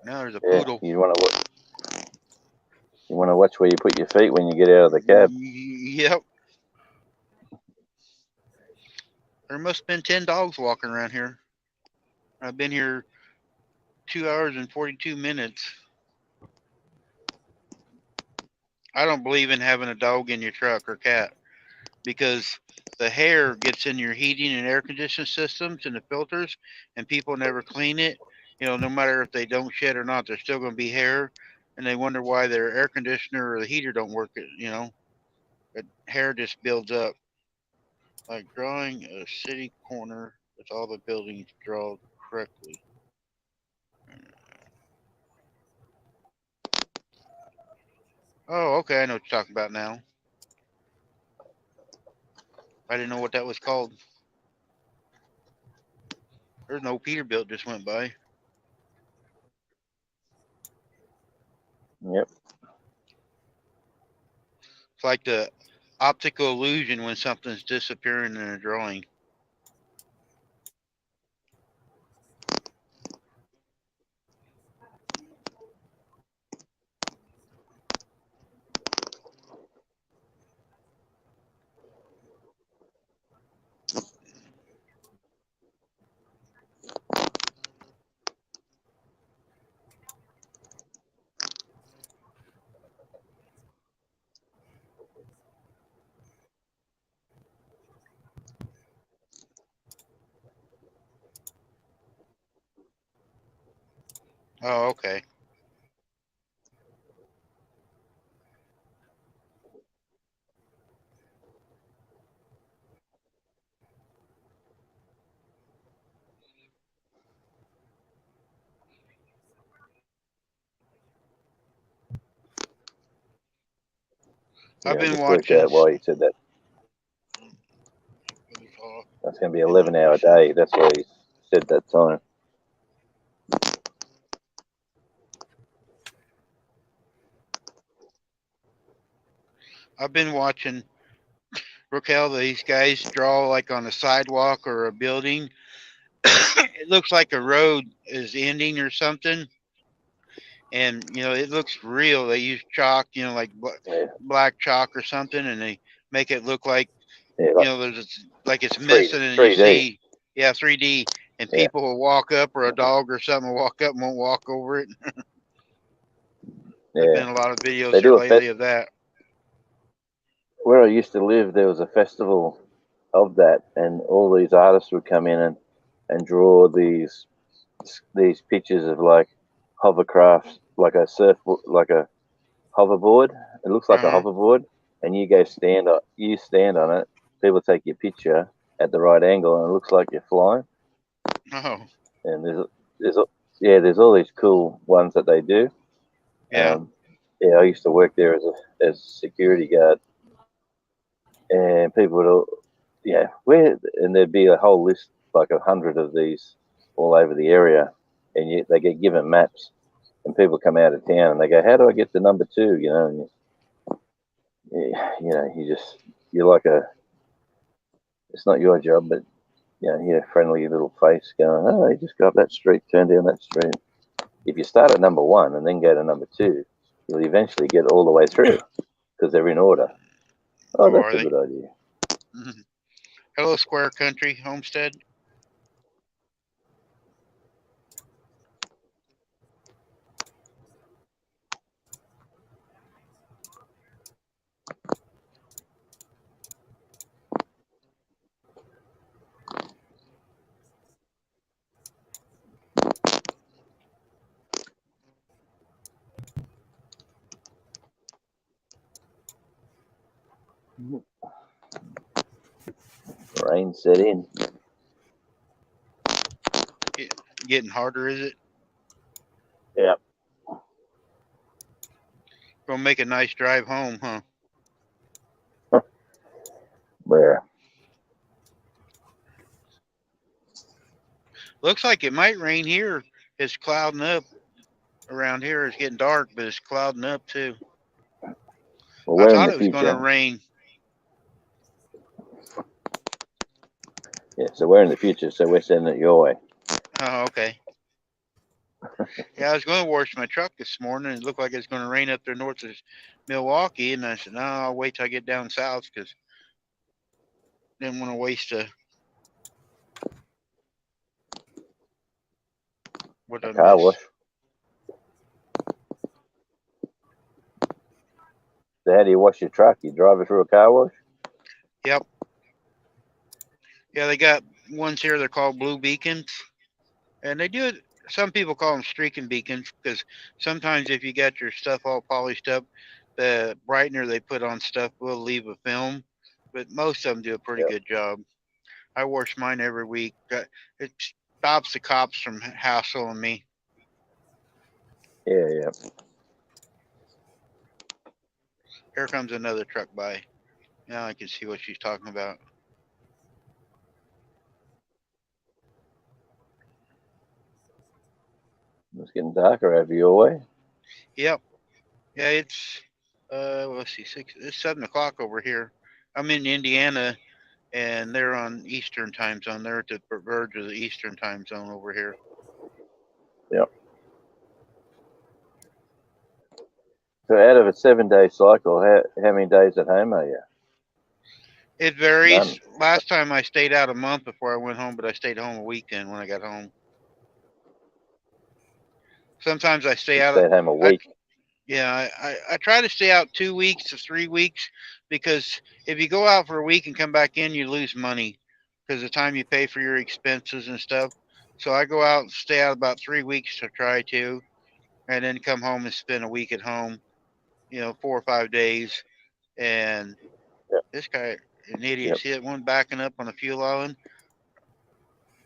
Now there's a poodle. You want to watch where you put your feet when you get out of the cab. Yep. There must have been 10 dogs walking around here. I've been here 2 hours and 42 minutes. I don't believe in having a dog in your truck or cat because the hair gets in your heating and air conditioning systems and the filters, and people never clean it. You know, no matter if they don't shed or not, there's still going to be hair, and they wonder why their air conditioner or the heater don't work. You know, the hair just builds up. Like drawing a city corner with all the buildings drawn correctly. Oh, okay, I know what you're talking about now. I didn't know what that was called. There's no Peterbilt just went by. Yep. It's like the optical illusion when something's disappearing in a drawing. Oh, okay. Yeah, I've I been just worked watching. out why he said that. That's going to be 11-hour day. That's why he said that time. I've been watching, Raquel, these guys draw like on a sidewalk or a building. It looks like a road is ending or something. And, you know, it looks real. They use chalk, you know, like black chalk or something, and they make it look like, you know, there's like it's missing, and you see, 3D, and people will walk up, or a dog or something will walk up and won't walk over it. There's been a lot of videos here lately of that. Where I used to live, there was a festival of that, and all these artists would come in and draw these pictures of like hovercrafts, like a hoverboard. It looks like a hoverboard, and you stand on it. People take your picture at the right angle, and it looks like you're flying. Oh. And there's all these cool ones that they do. Yeah. I used to work there as a security guard, and people would and there'd be a whole list, like 100 of these all over the area, and they get given maps, and people come out of town and they go, "How do I get to number 2?" You know, and you're like it's not your job, but you're a friendly little face going, "Oh, you just go up that street, turn down that street." If you start at number 1 and then go to number 2, you'll eventually get all the way through because they're in order. Oh, Oh, that's are a they? good idea. Mhm. Hello, Square Country Homestead. Rain set in. Getting harder, is it? Yeah. Gonna make a nice drive home, huh? Where? Looks like it might rain here. It's clouding up around here. It's getting dark, but it's clouding up too. Well, I we're in thought the it was going to future. rain. Yeah, so we're in the future, so we're sending it your way. Oh, okay. Yeah, I was going to wash my truck this morning. It looked like it was going to rain up there north of Milwaukee, and I said, no, I'll wait till I get down south because I didn't want to waste what I Car missed. wash. So how do you wash your truck? You drive it through a car wash? Yep. Yeah, they got ones here. They're called blue beacons, and they do it. Some people call them streaking beacons because sometimes if you got your stuff all polished up, the brightener they put on stuff will leave a film, but most of them do a pretty good job. I wash mine every week. It stops the cops from hassling me. Yeah, yeah. Here comes another truck by. Now I can see what she's talking about. It's getting darker over your way. Yep. Yeah, it's let's see, it's 7 o'clock over here. I'm in Indiana, and they're on Eastern time zone. They're at the verge of the Eastern time zone over here. Yep. So out of a 7-day cycle, how many days at home are you? It varies. None. Last time I stayed out a month before I went home, but I stayed home a weekend when I got home. Sometimes I stay out. Stay at home a week. I try to stay out 2 weeks to 3 weeks because if you go out for a week and come back in, you lose money because the time you pay for your expenses and stuff. So I go out and stay out about 3 weeks to try to, and then come home and spend a week at home, 4 or 5 days. And this guy, an idiot, see that one backing up on the fuel island?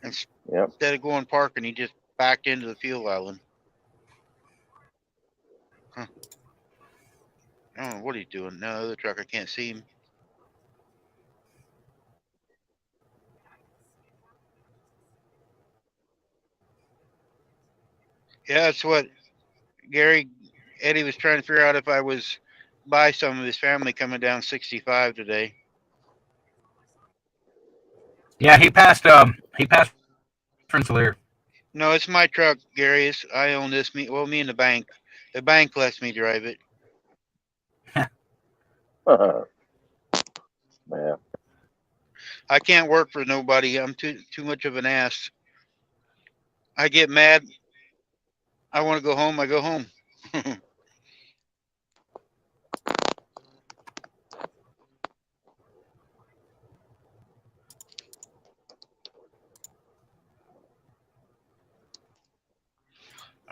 Instead of going parking, he just backed into the fuel island. Huh. I don't know what he's doing. No, the other truck, I can't see him. Yeah, that's what Eddie was trying to figure out if I was by some of his family coming down 65 today. Yeah, he passed Rensselaer. No, it's my truck, Gary. I own this. Me and the bank. The bank lets me drive it. Yeah. I can't work for nobody. I'm too much of an ass. I get mad. I want to go home. I go home.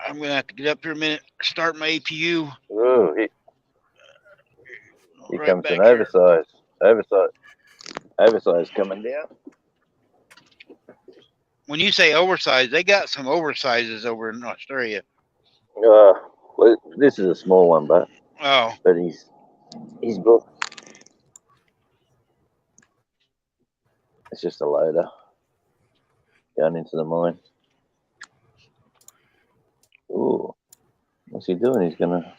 I'm gonna have to get up here a minute. Start my APU. Ooh, here Right comes back an here. oversized coming down. When you say oversized, they got some oversizes over in Australia. Well, this is a small one, but he's booked. It's just a loader going into the mine. Ooh, what's he doing? He's gonna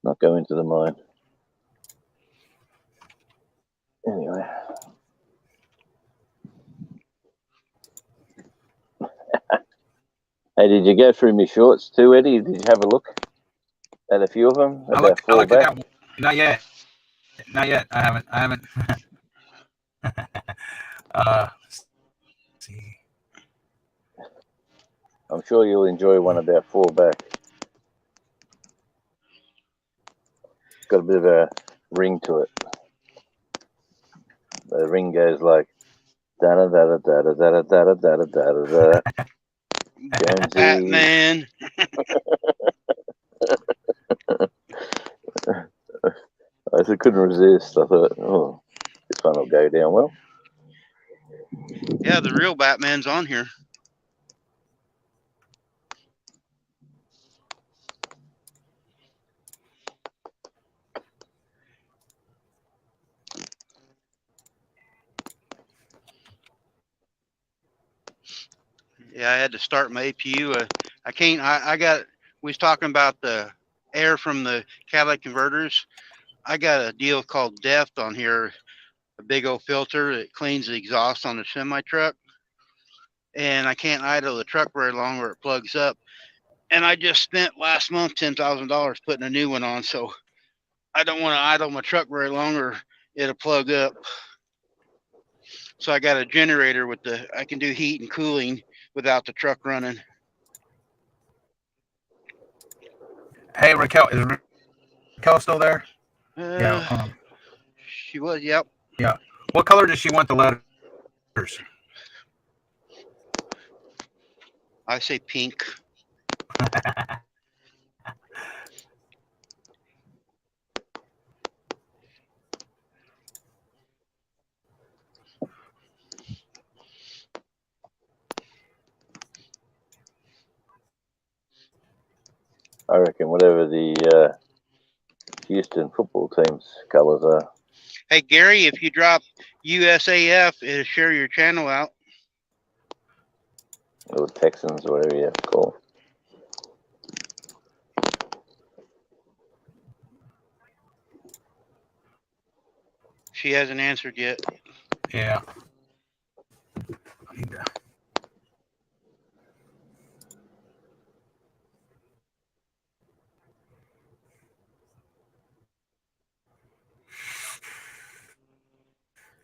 not go into the mine. Anyway. Hey, did you go through my shorts too, Eddie? Did you have a look? Had a few of them. I About looked 4 at that back. one. Not yet. Not yet. I haven't. Let's see. I'm sure you'll enjoy one about 4 back. It's got a bit of a ring to it. The ring goes like da da da da da da da da da da da da. Jonesy. Batman. I just couldn't resist. I thought, oh, this one will go down well. Yeah, the real Batman's on here. Yeah, I had to start my APU. I can't. We was talking about the air from the catalytic converters. I got a deal called Deft on here, a big old filter that cleans the exhaust on the semi truck, and I can't idle the truck very long or it plugs up. And I just spent last month $10,000 putting a new one on, so I don't want to idle my truck very long or it'll plug up. So I got a generator I can do heat and cooling without the truck running. Hey, Raquel, is Raquel still there? Yeah. She was, yep. Yeah. What color does she want the letters? I say pink. I reckon whatever the Houston football team's colours are. Hey, Gary, if you drop USAF, it'll share your channel out. Or Texans, or whatever you have to call. She hasn't answered yet. Yeah.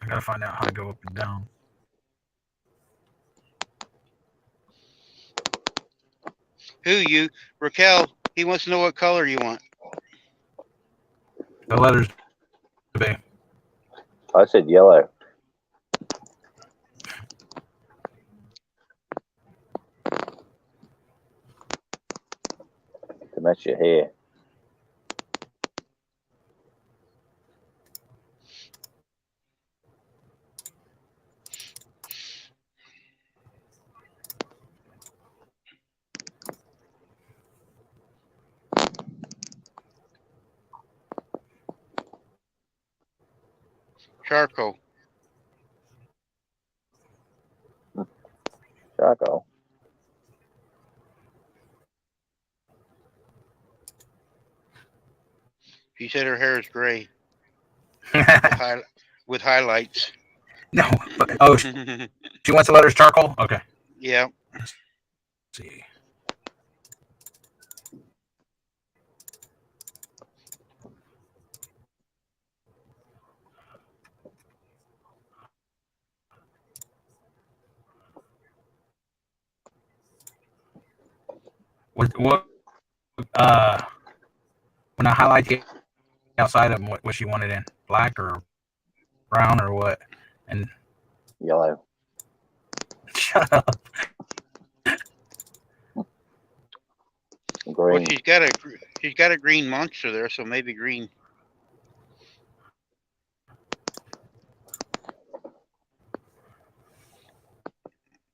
I gotta find out how to go up and down. Raquel, he wants to know what color you want. The letters to be. I said yellow. To match your hair. Charcoal. Charcoal. She said her hair is gray with highlights. No, but she wants the letters charcoal. Okay. Yeah. Let's see. What when I highlight the outside of them, what she wanted in, black or brown or what? And yellow. Shut up. Green. Well, she's got a green monster there, so maybe green.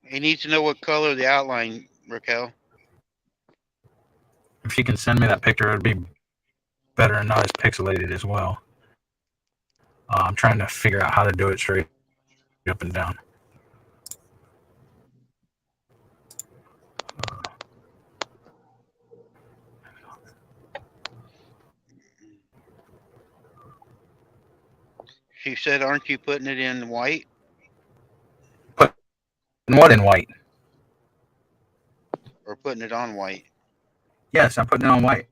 He needs to know what color the outline, Raquel. If she can send me that picture, it'd be better and not as pixelated as well. I'm trying to figure out how to do it straight up and down. She said, aren't you putting it in white? Put what in white? Or putting it on white? Yes, I'm putting it on white.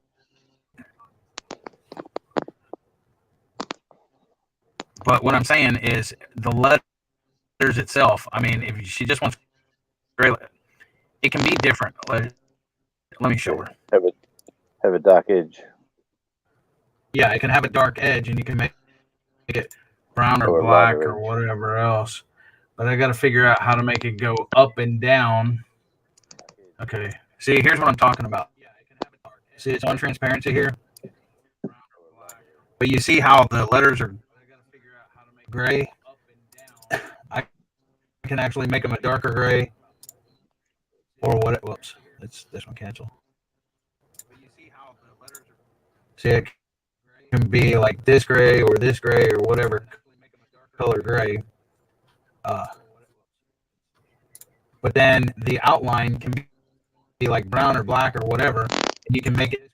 But what I'm saying is the letters itself. I mean, if she just wants gray, it can be different. Let me show her. Have a dark edge. Yeah, it can have a dark edge, and you can make it brown or Or a black lighter or edge. whatever else. But I got to figure out how to make it go up and down. Okay. See, here's what I'm talking about. See, it's on transparency here. But you see how the letters are gray? I can actually make them a darker gray. Or what? Whoops. This one cancel. See, it can be like this gray or whatever color gray. But then the outline can be like brown or black or whatever. And you can make it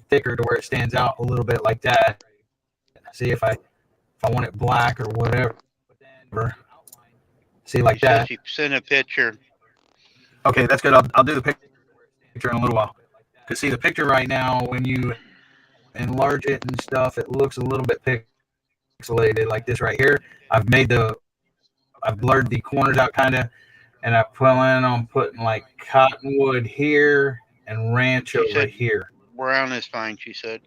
thicker to where it stands out a little bit like that. See if I want it black or whatever. See like She that. says she sent a picture. Okay, that's good. I'll do the picture in a little while. Because see, the picture right now, when you enlarge it and stuff, it looks a little bit pixelated like this right here. I've blurred the corners out kind of, and I plan on putting like cottonwood here and ranch over here. Brown is fine, she said.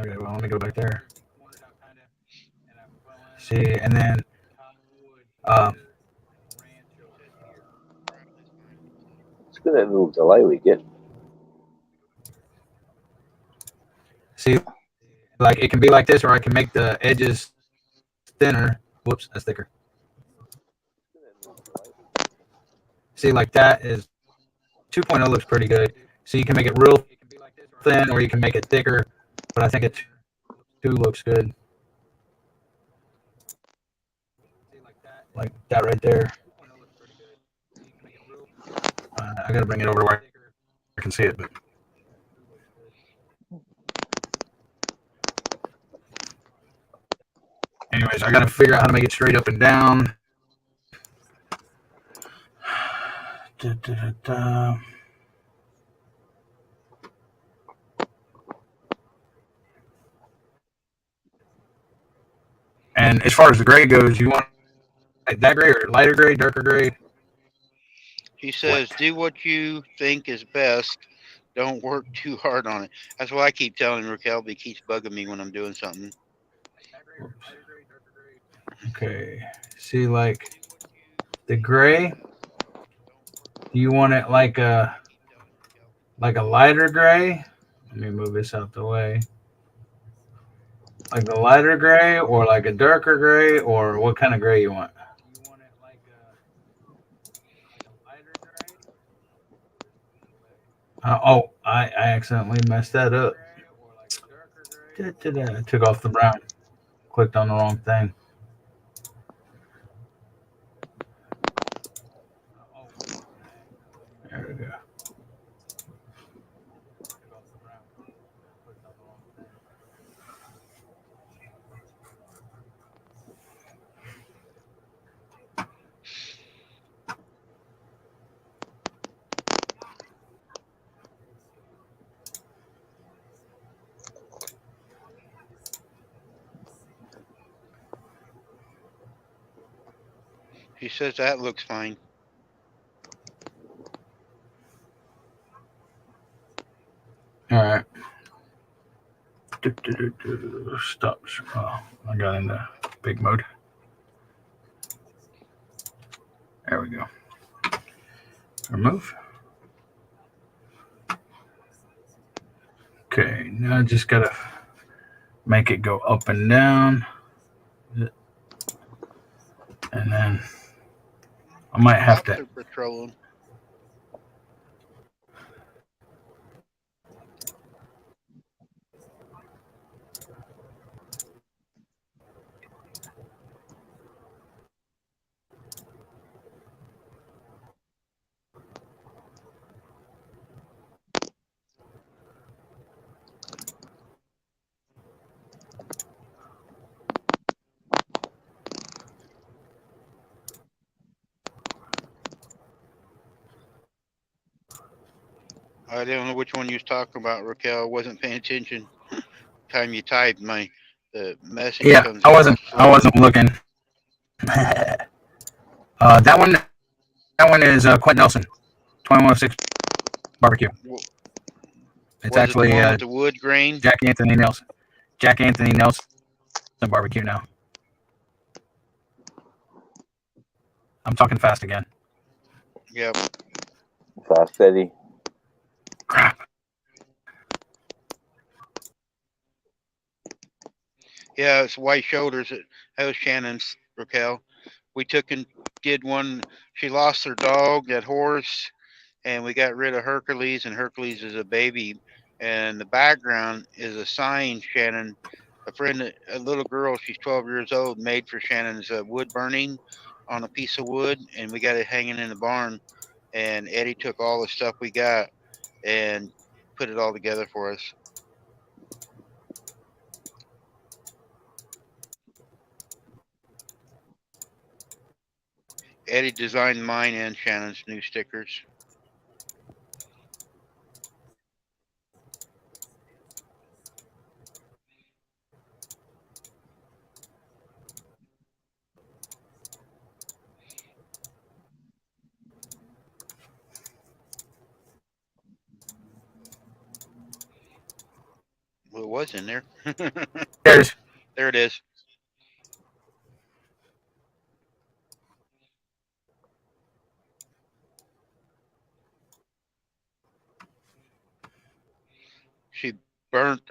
Okay, well, let me go back there. See, and then It's good that little delay we get. see, like it can be like this, or I can make the edges thinner. Whoops, that's thicker. See, like that is 2.0 looks pretty good. So you can make it real thin, or you can make it thicker. But I think it 2 looks good. Like that right there. I gotta bring it over where I can see it, but. Anyways, I gotta figure out how to make it straight up and down. And as far as the gray goes, you want that gray or lighter gray, darker gray? He says, do what you think is best. Don't work too hard on it. That's why I keep telling Raquel, he keeps bugging me when I'm doing something. Okay. See, like the gray, do you want it like a lighter gray? Let me move this out the way. Like the lighter gray or like a darker gray, or what kind of gray you want? I accidentally messed that up. I took off the brown. Clicked on the wrong thing. There we go. He says that looks fine. All right. Stop. Oh, I got into big mode. There we go. Remove. Okay, now I just gotta make it go up and down. And then I might have to. Patrolling. I don't know which one you was talking about, Raquel. I wasn't paying attention. Time you typed, my The message Yeah, comes I wasn't across slow. looking. That one is Quentin Nelson, 2106 barbecue. It's Was it the actually one with the wood grain? Jack Anthony Nelson barbecue now. I'm talking fast again. Yep. Fast Eddie. Crap. Yeah, it's White Shoulders. That was Shannon's, Raquel. We took and did one. She lost her dog, that horse, and we got rid of Hercules, and Hercules is a baby. And the background is a sign Shannon, a little girl, she's 12 years old, made for Shannon's wood burning on a piece of wood, and we got it hanging in the barn. And Eddie took all the stuff we got and put it all together for us. Eddie designed mine and Shannon's new stickers. Well, it was in there. There it is. She burnt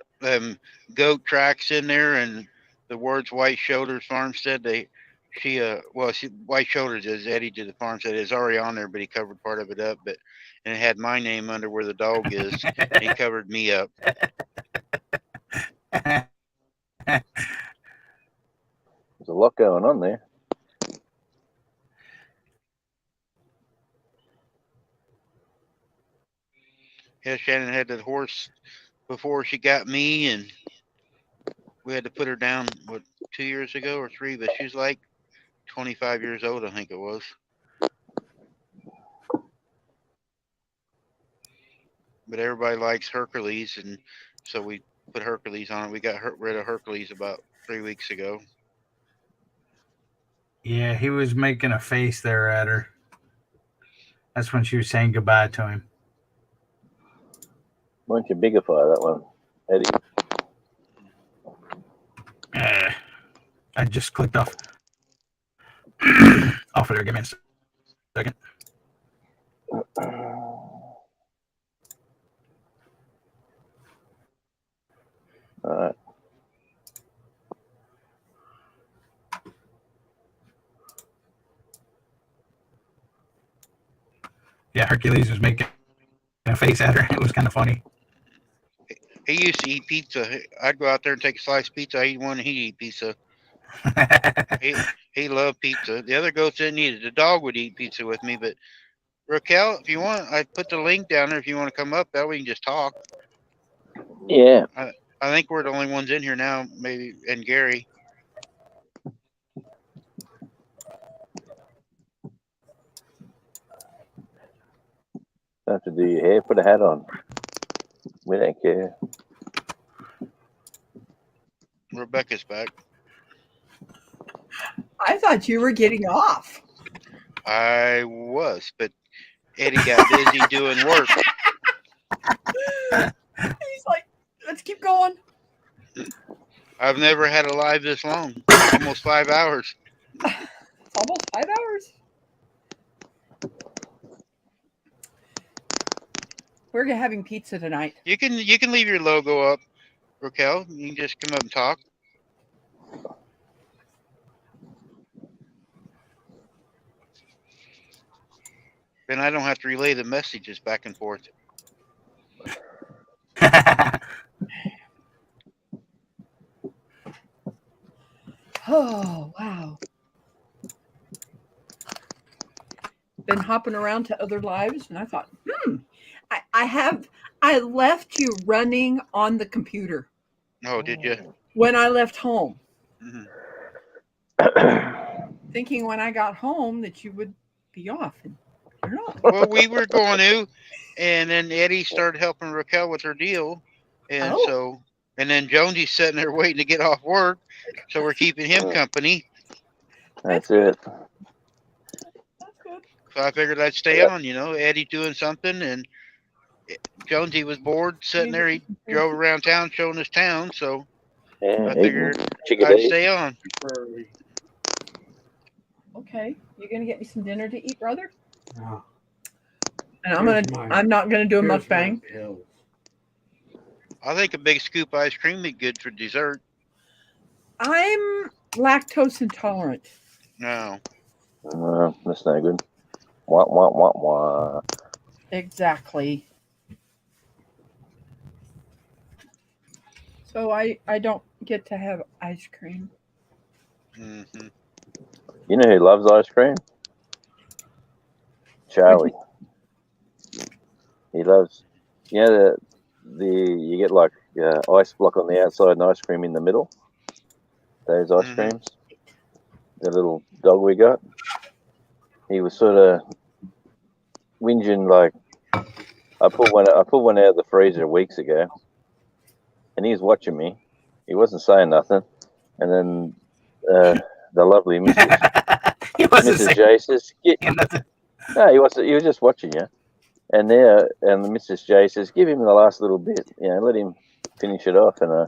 goat tracks in there, and the words White Shoulders Farmstead. White Shoulders, as Eddie did the farmstead, is already on there, but he covered part of it up. And it had my name under where the dog is. And he covered me up. There's a lot going on there. Yeah, Shannon had that horse before she got me, and we had to put her down 2 years ago or 3, but she's like 25 years old, I think it was. But everybody likes Hercules, and so we put Hercules on it. We got rid of Hercules about 3 weeks ago. Yeah, he was making a face there at her. That's when she was saying goodbye to him. Why don't you bigify that one, Eddie? I just clicked off of there. Give me a second. All right. Yeah, Hercules was making a face at her. It was kind of funny. He used to eat pizza. I'd go out there and take a slice of pizza. I eat one, and he'd eat pizza. He loved pizza. The other goats didn't eat it. The dog would eat pizza with me, but Raquel, if you want, I put the link down there if you want to come up. That way we can just talk. Yeah. I think we're the only ones in here now, maybe, and Gary. Don't have to do your hair. Put a hat on. We don't care. Rebecca's back. I thought you were getting off. I was, but Eddie got busy doing work. He's like, let's keep going. I've never had a live this long. Almost 5 hours. Almost 5 hours. We're having pizza tonight. You can leave your logo up, Raquel. You can just come up and talk. Then I don't have to relay the messages back and forth. Oh, wow. Been hopping around to other lives, and I thought, I left you running on the computer. Oh, did you? When I left home. Mm-hmm. Thinking when I got home that you would be off, and you're not. Well, we were going to, and then Eddie started helping Raquel with her deal, and so And then Jonesy's sitting there waiting to get off work, so we're keeping him company. That's it. So I figured I'd stay on. Eddie doing something, and Jonesy was bored sitting there. He drove around town showing us town, so Yeah, I eating figured I'd chickadee. stay on. Okay, you gonna get me some dinner to eat, brother? No. And I'm not gonna do a mukbang. I think a big scoop of ice cream would be good for dessert. I'm lactose intolerant. No. That's no good. Wah, wah, wah, wah. Exactly. So I don't get to have ice cream. Mm-hmm. You know who loves ice cream? Charlie. He loves, the you get like ice block on the outside and ice cream in the middle. Those ice creams. The little dog we got. He was sort of whinging like, I put one out of the freezer weeks ago, and he's watching me. He wasn't saying nothing, and then the lovely Mrs. J says, "No, he wasn't. He was just watching you." And Mrs. J says, "Give him the last little bit. Let him finish it off." And I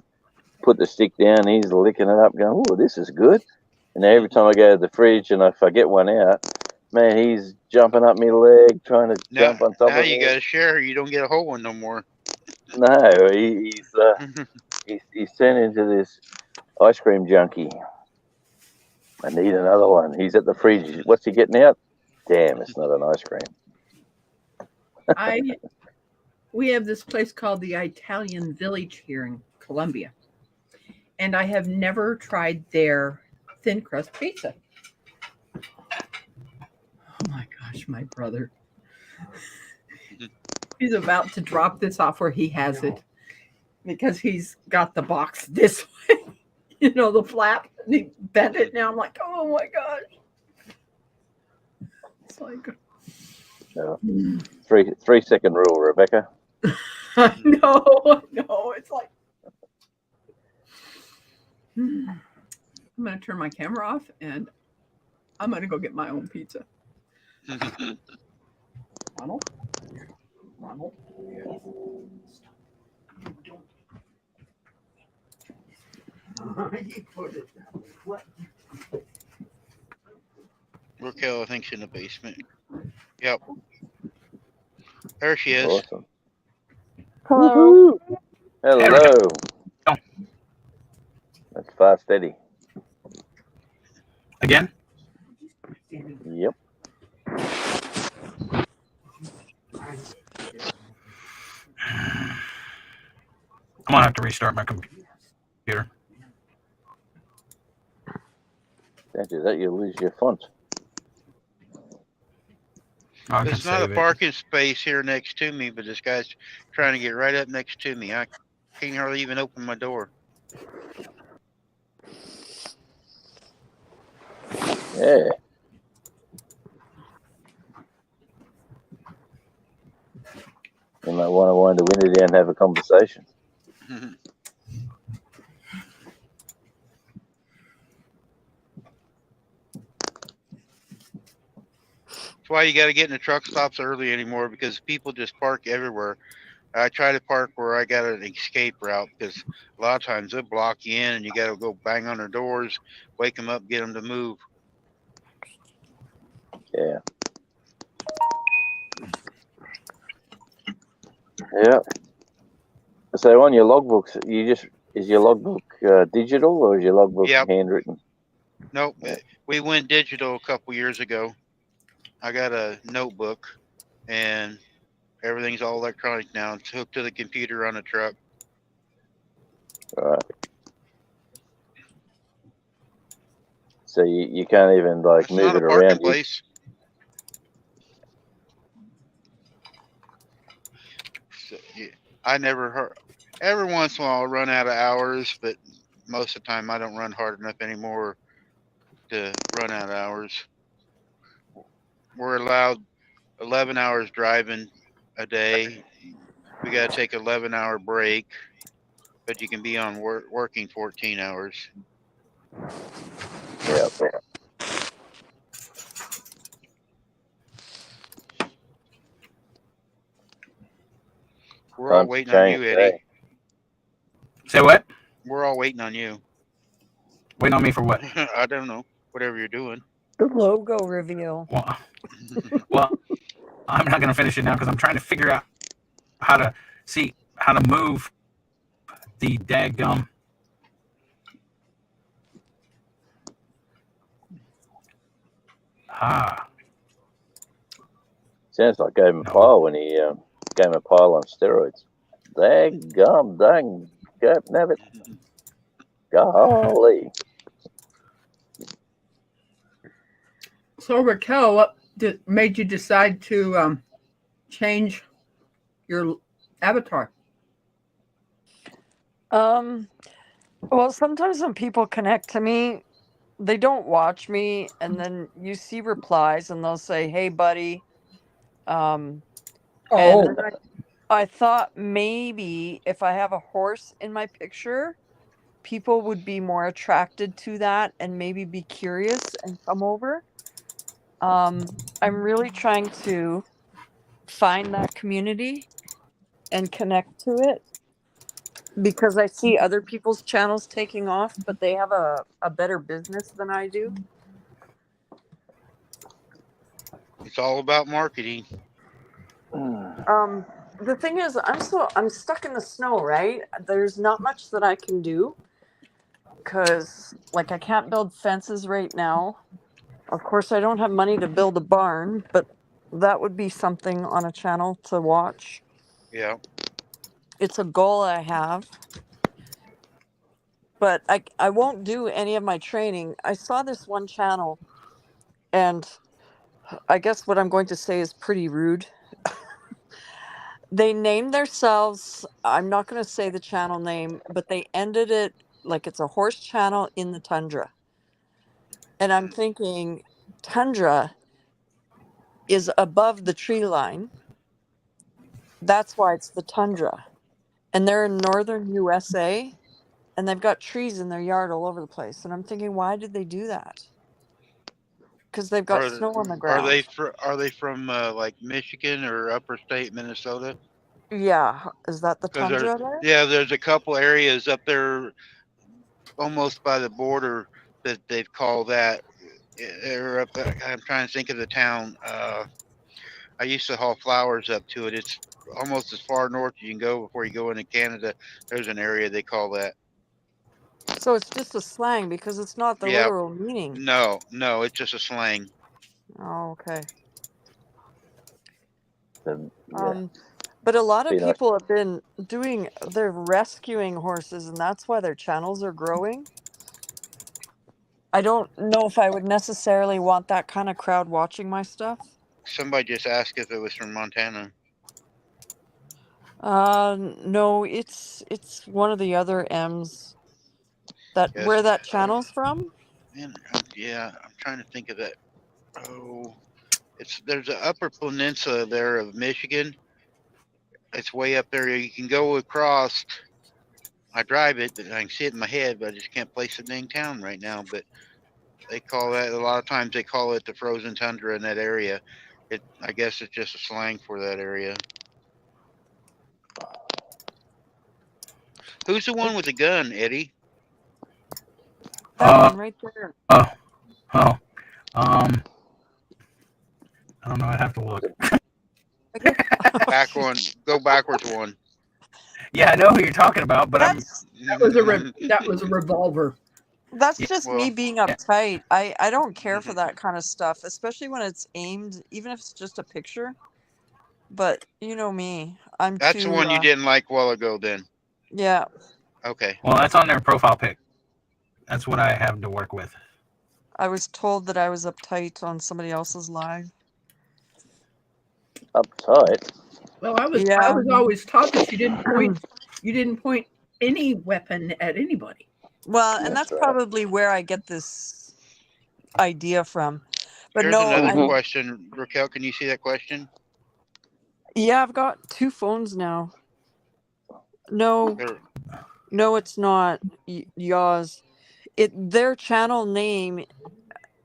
put the stick down. He's licking it up, going, "Oh, this is good." And every time I go to the fridge and if I get one out, man, he's jumping up my leg, trying to jump on top Now of me. you got to share. You don't get a whole one no more. No, he's turned into this ice cream junkie. I need another one. He's at the fridge. What's he getting out? Damn, it's not an ice cream. We have this place called the Italian Village here in Columbia, and I have never tried their thin crust pizza. Oh my gosh, my brother. He's about to drop this off where he has it because he's got the box this way, the flap. And he bent it. Now I'm like, oh my gosh. It's like 3-second rule, Rebecca. I know. It's like I'm going to turn my camera off and I'm going to go get my own pizza. Ronald? Raquel, I think she's in the basement. Yep. There she is. Awesome. Hello. Hello. That's Fast Eddie. Again? Yep. I'm gonna have to restart my computer. Don't do that, you'll lose your font. There's not a parking space here next to me, but this guy's trying to get right up next to me. I can't hardly even open my door. Yeah. You might want to wind the window down and have a conversation. That's why you got to get in the truck stops early anymore, because people just park everywhere. I try to park where I got an escape route, because a lot of times they'll block you in and you got to go bang on their doors, wake them up, get them to move. Yeah. Yeah. So on your logbooks, is your logbook digital or is your logbook handwritten? Nope. We went digital a couple years ago. I got a notebook and everything's all electronic now. It's hooked to the computer on the truck. All right. So you can't even like move it around. Place. So, yeah, I never heard. Every once in a while, I'll run out of hours, but most of the time, I don't run hard enough anymore to run out of hours. We're allowed 11 hours driving a day. We got to take an 11-hour break. but you can be on working 14 hours. Yeah. We're all Times waiting on you, change, Eddie. eh? Say what? We're all waiting on you. Waiting on me for what? I don't know. Whatever you're doing. The logo reveal. Well, I'm not going to finish it now because I'm trying to figure out how to move the daggum. Sounds like Gavin Pyle when he gave a pile on steroids. Dang nabbit. Golly. So Raquel, what made you decide to change your avatar? Well, sometimes when people connect to me, they don't watch me, and then you see replies, and they'll say, "Hey, buddy." And then I thought maybe if I have a horse in my picture, people would be more attracted to that and maybe be curious and come over. I'm really trying to find that community and connect to it because I see other people's channels taking off, but they have a better business than I do. It's all about marketing. The thing is, I'm stuck in the snow, right? There's not much that I can do because, like, I can't build fences right now. Of course, I don't have money to build a barn, but that would be something on a channel to watch. Yeah. It's a goal I have. But I won't do any of my training. I saw this one channel, and I guess what I'm going to say is pretty rude. They named themselves, I'm not going to say the channel name, but they ended it like it's a horse channel in the tundra. And I'm thinking, tundra is above the tree line. That's why it's the tundra. And they're in northern USA, and they've got trees in their yard all over the place. And I'm thinking, why did they do that? Because they've got snow on the ground. Are they from like Michigan or upper state Minnesota? Yeah, is that the tundra there? Yeah, there's a couple areas up there, almost by the border, that they've called that. They're up. I'm trying to think of the town. I used to haul flowers up to it. It's almost as far north as you can go before you go into Canada. There's an area they call that. So it's just a slang because it's not the literal meaning. No, it's just a slang. Oh, okay. Yeah. But a lot of Be nice. people have been they're rescuing horses, and that's why their channels are growing. I don't know if I would necessarily want that kind of crowd watching my stuff. Somebody just asked if it was from Montana. No, it's one of the other M's. Where that channel's from? Man, yeah, I'm trying to think of that. Oh, there's an upper peninsula there of Michigan. It's way up there. You can go across. I drive it, but I can see it in my head, but I just can't place the dang town right now. But they call that, a lot of times they call it the frozen tundra in that area. I guess it's just a slang for that area. Who's the one with the gun, Eddie? That one right there. I don't know. I'd have to look. Back one. Go backwards one. Yeah, I know who you're talking about, but that was a revolver. That's just me being uptight. I don't care for that kind of stuff, especially when it's aimed, even if it's just a picture. But you know me. That's the one you didn't like a while ago then. Yeah. Okay. Well, that's on their profile pic. That's what I have to work with. I was told that I was uptight on somebody else's live. Uptight? Well, I was always taught that you didn't point any weapon at anybody. Well, and that's probably where I get this idea from. But Here's another question. Raquel, can you see that question? Yeah, I've got two phones now. No. No, it's not Yaws. Their channel name,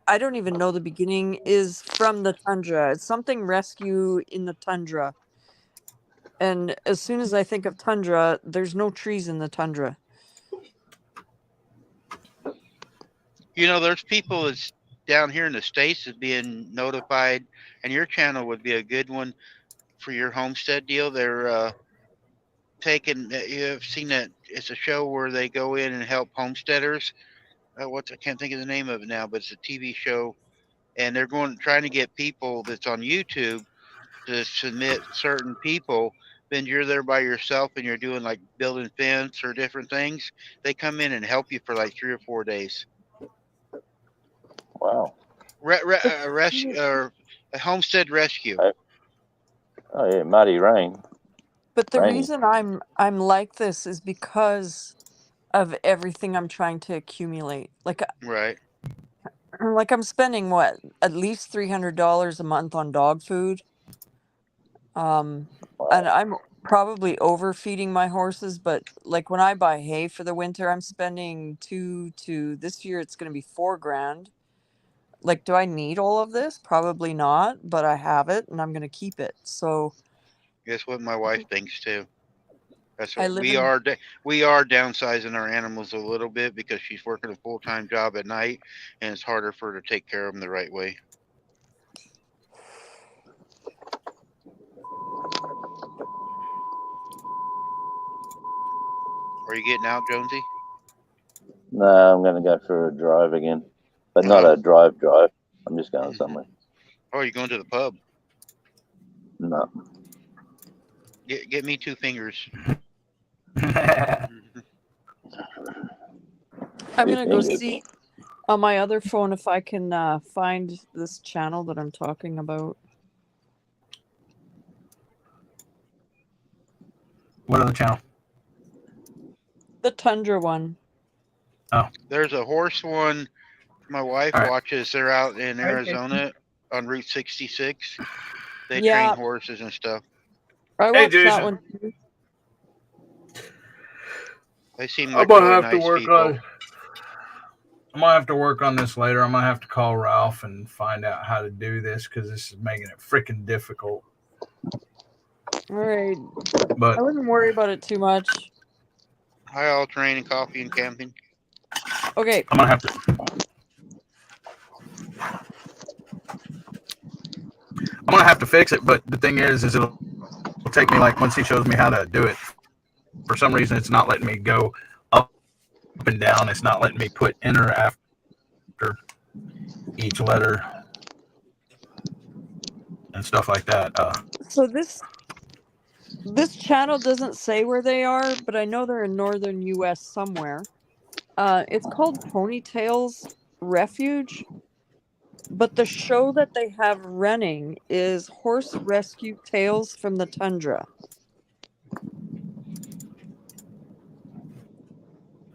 I don't even know the beginning, is from the tundra. It's something rescue in the tundra. And as soon as I think of tundra, there's no trees in the tundra. You know, there's people that's down here in the States that's being notified, and your channel would be a good one for your homestead deal. They're taking, you've seen that, it's a show where they go in and help homesteaders. I can't think of the name of it now, but it's a TV show, and they're trying to get people that's on YouTube to submit certain people. Then you're there by yourself and you're doing like building fence or different things. They come in and help you for like 3 or 4 days. Wow. Rescue or a homestead rescue. Oh yeah, Muddy Rain. But the Rainy. reason I'm like this is because of everything I'm trying to accumulate. Right. Like I'm spending what, at least $300 a month on dog food. And I'm probably overfeeding my horses, but like when I buy hay for the winter, I'm spending this year it's going to be $4,000. Like, do I need all of this? Probably not, but I have it and I'm going to keep it. So Guess what my wife thinks too. That's I what live we in- are. We are downsizing our animals a little bit because she's working a full-time job at night, and it's harder for her to take care of them the right way. Are you getting out, Jonesy? No, I'm going to go for a drive again, but not a drive. I'm just going somewhere. Oh, you're going to the pub? No. Get me 2 fingers. I'm going to go see on my other phone if I can find this channel that I'm talking about. What other channel? The Tundra one. Oh. There's a horse one my wife watches. They're out in Arizona on Route 66. They Yeah. train horses and stuff. I watched that one too. They seem I'm like gonna really have nice to work people. on. I'm gonna have to work on this later. I'm gonna have to call Ralph and find out how to do this because this is making it freaking difficult. All right. But I wouldn't worry about it too much. Hi, all terrain and coffee and camping. Okay. I'm gonna have to. I'm gonna have to fix it, but the thing is it'll take me like once he shows me how to do it. For some reason, it's not letting me go up and down. It's not letting me put enter after each letter and stuff like that. So this channel doesn't say where they are, but I know they're in northern U.S. somewhere. It's called Ponytails Refuge, but the show that they have running is Horse Rescue Tales from the Tundra.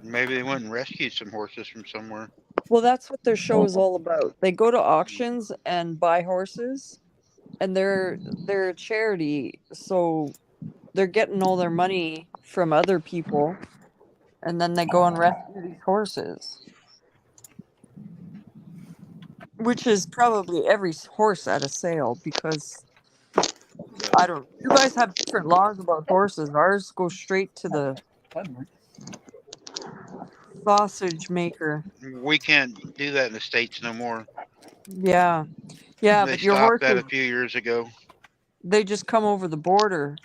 Maybe they went and rescued some horses from somewhere. Well, that's what their show is all about. They go to auctions and buy horses, and they're a charity, so they're getting all their money from other people, and then they go and rescue these horses. Which is probably every horse at a sale, because I don't. You guys have different laws about horses. Ours go straight to the sausage maker. We can't do that in the States no more. Yeah, yeah, They but your stopped that horses, a few years ago. they just come over the border.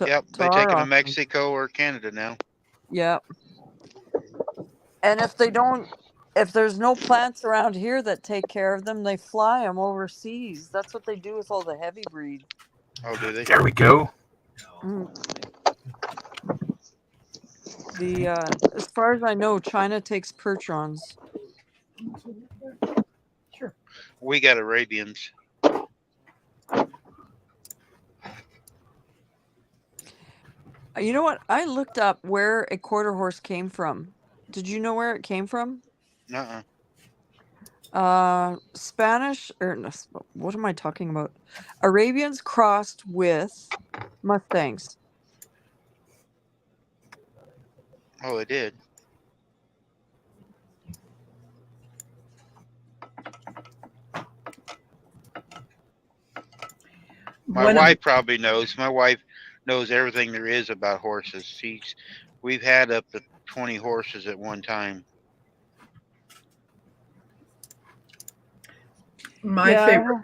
Yep, they our take them to auction. Mexico or Canada now. Yep. And if there's no plants around here that take care of them, they fly them overseas. That's what they do with all the heavy breed. Oh, do they? There we go. As far as I know, China takes Percherons. Sure. We got Arabians. You know what? I looked up where a quarter horse came from. Did you know where it came from? Spanish, or no, what am I talking about? Arabians crossed with Mustangs. Oh, it did. My One of wife probably knows. My wife knows everything there is about horses. We've had up to 20 horses at one time. my Yeah.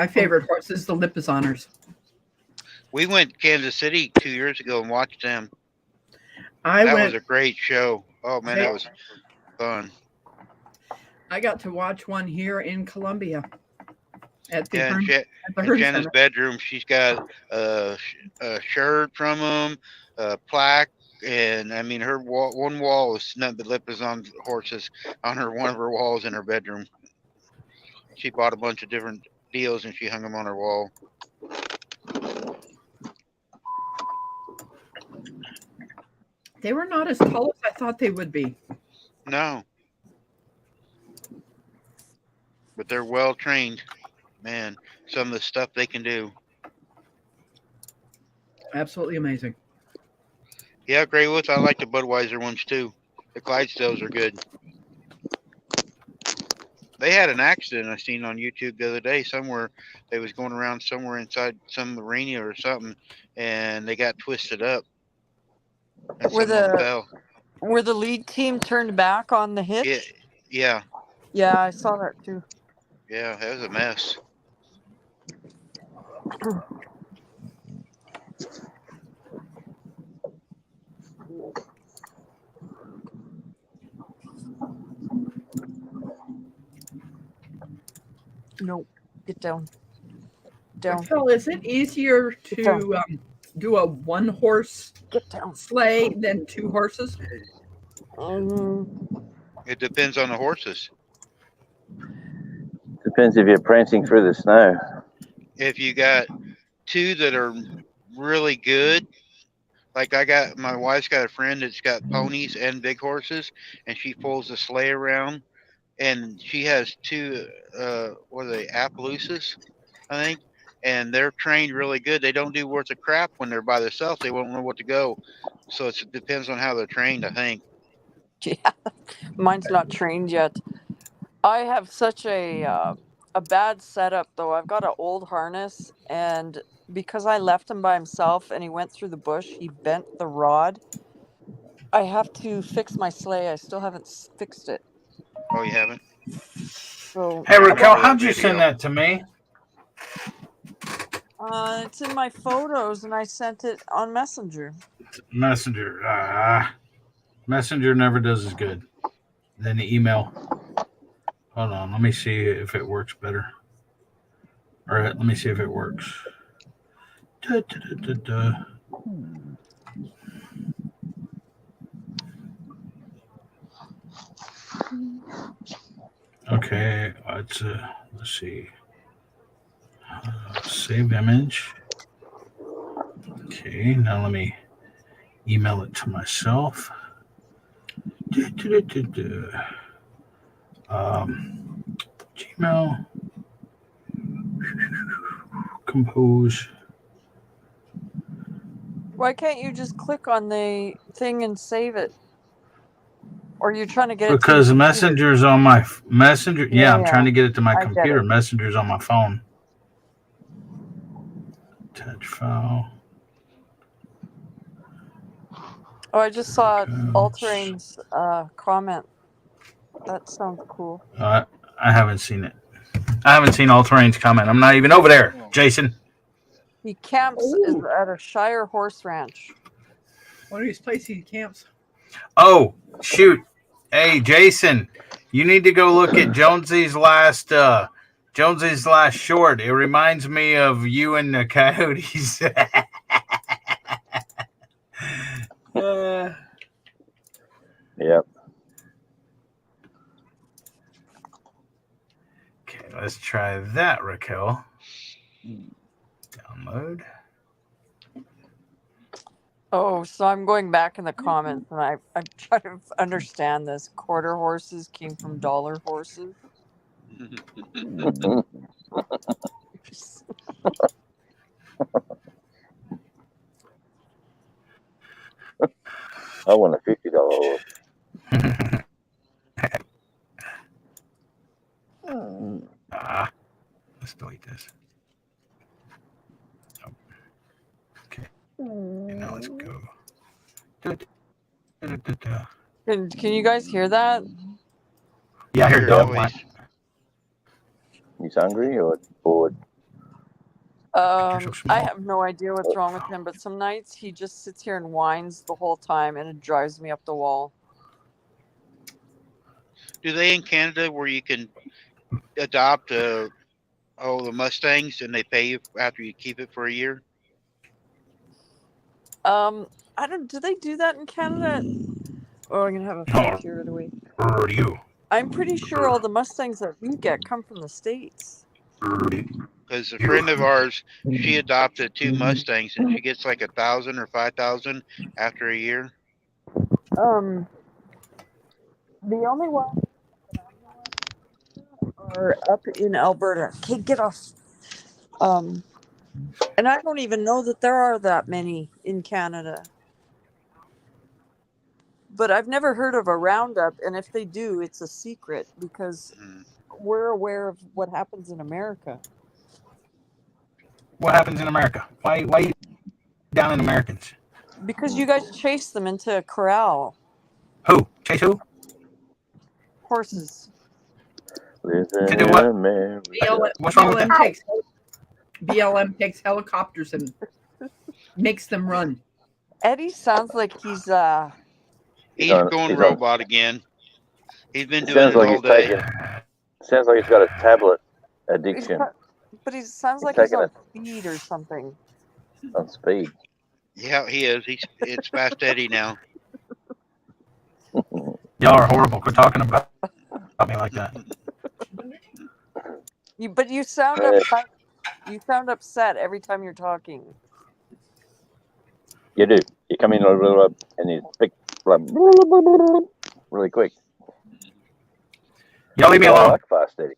favorite horse is the Lipizzaner's. We went to Kansas City 2 years ago and watched them. I That went. was a great show. Oh man, They- that was fun. I got to watch one here in Columbia at the Yeah, Hearn, at the in Hearn Jenna's Center. bedroom, she's got a shirt from them, a plaque, and I mean, her one wall is nothing but Lipizzan horses on one of her walls in her bedroom. She bought a bunch of different deals and she hung them on her wall. They were not as tall as I thought they would be. No, but they're well trained. Man, some of the stuff they can do. Absolutely amazing. Yeah, Grey Woods, I like the Budweiser ones too. The Clydesdales are good. They had an accident I seen on YouTube the other day somewhere. They was going around somewhere inside some arena or something, and they got twisted up. And Were someone the fell. were the lead team turned back on the hitch? Yeah, Yeah, I saw that too. yeah, that was a mess. Nope. Get down. Down. Raquel, is it easier to do a one horse sleigh than two horses? It depends on the horses. Depends if you're prancing through the snow. If you got two that are really good, like my wife's got a friend that's got ponies and big horses, and she pulls the sleigh around, and she has two, what are they, Appaloosas, I think, and they're trained really good. They don't do worth of crap when they're by themselves. They won't know what to go. So it depends on how they're trained, I think. Yeah, mine's not trained yet. I have such a bad setup though. I've got an old harness, and because I left him by himself and he went through the bush, he bent the rod. I have to fix my sleigh. I still haven't fixed it. Oh, you haven't? So Hey Raquel, how'd you send that to me? it's in my photos, and I sent it on Messenger. Messenger. Messenger never does as good than the email. Hold on, let me see if it works better. All right, let me see if it works. Okay, let's see. Save image. Okay, now let me email it to myself. Gmail. Compose. Why can't you just click on the thing and save it? Or are you trying to get it? Because to Messenger's on my Messenger. Yeah, I'm Yeah, trying to get it to my I get computer. it. Messenger's on my phone. Attach file. Oh, I just saw Alterain's comment. That sounds cool. I haven't seen it. I haven't seen All Terrain's comment. I'm not even over there, Jason. He camps at a Shire horse ranch. One of these places he camps. Oh, shoot. Hey, Jason, you need to go look at Jonesy's last short. It reminds me of you and the Coyotes. Yep. Okay, let's try that, Raquel. Download. Oh, so I'm going back in the comments, and I'm trying to understand this. Quarter horses came from dollar horses. I want a $50 horse. Let's delete this. Oh. Okay. And now let's go. Can you guys hear that? Yeah, I hear Your dog noise. whine. He's hungry or bored? I have no idea what's wrong with him, but some nights he just sits here and whines the whole time, and it drives me up the wall. Do they in Canada where you can adopt the Mustangs and they pay you after you keep it for a year? I don't. Do they do that in Canada? Oh, I'm gonna have a fight here, do we? You. I'm pretty sure all the Mustangs that we get come from the States. Because a friend of ours, she adopted 2 Mustangs and she gets like 1,000 or 5,000 after a year. The only ones that I know of are up in Alberta. Okay, get off. And I don't even know that there are that many in Canada. But I've never heard of a roundup, and if they do, it's a secret because we're aware of what happens in America. What happens in America? Why you down in Americans? Because you guys chase them into a corral. Who? Chase who? Horses. Listen, do what? What's wrong with that? BLM takes helicopters and makes them run. Eddie sounds like he's going robot again. He's been doing Sounds it like all he's day. sounds like he's got a tablet addiction but he sounds like He's he's on taking speed or something. on speed. Yeah, he is. It's Fast Eddie now. Y'all are horrible. Quit talking about me like that. But you sound upset. You sound upset every time you're talking. You do. You come in and you pick really quick. Y'all leave me I alone. like Fast Eddie.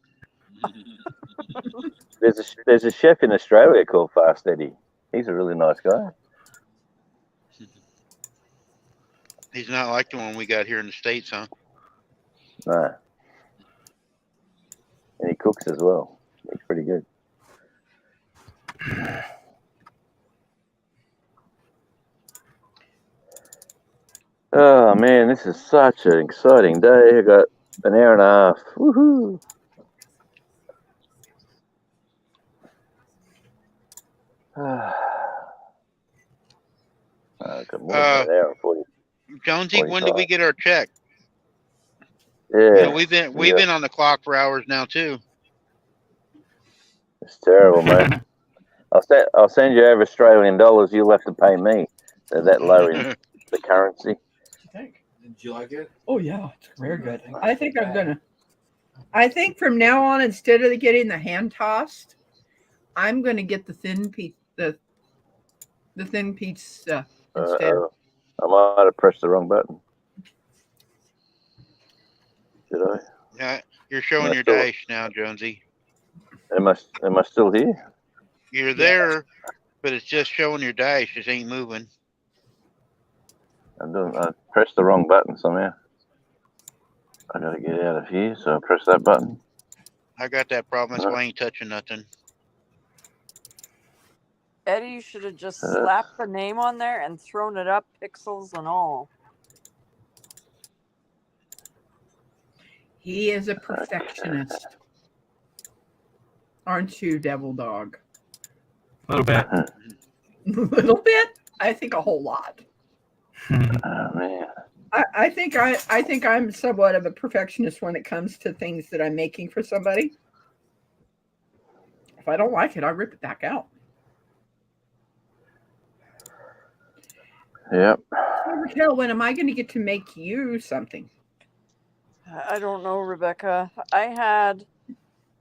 There's a chef in Australia called Fast Eddie. He's a really nice guy. He's not like the one we got here in the States, huh? No. And he cooks as well. He's pretty good. Oh man, this is such an exciting day. I got an hour and a half. Woohoo! Got more than an hour and 40. Jonesy, when did we get our check? Yeah, You know, we've been on the clock for hours now too. It's terrible, man. I'll send you over Australian dollars. You'll have to pay me. They're that low in the currency. Did you like it? Oh yeah, it's very good. I think from now on, instead of getting the hand tossed, I'm gonna get the thin pizza. The thin pizza instead. I might have pressed the wrong button. Did I? Yeah, you're showing your dash now, Jonesy. Am I still here? You're there, but it's just showing your dash. It ain't moving. I pressed the wrong button somehow. I gotta get out of here, so I press that button. I got that problem. That's why I ain't touching nothing. Eddie, you should have just slapped the name on there and thrown it up, pixels and all. He is a perfectionist. Aren't you, Devil Dog? A little bit. A little bit? I think a whole lot. Oh man. I think I'm somewhat of a perfectionist when it comes to things that I'm making for somebody. If I don't like it, I rip it back out. Yep. Raquel, when am I going to get to make you something? I don't know, Rebecca. I had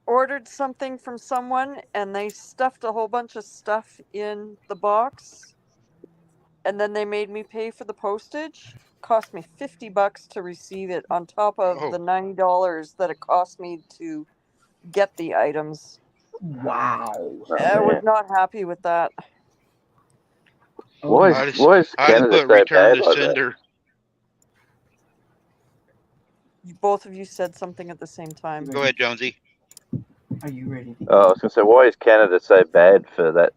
ordered something from someone and they stuffed a whole bunch of stuff in the box. And then they made me pay for the postage. Cost me $50 to receive it on top of the $90 that it cost me to get the items. Wow. I was not happy with that. Why is I Canada put so return bad to like sender. Both of you said something at the same time. Go ahead, Jonesy. Are you ready? I was going to say, why is Canada so bad for that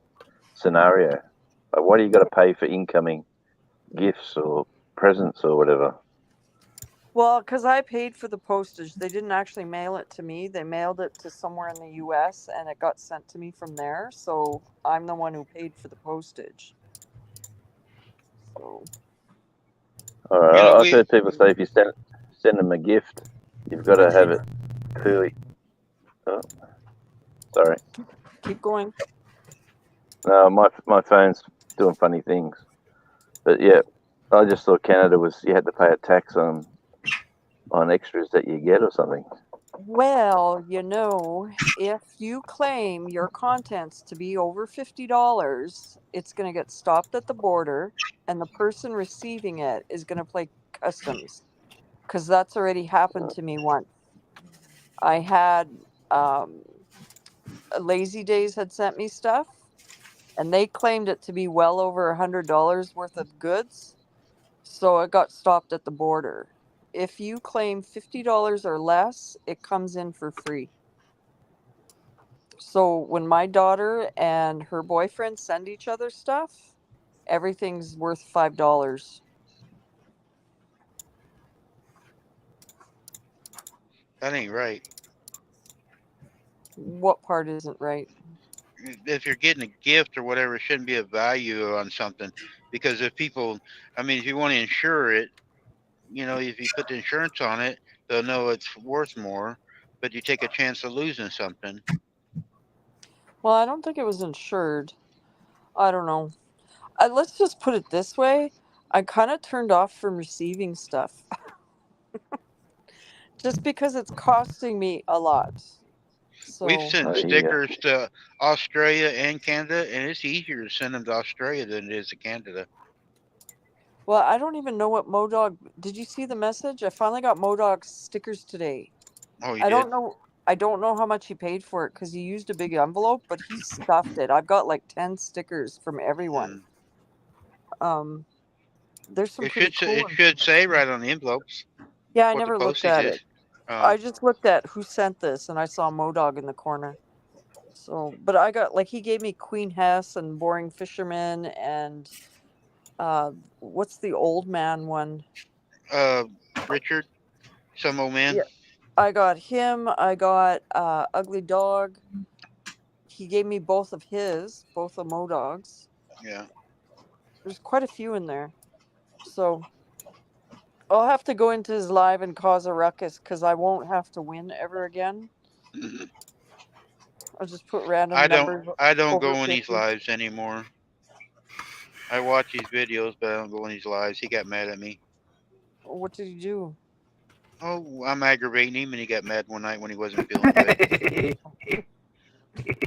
scenario? Like, why do you got to pay for incoming gifts or presents or whatever? Well, because I paid for the postage. They didn't actually mail it to me. They mailed it to somewhere in the U.S. and it got sent to me from there. So I'm the one who paid for the postage. So All right, You know, I've heard people say if you send them a gift, you've got to have it clearly. Oh, sorry. keep going. No, my phone's doing funny things. But yeah, I just thought Canada was you had to pay a tax on extras that you get or something. Well, you know, if you claim your contents to be over $50, it's going to get stopped at the border, and the person receiving it is going to pay customs. Because that's already happened to me once. I had Lazy Days had sent me stuff, and they claimed it to be well over $100 worth of goods, so it got stopped at the border. If you claim $50 or less, it comes in for free. So when my daughter and her boyfriend send each other stuff, everything's worth $5. that ain't right. What part isn't right? If you're getting a gift or whatever, it shouldn't be a value on something. Because if people, I mean, if you want to insure it, you know, if you put the insurance on it, they'll know it's worth more. But you take a chance of losing something. Well, I don't think it was insured. I don't know. Let's just put it this way. I kind of turned off from receiving stuff. Just because it's costing me a lot. We've So sent stickers to Australia and Canada, and it's easier to send them to Australia than it is to Canada. well, I don't even know what Modog. Did you see the message? I finally got Modog stickers today. Oh, you I did? don't know. I don't know how much he paid for it because he used a big envelope, but he stuffed it. I've got like 10 stickers from everyone. There's some It pretty should cool it ones. should say right on the envelopes. Yeah, I what the never looked postage at is. it. I just looked at who sent this, and I saw Modog in the corner. So, but I got like he gave me Queen Hess and Boring Fisherman and what's the old man one? Richard, some old man. Yeah, I got him. I got Ugly Dog. He gave me both of Modogs. Yeah. There's quite a few in there. So I'll have to go into his live and cause a ruckus because I won't have to win ever again. I'll just put random numbers. I don't over go in these 50. lives anymore. I watch these videos, but I don't go in these lives. He got mad at me. What did he do? Oh, I'm aggravating him, and he got mad one night when he wasn't feeling good.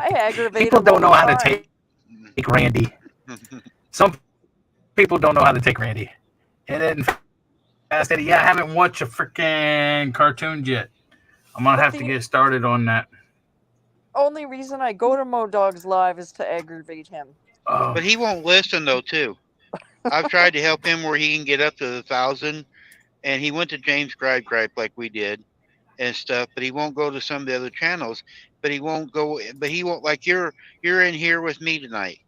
I aggravate People him don't all know the how to time. take Randy. Some people don't know how to take Randy. And then I said, yeah, I haven't watched a freaking cartoon yet. I'm going to have to get started on that. Only reason I go to Modog's live is to aggravate him. But he won't listen though, too. I've tried to help him where he can get up to 1,000, and he went to James Gripe like we did and stuff, but he won't go to some of the other channels. But he won't go. But he won't, like you're in here with me tonight.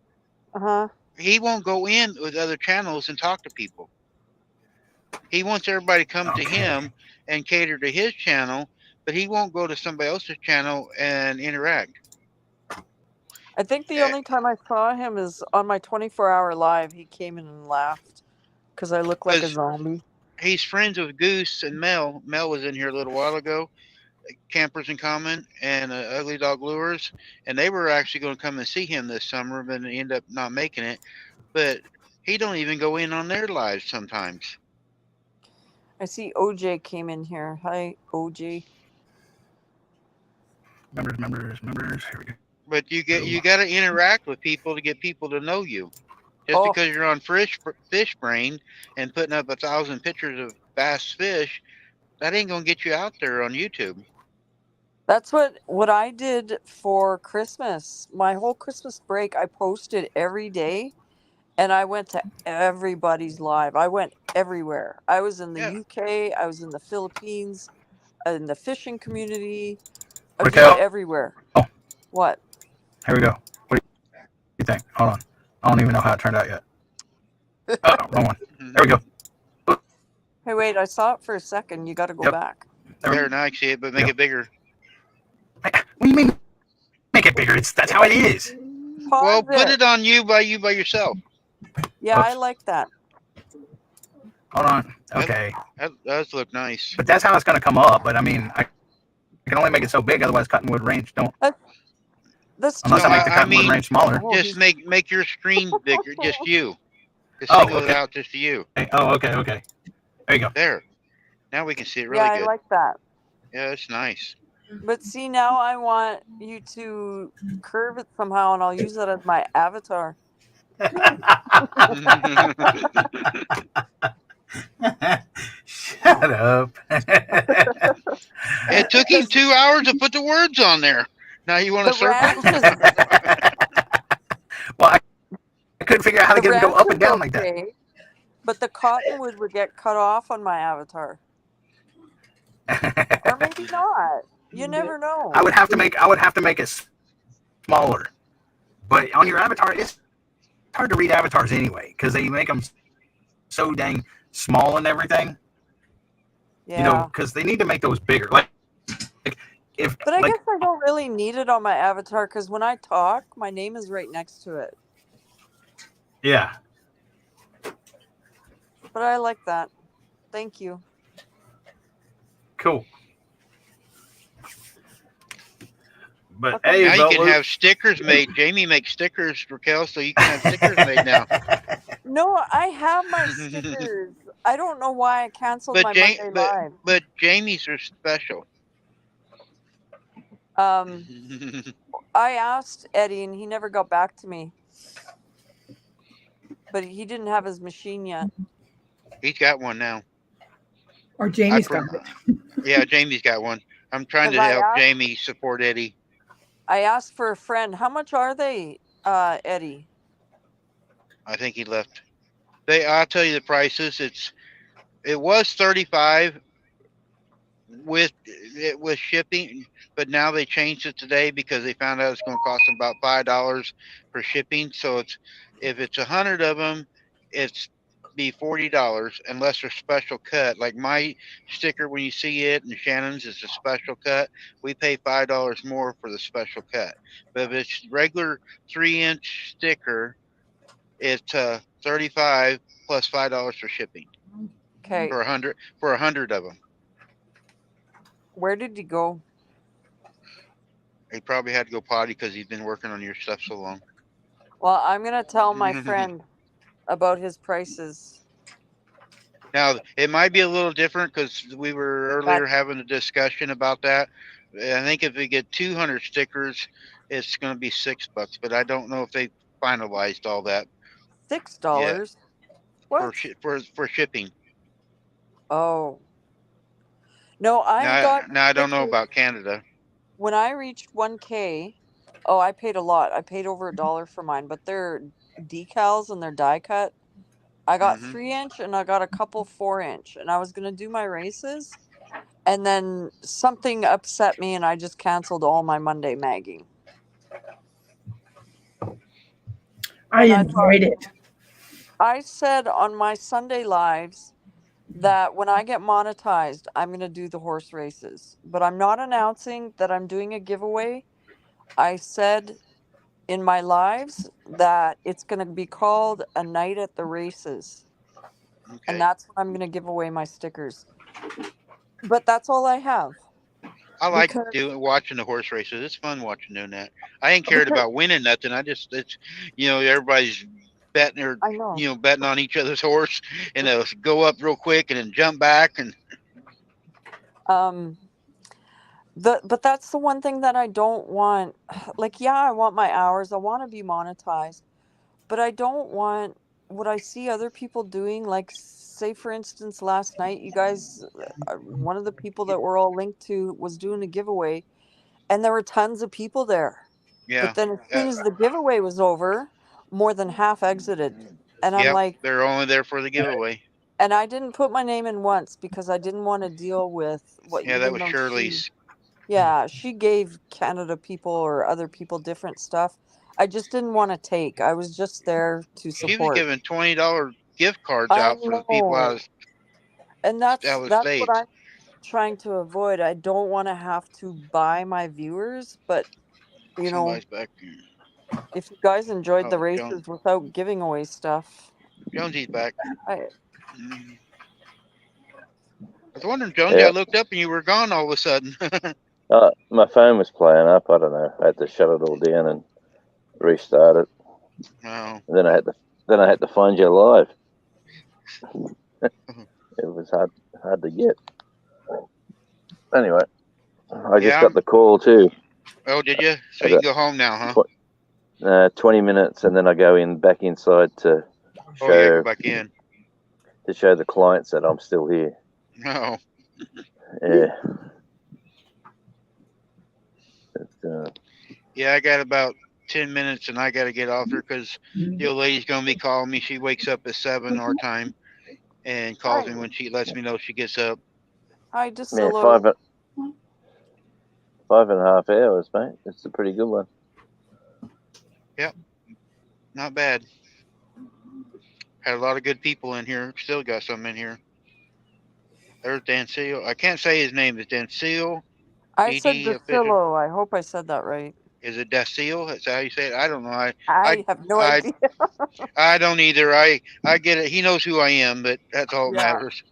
He won't go in with other channels and talk to people. He wants everybody to come to him and cater to his channel, but he won't go to somebody else's channel and interact. I think the only time I saw him is on my 24-hour live. He came in and laughed because I look like a 'Cause zombie. He's friends with Goose and Mel. Mel was in here a little while ago, Campers in Common and Ugly Dog Lures, and they were actually going to come and see him this summer, but they ended up not making it. But he don't even go in on their lives sometimes. I see OJ came in here. Hi, OJ. Members. Here we go. But you got to interact with people to get people to know you. Just because you're on Fish Brain and putting up 1,000 pictures of bass fish, that ain't gonna get you out there on YouTube. That's what I did for Christmas. My whole Christmas break, I posted every day, and I went to everybody's live. I went everywhere. I was in the UK. I was in the Philippines. in the fishing community, just Raquel. everywhere. Oh, What? here we go. What do you think? Hold on. I don't even know how it turned out yet. Oh, wrong one. There we go. Hey, wait, I saw it for a second. You got to go Yep. back. There, now I see it, but make it bigger. What do you mean? Make it bigger. That's how it is. Well, Pause put it. it on you by yourself. Yeah, I like that. Hold on. Okay. That does look nice. But that's how it's going to come up. But I mean, I can only make it so big. Otherwise, cottonwood range don't. That's Unless I make the cottonwood range smaller. Just make your screen bigger, just you. Just Oh, single it okay. out just to you. Oh, okay. Okay. There you go. There. Now we can see it really Yeah, good. I like that. Yeah, it's nice. But see, now I want you to curve it somehow, and I'll use that as my avatar. Shut up. It took him 2 hours to put the words on there. Now you want to circle? Well, I couldn't figure out how to get them to go up and down like that. Okay, but the cottonwood would get cut off on my avatar. Or maybe not. You never know. I would have to make it smaller. But on your avatar, it's hard to read avatars anyway because they make them so dang small and everything. Yeah. You know, because they need to make those bigger. Like if. But I like, guess I don't really need it on my avatar because when I talk, my name is right next to it. yeah. But I like that. Thank you. Cool. But Okay. hey, Now you can Butler, have stickers made. Jamie makes stickers, Raquel, so you can have stickers made now. No, I have my stickers. I don't know why I canceled my Monday live. But Jamie's are special. I asked Eddie and he never got back to me. But he didn't have his machine yet. He's got one now. Or Jamie's got it. Yeah, Jamie's got one. I'm trying to 'Cause I help asked- Jamie support Eddie. I asked for a friend. How much are they, Eddie? I think he left. I'll tell you the prices. It was 35 with shipping, but now they changed it today because they found out it's going to cost them about $5 for shipping. So if it's 100 of them, it's be $40 unless they're special cut. Like my sticker, when you see it, and Shannon's is a special cut, we pay $5 more for the special cut. But if it's regular 3-inch sticker, it's 35 plus $5 for shipping. Okay. For 100 of them. Where did he go? He probably had to go potty because he's been working on your stuff so long. Well, I'm going to tell my friend about his prices. Now, it might be a little different because we were earlier having a discussion about that. I think if we get 200 stickers, it's going to be $6, but I don't know if they finalized all that. $6? What? For shipping. Oh. No, I don't know about Canada. When I reached 1K, I paid a lot. I paid over $1 for mine, but they're decals and they're die cut. I got 3-inch and I got a couple 4-inch, and I was gonna do my races, and then something upset me, and I just canceled all my Monday magging. I enjoyed it. I said on my Sunday lives that when I get monetized, I'm going to do the horse races. But I'm not announcing that I'm doing a giveaway. I said in my lives that it's going to be called a night at the races. Okay. And that's when I'm going to give away my stickers. But that's all I have. I like watching the horse races. It's fun watching doing that. I ain't cared about winning nothing. It's everybody's betting or betting on each other's horse, and they'll go up real quick and then jump back and. But that's the one thing that I don't want. Like, yeah, I want my hours. I want to be monetized, but I don't want what I see other people doing. Like, say for instance, last night, you guys, one of the people that we're all linked to was doing a giveaway, and there were tons of people there. Yeah. But then as soon as the giveaway was over, more than half exited, and I'm like, they're only there for the giveaway. And I didn't put my name in once because I didn't want to deal with what, Yeah, that even was though she, Shirley's. yeah, she gave Canada people or other people different stuff. I just didn't want to take. I was just there to She was support. giving $20 gift cards I out for the people know. And out of the that's what States. I'm trying to avoid. I don't want to have to buy my viewers, but you know, Somebody's back here. if you guys enjoyed the Oh, races without giving away stuff, Jonesy's back. I I was wondering, Jonesy, Yeah. I looked up and you were gone all of a sudden. My phone was playing up. I don't know. I had to shut it all down and restart it. Oh. And then I had to find you live. It was hard to get. Anyway, I just Yeah, got the call too. Oh, did you? So I you can got go home now, huh? 20 minutes, and then I go back inside to Oh, yeah, go show back in. the clients that I'm still here. No. Yeah. Yeah, I got about 10 minutes and I got to get off here because the old lady's going to be calling me. She wakes up at 7 our time and calls me when she lets me know she gets up. Hi, Man, DeSillo. 5.5 hours, mate. It's a pretty good one. Yep. Not bad. Had a lot of good people in here. Still got some in here. There's Dan Seal. I can't say his name. It's Dan Seal. I said DD official. DeSillo. I hope I said that right. Is it Dacil? Is that how you say it? I don't know. I have no I, idea. I don't either. I get it. He knows who I am, but that's all that Yeah. matters.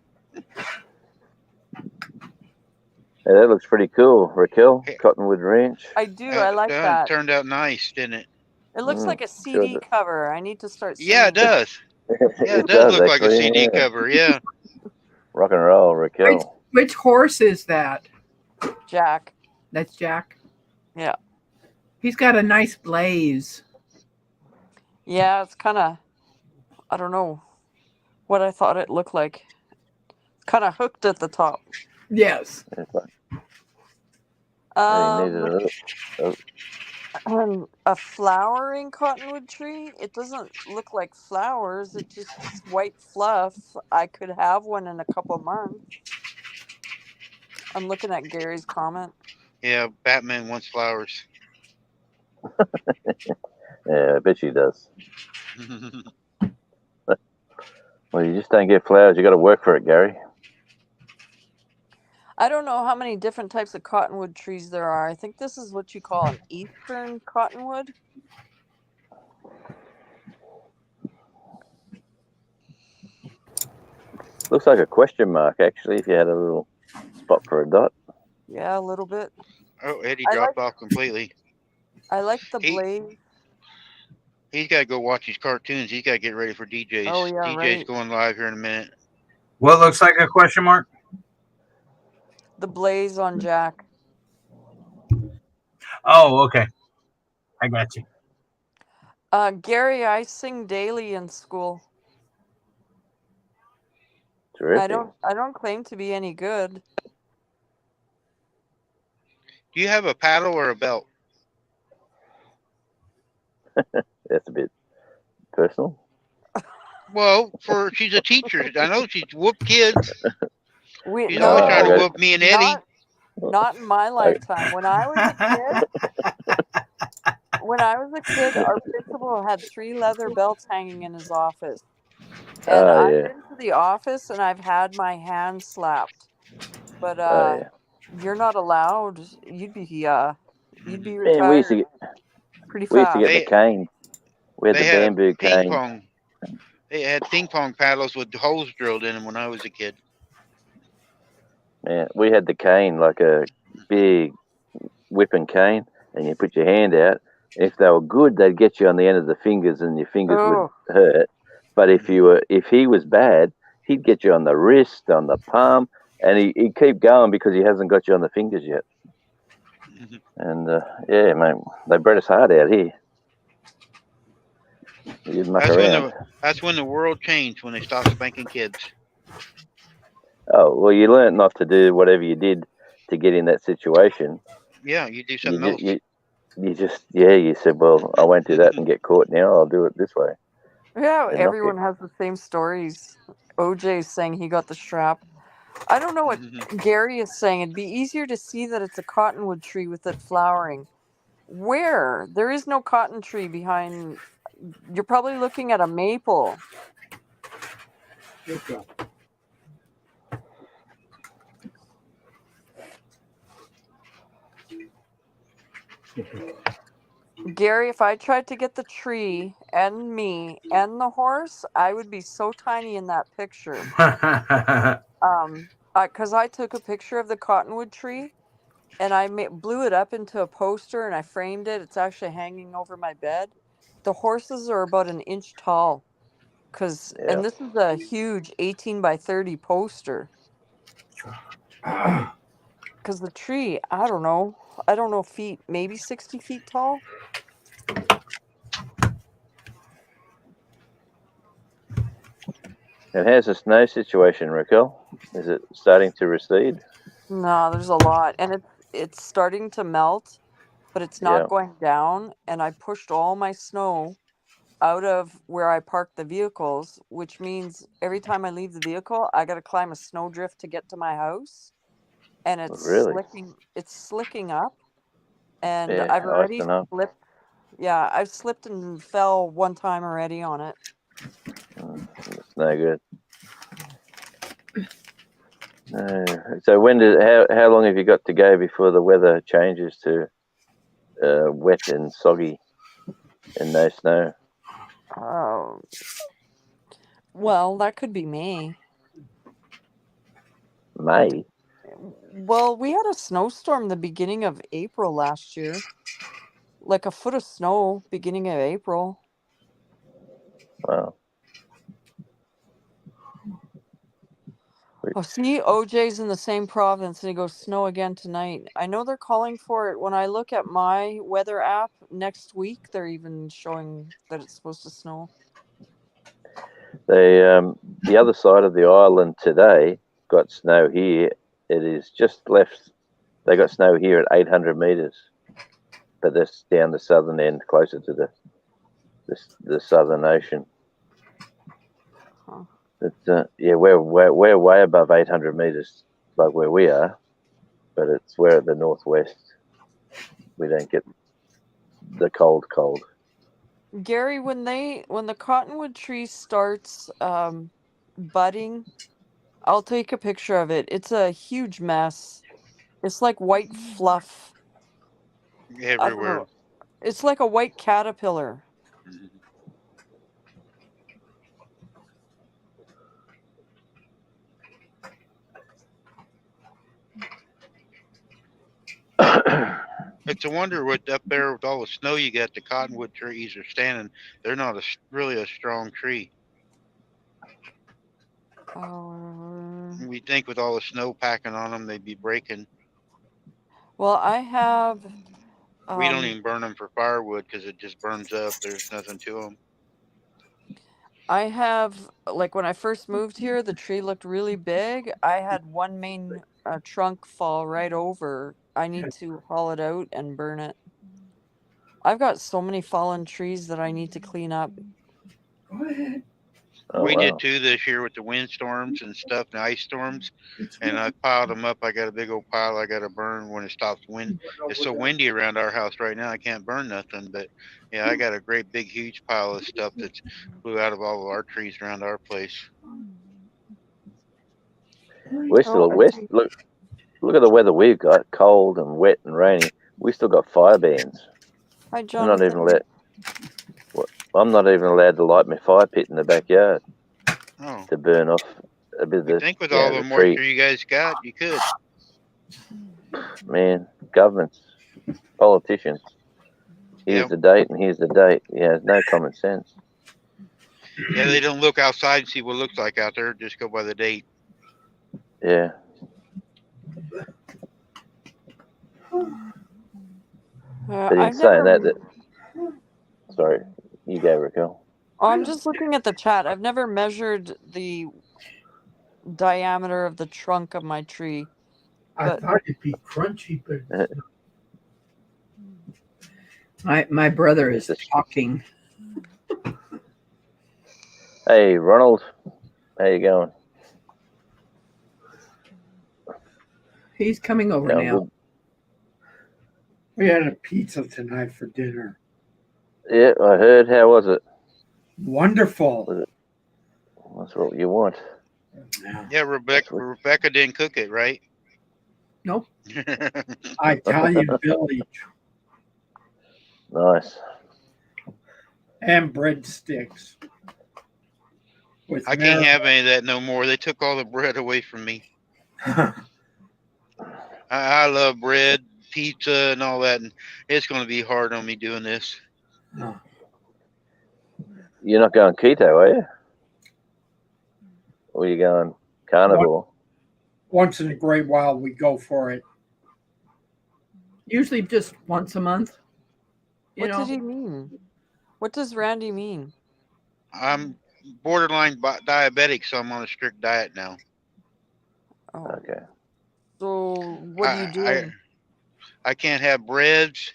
Yeah, that looks pretty cool, Raquel. Cottonwood Ranch. I do. I like Done. that. Turned out nice, didn't it? It looks like a sure CD does. cover. I need to start singing. Yeah, it does. Yeah, It it does does, look like a actually, CD yeah. cover. Yeah. Rock and roll, Raquel. Which horse is that? Jack. That's Jack. Yeah. He's got a nice blaze. Yeah, it's kind of, I don't know what I thought it looked like. Kind of hooked at the top. Yes. A flowering cottonwood tree. It doesn't look like flowers. It's just white fluff. I could have one in a couple of months. I'm looking at Gary's comment. Yeah, Batman wants flowers. Yeah, I bet she does. Well, you just don't get flowers. You got to work for it, Gary. I don't know how many different types of cottonwood trees there are. I think this is what you call an eastern cottonwood. Looks like a question mark, actually, if you had a little spot for a dot. Yeah, a little bit. Oh, Eddie I dropped off completely. I like the blaze. He's got to go watch his cartoons. He's got to get ready for DJ's. Oh, yeah, DJ's right. going live here in a minute. What looks like a question mark? The blaze on Jack. Oh, okay. I got you. Gary, I sing daily in school. Terrific. I don't claim to be any good. Do you have a paddle or a belt? That's a bit personal. Well, she's a teacher. I know she's whooped kids. She's No, always trying to whoop me and Eddie. Not in my lifetime. When I was a kid, our principal had 3 leather belts hanging in his office. And I've been to the office and I've had my hand slapped. But you're not allowed. You'd be Man, retired we used to get pretty we used fast. to get the cane. We had They the had bamboo ping cane. pong. They had ping pong paddles with holes drilled in them when I was a kid. Man, we had the cane, like a big whipping cane, and you put your hand out. If they were good, they'd get you on the end of the fingers, and your fingers would hurt. But if he was bad, he'd get you on the wrist, on the palm, and he'd keep going because he hasn't got you on the fingers yet. And yeah, man, they bred us hard out here. You'd muck around. That's when the world changed, when they stopped spanking kids. Oh, well, you learned not to do whatever you did to get in that situation. Yeah, you do something else. You said, well, I won't do that and get caught now. I'll do it this way. Yeah, And everyone has the same stories. OJ's saying he got the strap. I don't know what Gary is saying. It'd be easier to see that it's a cottonwood tree with it flowering. Where? There is no cotton tree behind. You're probably looking at a maple. Okay. Gary, if I tried to get the tree and me and the horse, I would be so tiny in that picture. Because I took a picture of the cottonwood tree and I blew it up into a poster and I framed it. It's actually hanging over my bed. The horses are about an inch tall. Yeah. And this is a huge 18 by 30 poster. Because the tree, I don't know feet, maybe 60 feet tall. And how's the snow situation, Raquel? Is it starting to recede? No, there's a lot, and it's starting to melt, but it's not Yeah. going down. And I pushed all my snow out of where I parked the vehicles, which means every time I leave the vehicle, I got to climb a snowdrift to get to my house, and it's Really? slicking up, and Yeah, I've already icing up. slipped. Yeah, I've slipped and fell one time already on it. It's no good. So how long have you got to go before the weather changes to wet and soggy and no snow? Oh, well, that could be May. May? Well, we had a snowstorm the beginning of April last year. Like a foot of snow beginning of April. Wow. Oh, see, OJ's in the same province and he goes, snow again tonight. I know they're calling for it. When I look at my weather app next week, they're even showing that it's supposed to snow. The other side of the island today got snow here. It is just left. They got snow here at 800 meters, but that's down the southern end, closer to the Southern Ocean. Huh. It's we're way above 800 meters, like where we are, but we're at the northwest. We don't get the cold. Gary, when the cottonwood tree starts budding, I'll take a picture of it. It's a huge mess. It's like white fluff. I don't Everywhere. know. It's like a white caterpillar. It's a wonder what up there with all the snow you got, the cottonwood trees are standing. They're not really a strong tree. We think with all the snow packing on them, they'd be breaking. Well, I have. We don't even burn them for firewood because it just burns up. There's nothing to them. I have, like, when I first moved here, the tree looked really big. I had one main trunk fall right over. I need to haul it out and burn it. I've got so many fallen trees that I need to clean up. Go ahead. Oh, We wow. did too this year with the windstorms and stuff, and ice storms, and I piled them up. I got a big old pile I got to burn when it stops wind. It's so windy around our house right now, I can't burn nothing. But yeah, I got a great big huge pile of stuff that blew out of all of our trees around our place. We're still look at the weather we've got, cold and wet and rainy. We still got fire bans. Hi, I'm Jonathan. not even allowed to light my fire pit in the backyard to burn off a bit of the. I think with all the tree. moisture you guys got, you could. Man, governments, politicians. Here's the date and here's the date. Yeah, no common sense. Yeah, they don't look outside and see what it looks like out there. Just go by the date. Yeah. But in I've saying never. that, sorry, you go, Raquel. Oh, I'm just looking at the chat. I've never measured the diameter of the trunk of my tree. I thought it'd be crunchy, but My brother is talking. Hey, Ronald, How you going? He's coming over Sound now. good? We had a pizza tonight for dinner. Yeah, I heard. How was it? Wonderful. Was it? That's what you want. Yeah, Rebecca didn't cook it, right? Nope. Italian village Nice. and breadsticks. With I can't have any of that no more. They took all the bread away from me. I love bread, pizza, and all that, and it's going to be hard on me doing this. You're not going keto, are you? Or are you going carnivore? Once in a great while, we go for it. Usually just once a month. What did he mean? What does Randy mean? I'm borderline diabetic, so I'm on a strict diet now. Oh. Okay. So what are you doing? I can't have breads,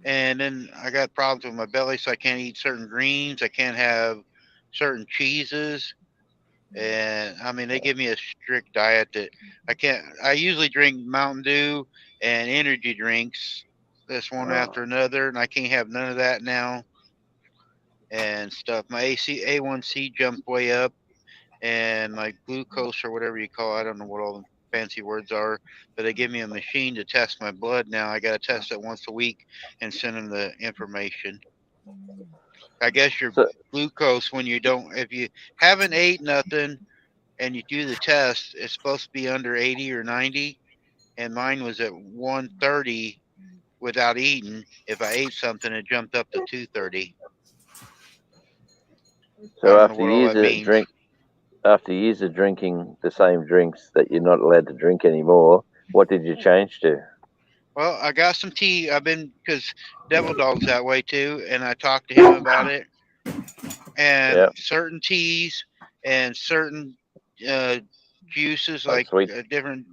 and then I got problems with my belly, so I can't eat certain greens. I can't have certain cheeses. And I mean, they give me a strict diet that I can't. I usually drink Mountain Dew and energy drinks, this one after another, and I can't have none of that now. And stuff. My A1C jumped way up, and my glucose or whatever you call it, I don't know what all the fancy words are, but they give me a machine to test my blood now. I got to test it once a week and send them the information. I guess your glucose, when you don't, if you haven't ate nothing and you do the test, it's supposed to be under 80 or 90, and mine was at 130 without eating. If I ate something, it jumped up to 230. So after years of drinking the same drinks that you're not allowed to drink anymore, what did you change to? Well, I got some tea. Because Devil Dog's that way too, and I talked to him about it. And certain teas and certain juices, like different,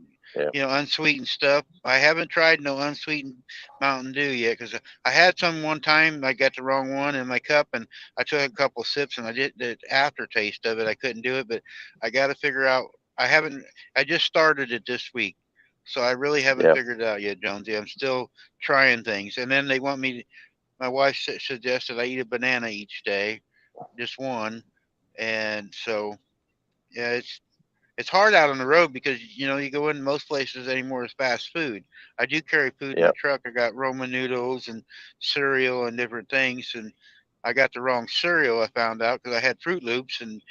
unsweetened stuff. I haven't tried no unsweetened Mountain Dew yet, because I had some one time. I got the wrong one in my cup, and I took a couple sips, and I did the aftertaste of it. I couldn't do it, but I got to figure out. I just started it this week, so I really haven't figured it out yet, Jonesy. I'm still trying things, and then they want me. My wife suggested I eat a banana each day, just one, and so yeah, it's hard out on the road because you go in most places anymore as fast food. I do carry food in the truck. I got Roman noodles and cereal and different things, and I got the wrong cereal. I found out because I had Fruit Loops, and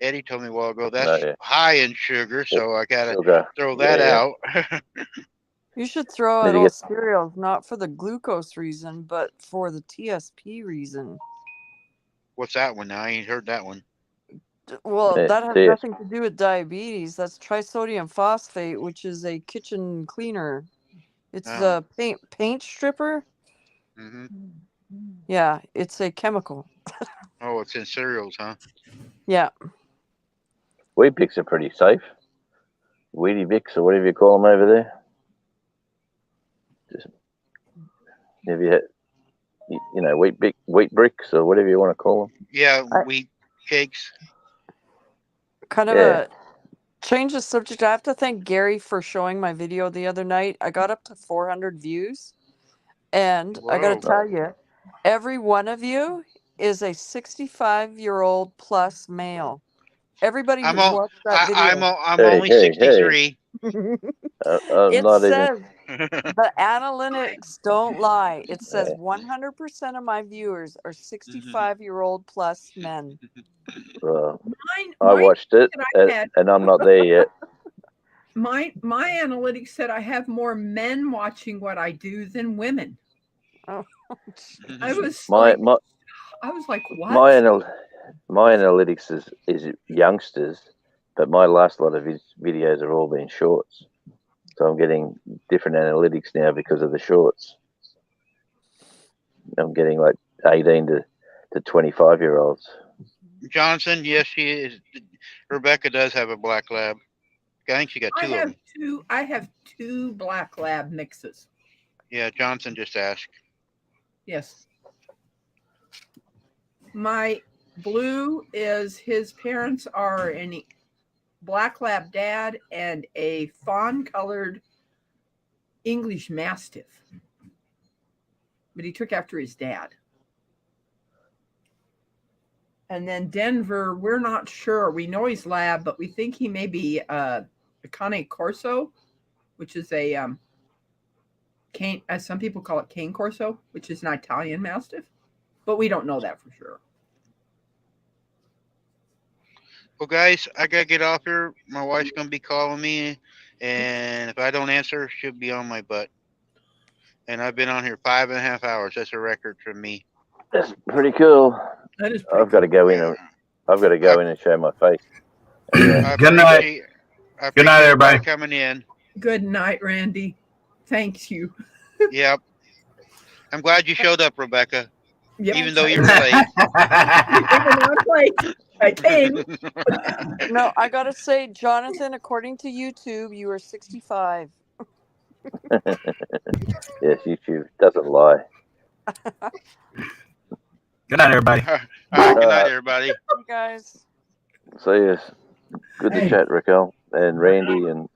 Eddie told me a while ago that's high in sugar, so I gotta throw that out. You should throw out all cereals, not for the glucose reason, but for the TSP reason. What's that one? I ain't heard that one. Well, that has nothing to do with diabetes. That's trisodium phosphate, which is a kitchen cleaner. It's the paint stripper. Mm-hmm. Yeah, it's a chemical. Oh, it's in cereals, huh? Yeah. Wheat Bix are pretty safe. Weedy Bix or whatever you call them over there. Have you had, wheat bricks or whatever you want to call them? Yeah, wheat cakes. Kind of a change the subject. I have to thank Gary for showing my video the other night. I got up to 400 views, and I got to tell you, every one of you is a 65-year-old plus male. Everybody who's watched that video. I'm only 63. It says the analytics don't lie. It says 100% of my viewers are 65-year-old plus men. I watched it, and I'm not there yet. My analytics said I have more men watching what I do than women. Oh, I was like, what? My analytics is youngsters, but my last lot of his videos have all been shorts. So I'm getting different analytics now because of the shorts. I'm getting like 18 to 25-year-olds. Johnson, yes, she is. Rebecca does have a black lab. I think she got two of them. I have two black lab mixes. Yeah, Johnson just asked. Yes. My blue is his parents are in black lab dad and a fawn colored English Mastiff. But he took after his dad. And then Denver, we're not sure. We know he's lab, but we think he may be a Cane Corso, which is a cane, as some people call it, Cane Corso, which is an Italian Mastiff. But we don't know that for sure. Well, guys, I gotta get off here. My wife's gonna be calling me, and if I don't answer, she'll be on my butt. And I've been on here 5.5 hours. That's a record for me. That's pretty cool. That is. I've got to go in. I've got to go in and show my face. Good night. Good night, everybody. Coming in. Good night, Randy. Thanks you. Yep. I'm glad you showed up, Rebecca. Yep. Even though you're late. I think. No, I gotta say, Jonathan, according to YouTube, you are 65. Yes, YouTube doesn't lie. Good night, everybody. All right, good night, everybody. You guys. See you. Good to chat, Raquel and Randy and